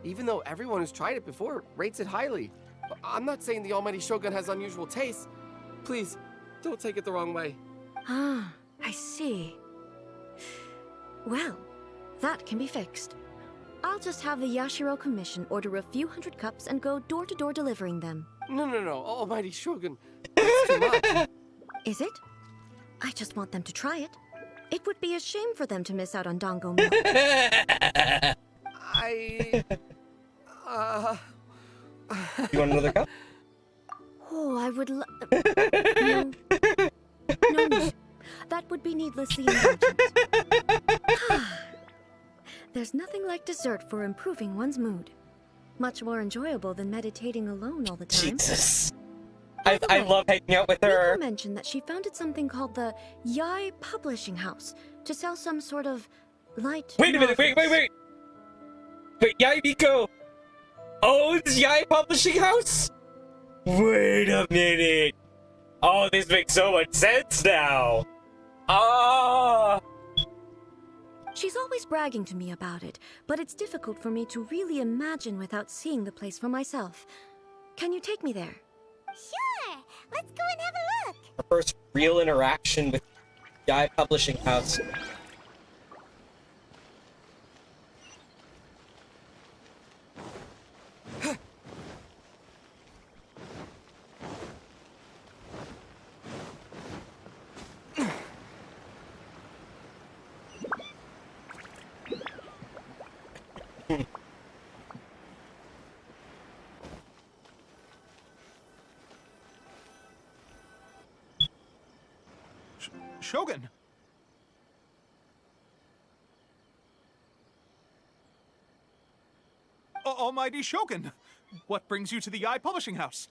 Even though everyone who's tried it before rates it highly. I'm not saying the almighty Shogun has unusual tastes. Please, don't take it the wrong way. Ah, I see. Well, that can be fixed. I'll just have the Yashiro Commission order a few hundred cups and go door-to-door delivering them. No, almighty Shogun. That's too much. Is it? I just want them to try it. It would be a shame for them to miss out on dango milk. You want another cup? Oh, I would No. No. That would be needlessly indulgent. There's nothing like dessert for improving one's mood. Much more enjoyable than meditating alone all the time. Jesus. I love hanging out with her. Miko mentioned that she founded something called the Yai Publishing House to sell some sort of light Wait a minute, wait. Wait, Yai Miko owns Yai Publishing House? Wait a minute. Oh, this makes so much sense now. Ah. She's always bragging to me about it, but it's difficult for me to really imagine without seeing the place for myself. Can you take me there? Sure! Let's go and have a look! Our first real interaction with the Yaoi Publishing House. Shogun! Almighty Shogun! What brings you to the Yaoi Publishing House?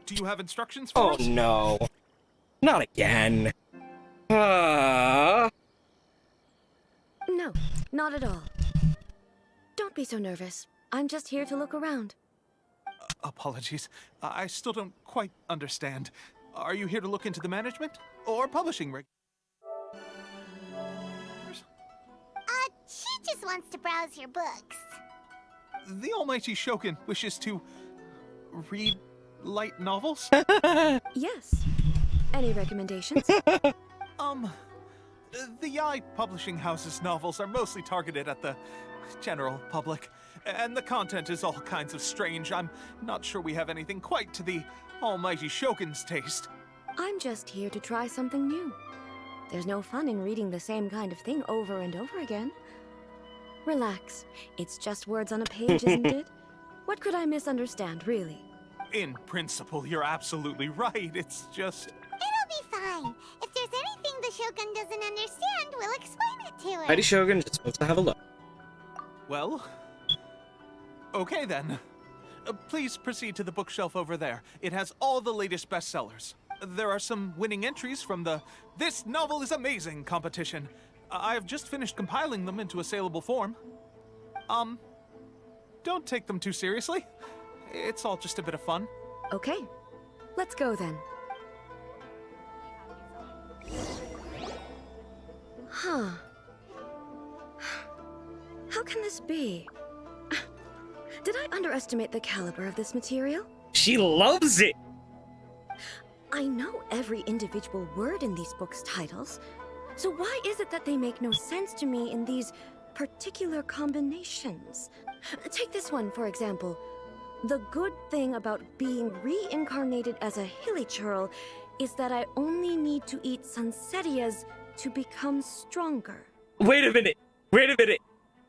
Do you have instructions for us? Oh no. Not again. No, not at all. Don't be so nervous. I'm just here to look around. Apologies. I still don't quite understand. Are you here to look into the management? Or publishing rig? She just wants to browse your books. The Almighty Shogun wishes to read light novels? Yes. Any recommendations? The Yaoi Publishing House's novels are mostly targeted at the general public, and the content is all kinds of strange. I'm not sure we have anything quite to the Almighty Shogun's taste. I'm just here to try something new. There's no fun in reading the same kind of thing over and over again. Relax. It's just words on a page, isn't it? What could I misunderstand, really? In principle, you're absolutely right. It's just... It'll be fine. If there's anything the Shogun doesn't understand, we'll explain it to her. Mighty Shogun is supposed to have a look. Well... Okay then. Please proceed to the bookshelf over there. It has all the latest bestsellers. There are some winning entries from the This Novel is Amazing competition. I've just finished compiling them into a saleable form. Don't take them too seriously. It's all just a bit of fun. Okay. Let's go then. Huh. How can this be? Did I underestimate the caliber of this material? She loves it! I know every individual word in these books' titles, so why is it that they make no sense to me in these particular combinations? Take this one, for example. The good thing about being reincarnated as a hilichurl is that I only need to eat sunsetias to become stronger. Wait a minute. Wait a minute.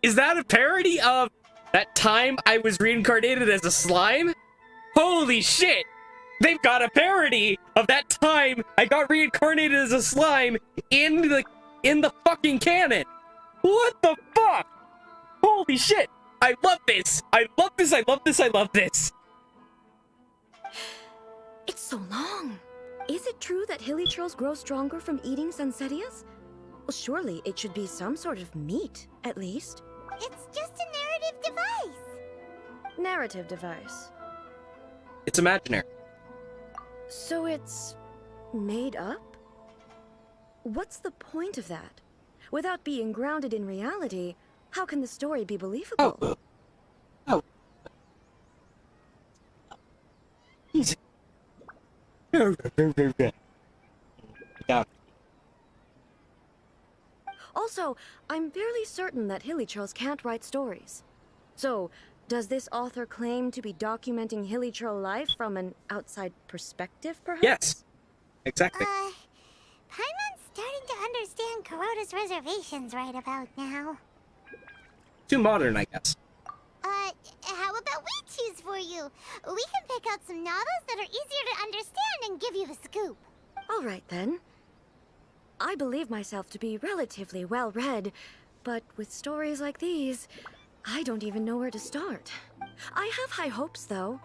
Is that a parody of that time I was reincarnated as a slime? Holy shit! They've got a parody of that time I got reincarnated as a slime in the fucking canon. What the fuck? Holy shit! I love this! I love this! I love this! I love this! It's so long. Is it true that hilichurls grow stronger from eating sunsetias? Well, surely it should be some sort of meat, at least. It's just a narrative device. Narrative device. It's imaginary. So it's made up? What's the point of that? Without being grounded in reality, how can the story be believable? Oh. Easy. Yeah. Also, I'm fairly certain that hilichurls can't write stories. So, does this author claim to be documenting hilichurl life from an outside perspective, perhaps? Yes. Exactly. Paimon's starting to understand Kuroda's reservations right about now. Too modern, I guess. How about we choose for you? We can pick out some novels that are easier to understand and give you the scoop. All right, then. I believe myself to be relatively well-read, but with stories like these, I don't even know where to start. I have high hopes, though.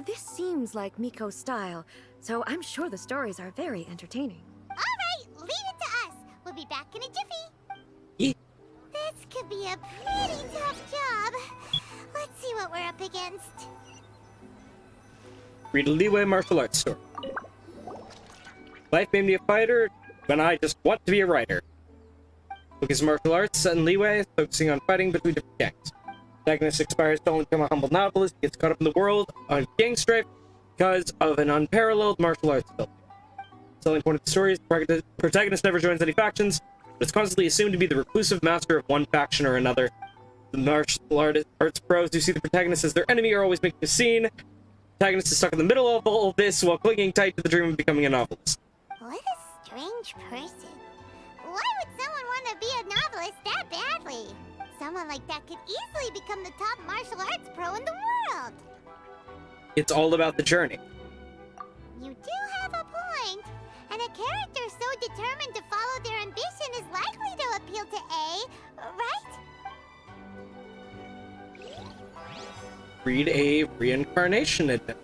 This seems like Miko's style, so I'm sure the stories are very entertaining. All right, leave it to us. We'll be back in a jiffy. This could be a pretty tough job. Let's see what we're up against. Read a Leeway martial arts story. Life made me a fighter when I just want to be a writer. Book is martial arts set in Liyue, focusing on fighting between different gangs. Protagonist aspires to only become a humble novelist, gets caught up in the world on gang strife because of an unparalleled martial arts ability. Selling point of the story is the protagonist never joins any factions, but is constantly assumed to be the reclusive master of one faction or another. The martial arts pros who see the protagonist as their enemy are always making a scene. The protagonist is stuck in the middle of all of this while clinging tight to the dream of becoming a novelist. What a strange person. Why would someone want to be a novelist that badly? Someone like that could easily become the top martial arts pro in the world. It's all about the journey. You do have a point. And a character so determined to follow their ambition is likely to appeal to A, right? Read a reincarnation adventure.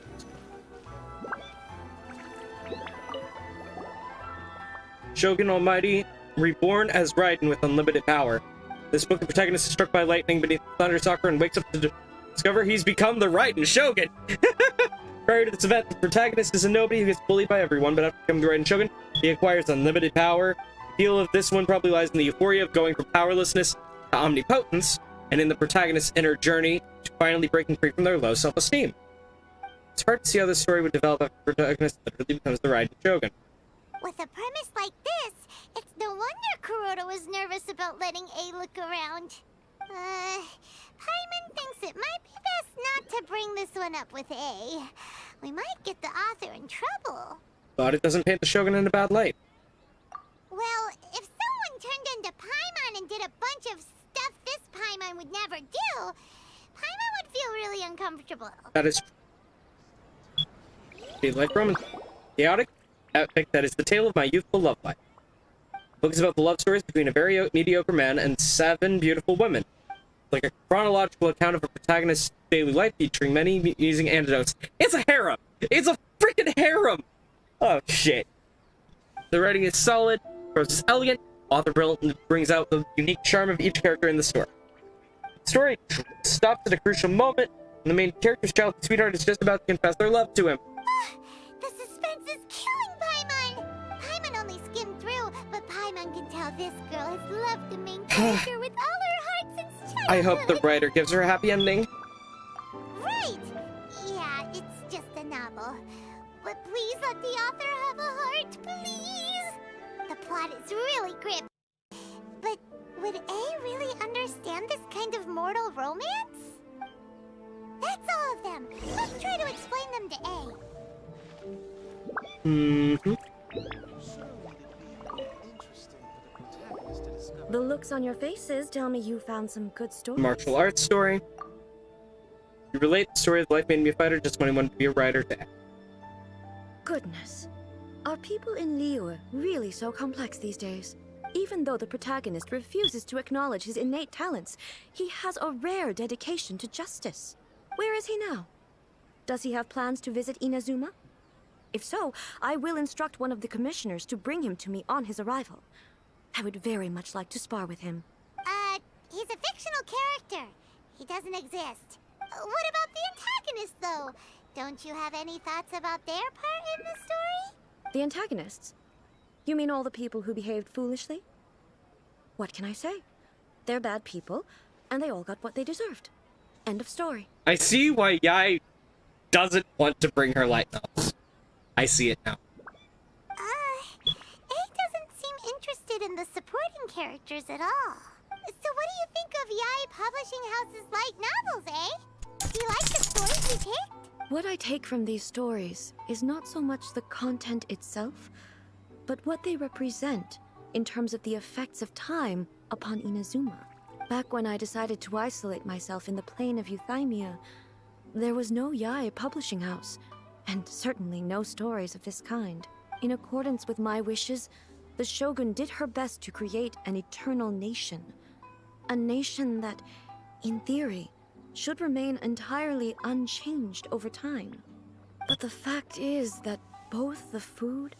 Shogun Almighty, reborn as Raiden with unlimited power. This book, the protagonist is struck by lightning beneath the thunder stalker and wakes up to discover he's become the Raiden Shogun. Prior to this event, the protagonist is a nobody who gets bullied by everyone, but after becoming the Raiden Shogun, he acquires unlimited power. The appeal of this one probably lies in the euphoria of going from powerlessness to omnipotence, and in the protagonist's inner journey to finally breaking free from their low self-esteem. It's hard to see how this story would develop after the protagonist literally becomes the Raiden Shogun. With a premise like this, it's no wonder Kuroda was nervous about letting A look around. Paimon thinks it might be best not to bring this one up with A. We might get the author in trouble. But it doesn't paint the Shogun in a bad light. Well, if someone turned into Paimon and did a bunch of stuff this Paimon would never do, Paimon would feel really uncomfortable. That is true. Like Roman chaotic epic that is the tale of my youthful love life. The book is about the love stories between a very mediocre man and 7 beautiful women. Like a chronological account of a protagonist's daily life featuring many amusing anecdotes. It's a harem! It's a freaking harem! Oh shit. The writing is solid, prose is elegant, author brings out the unique charm of each character in the story. The story stops at a crucial moment, and the main character's childhood sweetheart is just about to confess their love to him. The suspense is killing Paimon! Paimon only skimmed through, but Paimon can tell this girl has loved the main character with all her heart since childhood. I hope the writer gives her a happy ending. Right! Yeah, it's just a novel. But please let the author have a heart, please! The plot is really grim. But would A really understand this kind of mortal romance? That's all of them. Let's try to explain them to A. The looks on your faces tell me you found some good stories. Martial arts story. You relate the story of life made me a fighter just when I wanted to be a writer to Goodness. Are people in Liyue really so complex these days? Even though the protagonist refuses to acknowledge his innate talents, he has a rare dedication to justice. Where is he now? Does he have plans to visit Inazuma? If so, I will instruct one of the commissioners to bring him to me on his arrival. I would very much like to spar with him. He's a fictional character. He doesn't exist. What about the antagonist, though? Don't you have any thoughts about their part in the story? The antagonists? You mean all the people who behaved foolishly? What can I say? They're bad people, and they all got what they deserved. End of story. I see why Yai doesn't want to bring her light novels. I see it now. A doesn't seem interested in the supporting characters at all. So what do you think of Yai Publishing House's light novels, eh? Do you like the stories we picked? What I take from these stories is not so much the content itself, but what they represent in terms of the effects of time upon Inazuma. Back when I decided to isolate myself in the plane of Euthymia, there was no Yai Publishing House, and certainly no stories of this kind. In accordance with my wishes, the Shogun did her best to create an eternal nation. A nation that, in theory, should remain entirely unchanged over time. But the fact is that both the food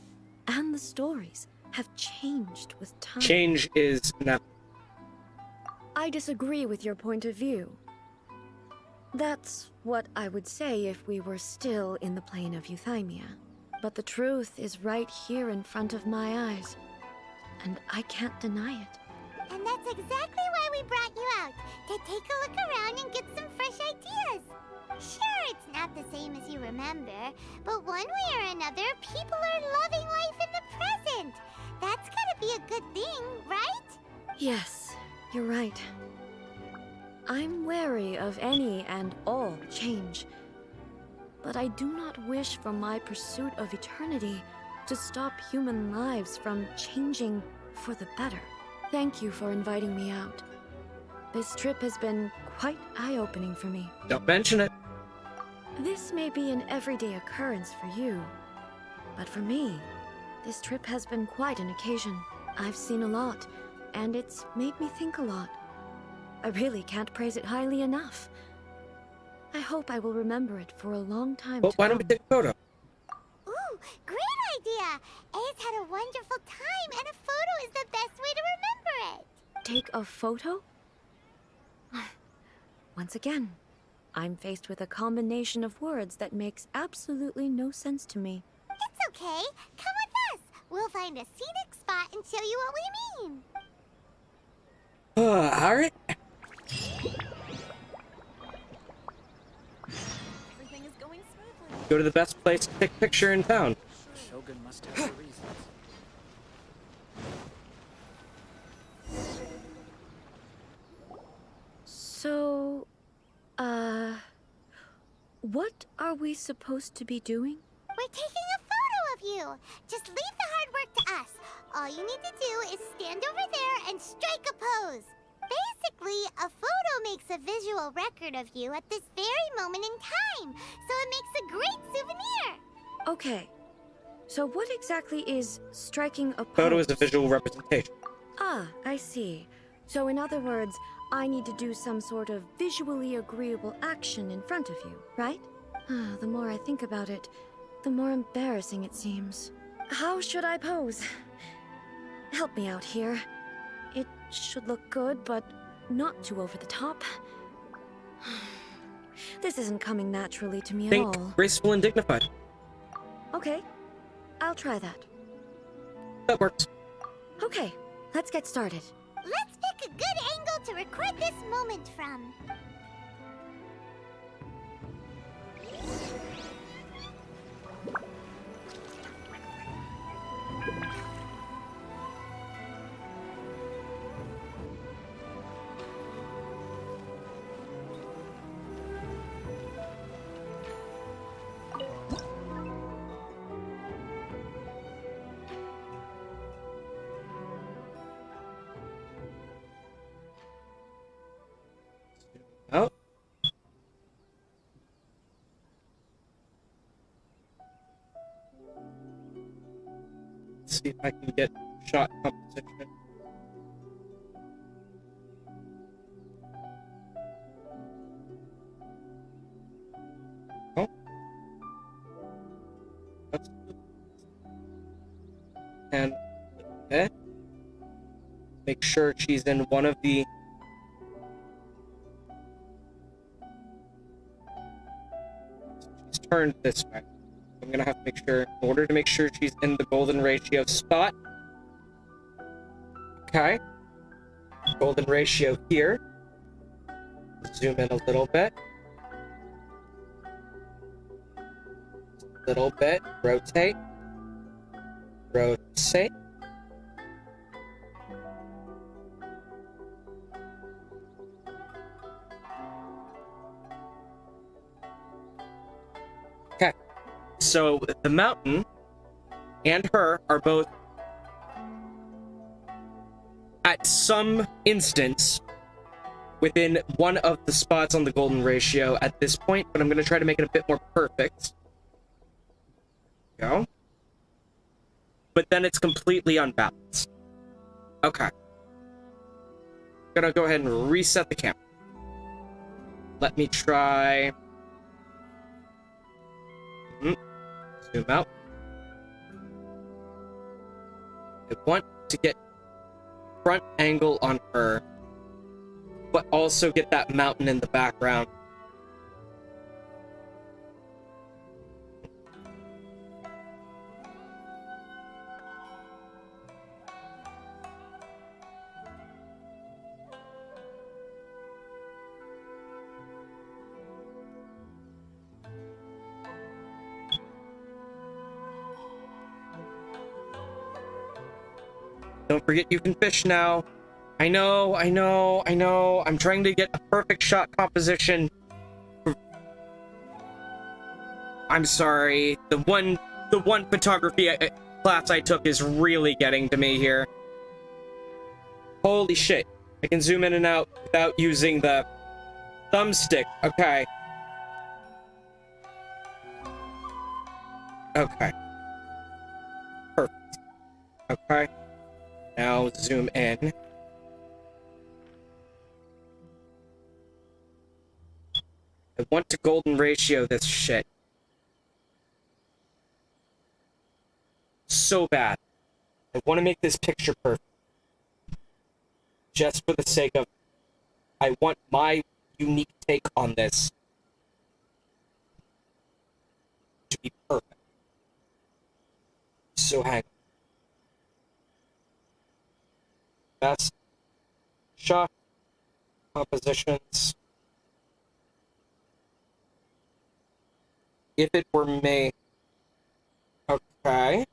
and the stories have changed with time. Change is inevitable. I disagree with your point of view. That's what I would say if we were still in the plane of Euthymia. But the truth is right here in front of my eyes, and I can't deny it. And that's exactly why we brought you out, to take a look around and get some fresh ideas. Sure, it's not the same as you remember, but one way or another, people are loving life in the present. That's gotta be a good thing, right? Yes, you're right. I'm wary of any and all change. But I do not wish for my pursuit of eternity to stop human lives from changing for the better. Thank you for inviting me out. This trip has been quite eye-opening for me. Don't mention it. This may be an everyday occurrence for you, but for me, this trip has been quite an occasion. I've seen a lot, and it's made me think a lot. I really can't praise it highly enough. I hope I will remember it for a long time Well, to why don't we take a photo? Ooh, great idea! Ace had a wonderful time, and a photo is the best way to remember it. Take a photo? Once again, I'm faced with a combination of words that makes absolutely no sense to me. It's okay. Come with us. We'll find a scenic spot and show you what we mean. Alright. Everything is going smoothly. Go to the best place to take a picture in town. Shogun must have her reasons. So, what are we supposed to be doing? We're taking a photo of you. Just leave the hard work to us. All you need to do is stand over there and strike a pose. Basically, a photo makes a visual record of you at this very moment in time, so it makes a great souvenir. Okay, so what exactly is striking a pose? Photo is a visual representation. Ah, I see. So in other words, I need to do some sort of visually agreeable action in front of you, right? The more I think about it, the more embarrassing it seems. How should I pose? Help me out here. It should look good, but not too over the top. This isn't coming naturally to me at Think all. graceful and dignified. Okay, I'll try that. That works. Okay, let's get started. Let's pick a good angle to record this moment from. Oh. Let's see if I can get shot composition. Oh. That's and make sure she's in one of the turned this way. I'm gonna have to make sure, in order to make sure she's in the golden ratio spot. Okay. Golden ratio here. Zoom in a little bit. Little bit. Rotate. Rotate. Okay, so the mountain and her are both at some instance within one of the spots on the golden ratio at this point, but I'm going to try to make it a bit more perfect. Go. But then it's completely unbalanced. Okay. Gonna go ahead and reset the camera. Let me try... Zoom out. I want to get front angle on her, but also get that mountain in the background. Don't forget you can fish now. I know. I'm trying to get a perfect shot composition. I'm sorry. The one photography class I took is really getting to me here. Holy shit. I can zoom in and out without using the thumbstick. Okay. Okay. Perfect. Okay. Now zoom in. I want to golden ratio this shit. So bad. I want to make this picture perfect. Just for the sake of... I want my unique take on this to be perfect. So hang on. Best shot compositions. If it were me. Okay.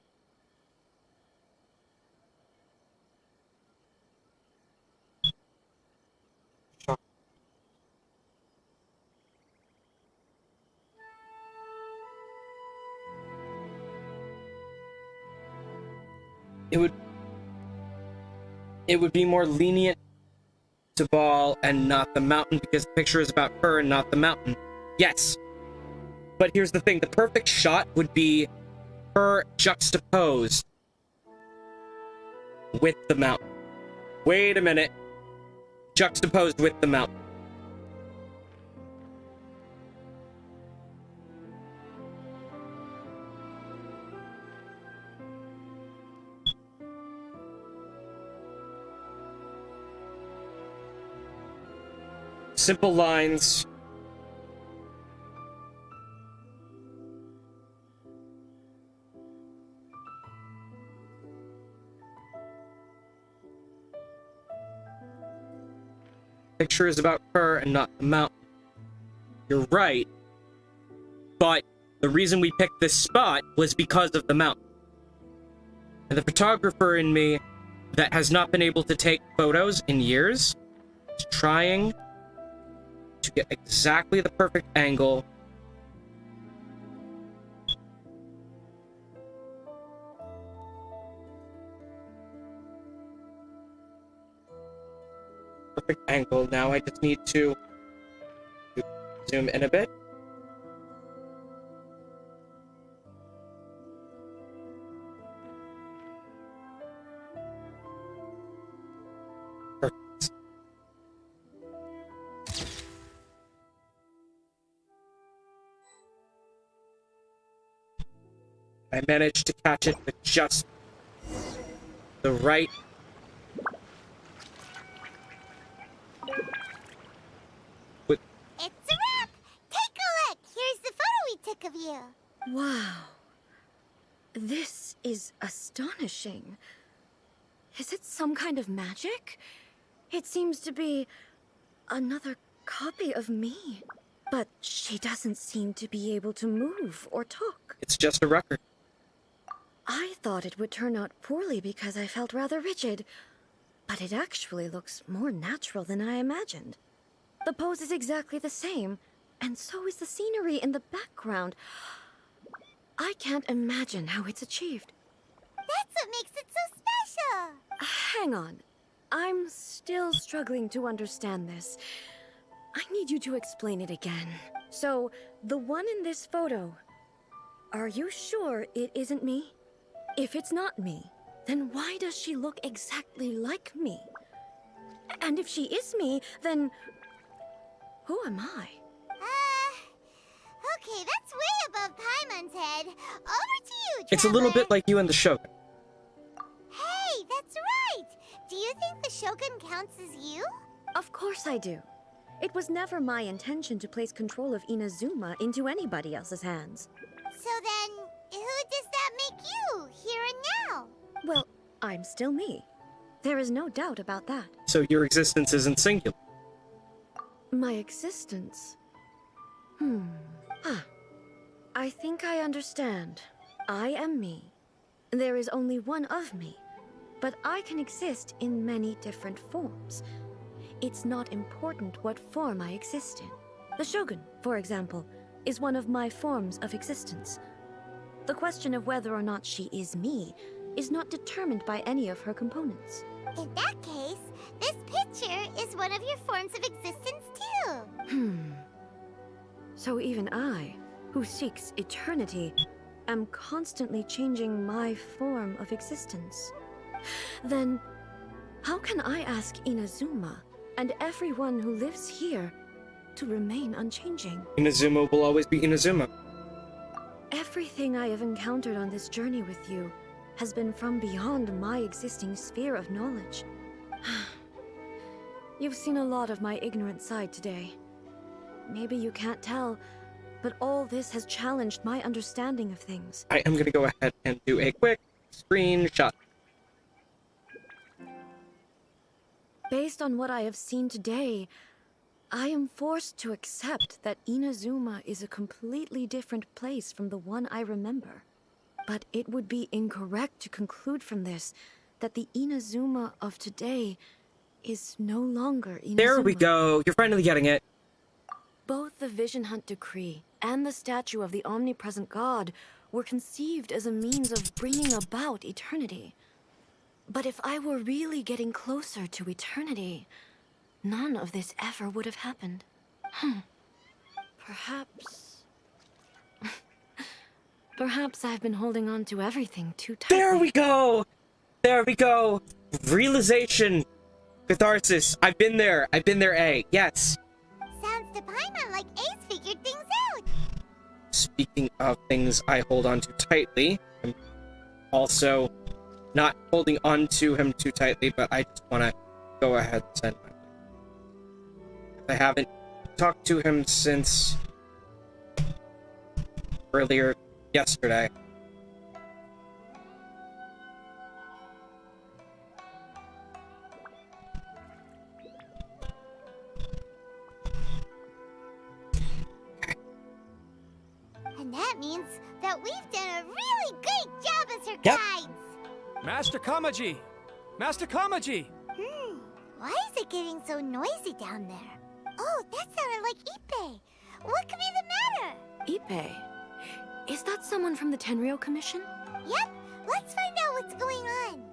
Shot. It would be more lenient to Ball and not the mountain because the picture is about her and not the mountain. Yes. But here's the thing, the perfect shot would be her juxtaposed with the mountain. Wait a minute. Juxtaposed with the mountain. Simple lines. Picture is about her and not the mountain. You're right. But the reason we picked this spot was because of the mountain. And the photographer in me that has not been able to take photos in years is trying to get exactly the perfect angle. Perfect angle. Now I just need to zoom in a bit. Perfect. I managed to catch it with just the right It's a wrap! Take a look! Here's the photo we took of you. Wow. This is astonishing. Is it some kind of magic? It seems to be another copy of me. But she doesn't seem to be able to move or talk. It's just a record. I thought it would turn out poorly because I felt rather rigid. But it actually looks more natural than I imagined. The pose is exactly the same, and so is the scenery in the background. I can't imagine how it's achieved. That's what makes it so special! Hang on. I'm still struggling to understand this. I need you to explain it again. So, the one in this photo, are you sure it isn't me? If it's not me, then why does she look exactly like me? And if she is me, then who am I? Okay, that's way above Paimon's head. Over to you, It's a little bit like you and the Shogun. Hey, that's right! Do you think the Shogun counts as you? Of course I do. It was never my intention to place control of Inazuma into anybody else's hands. So then, who does that make you, here and now? Well, I'm still me. There is no doubt about that. So your existence isn't singular. My existence? I think I understand. I am me. There is only one of me. but I can exist in many different forms. It's not important what form I exist in. The Shogun, for example, is one of my forms of existence. The question of whether or not she is me is not determined by any of her components. In that case, this picture is one of your forms of existence too. So even I, who seeks eternity, am constantly changing my form of existence. Then, how can I ask Inazuma and everyone who lives here to remain unchanging? Inazuma will always be Inazuma. Everything I have encountered on this journey with you has been from beyond my existing sphere of knowledge. You've seen a lot of my ignorant side today. Maybe you can't tell, but all this has challenged my understanding of things. I am gonna go ahead and do a quick screenshot. Based on what I have seen today, I am forced to accept that Inazuma is a completely different place from the one I remember. But it would be incorrect to conclude from this that the Inazuma of today is no longer Inazuma. There we go. You're finally getting it. Both the Vision Hunt Decree and the statue of the omnipresent god were conceived as a means of bringing about eternity. But if I were really getting closer to eternity, none of this ever would have happened. Perhaps... Perhaps I've been holding on to everything too tightly. There we go! There we go! Realization! Catharsis. I've been there, A. Yes. Sounds to Paimon like Ace figured things out. Speaking of things I hold on to tightly, I'm also not holding on to him too tightly, but I just want to go ahead and send my... I haven't talked to him since earlier yesterday. And that means that we've done a really great job as her Yep. guides. Master Kamaji! Master Kamaji! Why is it getting so noisy down there? Oh, that sounded like Ippei. What could be the matter? Ippei? Is that someone from the Tenryou Commission? Yep, let's find out what's going on.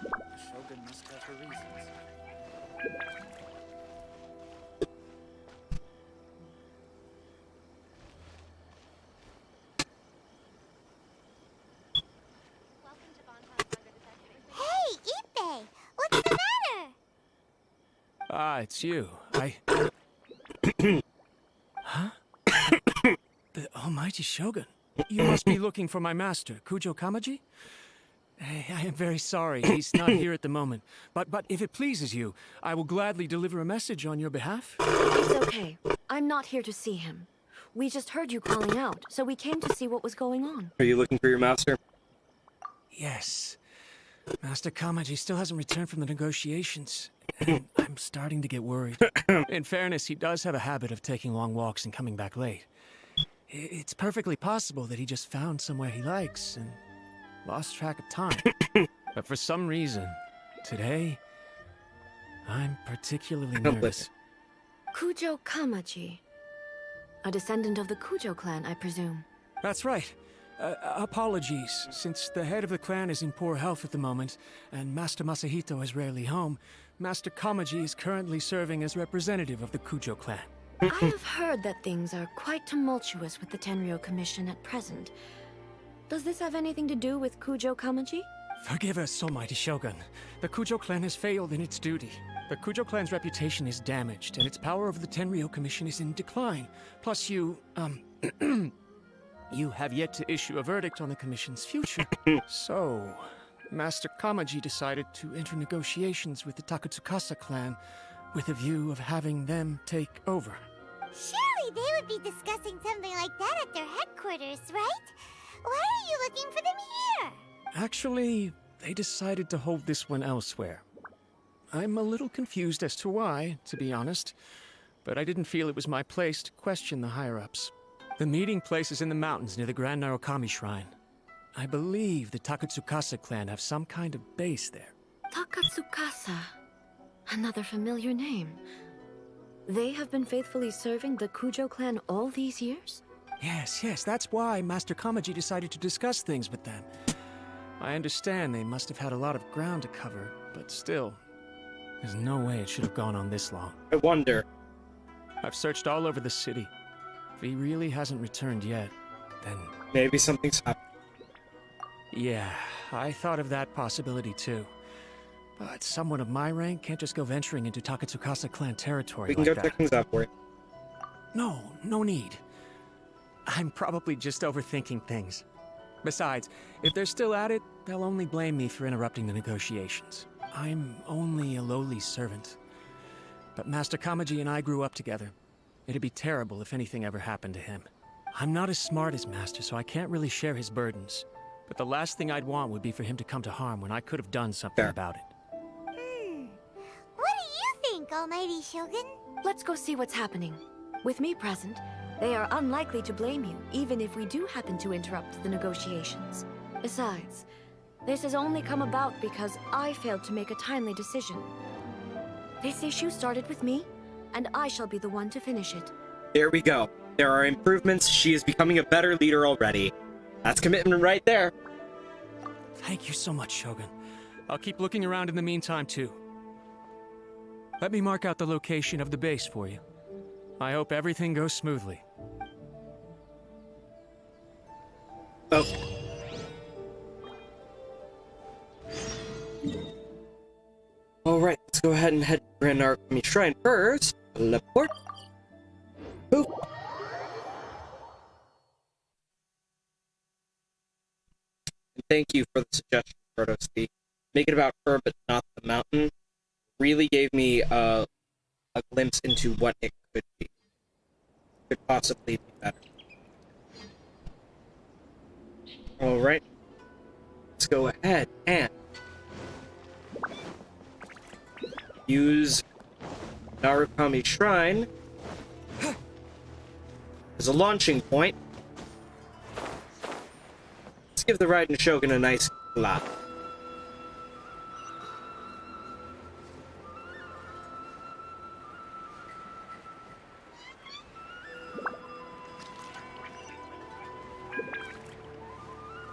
The Shogun must have her reasons. Hey, Ippei, what's the matter? Ah, it's you. Huh? The almighty Shogun. You must be looking for my master, Kujo Kamaji? I am very sorry, he's not here at the moment. But if it pleases you, I will gladly deliver a message on your behalf. It's okay. I'm not here to see him. We just heard you calling out, so we came to see what was going on. Are you looking for your master? Yes. Master Kamaji still hasn't returned from the negotiations, and I'm starting to get worried. In fairness, he does have a habit of taking long walks and coming back late. It's perfectly possible that he just found somewhere he likes and lost track of time. But for some reason, today, I'm particularly nervous. Kujo Kamaji. A descendant of the Kujo clan, I presume. That's right. Apologies, since the head of the clan is in poor health at the moment, and Master Masahito is rarely home, Master Kamaji is currently serving as representative of the Kujo clan. I have heard that things are quite tumultuous with the Tenryou Commission at present. Does this have anything to do with Kujo Kamaji? Forgive us, almighty Shogun. The Kujo clan has failed in its duty. The Kujo clan's reputation is damaged, and its power over the Tenryou Commission is in decline. Plus you have yet to issue a verdict on the Commission's future. So, Master Kamaji decided to enter negotiations with the Takatsukasa clan with a view of having them take over. Surely they would be discussing something like that at their headquarters, right? Why are you looking for them here? Actually, they decided to hold this one elsewhere. I'm a little confused as to why, to be honest. But I didn't feel it was my place to question the higher-ups. The meeting place is in the mountains near the Grand Narukami Shrine. I believe the Takatsukasa clan have some kind of base there. Takatsukasa. Another familiar name. They have been faithfully serving the Kujo clan all these years? Yes, that's why Master Kamaji decided to discuss things with them. I understand they must have had a lot of ground to cover, but still, there's no way it should have gone on this long. I wonder. I've searched all over the city. If he really hasn't returned yet, then... Maybe something's happened. Yeah, I thought of that possibility too. But someone of my rank can't just go venturing into Takatsukasa clan territory We can like go that. check things out for you. No need. I'm probably just overthinking things. Besides, if they're still at it, they'll only blame me for interrupting the negotiations. I'm only a lowly servant. But Master Kamaji and I grew up together. It'd be terrible if anything ever happened to him. I'm not as smart as Master, so I can't really share his burdens. But the last thing I'd want would be for him to come to harm when I could have done something about it. What do you think, Almighty Shogun? Let's go see what's happening. With me present, they are unlikely to blame you, even if we do happen to interrupt the negotiations. Besides, this has only come about because I failed to make a timely decision. This issue started with me, and I shall be the one to finish it. There we go. There are improvements. She is becoming a better leader already. That's commitment right there. Thank you so much, Shogun. I'll keep looking around in the meantime, too. Let me mark out the location of the base for you. I hope everything goes smoothly. Oh. Alright, let's go ahead and head to Grand Narukami Shrine first. Teleport. Boop. And thank you for the suggestion, Proto-Speak. Make it about her, but not the mountain. Really gave me a glimpse into what it could be. Could possibly be better. Alright. Let's go ahead and use Narukami Shrine as a launching point. Let's give the Raiden Shogun a nice clap.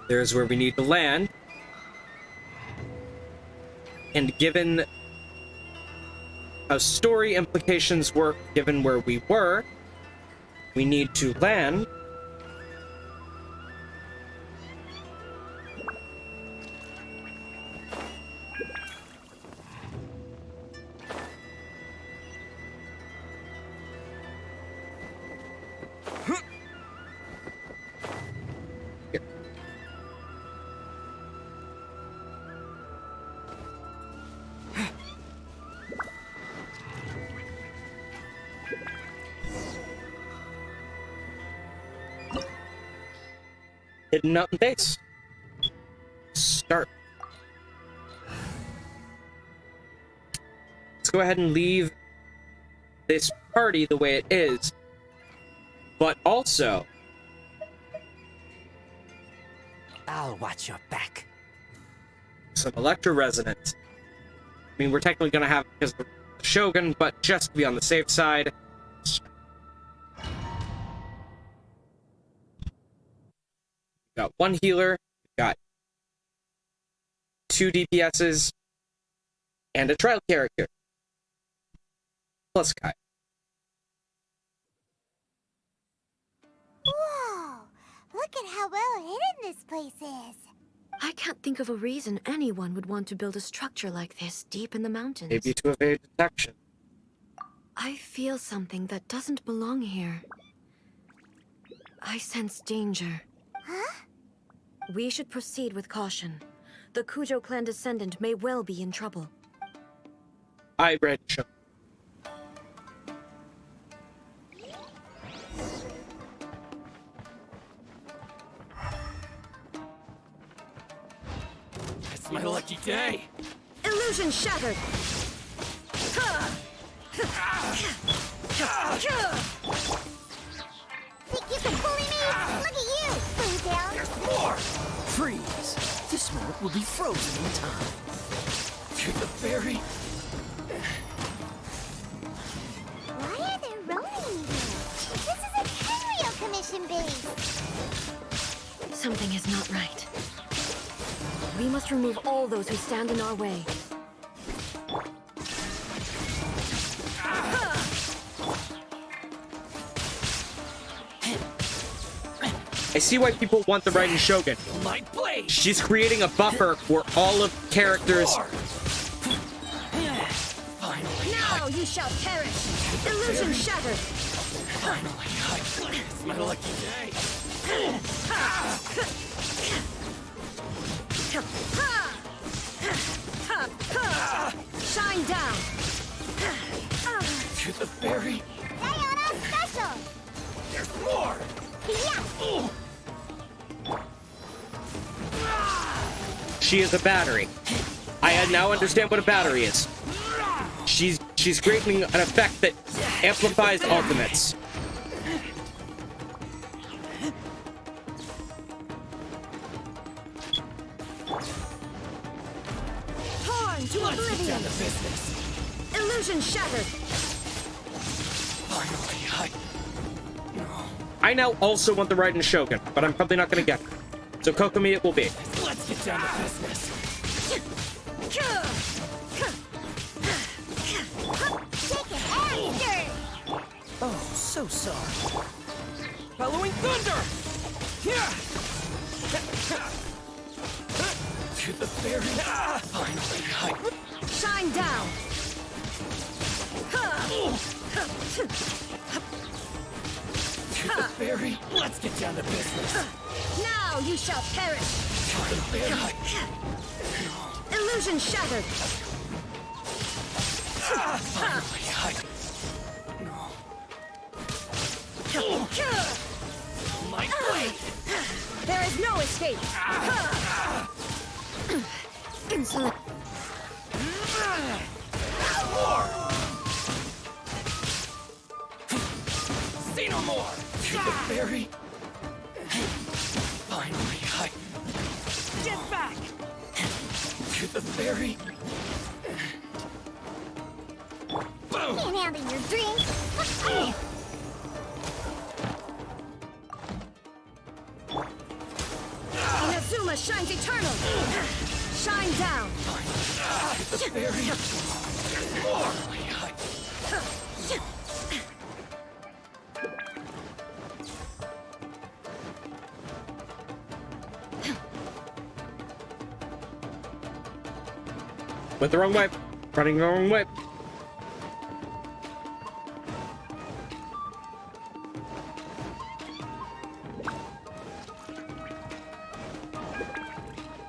There's where we need to land. And given how story implications work, given where we were, we need to land here. Hidden Mountain Base. Start. Let's go ahead and leave this party the way it is, but also I'll watch your back. some Electro Resonance. I mean, we're technically gonna have it because of the Shogun, but just to be on the safe side. Got one healer, got 2 DPSs, and a trial character. Plus Kai. Whoa! Look at how well hidden this place is. I can't think of a reason anyone would want to build a structure like this deep in the mountains. Maybe to evade detection. I feel something that doesn't belong here. I sense danger. Huh? We should proceed with caution. The Kujo clan descendant may well be in trouble. I read Shogun. It's my lucky day. Illusion shattered! Think you can bully me? Look at you! Bring down. There's more! Freeze! This moment will be frozen in time. To the fairy. Why are there Ronin here? This is a Tenryo Commission base! Something is not right. We must remove all those who stand in our way. I see why people want the Raiden Shogun. My blade! She's creating a buffer for all of characters. Now you shall perish! Illusion shattered! Finally, it's my lucky day. Shine down! To the fairy. Diana special! There's more! Yeah! She is a battery. I now understand what a battery is. She's creating an effect that amplifies ultimates. Torn to oblivion! Illusion shattered! Finally, I now also want the Raiden Shogun, but I'm probably not gonna get it. So Kokomi it will be. Let's get down to business. Oh, so sorry. Bellowing thunder! To the fairy. Finally, Shine down! To the fairy. Let's get down to business. Now you shall perish! To the fairy. Illusion shattered! Finally, my blade! There is no escape! Insolent! More! See no more! To the fairy! Finally, get back! To the fairy! Boom! Can't handle your drink! Inazuma shines eternal! Shine down! To the fairy! More! Went the wrong way. Running the wrong way.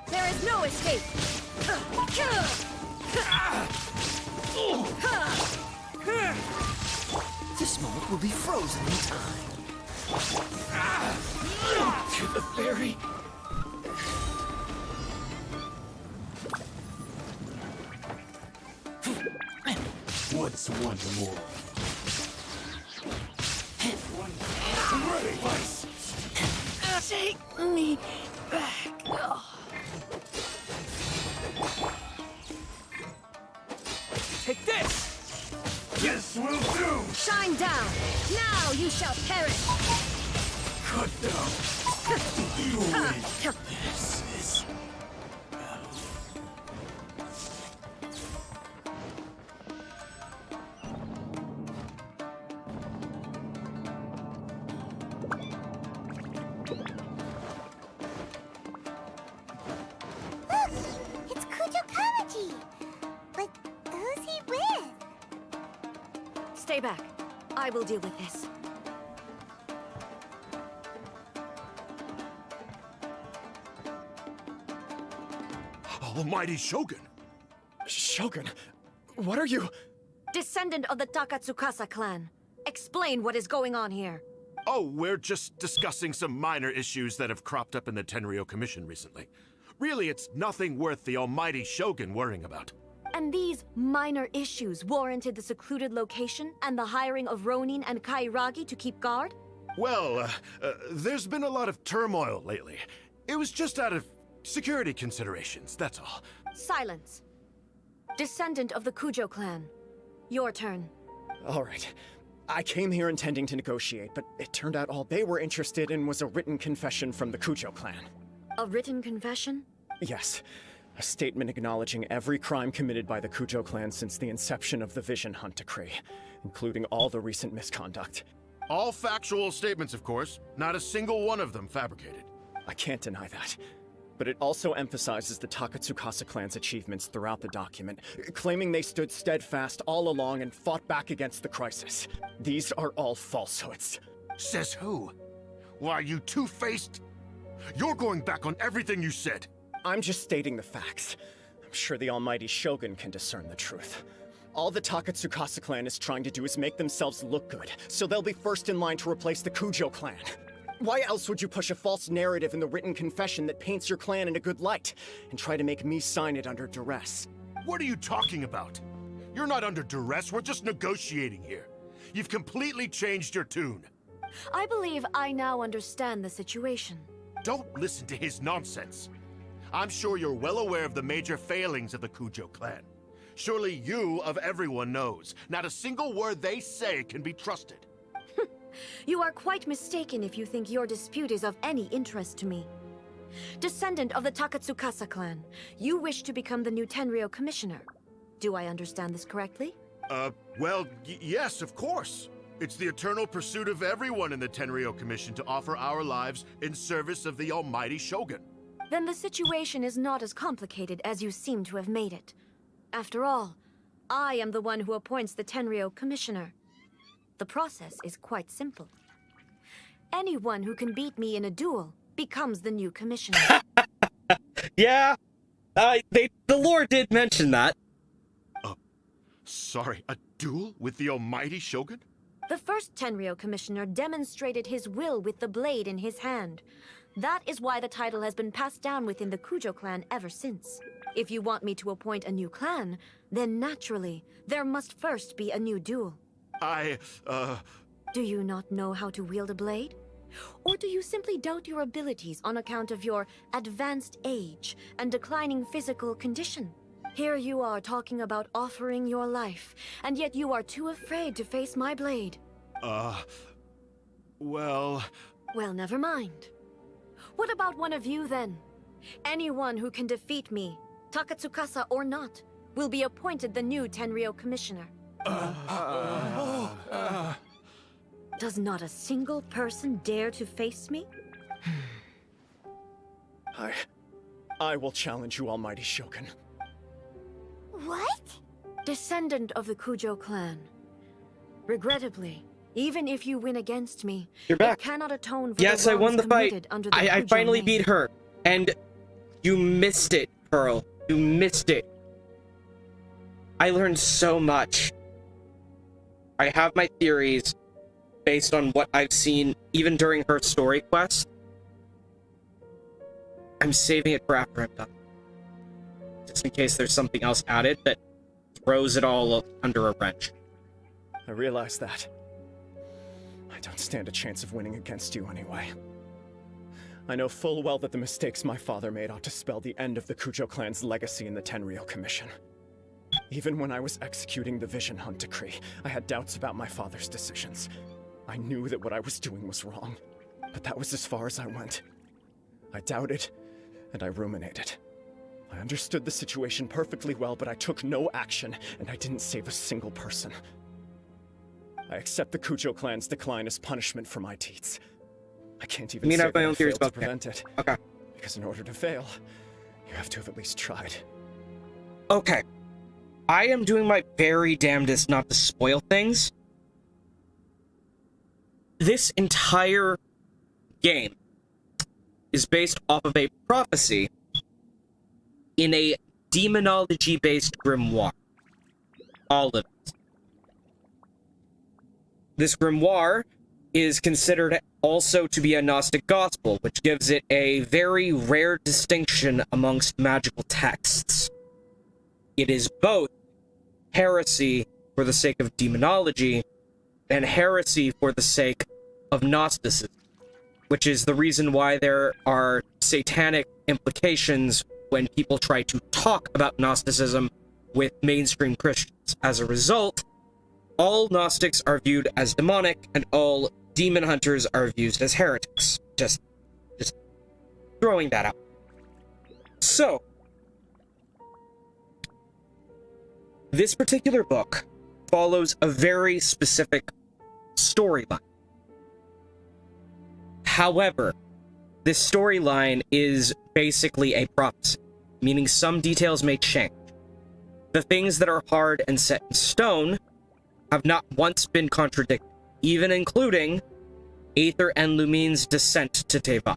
There is no escape! This moment will be frozen in time. To the fairy! What's one more? Take me back. Take this! This will do! Shine down! Now you shall perish! Cut down! You win! This is... It's Kujo Kamaji! But who's he with? Stay back. I will deal with this. Almighty Shogun! Shogun, what are you... Descendant of the Takatsukasa clan. Explain what is going on here. Oh, we're just discussing some minor issues that have cropped up in the Tenryo Commission recently. Really, it's nothing worth the Almighty Shogun worrying about. And these minor issues warranted the secluded location and the hiring of Ronin and Kairagi to keep guard? Well, there's been a lot of turmoil lately. It was just out of security considerations, that's all. Silence. Descendant of the Kujo clan. Your turn. All right. I came here intending to negotiate, but it turned out all they were interested in was a written confession from the Kujo clan. A written confession? Yes. A statement acknowledging every crime committed by the Kujo clan since the inception of the Vision Hunt Decree, including all the recent misconduct. All factual statements, of course. Not a single one of them fabricated. I can't deny that. But it also emphasizes the Takatsukasa clan's achievements throughout the document, claiming they stood steadfast all along and fought back against the crisis. These are all falsehoods. Says who? Why, you two-faced? You're going back on everything you said. I'm just stating the facts. I'm sure the almighty Shogun can discern the truth. All the Takatsukasa clan is trying to do is make themselves look good, so they'll be first in line to replace the Kujo clan. Why else would you push a false narrative in the written confession that paints your clan in a good light, and try to make me sign it under duress? What are you talking about? You're not under duress, we're just negotiating here. You've completely changed your tune. I believe I now understand the situation. Don't listen to his nonsense. I'm sure you're well aware of the major failings of the Kujo clan. Surely you, of everyone, knows. Not a single word they say can be trusted. You are quite mistaken if you think your dispute is of any interest to me. Descendant of the Takatsukasa clan, you wish to become the new Tenryou commissioner. Do I understand this correctly? Well, yes, of course. It's the eternal pursuit of everyone in the Tenryou Commission to offer our lives in service of the almighty Shogun. Then the situation is not as complicated as you seem to have made it. After all, I am the one who appoints the Tenryou commissioner. The process is quite simple. Anyone who can beat me in a duel becomes the new commissioner. Yeah, the lore did mention that. Sorry, a duel with the almighty Shogun? The first Tenryou commissioner demonstrated his will with the blade in his hand. That is why the title has been passed down within the Kujo clan ever since. If you want me to appoint a new clan, then naturally, there must first be a new duel. Do you not know how to wield a blade? Or do you simply doubt your abilities on account of your advanced age and declining physical condition? Here you are talking about offering your life, and yet you are too afraid to face my blade. Well, never mind. What about one of you, then? Anyone who can defeat me, Takatsukasa or not, will be appointed the new Tenryou commissioner. Does not a single person dare to face me? I will challenge you, almighty Shogun. What? Descendant of the Kujo clan. Regrettably, even if you win against me, you're back. It cannot atone for yes, the I won the fight. I finally beat her. And you missed it, Pearl. You missed it. I learned so much. I have my theories based on what I've seen even during her story quest. I'm saving it for after I'm done. Just in case there's something else added that throws it all under a wrench. I realize that. I don't stand a chance of winning against you anyway. I know full well that the mistakes my father made ought to spell the end of the Kujo clan's legacy in the Tenryou Commission. Even when I was executing the Vision Hunt Decree, I had doubts about my father's decisions. I knew that what I was doing was wrong, but that was as far as I went. I doubted, and I ruminated. I understood the situation perfectly well, but I took no action, and I didn't save a single person. I accept the Kujo clan's decline as punishment for my deeds. I can't even say that I failed to prevent it. Okay. Because in order to fail, you have to have at least tried. Okay. I am doing my very damnedest not to spoil things. This entire game is based off of a prophecy in a demonology-based grimoire. All of it. This grimoire is considered also to be a Gnostic gospel, which gives it a very rare distinction amongst magical texts. it is both heresy for the sake of demonology and heresy for the sake of Gnosticism, which is the reason why there are satanic implications when people try to talk about Gnosticism with mainstream Christians. As a result, all Gnostics are viewed as demonic, and all demon hunters are viewed as heretics. Just throwing that out. So, this particular book follows a very specific storyline. However, this storyline is basically a prophecy, meaning some details may change. The things that are hard and set in stone have not once been contradicted, even including Aether and Lumine's descent to Teyvat.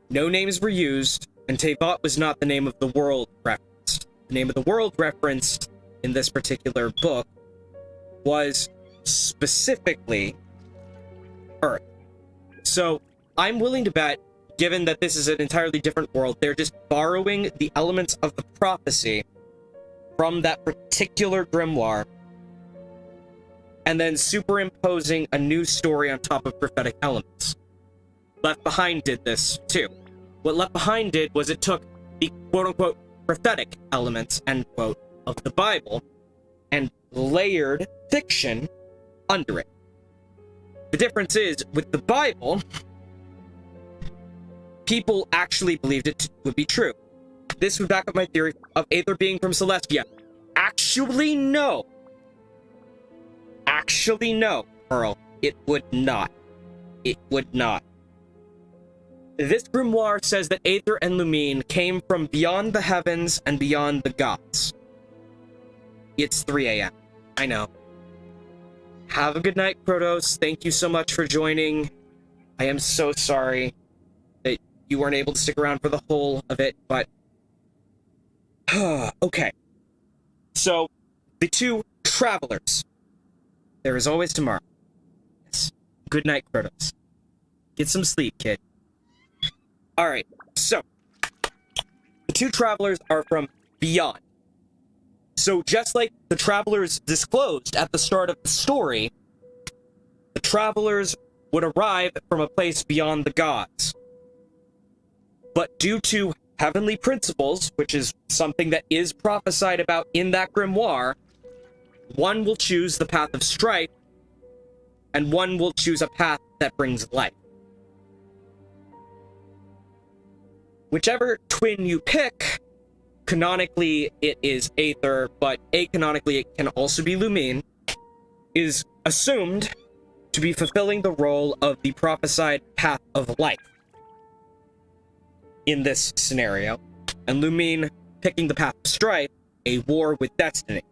No names were used, and Teyvat was not the name of the world referenced. The name of the world referenced in this particular book was specifically Earth. So I'm willing to bet, given that this is an entirely different world, they're just borrowing the elements of the prophecy from that particular grimoire and then superimposing a new story on top of prophetic elements. Left Behind did this too. What Left Behind did was it took the quote-unquote prophetic elements, end quote, of the Bible and layered fiction under it. The difference is, with the Bible, people actually believed it would be true. This would back up my theory of Aether being from Celestia. Actually, no. Actually, no, Pearl. It would not. It would not. This grimoire says that Aether and Lumine came from beyond the heavens and beyond the gods. It's 3 a.m. I know. Have a good night, Protos. Thank you so much for joining. I am so sorry that you weren't able to stick around for the whole of it, but... okay. So, the two travelers. There is always tomorrow. Yes. Good night, Protos. Get some sleep, kid. Alright, so... the two travelers are from beyond. So just like the travelers disclosed at the start of the story, the travelers would arrive from a place beyond the gods. But due to heavenly principles, which is something that is prophesied about in that grimoire, one will choose the path of strife, and one will choose a path that brings life. Whichever twin you pick, canonically it is Aether, but acanonically it can also be Lumine, is assumed to be fulfilling the role of the prophesied path of life in this scenario, and Lumine picking the path of strife, a war with destiny.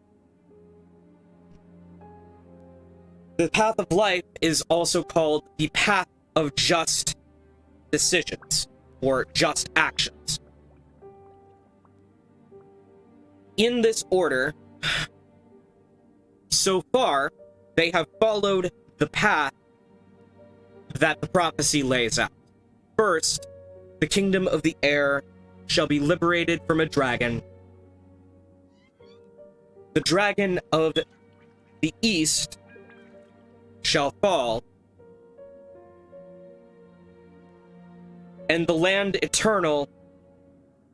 The path of life is also called the path of just decisions, or just actions. In this order, so far, they have followed the path that the prophecy lays out. First, the kingdom of the air shall be liberated from a dragon. The dragon of the east shall fall, and the land eternal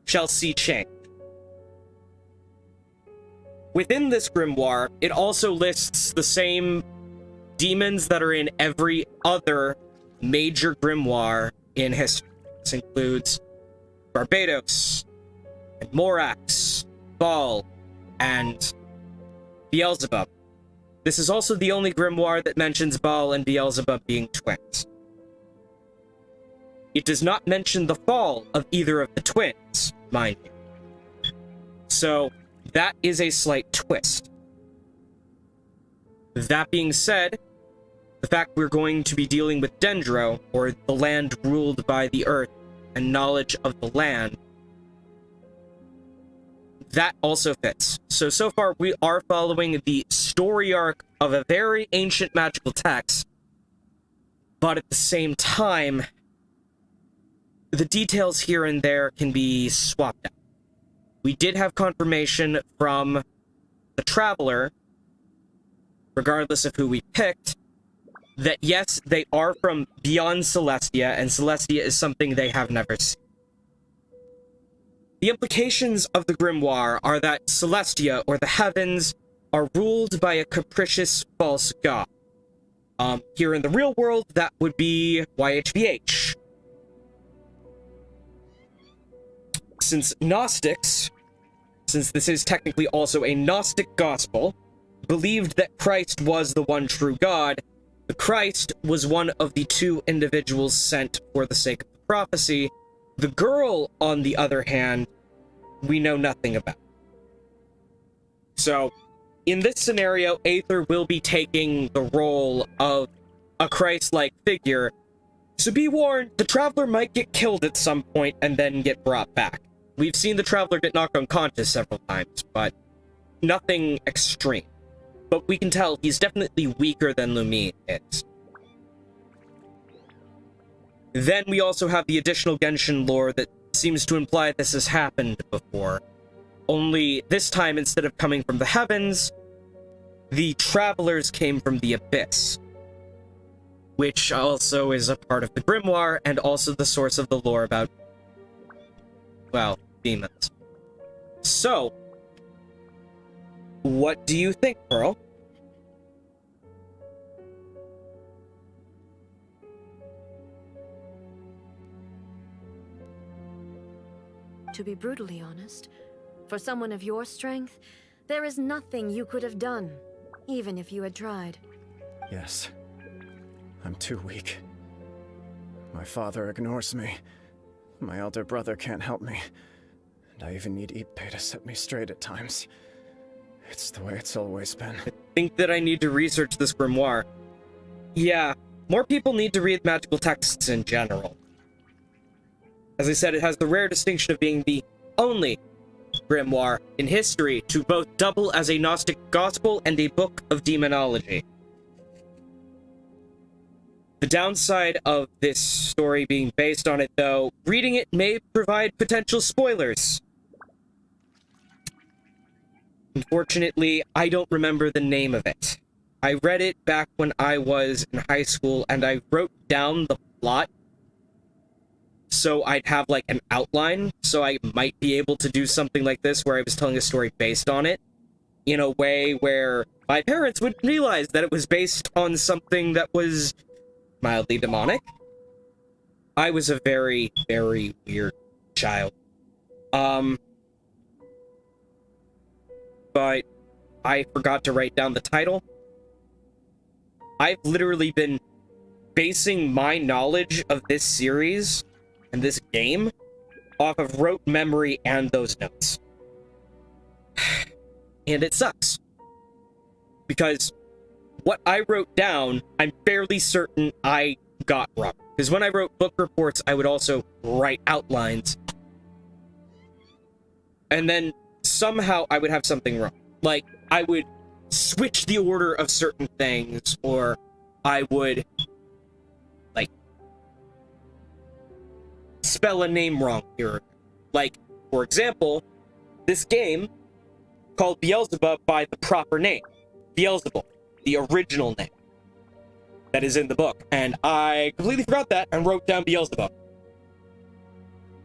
shall see change. Within this grimoire, it also lists the same demons that are in every other major grimoire in history. This includes Barbados, and Morax, Baal, and Beelzebub. This is also the only grimoire that mentions Baal and Beelzebub being twins. It does not mention the fall of either of the twins, mind you. So, that is a slight twist. That being said, the fact we're going to be dealing with Dendro, or the land ruled by the earth, and knowledge of the land, that also fits. So far we are following the story arc of a very ancient magical text, but at the same time, the details here and there can be swapped out. we did have confirmation from the Traveler, regardless of who we picked, that yes, they are from beyond Celestia, and Celestia is something they have never seen. The implications of the grimoire are that Celestia, or the heavens, are ruled by a capricious false god. Here in the real world, that would be YHVH. Since Gnostics, since this is technically also a Gnostic gospel, believed that Christ was the one true God, the Christ was one of the two individuals sent for the sake of the prophecy. The girl, on the other hand, we know nothing about. So, in this scenario, Aether will be taking the role of a Christ-like figure, so be warned, the Traveler might get killed at some point and then get brought back. We've seen the Traveler get knocked unconscious several times, but nothing extreme. But we can tell he's definitely weaker than Lumine is. Then we also have the additional Genshin lore that seems to imply this has happened before. Only this time, instead of coming from the heavens, the Travelers came from the Abyss, which also is a part of the grimoire and also the source of the lore about, well, demons. So, what do you think, Pearl? To be brutally honest, for someone of your strength, there is nothing you could have done, even if you had tried. Yes. I'm too weak. My father ignores me. My elder brother can't help me. And I even need Ippei to set me straight at times. It's the way it's always been. I think that I need to research this grimoire. Yeah, more people need to read magical texts in general. As I said, it has the rare distinction of being the only grimoire in history to both double as a Gnostic gospel and a book of demonology. The downside of this story being based on it, though, reading it may provide potential spoilers. Unfortunately, I don't remember the name of it. I read it back when I was in high school, and I wrote down the plot so I'd have, like, an outline, so I might be able to do something like this where I was telling a story based on it, in a way where my parents wouldn't realize that it was based on something that was mildly demonic. I was a very, very weird child. But I forgot to write down the title. I've literally been basing my knowledge of this series and this game off of rote memory and those notes. And it sucks. Because what I wrote down, I'm fairly certain I got wrong. Because when I wrote book reports, I would also write outlines. And then somehow I would have something wrong. Like, I would switch the order of certain things, or I would, like, spell a name wrong here. Like, for example, this game called Beelzebub by the proper name. Beelzebub, the original name that is in the book. And I completely forgot that and wrote down Beelzebub.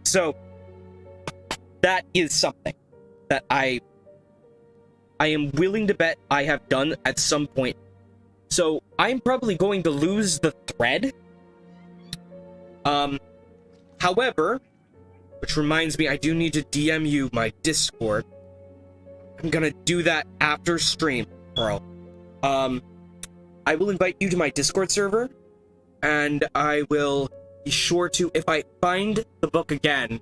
So, that is something that I am willing to bet I have done at some point. So, I'm probably going to lose the thread. However, which reminds me, I do need to DM you my Discord. I'm gonna do that after stream, Pearl. I will invite you to my Discord server, and I will be sure to, if I find the book again,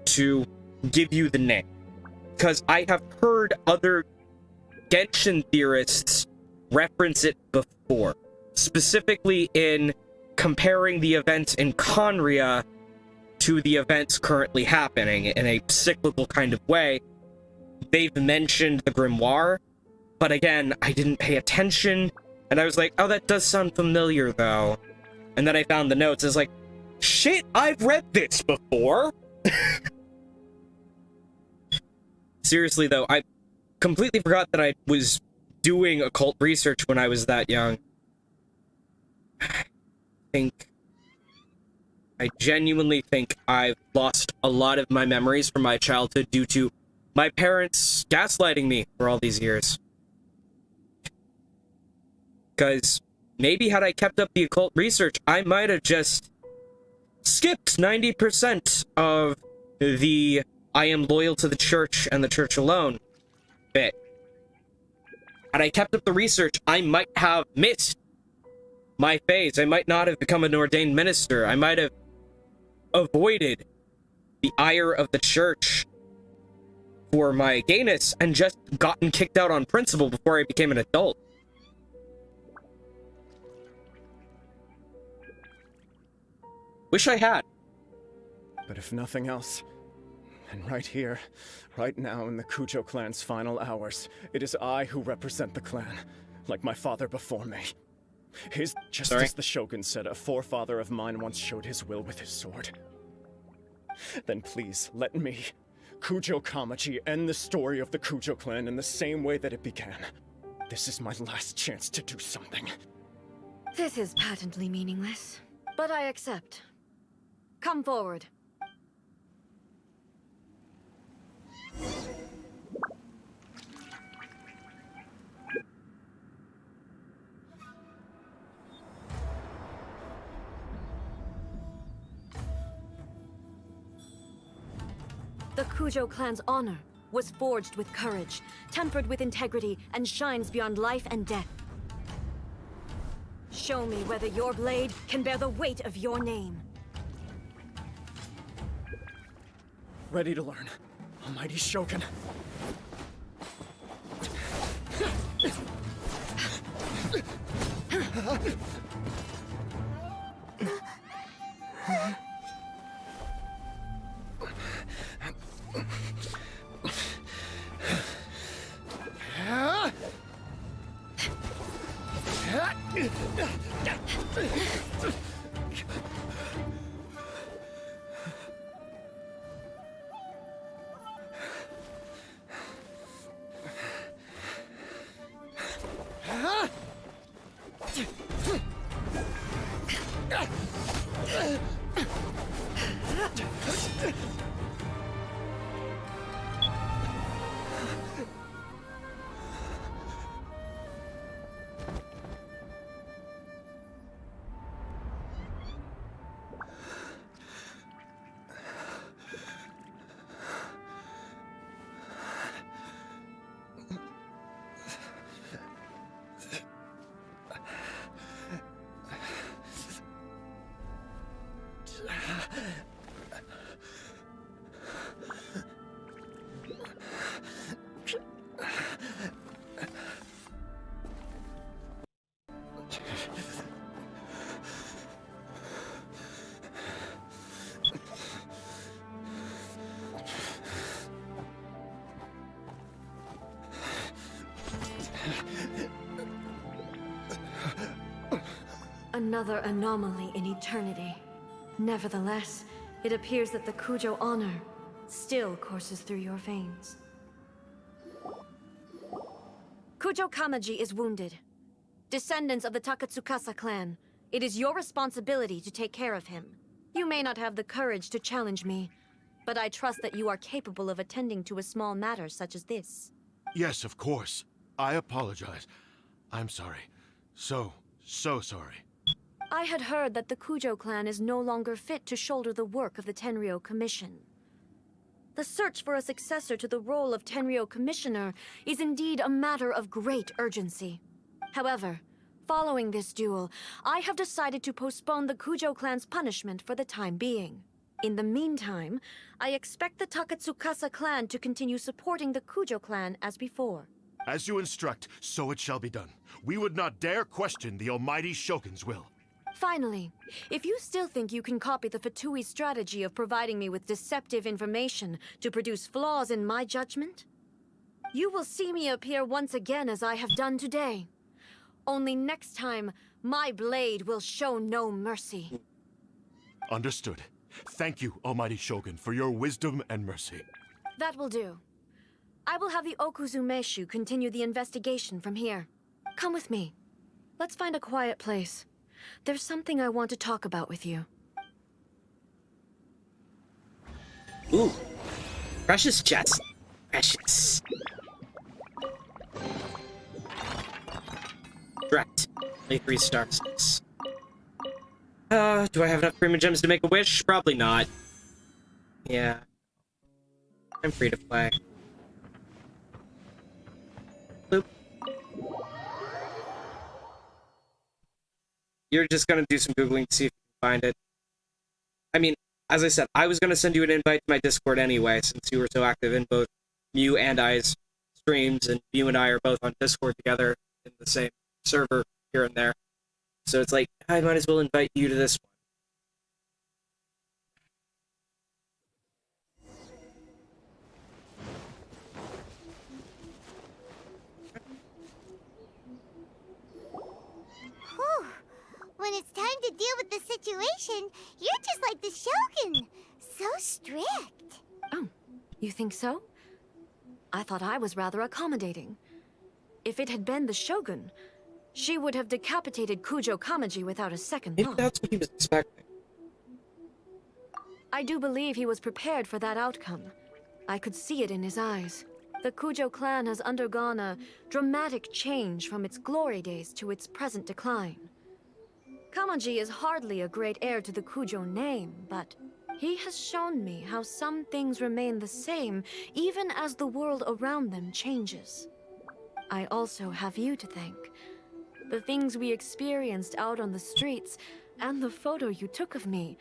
to give you the name. Because I have heard other Genshin theorists reference it before. Specifically in comparing the events in Conria to the events currently happening in a cyclical kind of way. They've mentioned the grimoire, but again, I didn't pay attention, and I was like, oh, that does sound familiar, though. And then I found the notes, I was like, shit, I've read this before! seriously though, I completely forgot that I was doing occult research when I was that young. I genuinely think I've lost a lot of my memories from my childhood due to my parents gaslighting me for all these years. Because maybe had I kept up the occult research, I might have just skipped 90% of the I am loyal to the church and the church alone bit. Had I kept up the research, I might have missed my phase. I might not have become an ordained minister. I might have avoided the ire of the church for my gayness and just gotten kicked out on principle before I became an adult. Wish I had. But if nothing else, and right here, right now in the Kujo clan's final hours, it is I who represent the clan, like my father before me. Just as the Shogun said, a forefather of mine once showed his will with his sword. Then please, let me, Kujo Kamaji, end the story of the Kujo clan in the same way that it began. This is my last chance to do something. This is patently meaningless, but I accept. Come forward. The Kujo clan's honor was forged with courage, tempered with integrity, and shines beyond life and death. Show me whether your blade can bear the weight of your name. Ready to learn. Almighty Shogun. Another anomaly in eternity. Nevertheless, it appears that the Kujo honor still courses through your veins. Kujo Kamaji is wounded. Descendants of the Takatsukasa clan, it is your responsibility to take care of him. You may not have the courage to challenge me, but I trust that you are capable of attending to a small matter such as this. Yes, of course. I apologize. I'm sorry. So sorry. I had heard that the Kujo clan is no longer fit to shoulder the work of the Tenryou Commission. The search for a successor to the role of Tenryou Commissioner is indeed a matter of great urgency. However, following this duel, I have decided to postpone the Kujo clan's punishment for the time being. In the meantime, I expect the Takatsukasa clan to continue supporting the Kujo clan as before. As you instruct, so it shall be done. We would not dare question the almighty Shogun's will. Finally, if you still think you can copy the Fatui strategy of providing me with deceptive information to produce flaws in my judgment, you will see me appear once again as I have done today. Only next time, my blade will show no mercy. Understood. Thank you, almighty Shogun, for your wisdom and mercy. That will do. I will have the Okuzumeshu continue the investigation from here. Come with me. Let's find a quiet place. There's something I want to talk about with you. Ooh. Precious chest. Precious. Direct. 3 stars. Do I have enough Prima Gems to make a wish? Probably not. Yeah. I'm free to play. Boop. You're just gonna do some Googling to see if you can find it. I mean, as I said, I was gonna send you an invite to my Discord anyway, since you were so active in both Mew and I's streams, and Mew and I are both on Discord together in the same server here and there. So it's like, I might as well invite you to this one. Whew. When it's time to deal with the situation, you're just like the Shogun. So strict. Oh, you think so? I thought I was rather accommodating. If it had been the Shogun, she would have decapitated Kujo Kamaji without a second thought. Maybe that's what he was expecting. I do believe he was prepared for that outcome. I could see it in his eyes. The Kujo clan has undergone a dramatic change from its glory days to its present decline. Kamaji is hardly a great heir to the Kujo name, but he has shown me how some things remain the same even as the world around them changes. I also have you to thank. The things we experienced out on the streets, and the photo you took of me,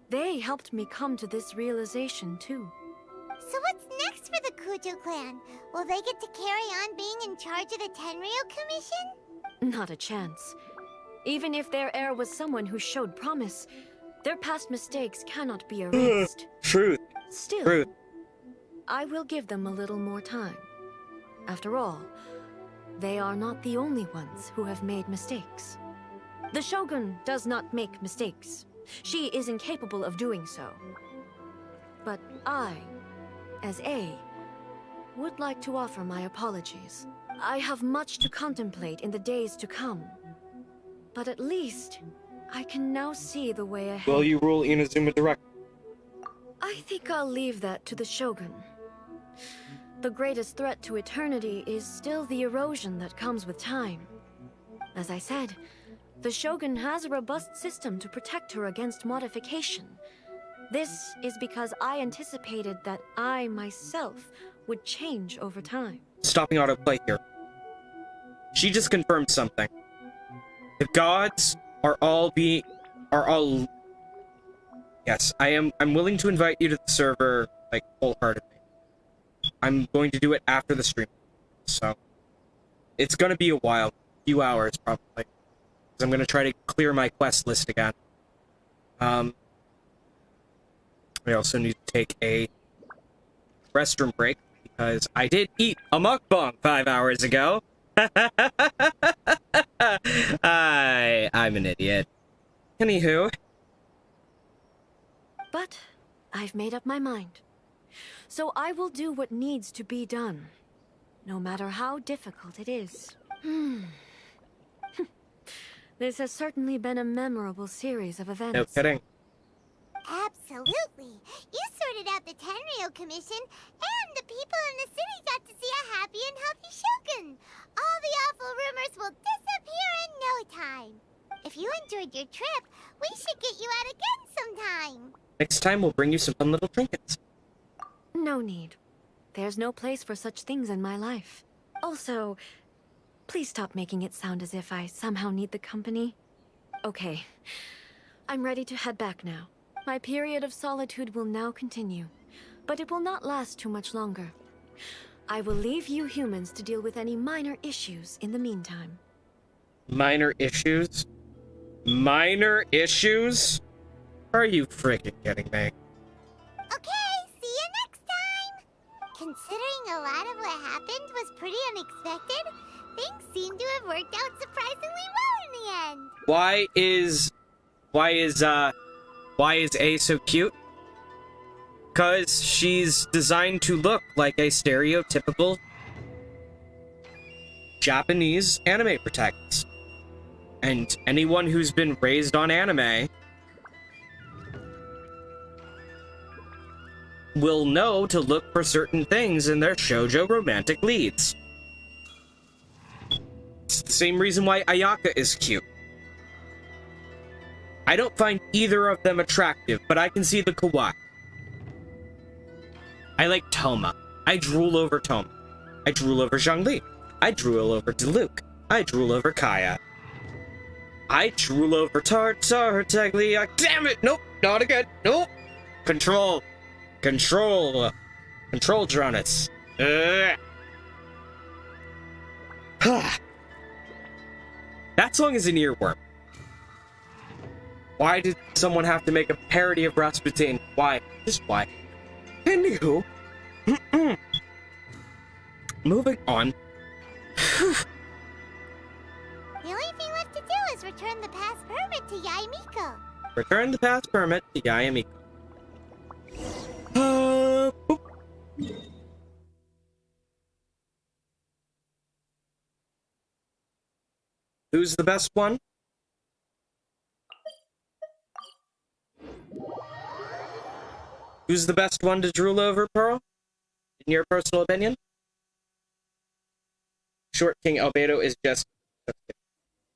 they helped me come to this realization too. So what's next for the Kujo clan? Will they get to carry on being in charge of the Tenryou Commission? Not a chance. Even if their heir was someone who showed promise, their past mistakes cannot be erased. Truth. Still, Truth. I will give them a little more time. After all, they are not the only ones who have made mistakes. The Shogun does not make mistakes. She is incapable of doing so. But I, as A, would like to offer my apologies. I have much to contemplate in the days to come. But at least, I can now see the way ahead. Will you rule Inazuma directly? I think I'll leave that to the Shogun. The greatest threat to eternity is still the erosion that comes with time. As I said, the Shogun has a robust system to protect her against modification. This is because I anticipated that I myself would change over time. Stopping autoplay here. She just confirmed something. The gods are all Yes, I'm willing to invite you to the server, like, wholeheartedly. I'm going to do it after the stream. So it's gonna be a while. A few hours probably. Because I'm gonna try to clear my quest list again. I also need to take a restroom break because I did eat a mukbang 5 hours ago. I'm an idiot. Anywho. But I've made up my mind. So I will do what needs to be done, no matter how difficult it is. This has certainly been a memorable series of events. No kidding. Absolutely. You sorted out the Tenryou Commission, and the people in the city got to see a happy and healthy Shogun. All the awful rumors will disappear in no time. If you enjoyed your trip, we should get you out again sometime. Next time we'll bring you some fun little trinkets. No need. There's no place for such things in my life. Also, please stop making it sound as if I somehow need the company. Okay, I'm ready to head back now. My period of solitude will now continue, but it will not last too much longer. I will leave you humans to deal with any minor issues in the meantime. Minor issues? Minor issues? Are you freaking kidding me? Okay, see you next time! Considering a lot of what happened was pretty unexpected, things seem to have worked out surprisingly well in the end. Why is A so cute? Because she's designed to look like a stereotypical Japanese anime protagonist. And anyone who's been raised on anime will know to look for certain things in their shoujo romantic leads. It's the same reason why Ayaka is cute. I don't find either of them attractive, but I can see the kawaii. I like Toma. I drool over Toma. I drool over Zhongli. I drool over Diluc. I drool over Kaya. I drool over Tartaglia. Damn it! Nope, not again. Nope. Control. Control. Control, Dronus. That song is an earworm. Why did someone have to make a parody of Rasputin? Why? Just why? Anywho. Moving on. The only thing left to do is return the pass permit to Yaimiko. Return the pass permit to Yaimiko. Boop. Who's the best one? Who's the best one to drool over, Pearl? In your personal opinion? Short King Albedo is just...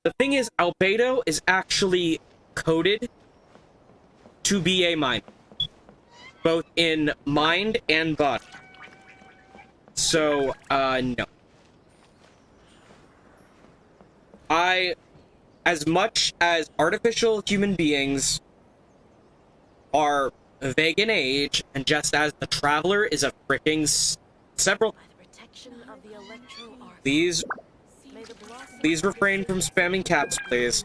The thing is, Albedo is actually coded to be a mime. Both in mind and body. So, no. As much as artificial human beings are vague in age, and just as the Traveler is a freaking several... Please refrain from spamming caps, please.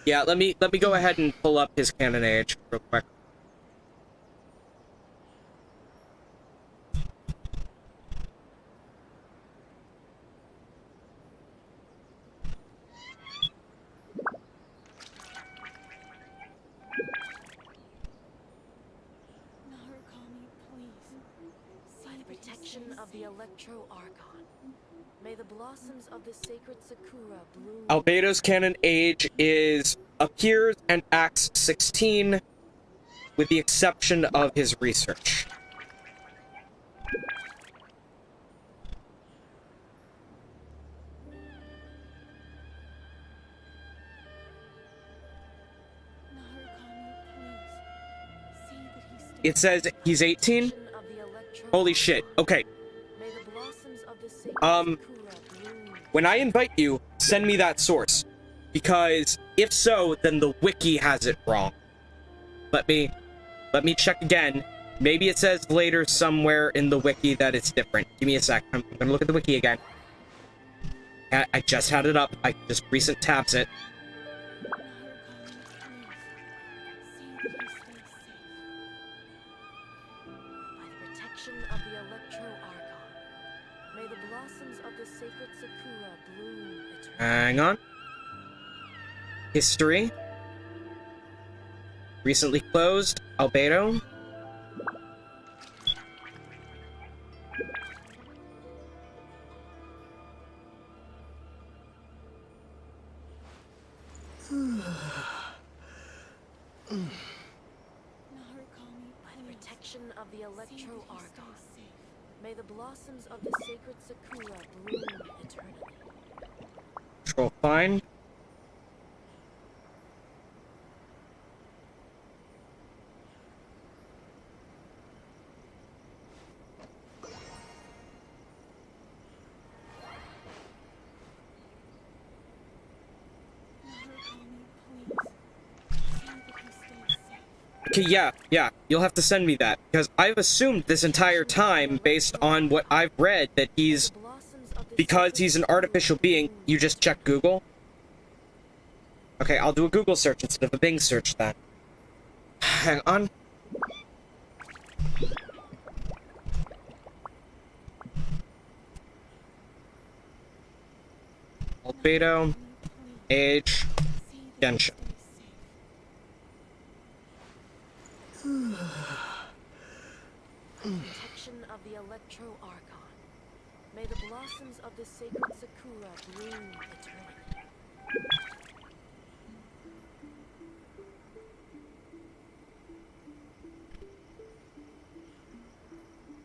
Yeah, let me go ahead and pull up his canon age real quick. Of the Electro Archon. May the blossoms of the sacred Sakura bloom. Albedo's canon age appears and acts 16, with the exception of his research. It says he's 18? Holy shit. Okay. When I invite you, send me that source. Because if so, then the wiki has it wrong. Let me check again. Maybe it says later somewhere in the wiki that it's different. Give me a sec. I'm gonna look at the wiki again. I just had it up. I just recent tabs it. Hang on. History. Recently closed. Albedo. By the protection of the Electro Archon, may the blossoms of the sacred Sakura bloom eternally. Control fine. Okay, yeah, you'll have to send me that, because I've assumed this entire time, based on what I've read, that because he's an artificial being, you just check Google? Okay, I'll do a Google search instead of a Bing search then. Hang on. Albedo, age, Genshin. May the blossoms of the sacred sakura bloom eternally.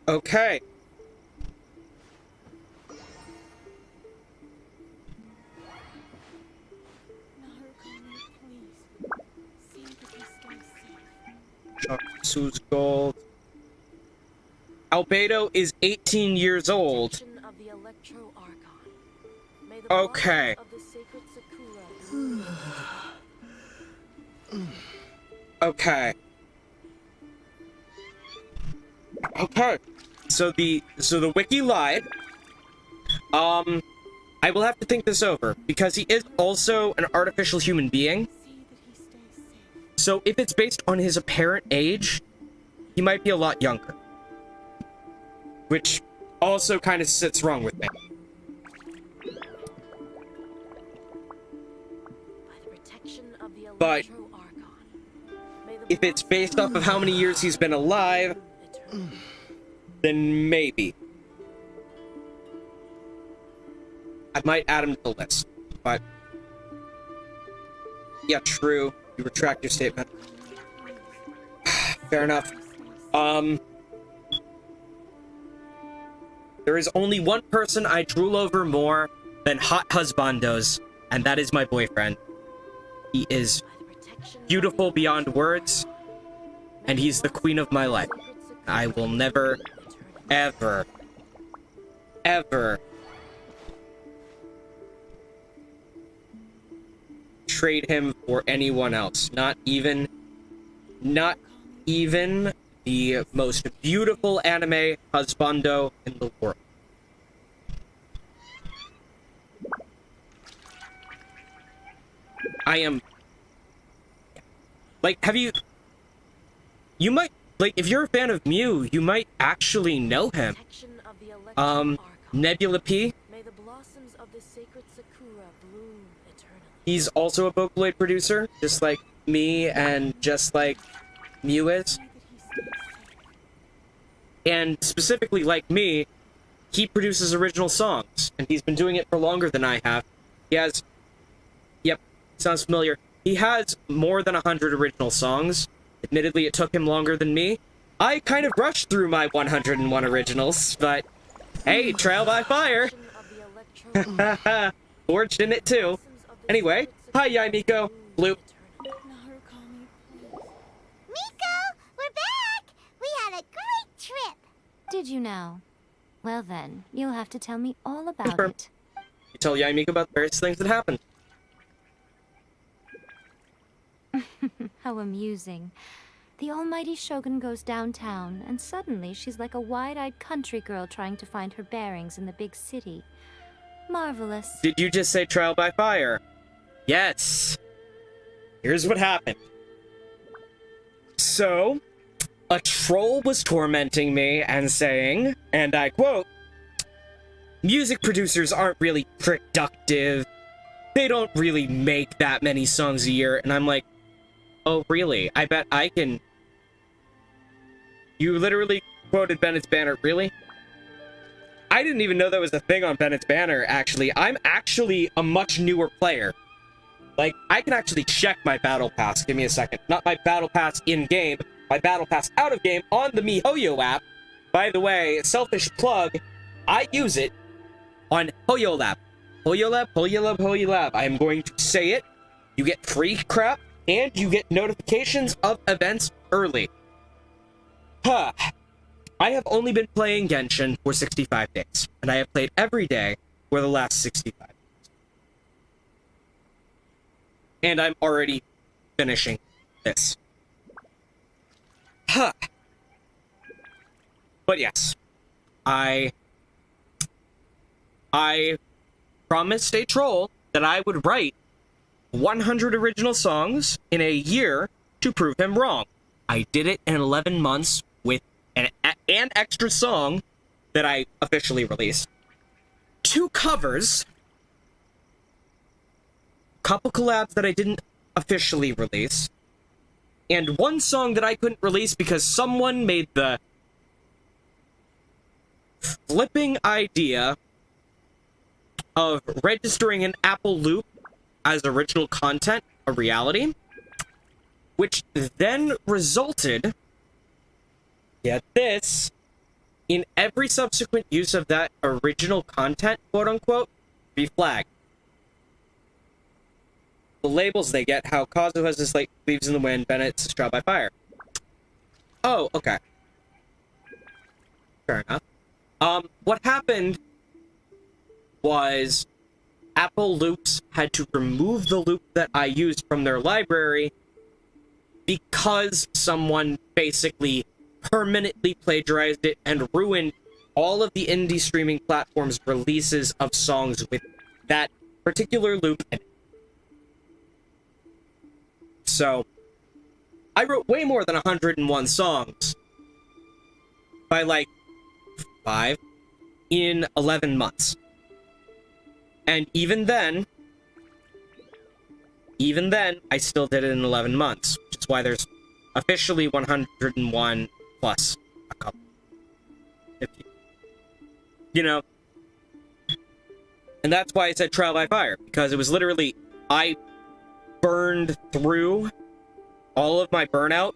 Okay. Sue's gold. Albedo is 18 years old. Of the electro argon. May the Okay. blossoms of the sacred sakura bloom eternally. Okay. Okay. So the wiki lied. I will have to think this over because he is also an artificial human being. So if it's based on his apparent age, he might be a lot younger. Which also kind of sits wrong with me. But if it's based off of how many years he's been alive, then maybe. I might add him to the list, but... Yeah, true. You retract your statement. Fair enough. There is only one person I drool over more than hot husbandos, and that is my boyfriend. He is beautiful beyond words, and he's the queen of my life. I will never, ever, ever trade him for anyone else. Not even the most beautiful anime husbando in the world. I am... Like, you might... Like, if you're a fan of Mew, you might actually know him. Nebula P. May the blossoms of the sacred sakura bloom eternally. He's also a Vocaloid producer, just like me and just like Mew is. And specifically like me, he produces original songs, and he's been doing it for longer than I have. He has... Yep, sounds familiar. He has more than 100 original songs. Admittedly, it took him longer than me. I kind of rushed through my 101 originals, but hey, trial by fire. Forged in it too. Anyway, hi, Miko. Bloop. Miko, we're back! We had a great trip! Did you now? Well then, you'll have to tell me all about it. You tell Miko about the various things that happened. How amusing. The almighty Shogun goes downtown, and suddenly she's like a wide-eyed country girl trying to find her bearings in the big city. Marvelous. Did you just say trial by fire? Yes. Here's what happened. So, a troll was tormenting me and saying, and I quote, "Music producers aren't really productive. They don't really make that many songs a year." And I'm like, oh, really? I bet I can... You literally quoted Bennett's Banner, really? I didn't even know that was a thing on Bennett's Banner, actually. I'm actually a much newer player. Like, I can actually check my Battle Pass. Give me a second. Not my Battle Pass in-game, my Battle Pass out-of-game on the MiHoYo app. By the way, selfish plug, I use it on HoYoLab. HoYoLab, HoYoLab, HoYoLab. I am going to say it. You get free crap, and you get notifications of events early. Huh. I have only been playing Genshin for 65 days, and I have played every day for the last 65 days. And I'm already finishing this. Huh. But yes, I promised a troll that I would write 100 original songs in a year to prove him wrong. I did it in 11 months with an extra song that I officially released. 2 covers, couple collabs that I didn't officially release, and 1 song that I couldn't release because someone made the flipping idea of registering an Apple loop as original content a reality, which then resulted, get this, in every subsequent use of that original content, quote-unquote, be flagged. The labels they get, how Kazu has this, like, leaves in the wind, Bennett's trial by fire. Oh, okay. Fair enough. What happened was Apple Loops had to remove the loop that I used from their library because someone basically permanently plagiarized it and ruined all of the indie streaming platforms' releases of songs with that particular loop in it. So, I wrote way more than 101 songs by, like, 5 in 11 months. And even then, I still did it in 11 months, which is why there's officially 101 plus a couple. If you know. And that's why I said trial by fire, because it was literally, I burned through all of my burnout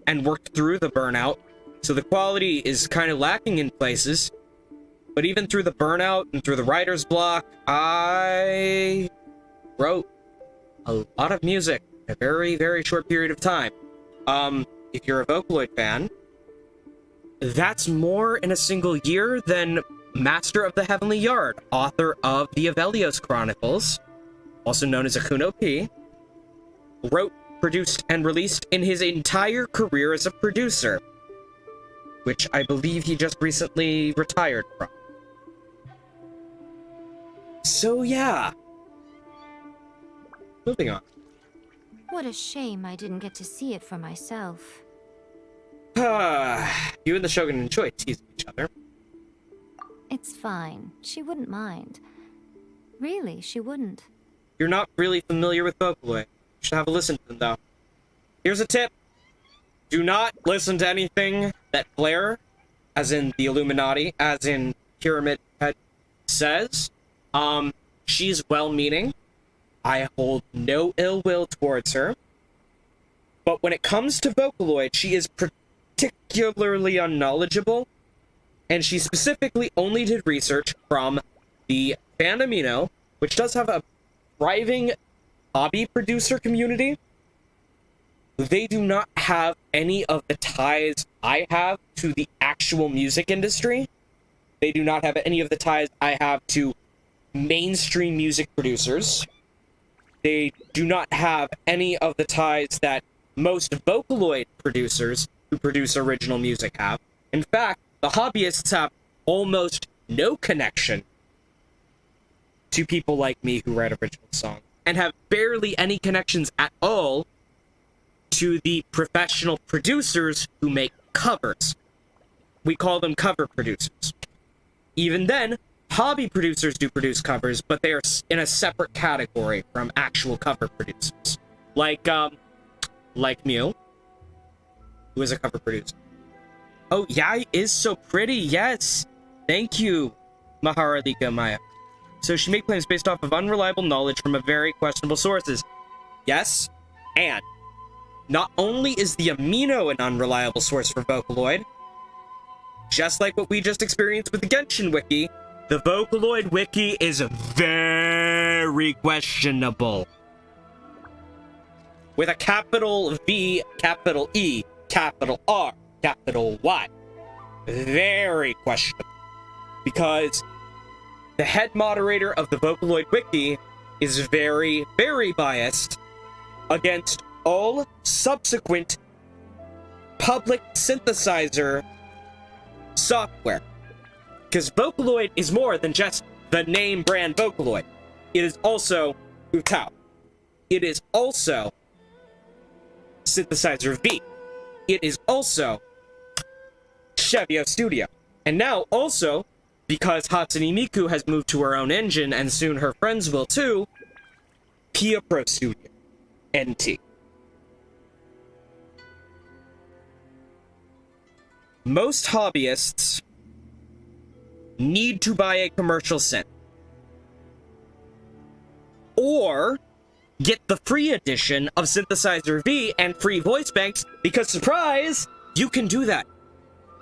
and worked through the burnout, so the quality is kind of lacking in places. But even through the burnout and through the writer's block, I wrote a lot of music in a very, very short period of time. If you're a Vocaloid fan, that's more in a single year than Master of the Heavenly Yard, author of the Avelios Chronicles, also known as Akuno P, wrote, produced, and released in his entire career as a producer, which I believe he just recently retired from. So yeah. Moving on. What a shame I didn't get to see it for myself. You and the Shogun enjoy teasing each other. It's fine. She wouldn't mind. Really, she wouldn't. You're not really familiar with Vocaloid. You should have a listen to them, though. Here's a tip. Do not listen to anything that Blair, as in the Illuminati, as in Pyramid Head, says. She's well-meaning. I hold no ill will towards her. But when it comes to Vocaloid, she is particularly unknowledgeable, and she specifically only did research from the Fanamino, which does have a thriving hobby producer community. They do not have any of the ties I have to the actual music industry. They do not have any of the ties I have to mainstream music producers. They do not have any of the ties that most Vocaloid producers who produce original music have. In fact, the hobbyists have almost no connection to people like me who write original songs, and have barely any connections at all to the professional producers who make covers. We call them cover producers. Even then, hobby producers do produce covers, but they are in a separate category from actual cover producers. Like Mew, who is a cover producer. Oh, Yai is so pretty, yes! Thank you, Maharalika Maya. So she made claims based off of unreliable knowledge from a very questionable sources. Yes, and not only is the Amino an unreliable source for Vocaloid, just like what we just experienced with the Genshin wiki, the Vocaloid wiki is very questionable. With a capital V, capital E, capital R, capital Y. Very questionable. Because the head moderator of the Vocaloid wiki is very, very biased against all subsequent public synthesizer software. Because Vocaloid is more than just the name brand Vocaloid. It is also Utao. It is also Synthesizer V. It is also Chevio Studio. And now also, because Hatsune Miku has moved to her own engine, and soon her friends will too, Pia Pro Studio. NT. Most hobbyists need to buy a commercial synth. Or get the free edition of Synthesizer V and free voice banks, because surprise, you can do that.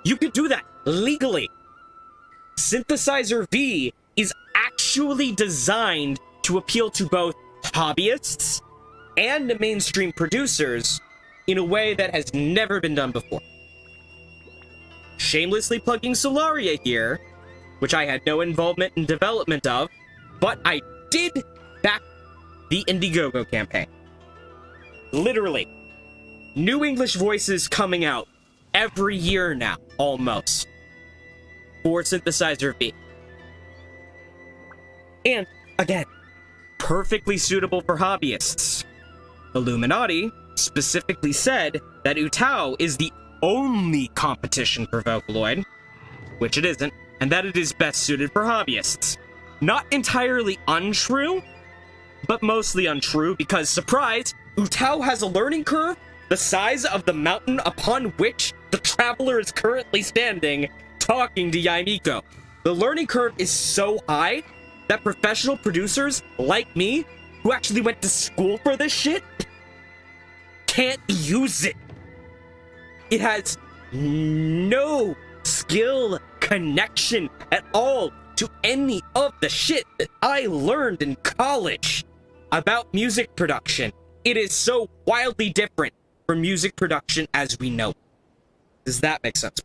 You can do that legally. Synthesizer V is actually designed to appeal to both hobbyists and mainstream producers in a way that has never been done before. Shamelessly plugging Solaria here, which I had no involvement in development of, but I did back the Indiegogo campaign. Literally. New English voices coming out every year now, almost, for Synthesizer V. And, again, perfectly suitable for hobbyists. Illuminati specifically said that Utao is the only competition for Vocaloid, which it isn't, and that it is best suited for hobbyists. Not entirely untrue, but mostly untrue because, surprise, Utao has a learning curve the size of the mountain upon which the traveler is currently standing talking to Yaimiko. The learning curve is so high that professional producers like me, who actually went to school for this shit, can't use it. It has no skill connection at all to any of the shit that I learned in college about music production. It is so wildly different from music production as we know it. Does that make sense?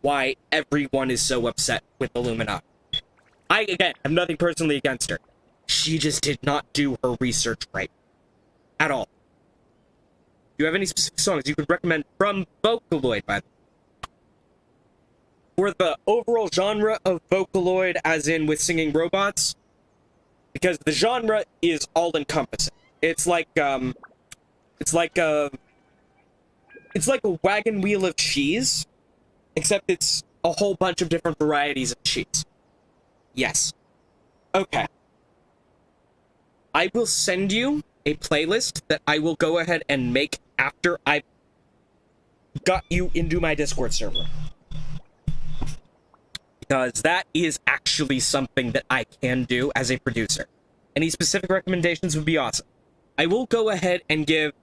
Why everyone is so upset with Illuminati. I, again, have nothing personally against her. She just did not do her research right. At all. Do you have any specific songs you could recommend from Vocaloid, by the way? For the overall genre of Vocaloid, as in with singing robots? Because the genre is all-encompassing. It's like a wagon wheel of cheese, except it's a whole bunch of different varieties of cheese. Yes. Okay. I will send you a playlist that I will go ahead and make after I've got you into my Discord server. Because that is actually something that I can do as a producer. Any specific recommendations would be awesome. I will go ahead and give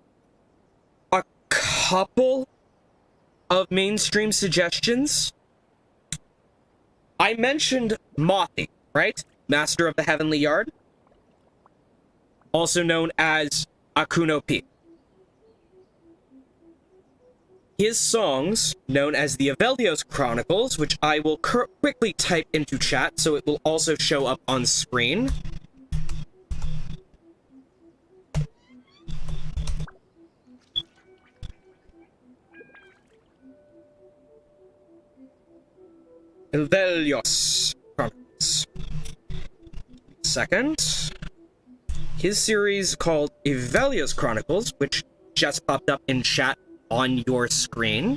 a couple of mainstream suggestions. I mentioned Mothi, right? Master of the Heavenly Yard. Also known as Akuno P. His songs, known as the Avelios Chronicles, which I will quickly type into chat so it will also show up on screen. Avelios Chronicles. Second. His series called Avelios Chronicles, which just popped up in chat on your screen,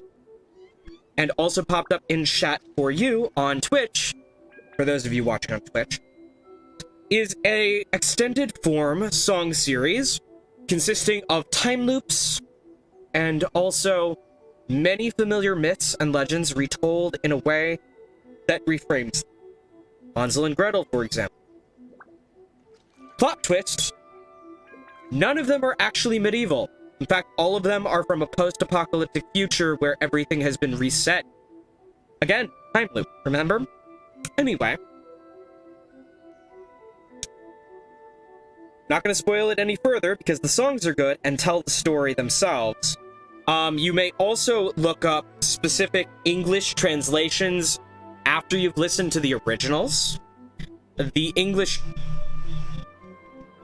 and also popped up in chat for you on Twitch, for those of you watching on Twitch, is a extended form song series consisting of time loops and also many familiar myths and legends retold in a way that reframes them. Hansel and Gretel, for example. Plot twist, none of them are actually medieval. In fact, all of them are from a post-apocalyptic future where everything has been reset. Again, time loop, remember? Anyway. Not going to spoil it any further because the songs are good and tell the story themselves. You may also look up specific English translations after you've listened to the originals. The English...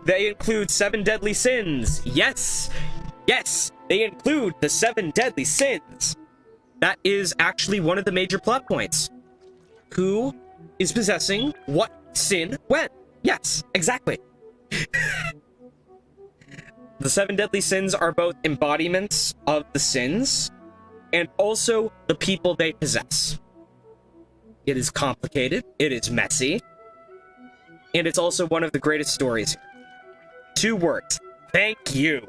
They include 7 deadly sins. Yes! Yes! They include the 7 deadly sins! That is actually one of the major plot points. Who is possessing what sin when? Yes, exactly. The 7 deadly sins are both embodiments of the sins and also the people they possess. It is complicated, it is messy, and it's also one of the greatest stories here. 2 words. Thank you.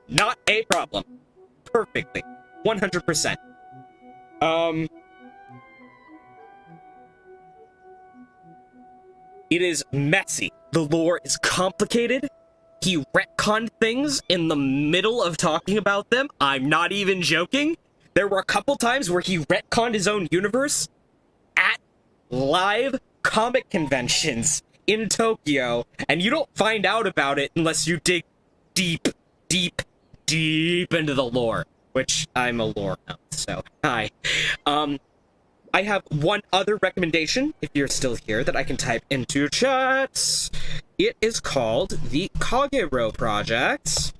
Not a problem. Perfectly. 100%. It is messy. The lore is complicated. He retconned things in the middle of talking about them. I'm not even joking. There were a couple times where he retconned his own universe at live comic conventions in Tokyo, and you don't find out about it unless you dig deep, deep, deep into the lore, which I'm a lore nut, so hi. I have one other recommendation, if you're still here, that I can type into chat. It is called the Kagero Project.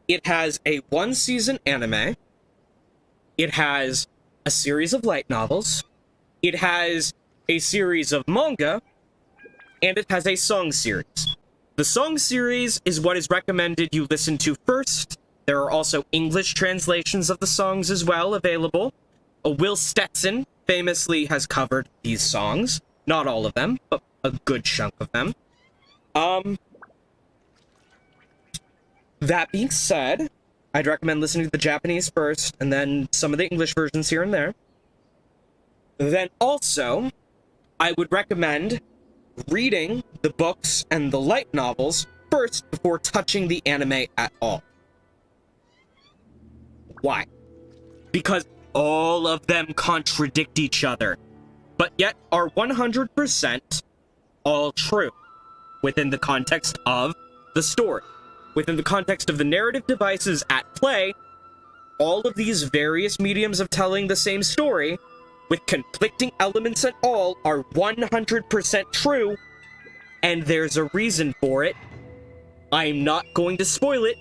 It has a one-season anime. It has a series of light novels. It has a series of manga. And it has a song series. The song series is what is recommended you listen to first. There are also English translations of the songs as well available. Will Stetson famously has covered these songs. Not all of them, but a good chunk of them. That being said, I'd recommend listening to the Japanese first, and then some of the English versions here and there. Then also, I would recommend reading the books and the light novels first before touching the anime at all. Why? Because all of them contradict each other, but yet are 100% all true within the context of the story. Within the context of the narrative devices at play, all of these various mediums of telling the same story, with conflicting elements and all, are 100% true, and there's a reason for it. I'm not going to spoil it,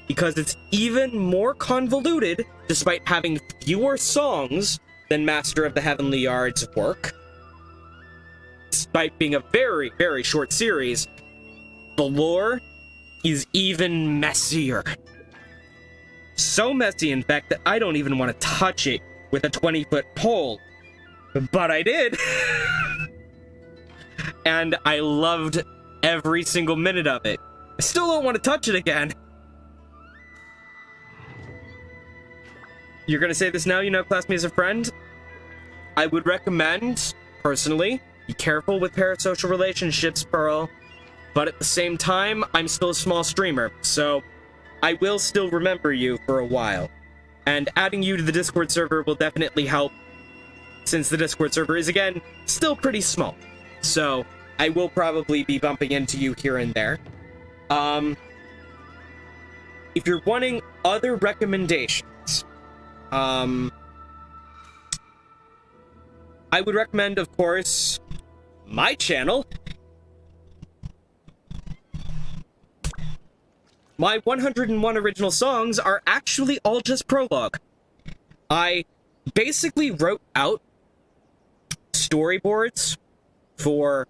because it's even more convoluted, despite having fewer songs than Master of the Heavenly Yard's work. Despite being a very, very short series, the lore is even messier. So messy, in fact, that I don't even want to touch it with a 20-foot pole. But I did. And I loved every single minute of it. I still don't want to touch it again. You're gonna say this now, you know, class me as a friend? I would recommend, personally, be careful with parasocial relationships, Pearl. But at the same time, I'm still a small streamer, so I will still remember you for a while. And adding you to the Discord server will definitely help, since the Discord server is, again, still pretty small. So I will probably be bumping into you here and there. If you're wanting other recommendations, I would recommend, of course, my channel. My 101 original songs are actually all just prologue. I basically wrote out storyboards for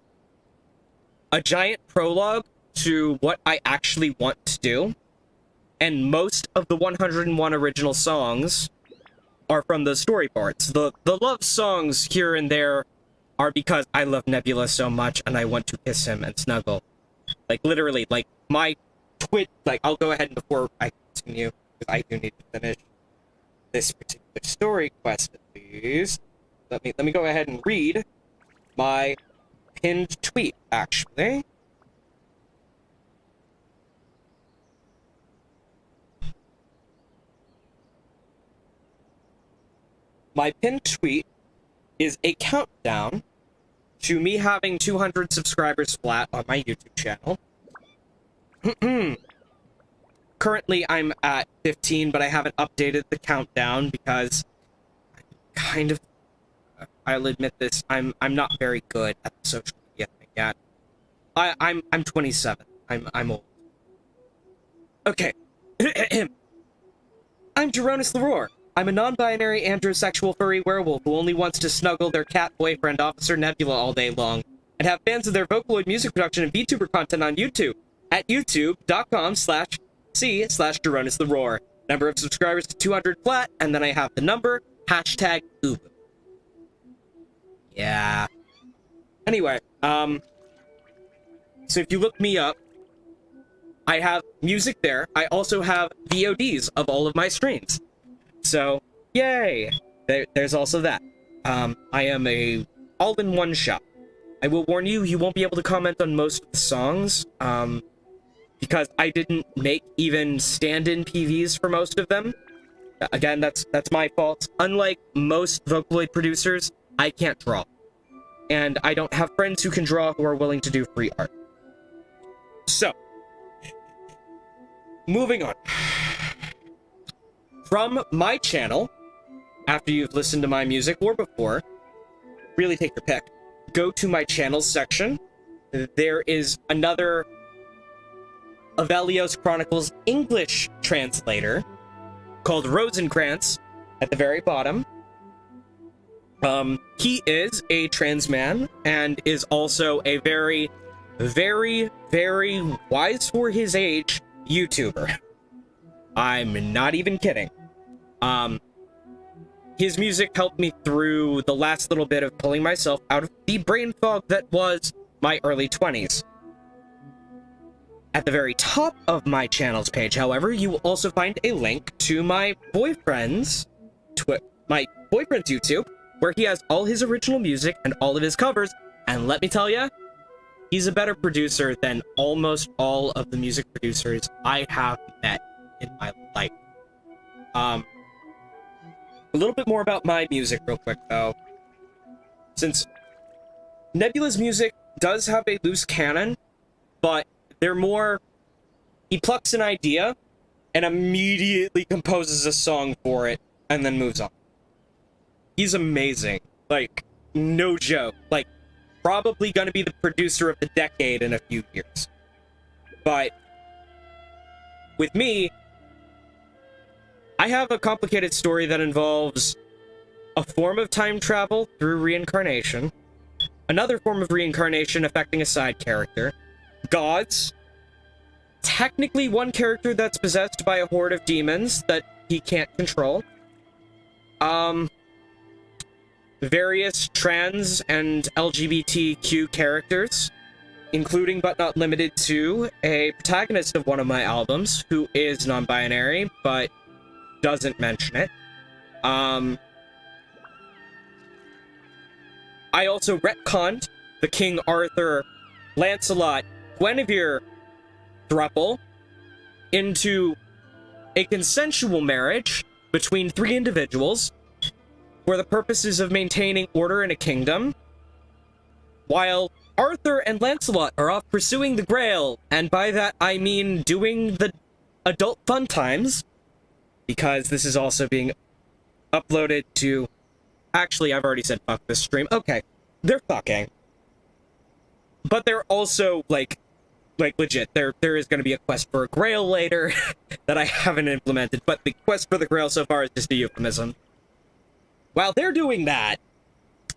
a giant prologue to what I actually want to do, and most of the 101 original songs are from those storyboards. The love songs here and there are because I love Nebula so much and I want to kiss him and snuggle. Like, literally, like, my Twitch, like, I'll go ahead and before I continue, because I do need to finish this particular story quest, at least. Let me go ahead and read my pinned tweet, actually. My pinned tweet is a countdown to me having 200 subscribers flat on my YouTube channel. Currently, I'm at 15, but I haven't updated the countdown because kind of, I'll admit this, I'm not very good at the social media thing yet. I'm 27. I'm old. Okay. I'm Geronis Leroy. I'm a non-binary androsexual furry werewolf who only wants to snuggle their cat boyfriend Officer Nebula all day long, and have fans of their Vocaloid music production and VTuber content on YouTube at youtube.com/c/Geronis Leroy. Number of subscribers to 200 flat, and then I have the number, hashtag Ubu. Yeah. Anyway, so if you look me up, I have music there. I also have VODs of all of my streams. So, yay! There's also that. I am a all-in-one shop. I will warn you, you won't be able to comment on most of the songs, because I didn't make even stand-in PVs for most of them. Again, that's my fault. Unlike most Vocaloid producers, I can't draw. And I don't have friends who can draw who are willing to do free art. So, moving on. From my channel, after you've listened to my music or before, really take your pick, go to my channels section. There is another Avelios Chronicles English translator called Rosenkrantz at the very bottom. He is a trans man and is also a very, very, very wise for his age YouTuber. I'm not even kidding. His music helped me through the last little bit of pulling myself out of the brain fog that was my early 20s. At the very top of my channel's page, however, you will also find a link to my boyfriend's YouTube, where he has all his original music and all of his covers, and let me tell you, he's a better producer than almost all of the music producers I have met in my life. A little bit more about my music real quick, though. Since Nebula's music does have a loose canon, but they're more... He plucks an idea and immediately composes a song for it and then moves on. He's amazing. Like, no joke. Like, probably gonna be the producer of the decade in a few years. But with me, I have a complicated story that involves a form of time travel through reincarnation, another form of reincarnation affecting a side character, gods, technically one character that's possessed by a horde of demons that he can't control, various trans and LGBTQ characters, including but not limited to a protagonist of one of my albums who is non-binary, but doesn't mention it. I also retconned the King Arthur, Lancelot, Guinevere throuple into a consensual marriage between 3 individuals for the purposes of maintaining order in a kingdom, while Arthur and Lancelot are off pursuing the Grail, and by that I mean doing the adult fun times, because this is also being uploaded to... Actually, I've already said fuck this stream. Okay, they're fucking. But they're also, like legit, there is going to be a quest for a Grail later that I haven't implemented, but the quest for the Grail so far is just a euphemism. While they're doing that,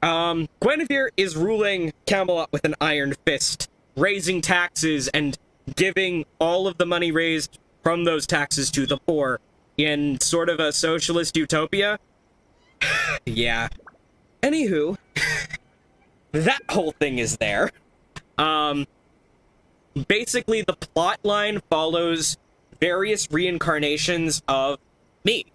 Guinevere is ruling Camelot with an iron fist, raising taxes and giving all of the money raised from those taxes to the poor in sort of a socialist utopia. Yeah. Anywho, that whole thing is there. Basically, the plot line follows various reincarnations of me.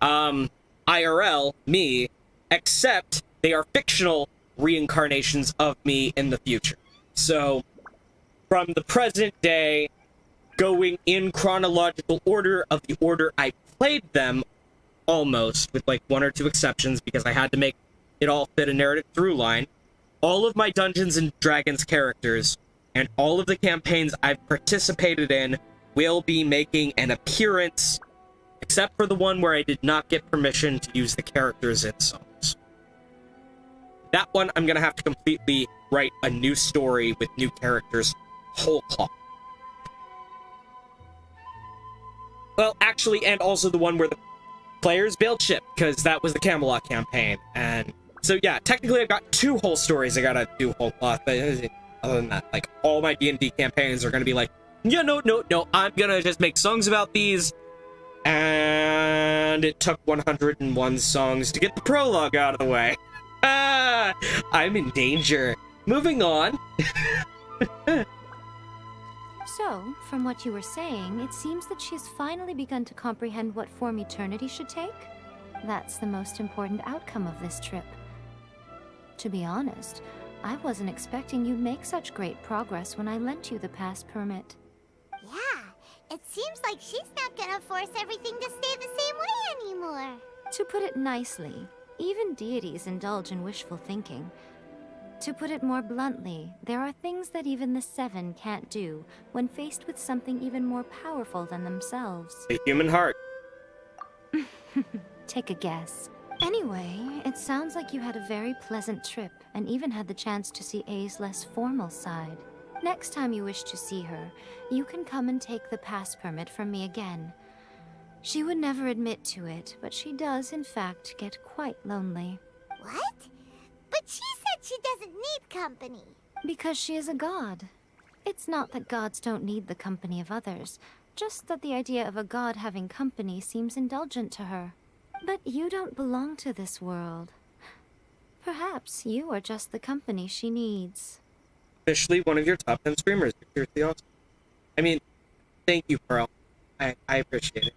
IRL, me, except they are fictional reincarnations of me in the future. So, from the present day, going in chronological order of the order I played them, almost, with like 1 or 2 exceptions, because I had to make it all fit a narrative through line, all of my Dungeons & Dragons characters and all of the campaigns I've participated in will be making an appearance, except for the one where I did not get permission to use the characters in songs. That one, I'm gonna have to completely write a new story with new characters, whole cloth. Well, actually, and also the one where the players bailed ship, because that was the Camelot campaign, and so yeah, technically I've got 2 whole stories I gotta do whole cloth, but other than that, like, all my D&D campaigns are gonna be like, yeah, no, I'm gonna just make songs about these, and it took 101 songs to get the prologue out of the way. I'm in danger. Moving on. So, from what you were saying, it seems that she has finally begun to comprehend what form eternity should take. That's the most important outcome of this trip. To be honest, I wasn't expecting you'd make such great progress when I lent you the pass permit. Yeah, it seems like she's not gonna force everything to stay the same way anymore. To put it nicely, even deities indulge in wishful thinking. To put it more bluntly, there are things that even the Seven can't do when faced with something even more powerful than themselves. The human heart. Take a guess. Anyway, it sounds like you had a very pleasant trip and even had the chance to see A's less formal side. Next time you wish to see her, you can come and take the pass permit from me again. She would never admit to it, but she does in fact get quite lonely. What? But she said she doesn't need company. Because she is a god. It's not that gods don't need the company of others, just that the idea of a god having company seems indulgent to her. But you don't belong to this world. Perhaps you are just the company she needs. Officially one of your top 10 streamers. You're seriously awesome. I mean, thank you, Pearl. I appreciate it.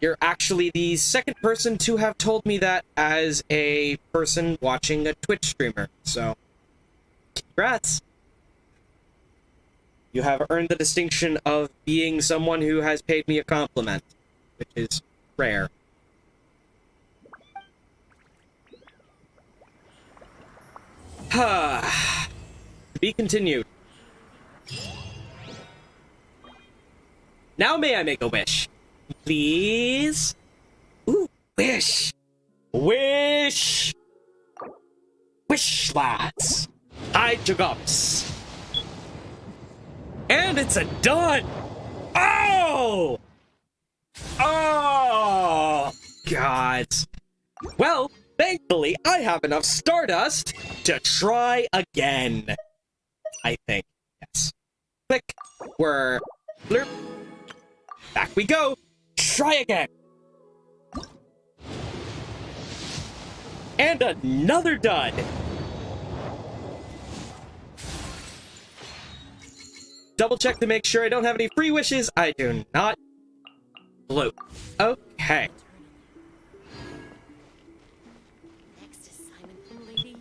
You're actually the second person to have told me that as a person watching a Twitch streamer, so congrats. You have earned the distinction of being someone who has paid me a compliment, which is rare. To be continued. Now may I make a wish? Please? Ooh, wish! Wish! Wish, lads! Hide your gumps! And it's a done! Oh! Oh! God. Well, thankfully, I have enough Stardust to try again. I think. Yes. Click. We're... Blurp. Back we go. Try again. And another dud. Double check to make sure I don't have any free wishes. I do not. Blue. Okay.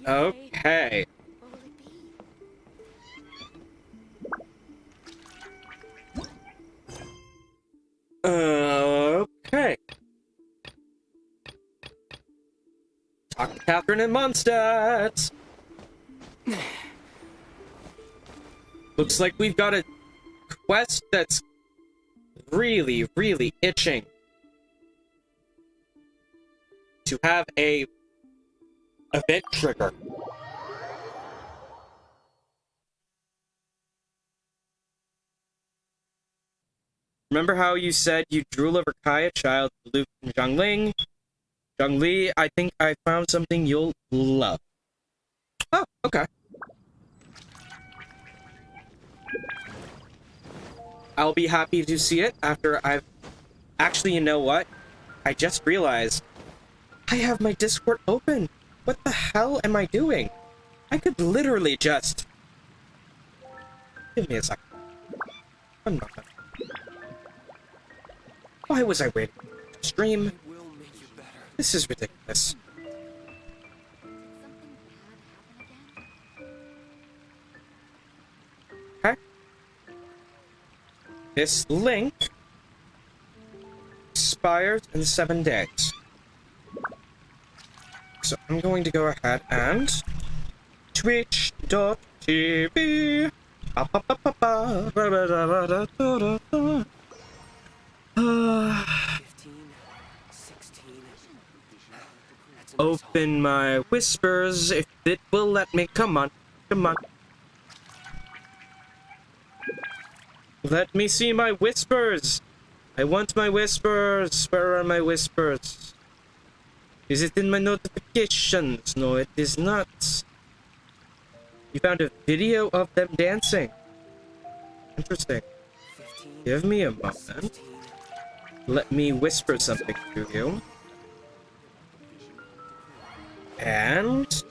Okay. Okay. Talk to Catherine and Mondstadt. Looks like we've got a quest that's really, really itching to have a event trigger. Remember how you said you drool over Kai, a child, Luke, and Zhongling? Zhongli, I think I found something you'll love. Oh, okay. I'll be happy to see it after I've... Actually, you know what? I just realized I have my Discord open. What the hell am I doing? I could literally just... Give me a second. One moment. Why was I waiting to stream? This is ridiculous. Okay. This link expires in 7 days. So I'm going to go ahead and twitch.tv. Open my whispers if it will let me. Come on. Come on. Let me see my whispers. I want my whispers. Where are my whispers? Is it in my notifications? No, it is not. You found a video of them dancing. Interesting. Give me a moment. Let me whisper something to you. And...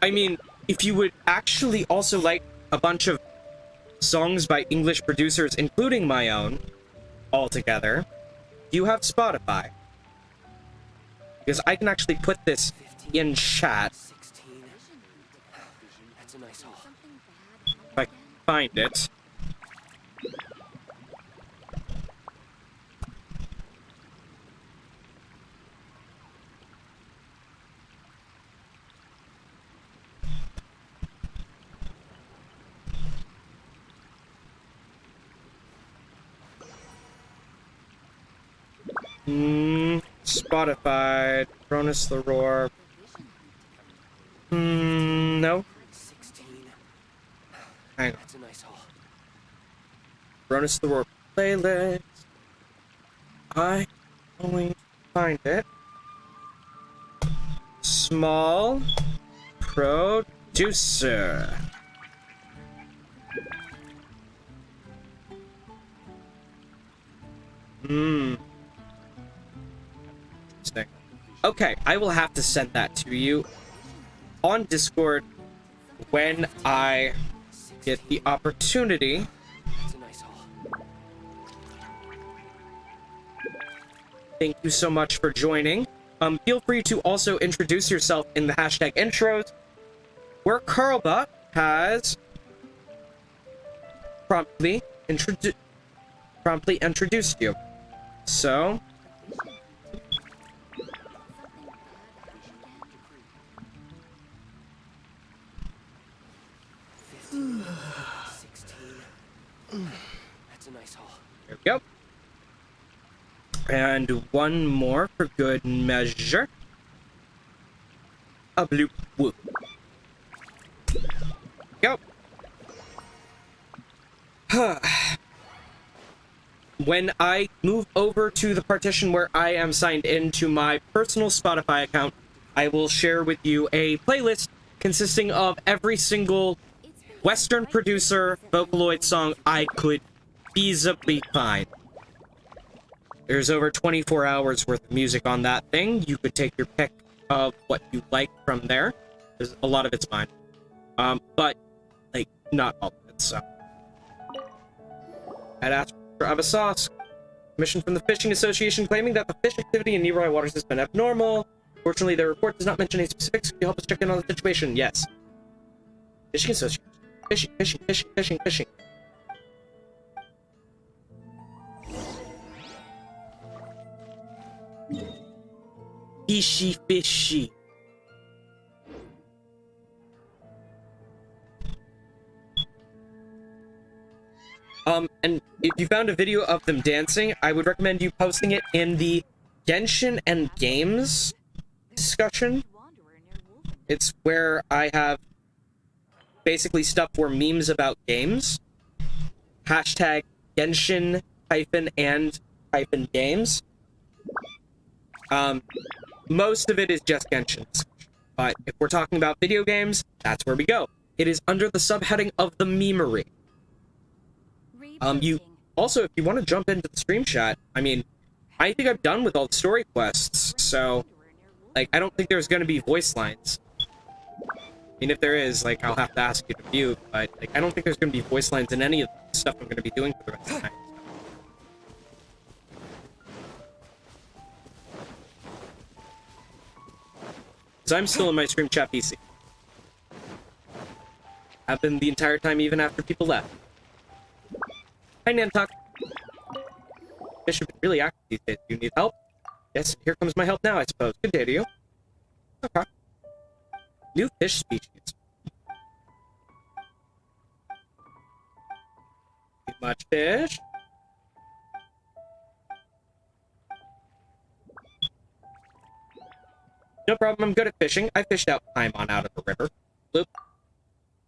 I mean, if you would actually also like a bunch of songs by English producers, including my own, all together, you have Spotify. Because I can actually put this in chat. That's a nice haul. If I can find it. Spotify, Cronus the Roar. No. 16. Hang on. That's a nice haul. Cronus the Roar playlist. I'm going to find it. Small producer. Interesting. Okay, I will have to send that to you on Discord when I get the opportunity. That's a nice haul. Thank you so much for joining. Feel free to also introduce yourself in the hashtag intros, where Carlbot has promptly introduced you. So, That's a nice haul. there we go. And one more for good measure. A bloop whoop. Go. When I move over to the partition where I am signed into my personal Spotify account, I will share with you a playlist consisting of every single Western producer Vocaloid song I could feasibly find. There's over 24 hours worth of music on that thing. You could take your pick of what you like from there. There's a lot of it's mine. But, like, not all of it, so. I'd ask for Abasos. Commission from the Fishing Association claiming that the fish activity in nearby waters has been abnormal. Fortunately, their report does not mention any specifics. Can you help us check in on the situation? Yes. Fishing Association. Fishing, fishing, fishing, fishing, fishing. Fishy, fishy. And if you found a video of them dancing, I would recommend you posting it in the Genshin and Games discussion. It's where I have basically stuff for memes about games. Hashtag Genshin-and-games. Most of it is just Genshin. But if we're talking about video games, that's where we go. It is under the subheading of the memery. You also, if you want to jump into the stream chat, I mean, I think I'm done with all the story quests, so, like, I don't think there's going to be voice lines. I mean, if there is, like, I'll have to ask you to mute, but, like, I don't think there's going to be voice lines in any of the stuff I'm going to be doing for the rest of the night. So I'm still in my stream chat PC. I've been the entire time, even after people left. Hi, Nantuck. Fish have been really active these days. Do you need help? Yes, here comes my help now, I suppose. Good day to you. Okay. New fish species. Too much fish. No problem, I'm good at fishing. I fished out Paimon out of the river. Bloop.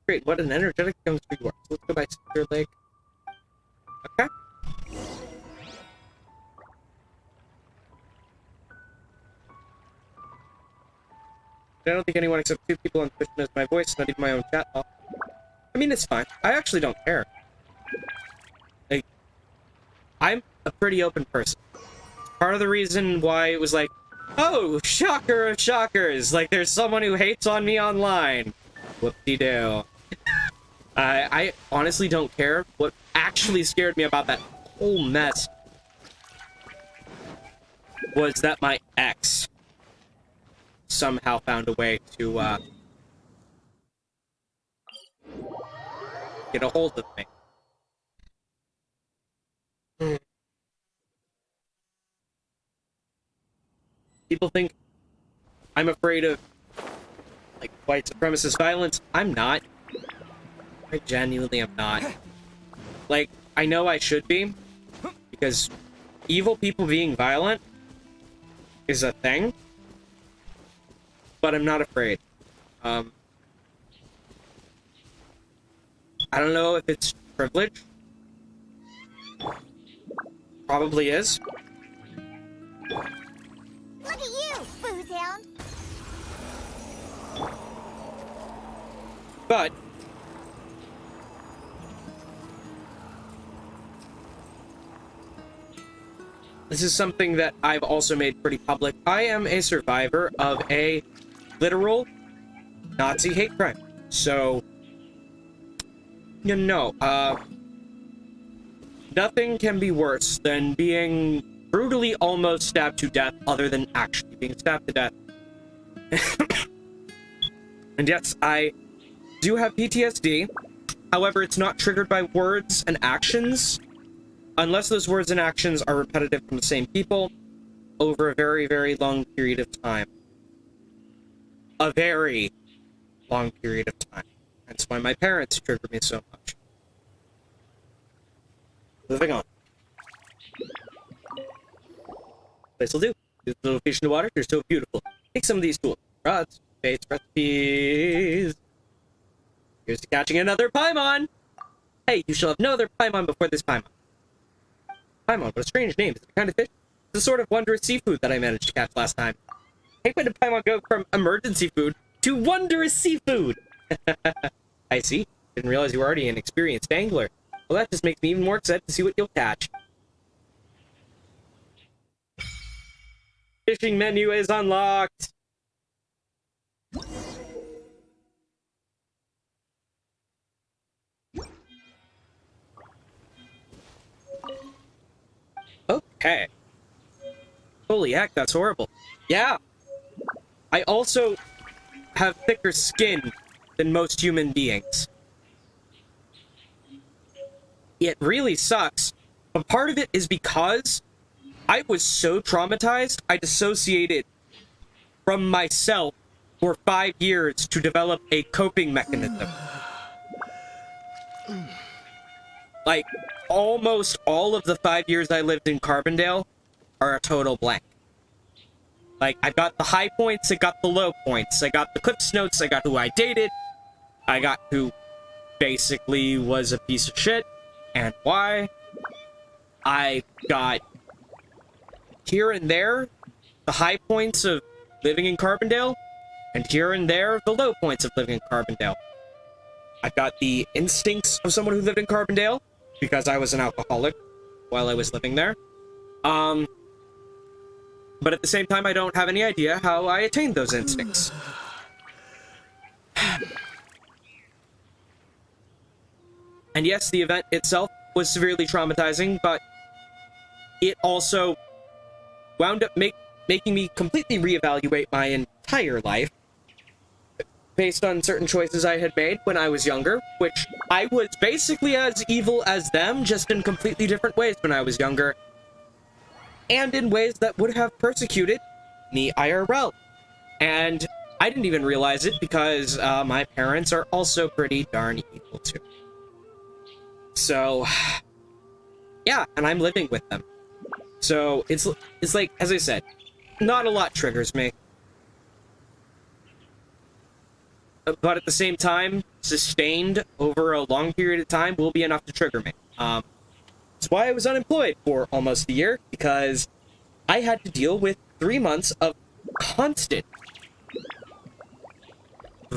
Great, what an energetic youngster you are. So let's go by Cedar Lake. Okay. I don't think anyone except 2 people on Twitch knows my voice, not even my own chat. I mean, it's fine. I actually don't care. Like, I'm a pretty open person. Part of the reason why it was like, oh, shocker of shockers, like there's someone who hates on me online. Whoop-de-doo. I honestly don't care. What actually scared me about that whole mess was that my ex somehow found a way to get a hold of me. People think I'm afraid of, like, white supremacist violence. I'm not. I genuinely am not. Like, I know I should be, because evil people being violent is a thing, but I'm not afraid. I don't know if it's privilege. Probably is. Look at you, Boozound. But this is something that I've also made pretty public. I am a survivor of a literal Nazi hate crime. So, you know, nothing can be worse than being brutally almost stabbed to death, other than actually being stabbed to death. And yes, I do have PTSD. However, it's not triggered by words and actions, unless those words and actions are repetitive from the same people over a very, very long period of time. A very long period of time. That's why my parents trigger me so much. Moving on. This will do. These little fish in the water, they're so beautiful. Take some of these tools. Rods, baits, recipes. Here's to catching another Paimon! Hey, you shall have no other Paimon before this Paimon. Paimon, what a strange name. Is it a kind of fish? It's the sort of wondrous seafood that I managed to catch last time. Hey, when did Paimon go from emergency food to wondrous seafood? I see. Didn't realize you were already an experienced angler. Well, that just makes me even more excited to see what you'll catch. Fishing menu is unlocked. Okay. Holy heck, that's horrible. Yeah. I also have thicker skin than most human beings. It really sucks, but part of it is because I was so traumatized, I dissociated from myself for 5 years to develop a coping mechanism. Like, almost all of the 5 years I lived in Carbondale are a total blank. Like, I got the high points, I got the low points, I got the Cliffs Notes, I got who I dated, I got who basically was a piece of shit, and why. I got here and there the high points of living in Carbondale, and here and there the low points of living in Carbondale. I got the instincts of someone who lived in Carbondale, because I was an alcoholic while I was living there. But at the same time, I don't have any idea how I attained those instincts. And yes, the event itself was severely traumatizing, but it also wound up making me completely reevaluate my entire life based on certain choices I had made when I was younger, which I was basically as evil as them, just in completely different ways when I was younger, and in ways that would have persecuted me IRL. And I didn't even realize it because my parents are also pretty darn evil too. So, yeah, and I'm living with them. So it's like, as I said, not a lot triggers me. But at the same time, sustained over a long period of time will be enough to trigger me. That's why I was unemployed for almost a year, because I had to deal with 3 months of constant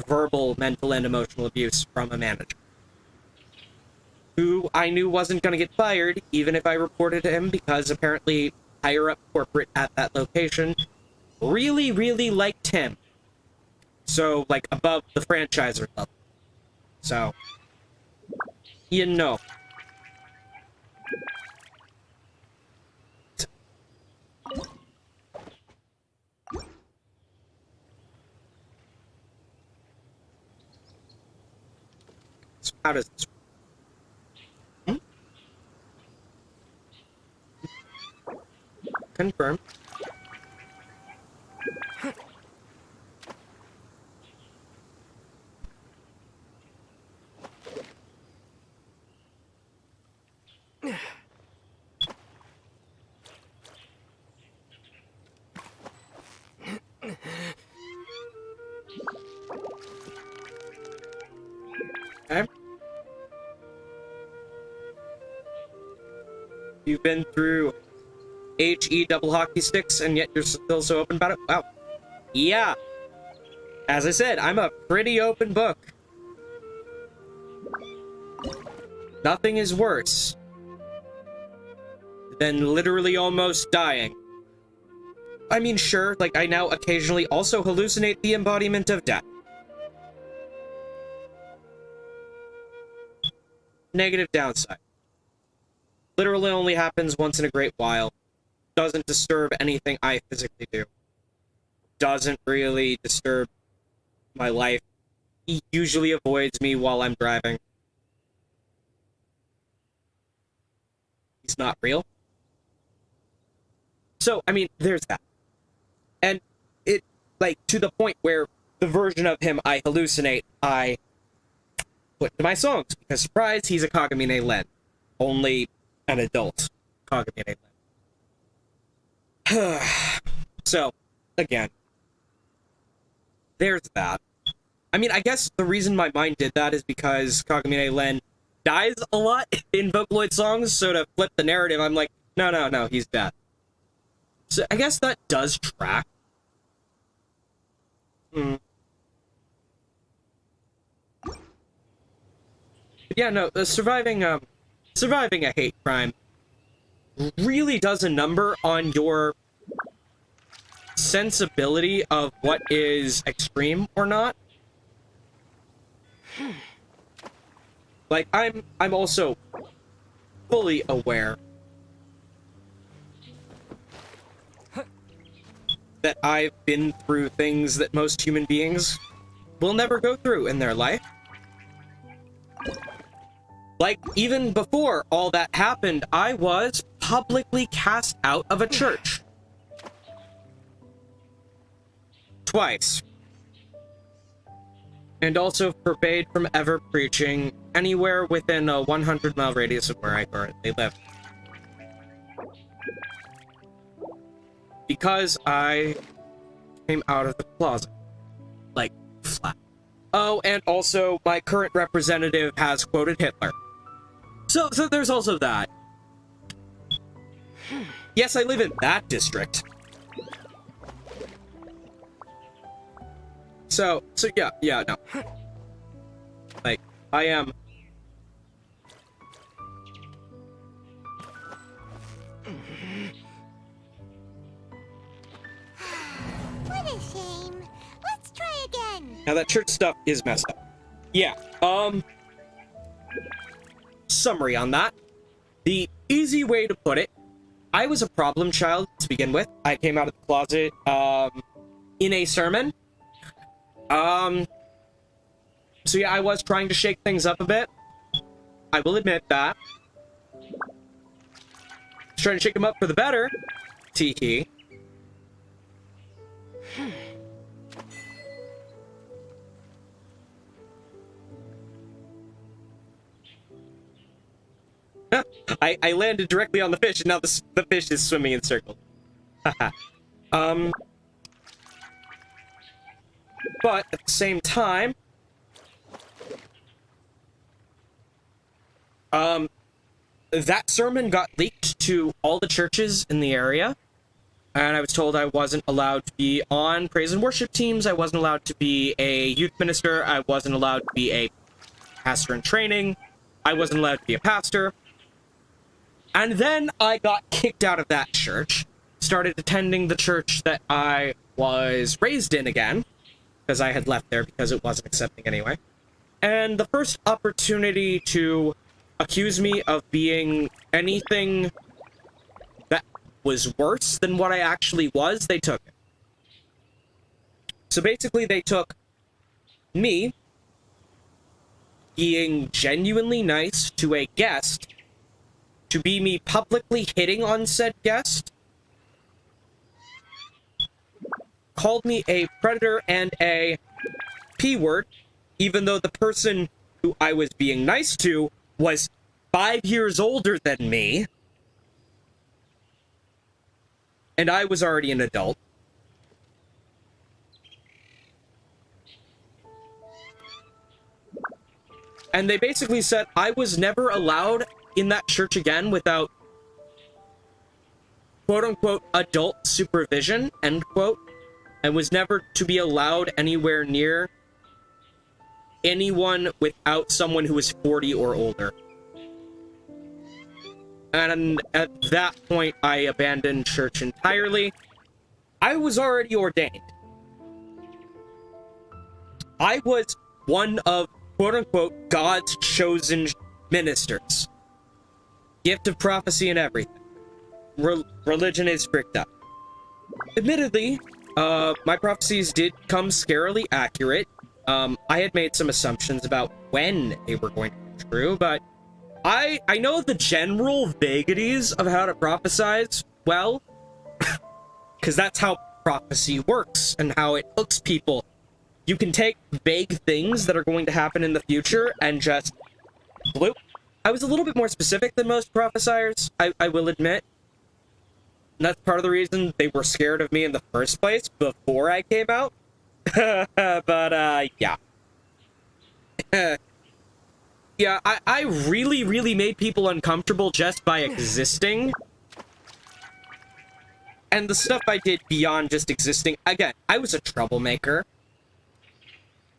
verbal, mental, and emotional abuse from a manager, who I knew wasn't going to get fired, even if I reported to him, because apparently higher up corporate at that location really, really liked him. So, like, above the franchiser level. So, you know. So how does this work? Confirm. Okay. You've been through HE double hockey sticks, and yet you're still so open about it? Wow. Yeah. As I said, I'm a pretty open book. Nothing is worse than literally almost dying. I mean, sure, like, I now occasionally also hallucinate the embodiment of death. Negative downside. Literally only happens once in a great while. Doesn't disturb anything I physically do. Doesn't really disturb my life. He usually avoids me while I'm driving. He's not real. So, I mean, there's that. And it, like, to the point where the version of him I hallucinate, I put into my songs. Because, surprise, he's a Kagamine Len. Only an adult Kagamine Len. So, again, there's that. I mean, I guess the reason my mind did that is because Kagamine Len dies a lot in Vocaloid songs, so to flip the narrative, I'm like, no, he's dead. So I guess that does track. But yeah, no, surviving a hate crime really does a number on your sensibility of what is extreme or not. Like, I'm also fully aware that I've been through things that most human beings will never go through in their life. Like, even before all that happened, I was publicly cast out of a church. Twice. And also forbade from ever preaching anywhere within a 100-mile radius of where I currently live. Because I came out of the closet. Like, flat. Oh, and also, my current representative has quoted Hitler. So there's also that. Yes, I live in that district. So yeah, no. Like, I am... What a shame. Let's try again. Now that church stuff is messed up. Yeah, summary on that. The easy way to put it, I was a problem child to begin with. I came out of the closet, in a sermon. So yeah, I was trying to shake things up a bit. I will admit that. Just trying to shake them up for the better. Tee-hee. I landed directly on the fish, and now the fish is swimming in circles. But at the same time, that sermon got leaked to all the churches in the area, and I was told I wasn't allowed to be on praise and worship teams, I wasn't allowed to be a youth minister, I wasn't allowed to be a pastor in training, I wasn't allowed to be a pastor. And then I got kicked out of that church, started attending the church that I was raised in again, because I had left there because it wasn't accepting anyway. And the first opportunity to accuse me of being anything that was worse than what I actually was, they took it. So basically, they took me being genuinely nice to a guest to be me publicly hitting on said guest, called me a predator and a P-word, even though the person who I was being nice to was 5 years older than me, and I was already an adult. And they basically said I was never allowed in that church again without quote-unquote adult supervision, end quote, and was never to be allowed anywhere near anyone without someone who was 40 or older. And at that point, I abandoned church entirely. I was already ordained. I was one of, quote-unquote, God's chosen ministers. Gift of prophecy and everything. Religion is fricked up. Admittedly, my prophecies did come scarily accurate. I had made some assumptions about when they were going to be true, but I know the general vagaries of how to prophesize well, because that's how prophecy works and how it hooks people. You can take vague things that are going to happen in the future and just bloop. I was a little bit more specific than most prophesiers, I will admit. And that's part of the reason they were scared of me in the first place before I came out. But, yeah. Yeah, I really, really made people uncomfortable just by existing. And the stuff I did beyond just existing, again, I was a troublemaker.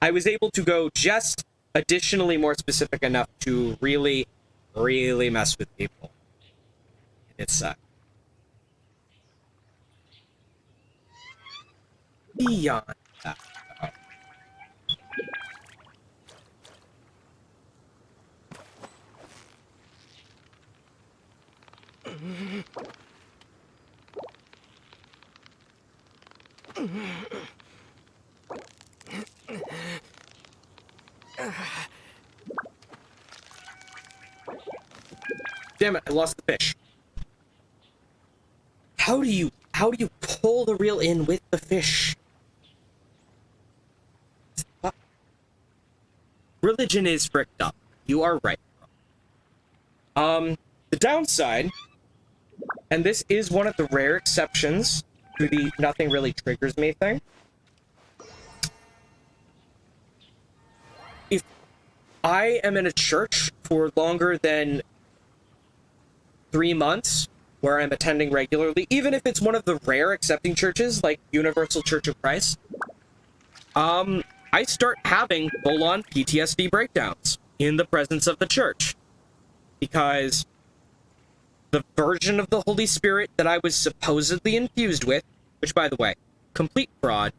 I was able to go just additionally more specific enough to really, really mess with people. It sucked. Beyond that. Damn it, I lost the fish. How do you pull the reel in with the fish? Religion is fricked up. You are right. The downside, and this is one of the rare exceptions to the nothing really triggers me thing. If I am in a church for longer than 3 months, where I'm attending regularly, even if it's one of the rare accepting churches, like Universal Church of Christ, I start having full-on PTSD breakdowns in the presence of the church. Because the version of the Holy Spirit that I was supposedly infused with, which, by the way, complete fraud,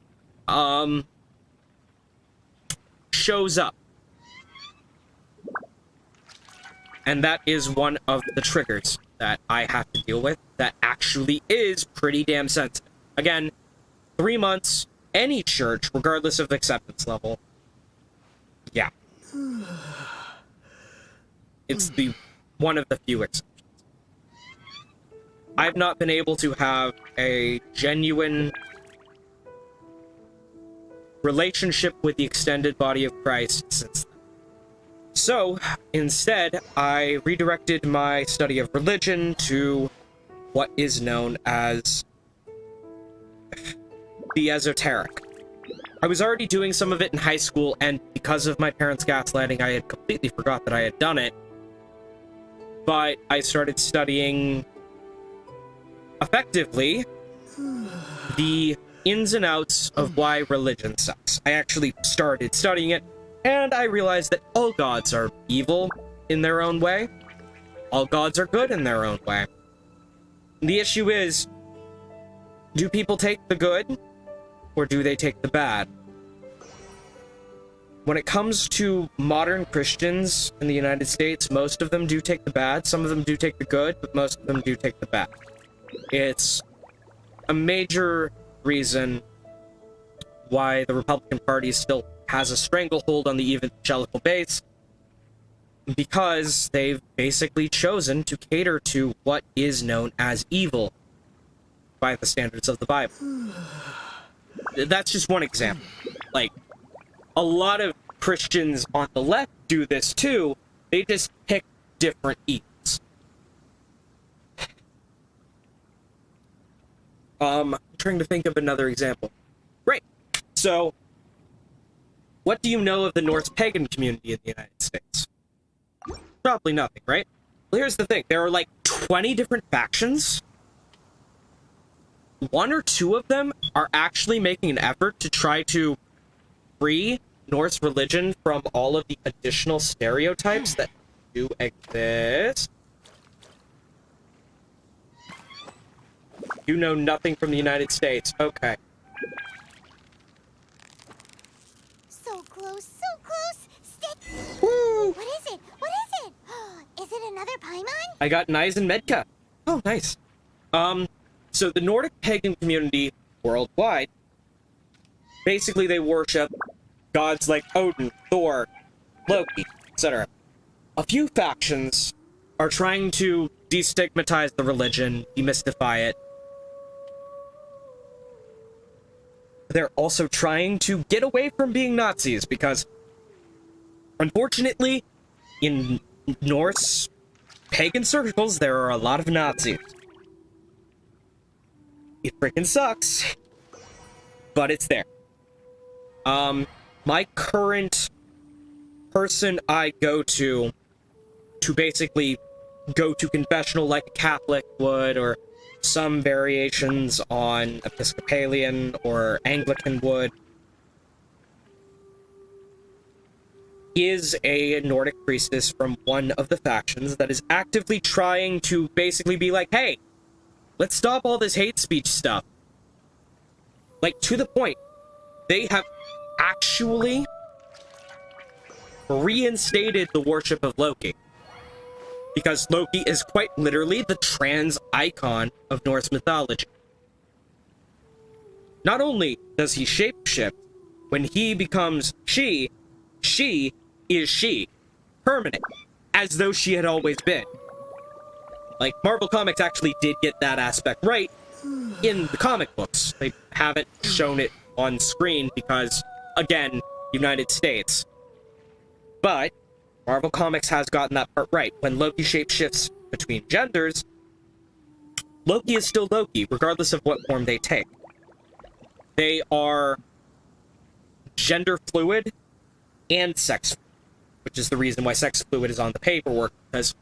shows up. And that is one of the triggers that I have to deal with that actually is pretty damn sensitive. Again, 3 months, any church, regardless of the acceptance level. Yeah. It's the one of the few exceptions. I've not been able to have a genuine relationship with the extended body of Christ since then. So, instead, I redirected my study of religion to what is known as the esoteric. I was already doing some of it in high school, and because of my parents' gaslighting, I had completely forgot that I had done it. But I started studying, effectively, the ins and outs of why religion sucks. I actually started studying it, and I realized that all gods are evil in their own way. All gods are good in their own way. The issue is, do people take the good, or do they take the bad? when it comes to modern Christians in the United States, most of them do take the bad. Some of them do take the good, but most of them do take the bad. It's a major reason why the Republican Party still has a stranglehold on the evangelical base, because they've basically chosen to cater to what is known as evil by the standards of the Bible. That's just one example. Like, a lot of Christians on the left do this too. They just pick different evils. I'm trying to think of another example. Great. So, what do you know of the Norse pagan community in the United States? Probably nothing, right? Well, here's the thing. There are like 20 different factions. One or two of them are actually making an effort to try to free Norse religion from all of the additional stereotypes that do exist. You know nothing from the United States. Okay. So close, so close. Stick. What is it? What is it? Is it another Paimon? I got an Eisen Medka. Oh, nice. So the Nordic pagan community worldwide, basically they worship gods like Odin, Thor, Loki, etc. A few factions are trying to destigmatize the religion, demystify it. They're also trying to get away from being Nazis, because unfortunately, in Norse pagan circles, there are a lot of Nazis. It freaking sucks, but it's there. My current person I go to basically go to confessional like a Catholic would, or some variations on Episcopalian or Anglican would, is a Nordic priestess from one of the factions that is actively trying to basically be like, hey, let's stop all this hate speech stuff. Like, to the point, they have actually reinstated the worship of Loki. Because Loki is quite literally the trans icon of Norse mythology. Not only does he shapeshift, when he becomes she is she. Permanent. As though she had always been. Like, Marvel Comics actually did get that aspect right in the comic books. They haven't shown it on screen because, again, United States. But Marvel Comics has gotten that part right. When Loki shapeshifts between genders, Loki is still Loki, regardless of what form they take. They are gender fluid and sex fluid, which is the reason why sex fluid is on the paperwork, because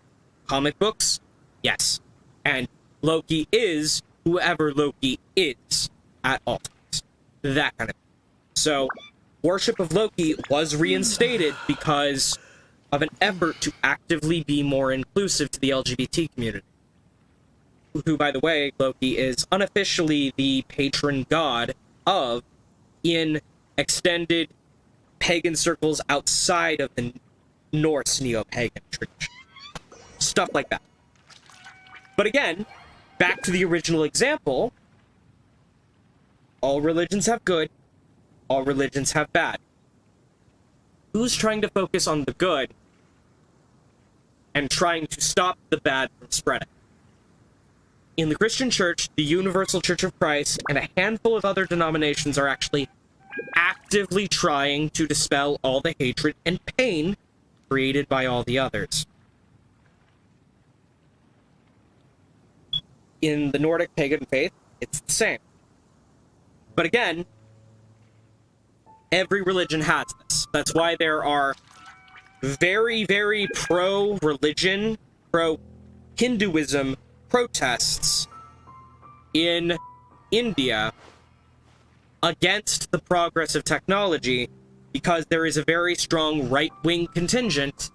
comic books, yes. And Loki is whoever Loki is at all times. That kind of thing. So, worship of Loki was reinstated because of an effort to actively be more inclusive to the LGBT community. Who, by the way, Loki is unofficially the patron god of in extended pagan circles outside of the Norse neo-pagan tradition. Stuff like that. But again, back to the original example, all religions have good, all religions have bad. Who's trying to focus on the good and trying to stop the bad from spreading? In the Christian Church, the Universal Church of Christ, and a handful of other denominations are actually actively trying to dispel all the hatred and pain created by all the others. In the Nordic pagan faith, it's the same. But again, every religion has this. That's why there are very, very pro-religion, pro-Hinduism protests in India against the progress of technology, because there is a very strong right-wing contingent,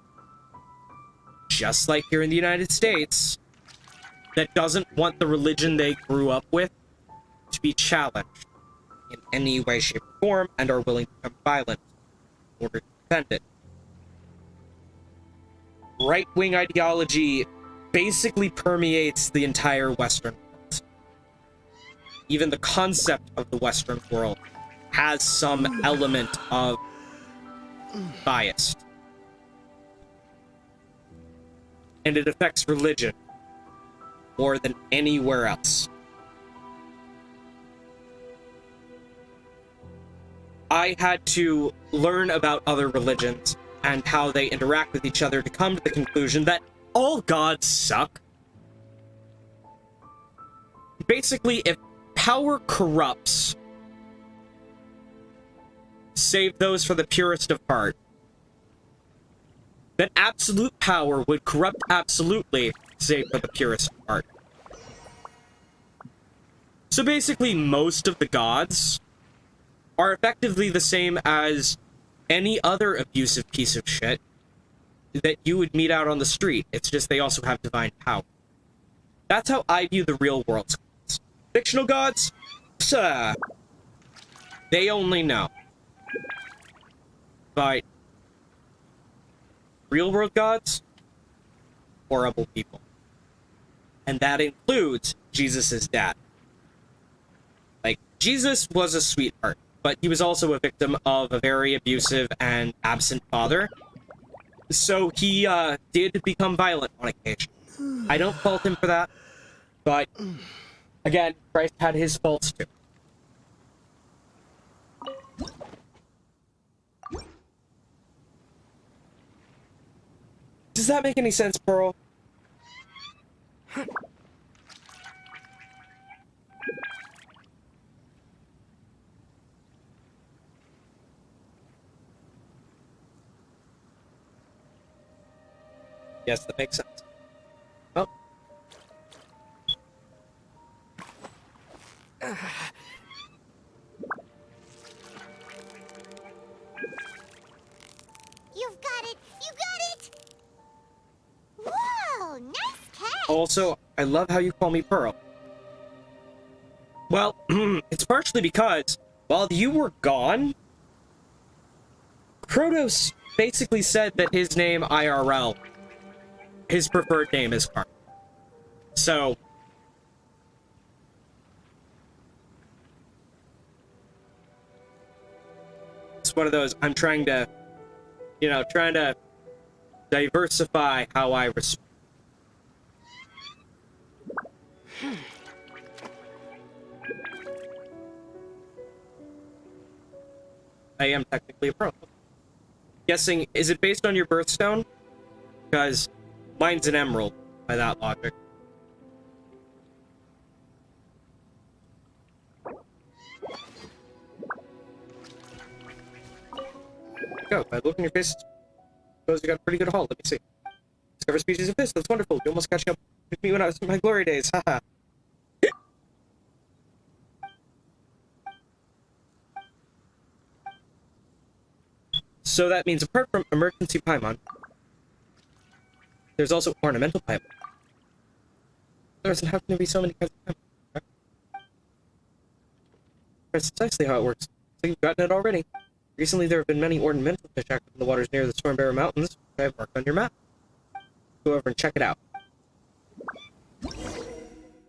just like here in the United States, that doesn't want the religion they grew up with to be challenged in any way, shape, or form, and are willing to become violent in order to defended. Right-wing ideology basically permeates the entire Western world. Even the concept of the Western world has some element of bias. And it affects religion more than anywhere else. I had to learn about other religions and how they interact with each other to come to the conclusion that all gods suck. Basically, if power corrupts, save those for the purest of heart, then absolute power would corrupt absolutely, save for the purest of heart. So basically, most of the gods are effectively the same as any other abusive piece of shit that you would meet out on the street. It's just they also have divine power. That's how I view the real world's gods. Fictional gods? They only know. But real world gods? Horrible people. And that includes Jesus' dad. Like, Jesus was a sweetheart, but he was also a victim of a very abusive and absent father. So he did become violent on occasion. I don't fault him for that, but again, Christ had his faults too. Does that make any sense, Pearl? Yes, that makes sense. Oh. You've got it! You got it! Whoa, nice catch! Also, I love how you call me Pearl. Well, it's partially because, while you were gone, Kronos basically said that his name IRL, his preferred name is Carl. So, it's one of those, I'm trying to, trying to diversify how I respond. I am technically a pro. Guessing, is it based on your birthstone? Because mine's an emerald, by that logic. Go, by looking at your face, suppose you got a pretty good haul. Let me see. Discover species of fish, that's wonderful. You almost catching up with me when I was in my glory days, haha. So that means apart from emergency Paimon, there's also ornamental Paimon. There doesn't have to be so many kinds of Paimon. Right? That's precisely how it works. So you've gotten it already. Recently there have been many ornamental fish active in the waters near the Stormbearer Mountains, which I have marked on your map. Go over and check it out.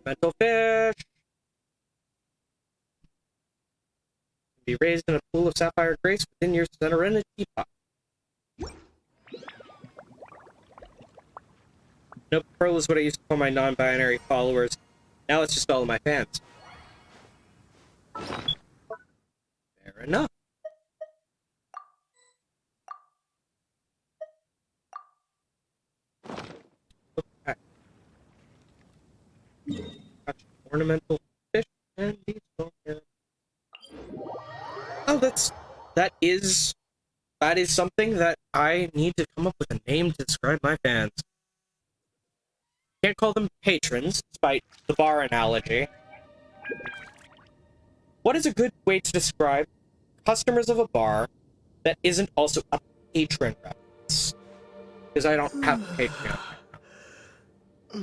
Ornamental fish! Be raised in a pool of sapphire grace within your Serenity teapot. Nope, Pearl is what I used to call my non-binary followers. Now it's just all of my fans. Fair enough. Okay. Catch ornamental fish and these are... Oh, that is something that I need to come up with a name to describe my fans. Can't call them patrons, despite the bar analogy. What is a good way to describe customers of a bar that isn't also a patron reference? Because I don't have a Patreon right now.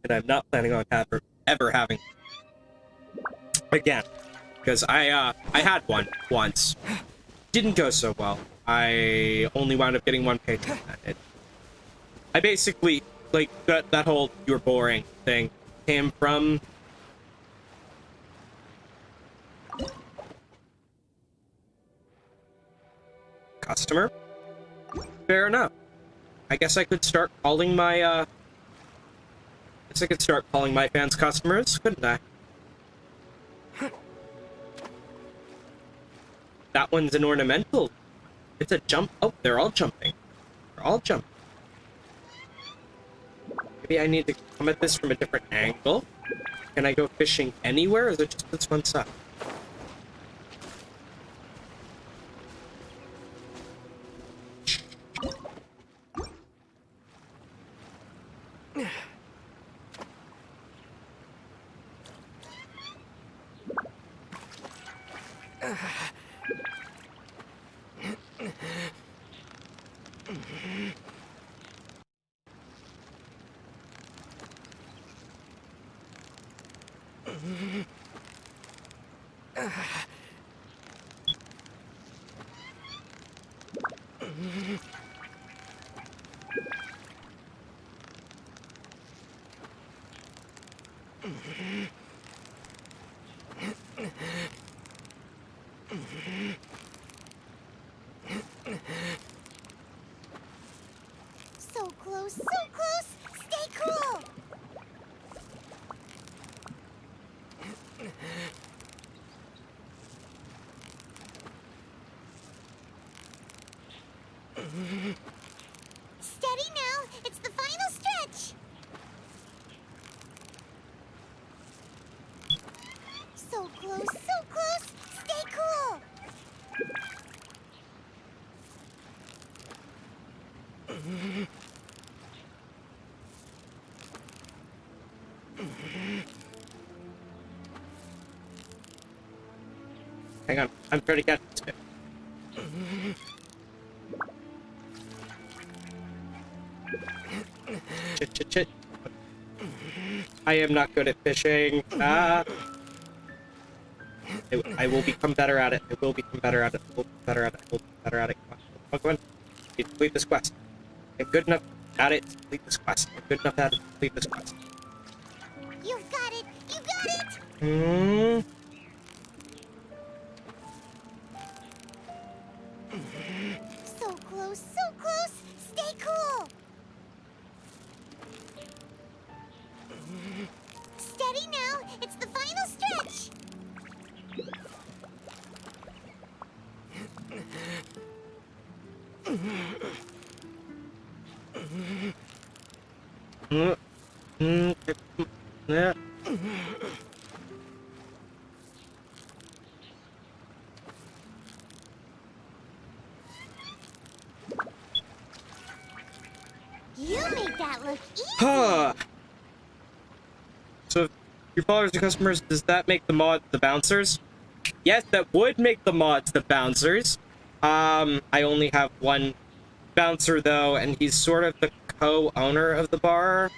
And I'm not planning on ever having again, because I had one once, didn't go so well. I only wound up getting one patron. I basically, like, that whole "you're boring" thing came from customer. Fair enough. I guess I could start calling my, fans customers, couldn't I? That one's an ornamental. It's a jump. Oh, they're all jumping. They're all jumping. Maybe I need to come at this from a different angle. Can I go fishing anywhere, or is it just this one side? So close, so close! Stay cool! Steady now! It's the final stretch! So close, so close! Stay cool! Hang on, I'm trying to catch this bit. Chit, chit, chit. I am not good at fishing. I will become better at it. I will become better at it. I will become better at it. I will become better at it. Come on, come on. I need to complete this quest. I'm good enough at it to complete this quest. I'm good enough at it to complete this quest. You've got it! You got it! So close, so close! Stay cool! Steady now! It's the final stretch! Yeah. You made that look easy! Huh. So, if your followers and customers, does that make the mods the bouncers? Yes, that would make the mods the bouncers. I only have one bouncer, though, and he's sort of the co-owner of the bar.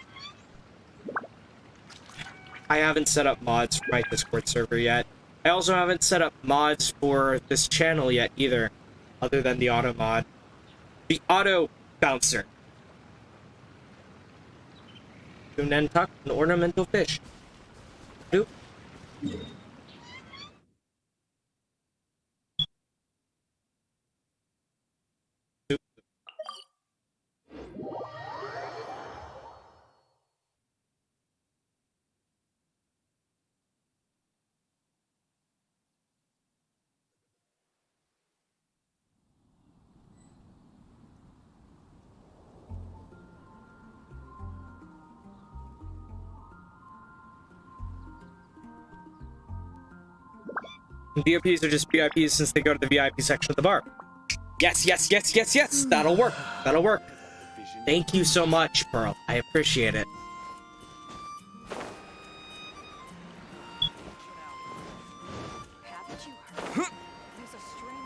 I haven't set up mods for my Discord server yet. I also haven't set up mods for this channel yet, either, other than the auto mod. The auto bouncer. Nantuck, an ornamental fish. Nope. VIPs are just VIPs since they go to the VIP section of the bar. Yes, yes, yes, yes, yes! That'll work. That'll work. Thank you so much, Pearl. I appreciate it.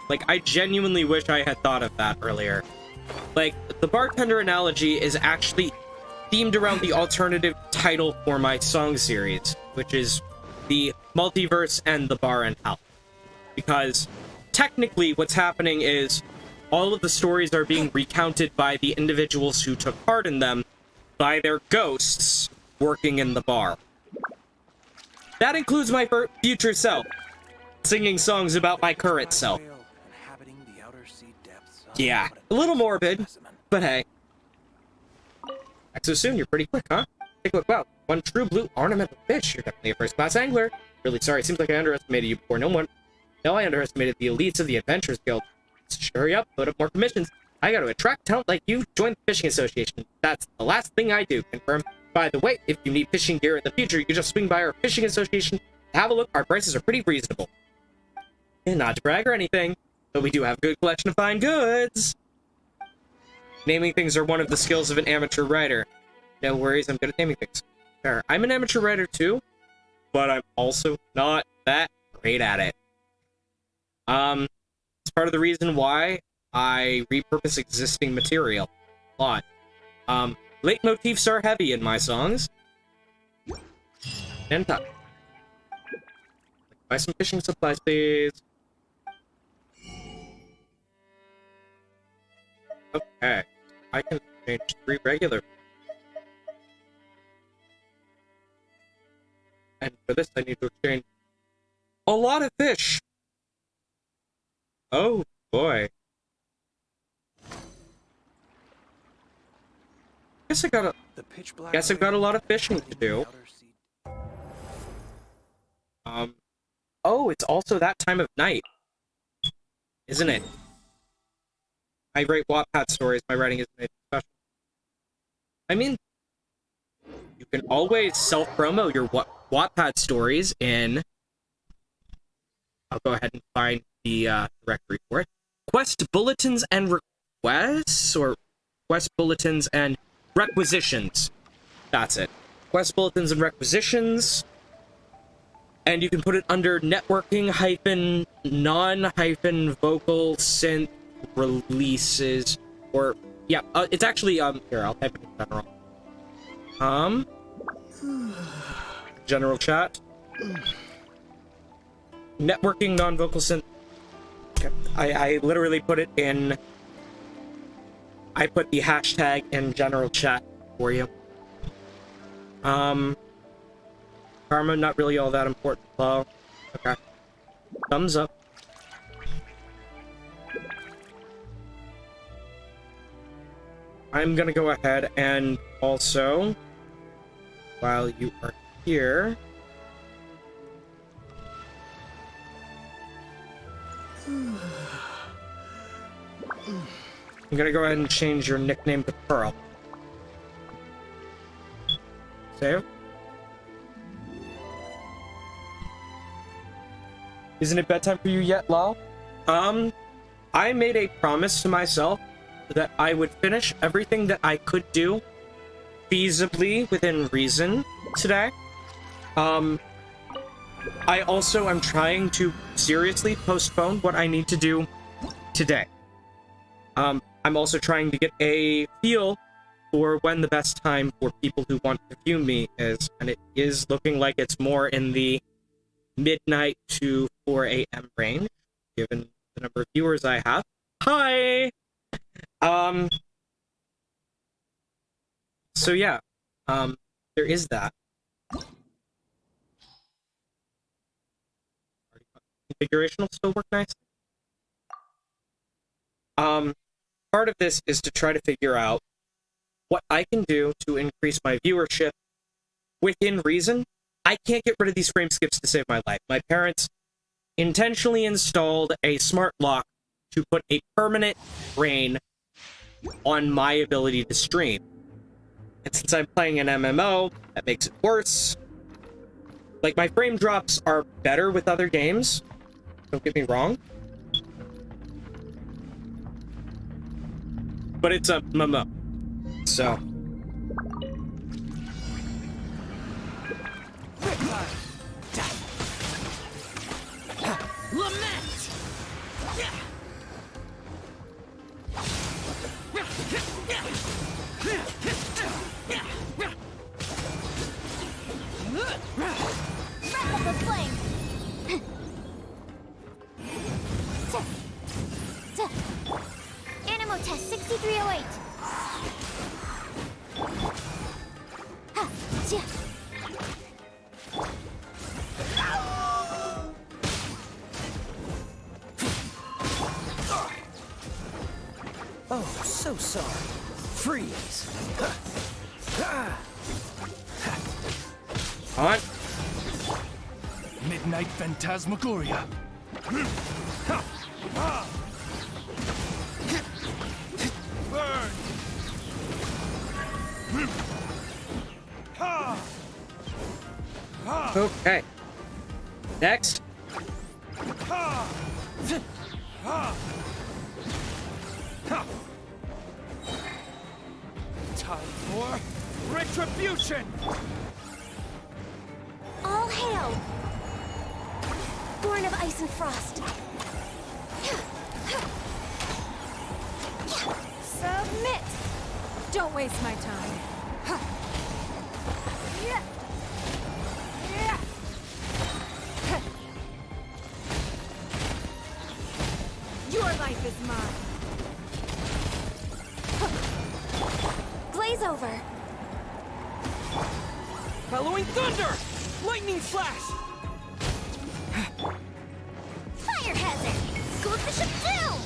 Like, I genuinely wish I had thought of that earlier. Like, the bartender analogy is actually themed around the alternative title for my song series, which is the multiverse and the bar and hell. Because technically what's happening is all of the stories are being recounted by the individuals who took part in them by their ghosts working in the bar. That includes my future self, singing songs about my current self. Yeah, a little morbid, but hey. Back so soon, you're pretty quick, huh? Take a look, wow, one true blue ornamental fish. You're definitely a first-class angler. Really sorry, seems like I underestimated you before. No, I underestimated the elites of the Adventurers Guild. So hurry up, put up more commissions. I gotta attract talent like you, join the fishing association. That's the last thing I do, confirm. By the way, if you need fishing gear in the future, you can just swing by our fishing association. Have a look, our prices are pretty reasonable. And not to brag or anything, but we do have a good collection of fine goods. Naming things are one of the skills of an amateur writer. No worries, I'm good at naming things. Fair. I'm an amateur writer too, but I'm also not that great at it. It's part of the reason why I repurpose existing material a lot. Leitmotifs are heavy in my songs. And tough. Buy some fishing supplies, please. Okay. I can change 3 regular. And for this, I need to exchange a lot of fish. Oh, boy. Guess I've got a lot of fishing to do. Oh, it's also that time of night, isn't it? I write Wattpad stories. My writing isn't anything special. I mean, you can always self-promo your Wattpad stories in... I'll go ahead and find the directory for it. Quest Bulletins and Requests? Or Quest Bulletins and Requisitions. That's it. Quest Bulletins and Requisitions. And you can put it under networking non-vocal synth releases. Or, yeah, it's actually, here, I'll type it in general. General chat. Networking non-vocal synth. Okay. I literally put it in... I put the hashtag in general chat for you. Karma, not really all that important. Low. Okay. Thumbs up. I'm gonna go ahead and also, while you are here... I'm gonna go ahead and change your nickname to Pearl. Save. Isn't it bedtime for you yet, Lal? I made a promise to myself that I would finish everything that I could do feasibly within reason today. I also am trying to seriously postpone what I need to do today. I'm also trying to get a feel for when the best time for people who want to view me is, and it is looking like it's more in the midnight to 4 a.m. range, given the number of viewers I have. Hi! So yeah, there is that. Configuration will still work nicely. Part of this is to try to figure out what I can do to increase my viewership within reason. I can't get rid of these frame skips to save my life. My parents intentionally installed a smart lock to put a permanent drain on my ability to stream. And since I'm playing an MMO, that makes it worse. Like, my frame drops are better with other games. Don't get me wrong. But it's a MMO. So. Lament! Wrap up the flame! Demo test 6308. Ha, yeah. Oh, so sorry. Freeze. On. Midnight Phantasmagoria. Burn! Okay. Next. Time for retribution! All hail! Born of ice and frost. Submit! Don't waste my time. Your life is mine. Blaze over. Following thunder! Lightning flash! Fire hazard! Goldfish of doom!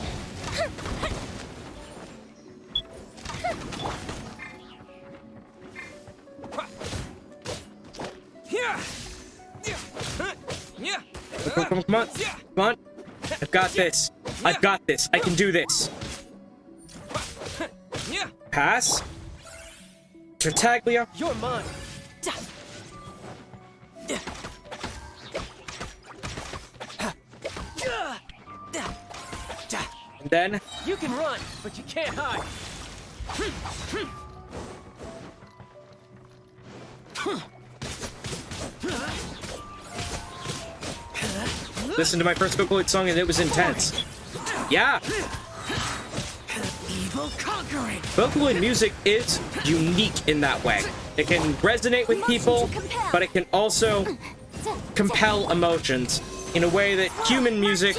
Come on. Come on. I've got this. I've got this. I can do this. Pass. Tartaglia. You're mine. And then You can run, but you can't hide. listen to my first Vocaloid song and it was intense. Yeah. Evil conquering. Vocaloid music is unique in that way. It can resonate with people, but it can also compel emotions in a way that human music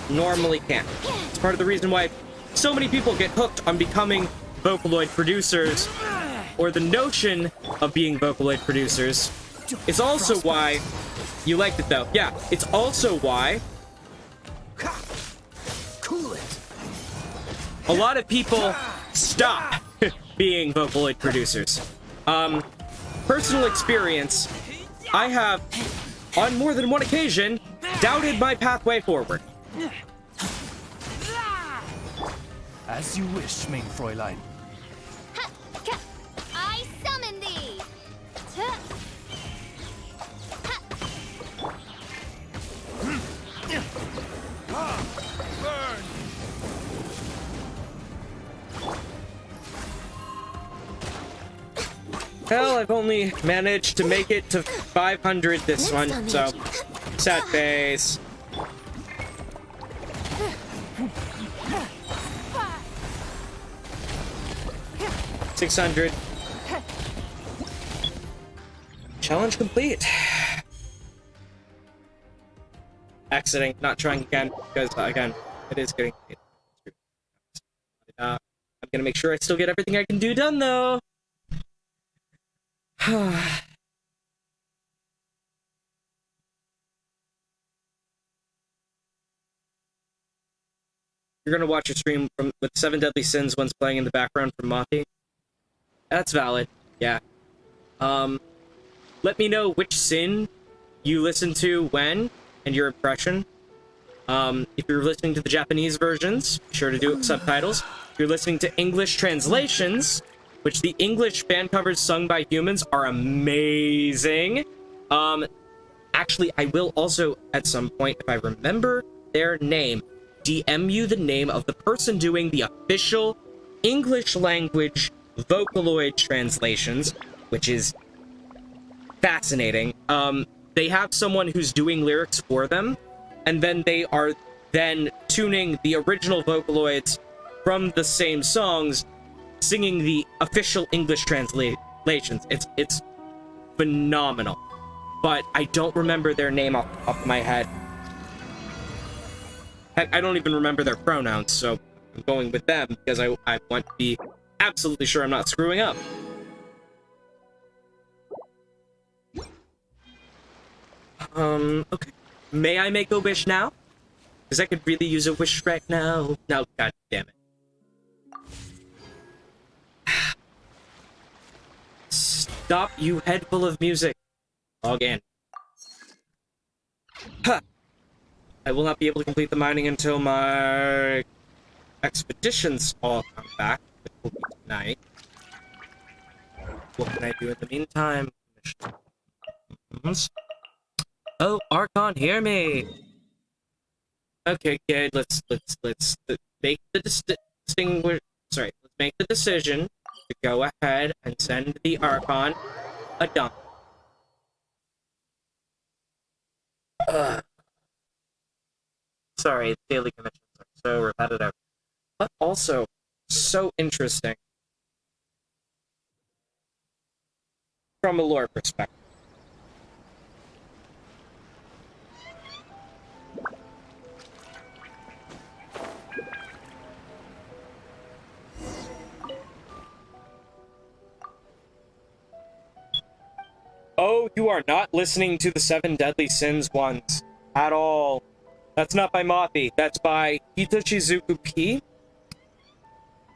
normally can't. It's part of the reason why so many people get hooked on becoming Vocaloid producers, or the notion of being Vocaloid producers. It's also why you liked it, though. Yeah, it's also why a lot of people stop being Vocaloid producers. Personal experience, I have, on more than one occasion, doubted my pathway forward. As you wish, mein Fräulein. I summon thee! Burn! Well, I've only managed to make it to 500 this one, so sad face. $600. Challenge complete. Exiting, not trying again, because again, it is getting. I'm gonna make sure I still get everything I can do done, though. You're gonna watch a stream from with 7 Deadly Sins once playing in the background from Mati. That's valid. Yeah. Let me know which sin you listen to when and your impression. If you're listening to the Japanese versions, be sure to do it with subtitles. If you're listening to English translations, which the English band covers sung by humans are amazing. Actually, I will also, at some point, if I remember their name, DM you the name of the person doing the official English language Vocaloid translations, which is fascinating. They have someone who's doing lyrics for them, and then they are then tuning the original Vocaloids from the same songs, singing the official English translations. It's phenomenal. But I don't remember their name off the top of my head. Heck, I don't even remember their pronouns, so I'm going with them because I want to be absolutely sure I'm not screwing up. Okay. May I make a wish now? Because I could really use a wish right now. No, god damn it. Stop, you head full of music. Log in. Huh. I will not be able to complete the mining until my expeditions all come back, which will be tonight. What can I do in the meantime? Oh, Archon, hear me! Okay, good. Let's make the let's make the decision to go ahead and send the Archon a dump. Sorry, daily commissions are so repetitive, but also so interesting from a lore perspective. Oh, you are not listening to the 7 Deadly Sins ones at all. That's not by Mothi. That's by Hitochizuku P.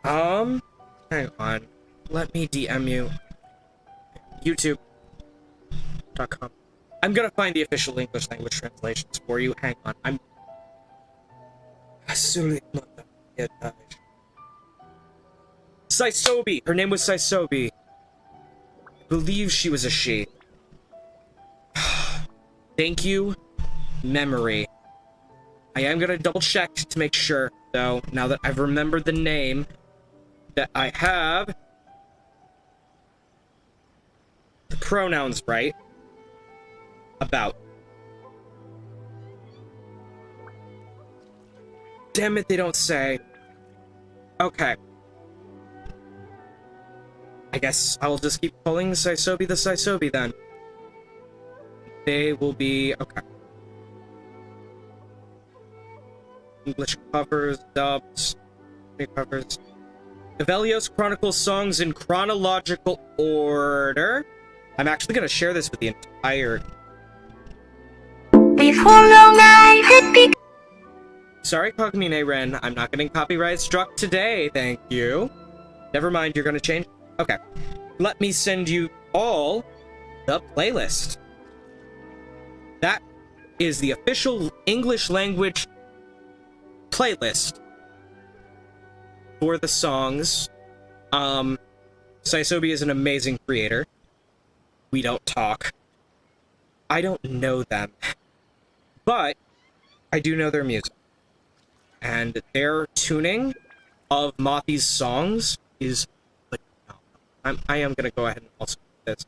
Hang on. Let me DM you. YouTube.com. I'm gonna find the official English language translations for you. Hang on. I'm Saisobi. Her name was Saisobi. I believe she was a she. Thank you, memory. I am gonna double check to make sure, though, now that I've remembered the name, that I have the pronouns right. About. Damn it, they don't say. Okay. I guess I'll just keep calling Saisobi the Saisobi then. They will be... okay. English covers, dubs, covers. Evelios chronicles songs in chronological order. I'm actually going to share this with the entire... Before long I had Sorry, Cogmine Ren. I'm not getting copyright struck today, thank you. Never mind, you're going to change... okay. Let me send you all the playlist. That is the official English language playlist for the songs. Saisobi is an amazing creator. We don't talk. I don't know them. But I do know their music. And their tuning of Mothi's songs is phenomenal. I am going to go ahead and also put this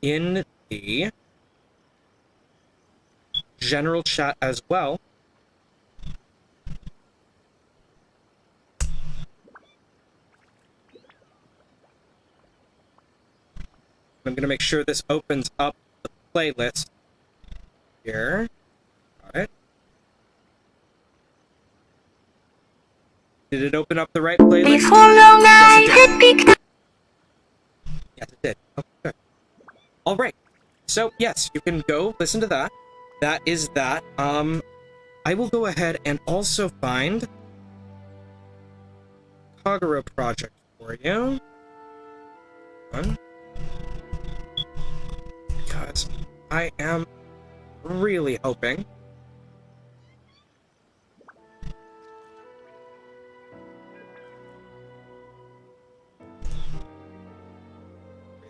in the general chat as well. I'm going to make sure this opens up the playlist here. Got it. Did it open up the right playlist? Before long I had picked. Yes, it did. Okay, good. All right. So, yes, you can go listen to that. That is that. I will go ahead and also find Kagura Project for you. Because I am really hoping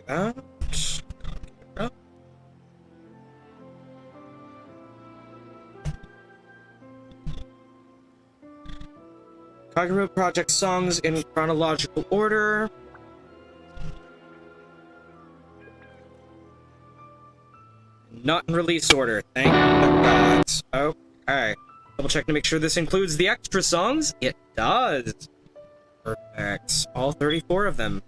that. Kagura Project songs in chronological order. Not in release order, thank the gods. Okay. Double check to make sure this includes the extra songs. It does. Perfect. All 34 of them.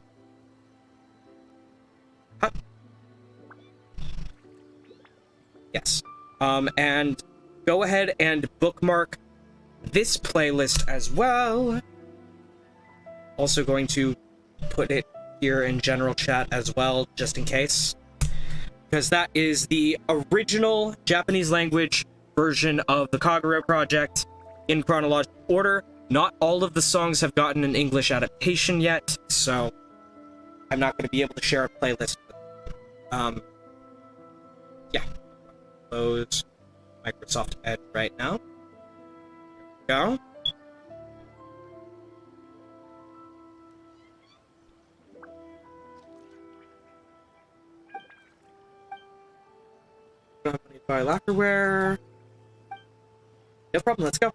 Huh. Yes. And go ahead and bookmark this playlist as well. also going to put it here in general chat as well, just in case. Because that is the original Japanese language version of the Kagura project in chronological order. Not all of the songs have gotten an English adaptation yet, so I'm not going to be able to share a playlist. Yeah. Close Microsoft Edge right now. There we go. Accompanied by lacquerware. No problem, let's go.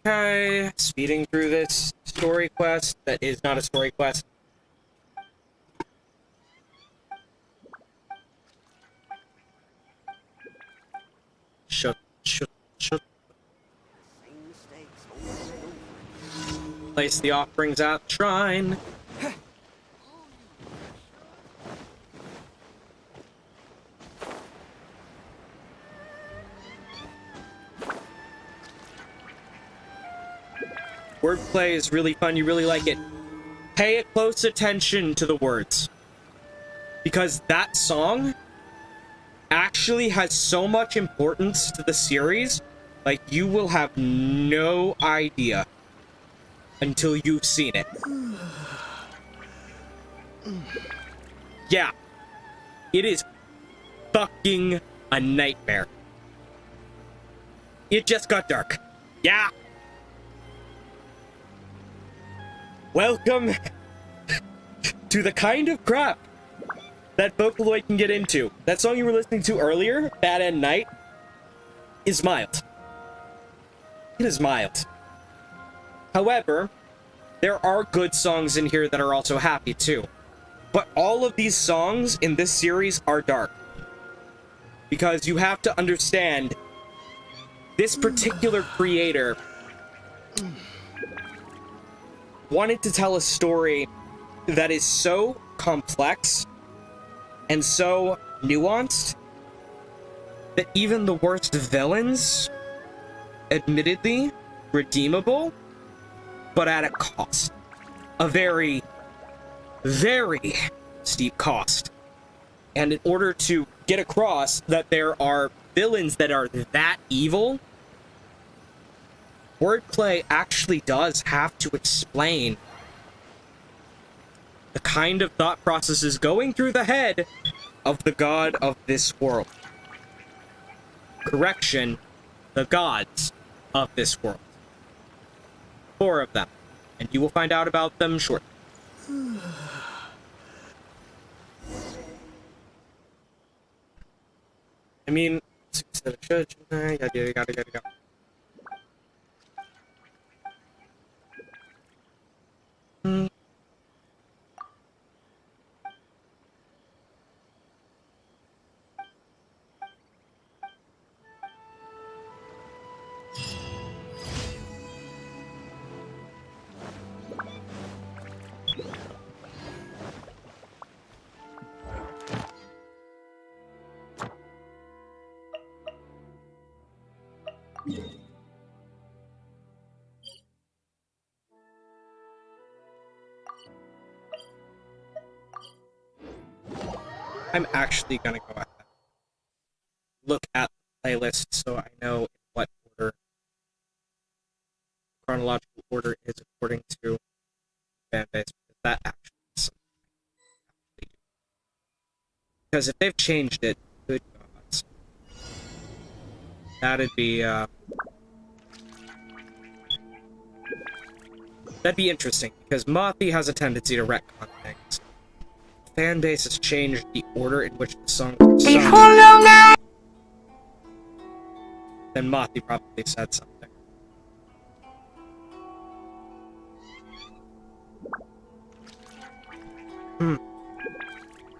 Okay, speeding through this story quest that is not a story quest. Shut. Place the offerings at the shrine. Wordplay is really fun, you really like it. Pay close attention to the words. Because that song actually has so much importance to the series, like you will have no idea until you've seen it. Yeah. It is fucking a nightmare. It just got dark. Yeah. Welcome to the kind of crap that Vocaloid can get into. That song you were listening to earlier, Bad End Night, is mild. It is mild. However, there are good songs in here that are also happy too. But all of these songs in this series are dark. Because you have to understand, this particular creator wanted to tell a story that is so complex and so nuanced that even the worst villains, admittedly redeemable, but at a cost. A very, very steep cost. And in order to get across that there are villains that are that evil, Wordplay actually does have to explain the kind of thought processes going through the head of the god of this world. Correction, the gods of this world. 4 of them, and you will find out about them shortly. I mean, gotta go. I'm actually gonna go ahead and look at the playlist so I know in what order, chronological order is according to fanbase, because that actually is something I actually do. Because if they've changed it, good gods, that'd be interesting, because Mothi has a tendency to retcon things. Fan base has changed the order in which the songs are sung. Then Mothi probably said something.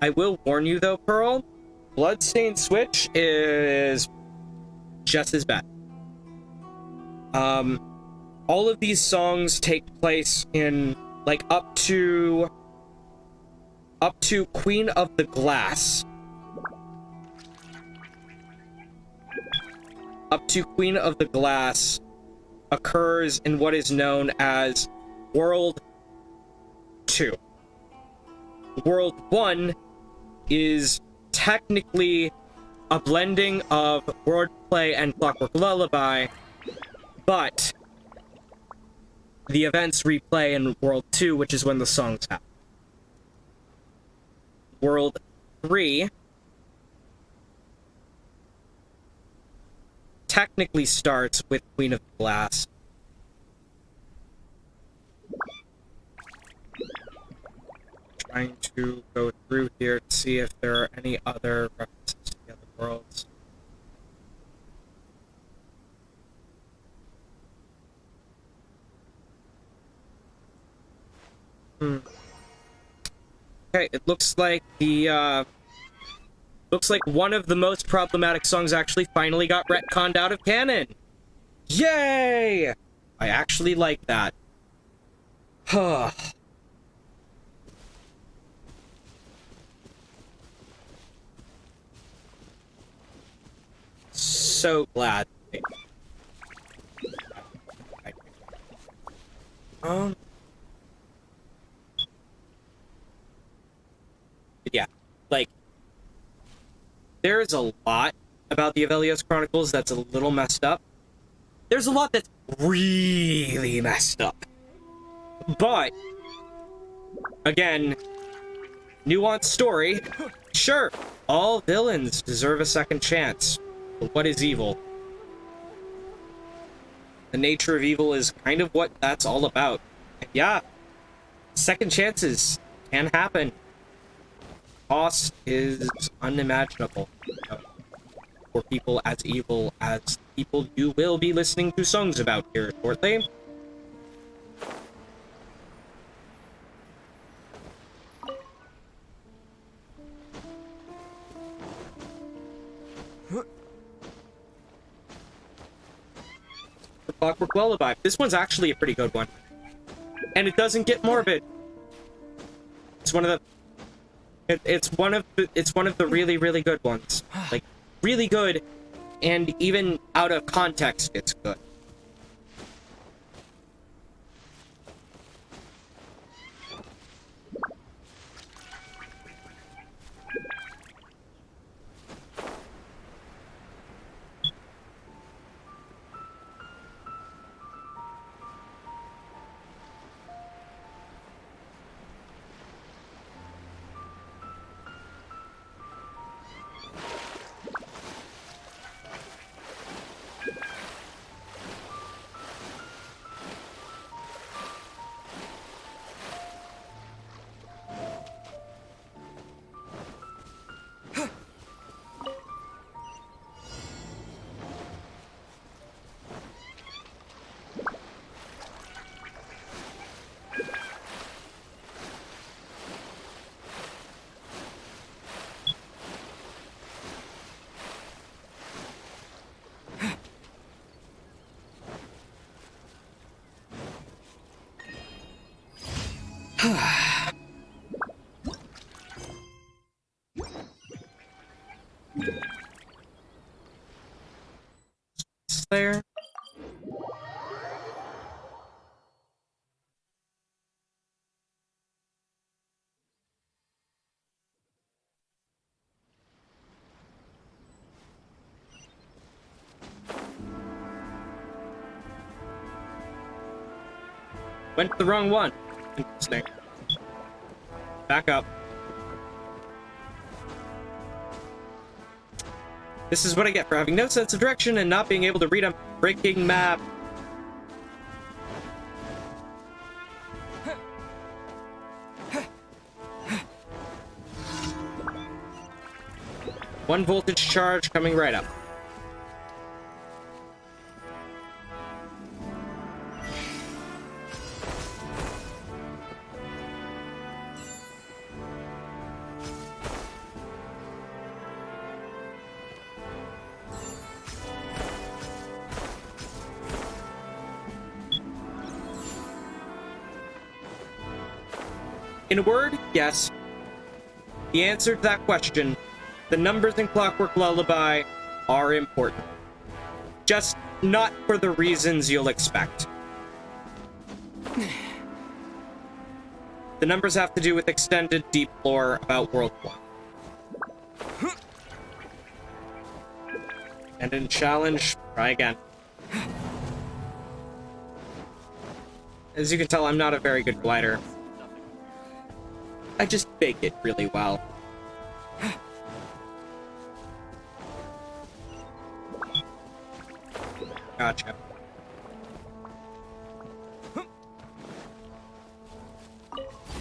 I will warn you though, Pearl, Bloodstained Switch is just as bad. All of these songs take place in, like, up to Queen of the Glass. Up to Queen of the Glass occurs in what is known as World 2. World 1 is technically a blending of Wordplay and Clockwork Lullaby, but the events replay in World 2, which is when the songs happen. World 3 technically starts with Queen of the Glass. Trying to go through here to see if there are any other references to the other worlds. Okay, it looks like one of the most problematic songs actually finally got retconned out of canon. Yay! I actually like that. Huh. So glad. Yeah, like, there's a lot about the Avelios Chronicles that's a little messed up. There's a lot that's really messed up. But, again, nuanced story. Sure, all villains deserve a second chance. But what is evil? The nature of evil is kind of what that's all about. And yeah, second chances can happen. Cost is unimaginable for people as evil as people you will be listening to songs about here shortly. Clockwork Lullaby. This one's actually a pretty good one. And it doesn't get morbid. It's one of the it's one of the really, really good ones. Like, really good, and even out of context, it's good. There. Went to the wrong one. Interesting. Back up. This is what I get for having no sense of direction and not being able to read a freaking map. One voltage charge coming right up. In a word, yes. The answer to that question, the numbers in Clockwork Lullaby are important. Just not for the reasons you'll expect. The numbers have to do with extended, deep lore about World 1. And in challenge, try again. As you can tell, I'm not a very good glider. I just fake it really well. Gotcha.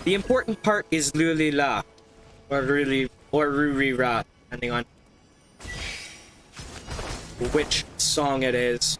The important part is Lulila, or Rurira, depending on which song it is.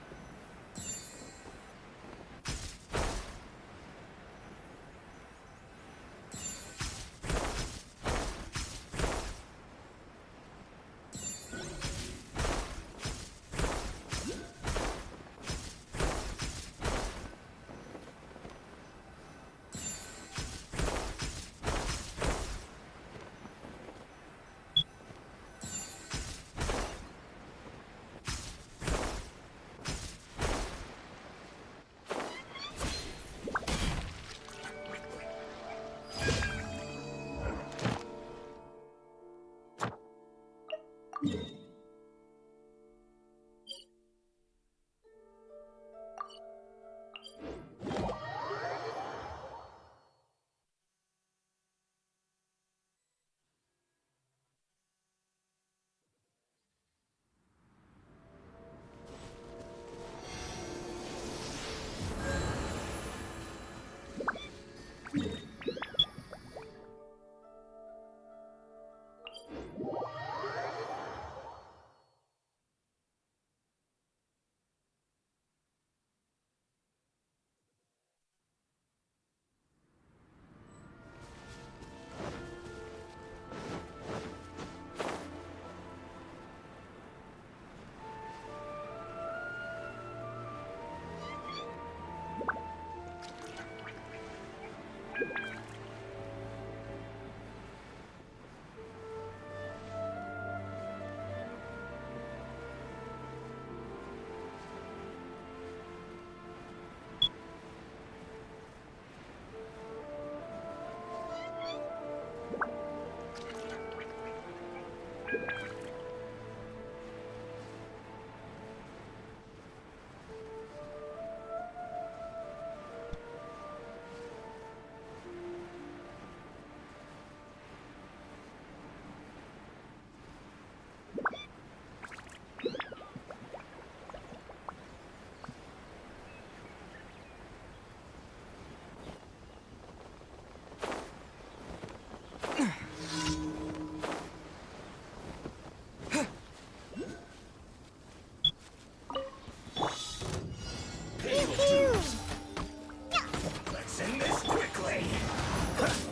Let's end this quickly.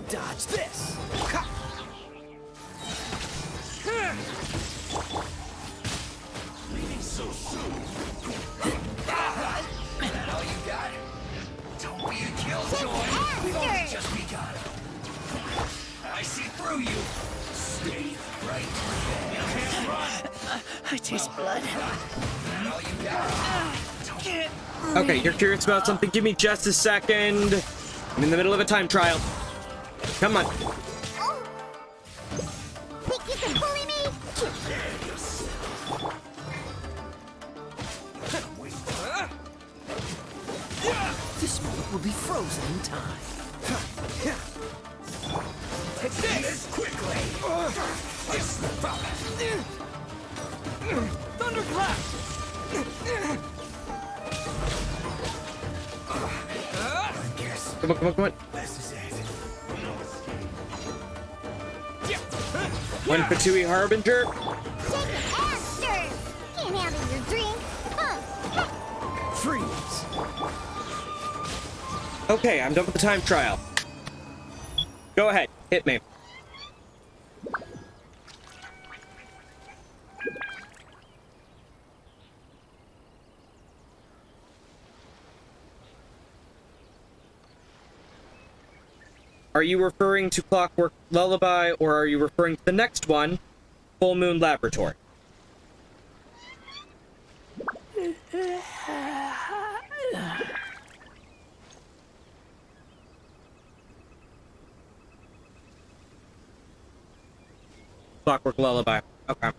Dodge this. Leaving so soon. That all you got? Don't be a killjoy. We've only just begun. I see through you. Stay right there. You can't run. I taste blood. That all you got? Okay, you're curious about something? Give me just a second. I'm in the middle of a time trial. Come on. Think you can bully me? This moment will be frozen in time. Take this quickly. Thunderclap! Come on, come on, come on. This is it. One Fatui Harbinger. Shake it and stir. Can't handle your drink. Freeze. Okay, I'm done with the time trial. Go ahead, hit me. Are Are you referring to Clockwork Lullaby, or are you referring to the next one, Full Moon Laboratory? Clockwork Lullaby. Okay.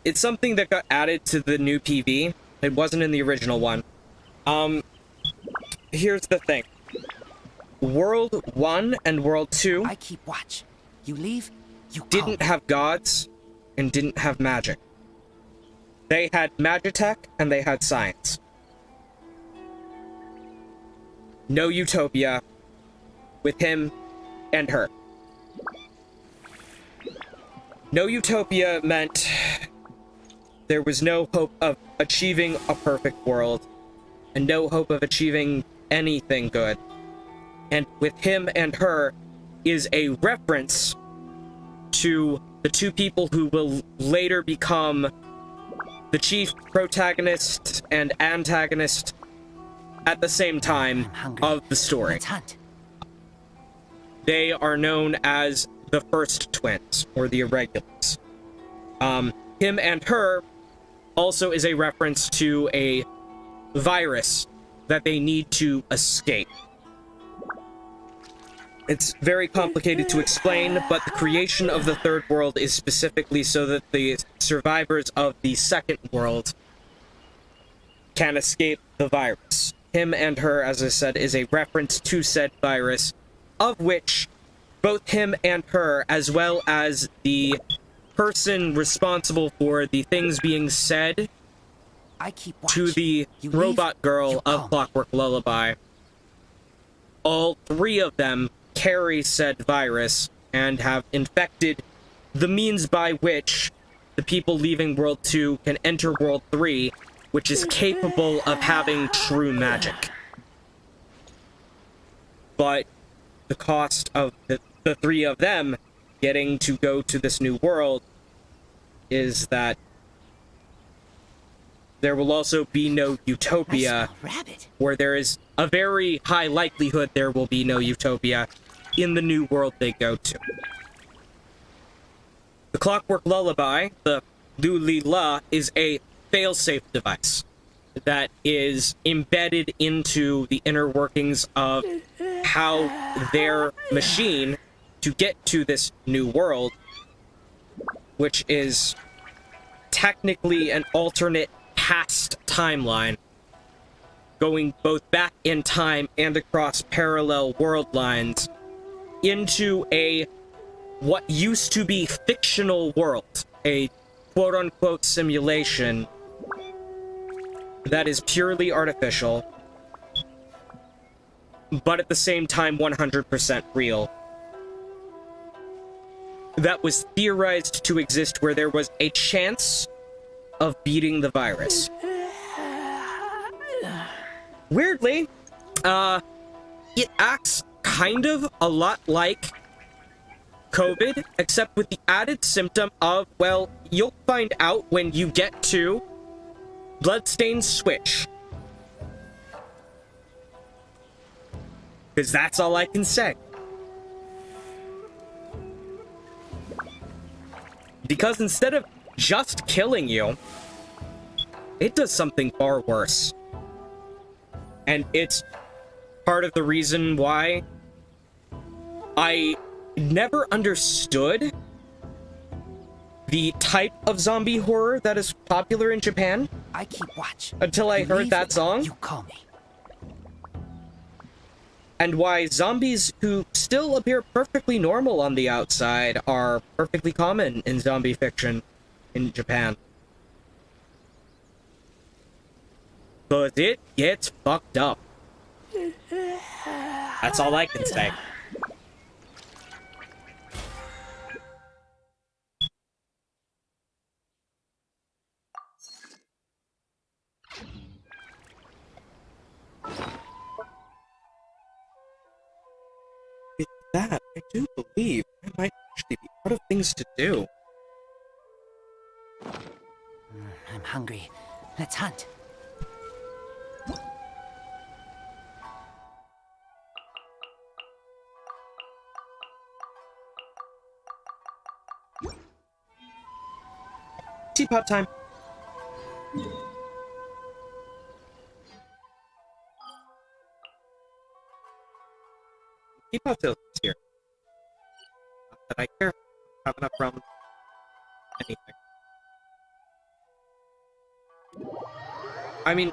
It's something that got added to the new PV. It wasn't in the original one. Here's the thing. World 1 and World 2... I keep watch. You leave, you didn't have gods and didn't have magic. They had magitech and they had science. No utopia with him and her. No utopia meant there was no hope of achieving a perfect world and no hope of achieving anything good. And with him and her is a reference to the two people who will later become the chief protagonist and antagonist at the same time of the story. They are known as the first twins, or the Irregulars. Him and her also is a reference to a virus that they need to escape. It's very complicated to explain, but the creation of the third world is specifically so that the survivors of the second world can escape the virus. Him and her, as I said, is a reference to said virus, of which both him and her, as well as the person responsible for the things being said to the robot girl of Clockwork Lullaby, all three of them carry said virus and have infected the means by which the people leaving World 2 can enter World 3, which is capable of having true magic. But the cost of the three of them getting to go to this new world is that there will also be no utopia, where there is a very high likelihood there will be no utopia in the new world they go to. The Clockwork Lullaby, the Lulila, is a failsafe device that is embedded into the inner workings of how their machine to get to this new world, which is technically an alternate past timeline, going both back in time and across parallel world lines, into a what used to be fictional world, a quote-unquote simulation that is purely artificial, but at the same time 100% real. That was theorized to exist where there was a chance of beating the virus. Weirdly, it acts kind of a lot like COVID, except with the added symptom of, well, you'll find out when you get to Bloodstained Switch. Because that's all I can say. Because instead of just killing you, it does something far worse. And it's part of the reason why I never understood the type of zombie horror that is popular in Japan. I keep watch. Until I heard that song. You call me. And why zombies who still appear perfectly normal on the outside are perfectly common in zombie fiction in Japan. But it gets fucked up. That's all I can say. With that, I do believe I might actually be out of things to do. I'm hungry. Let's hunt. teapot time. Teapot is here. Not that I care. I have enough rum. Anything. I mean,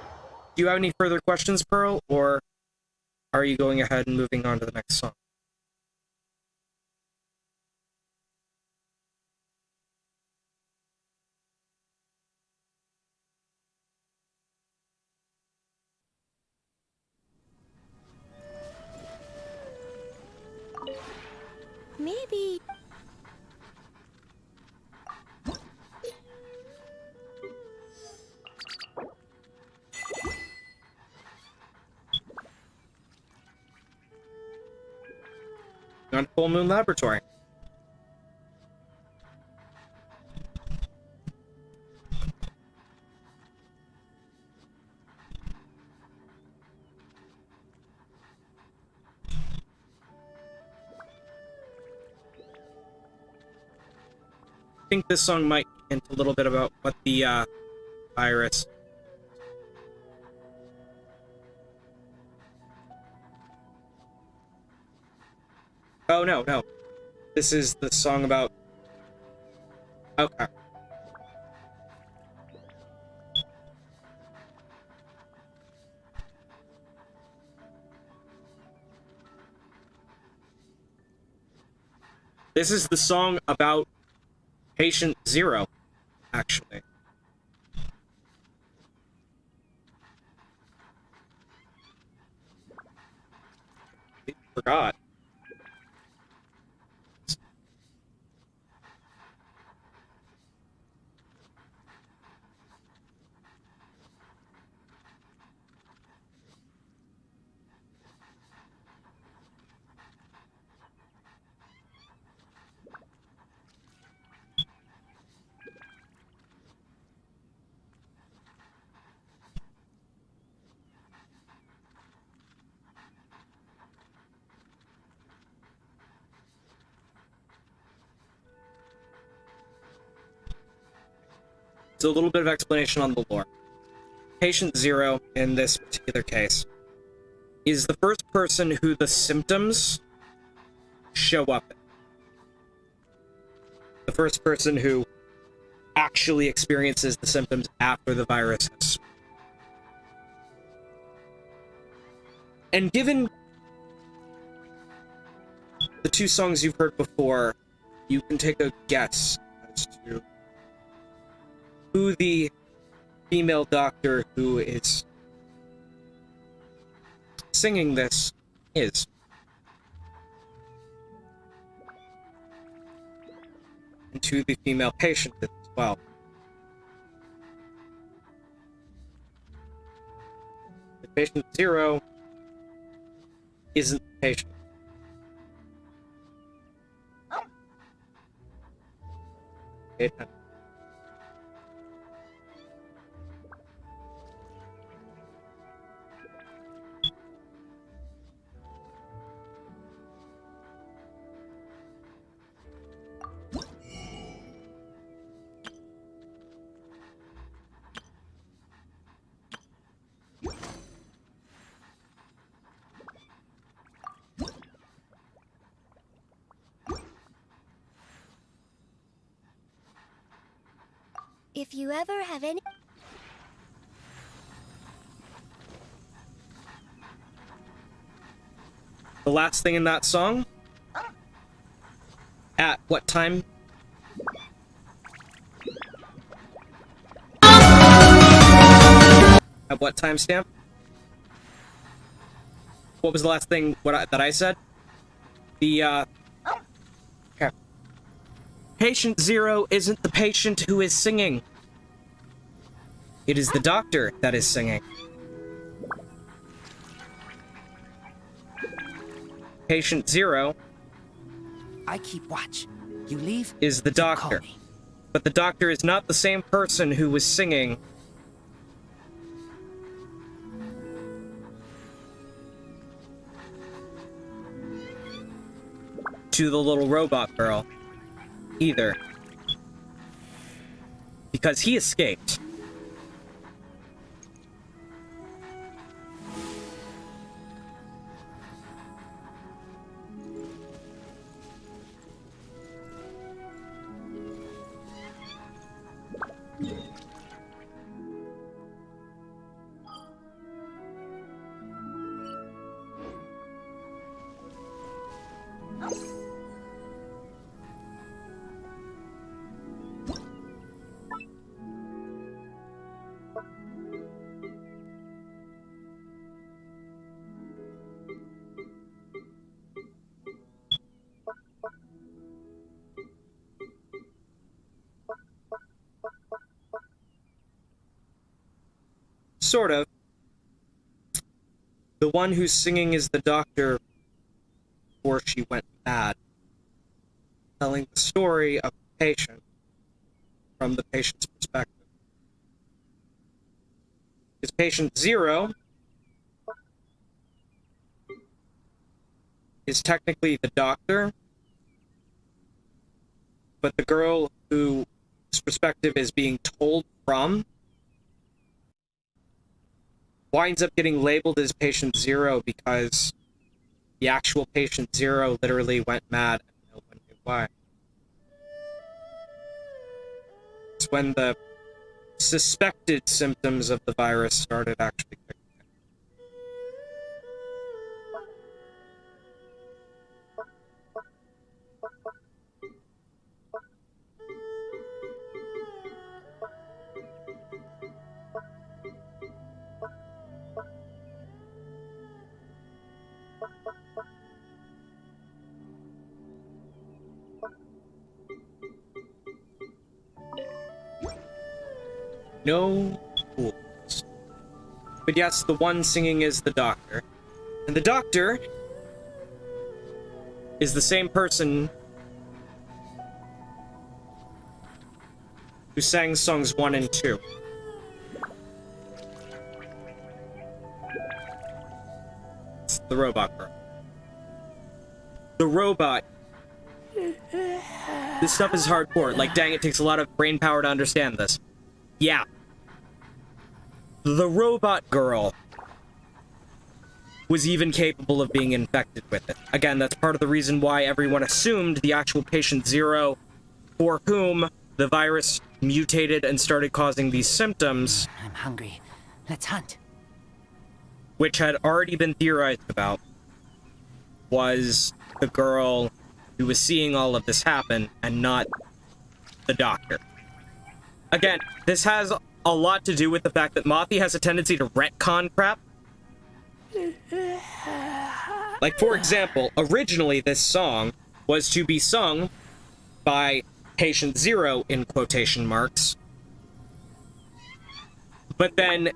do you have any further questions, Pearl, or are you going ahead and moving on to the next song? Maybe... On Full Moon Laboratory. I think this song might hint a little bit about what the virus. Oh, no. This is the song about... Okay. This is the song about Patient Zero, actually. I forgot. So a little bit of explanation on the lore. Patient Zero, in this particular case, is the first person who the symptoms show up in. The first person who actually experiences the symptoms after the virus has. And given the two songs you've heard before, you can take a guess as to who the female doctor who is singing this is. And to the female patient as well. The patient Zero isn't the patient. Patient. If you ever have any... The last thing in that song? At what time? At what timestamp? What was the last thing that I said? The, Okay. Patient Zero isn't the patient who is singing. It is the doctor that is singing. Patient Zero... I keep watch. You leave? ...is the doctor. But the doctor is not the same person who was singing to the little robot girl, either. because he escaped. Sort of. The one who's singing is the doctor before she went mad, telling the story of the patient from the patient's perspective. Because patient 0 is technically the doctor, but the girl whose perspective is being told from winds up getting labeled as patient 0 because the actual patient 0 literally went mad and no one knew why. It's when the suspected symptoms of the virus started actually kicking in. No fools. But yes, the one singing is the doctor. And the doctor is the same person who sang songs 1 and 2. It's the robot girl. The robot. This stuff is hardcore. Like, dang, it takes a lot of brain power to understand this. Yeah. The robot girl was even capable of being infected with it. Again, that's part of the reason why everyone assumed the actual patient 0, for whom the virus mutated and started causing these symptoms. I'm hungry. Let's hunt. Which had already been theorized about, was the girl who was seeing all of this happen and not the doctor. Again, this has a lot to do with the fact that Mothi has a tendency to retcon crap. Like, for example, originally this song was to be sung by patient 0 in quotation marks. But then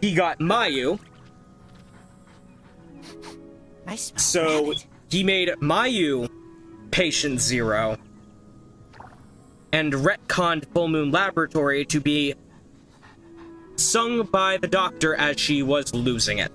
he got Mayu. So he made Mayu patient 0 and retconned Full Moon Laboratory to be sung by the doctor as she was losing it.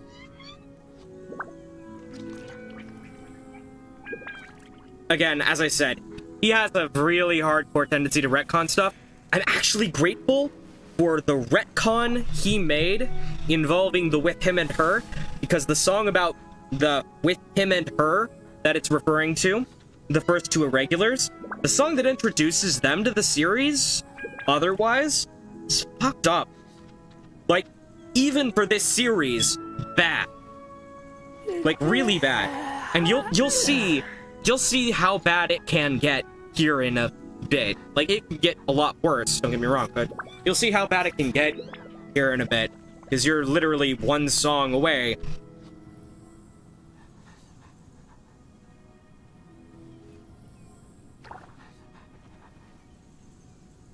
Again, as I said, he has a really hardcore tendency to retcon stuff. I'm actually grateful for the retcon he made involving the with him and her, because the song about the with him and her that it's referring to, the first two irregulars, the song that introduces them to the series, otherwise, is fucked up. Like, even for this series, bad. Like, really bad. And you'll see how bad it can get here in a bit. Like, it can get a lot worse, don't get me wrong, but you'll see how bad it can get here in a bit, because you're literally one song away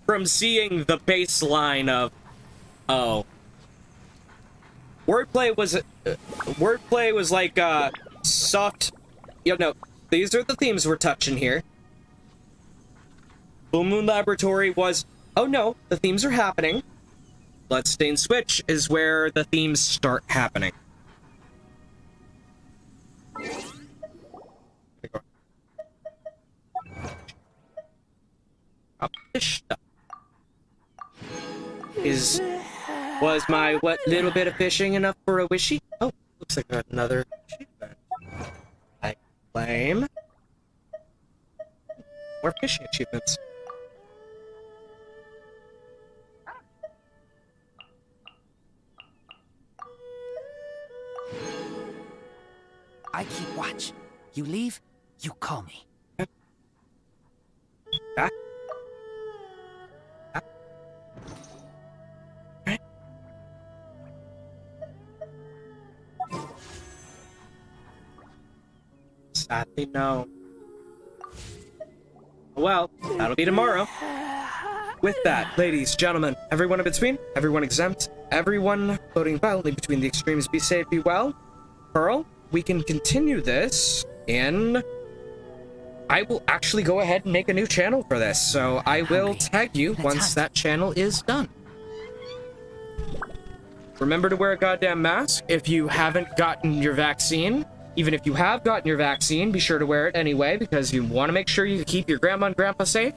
from seeing the baseline of, oh, wordplay was like soft. No, these are the themes we're touching here. Full Moon Laboratory was, oh no, the themes are happening. Bloodstained Switch is where the themes start happening. Up this stuff. Was my what little bit of fishing enough for a wishy? Oh, looks like I got another achievement. I claim more fishing achievements. I keep watch. You leave, you call me. Ah. Sadly, no. Well, that'll be tomorrow. With that, ladies, gentlemen, everyone in between, everyone exempt, everyone floating violently between the extremes, be safe, be well. Pearl, we can continue this in... I will actually go ahead and make a new channel for this, so I will tag you once that channel is done. Remember to wear a goddamn mask if you haven't gotten your vaccine. Even if you have gotten your vaccine, be sure to wear it anyway, because you want to make sure you keep your grandma and grandpa safe.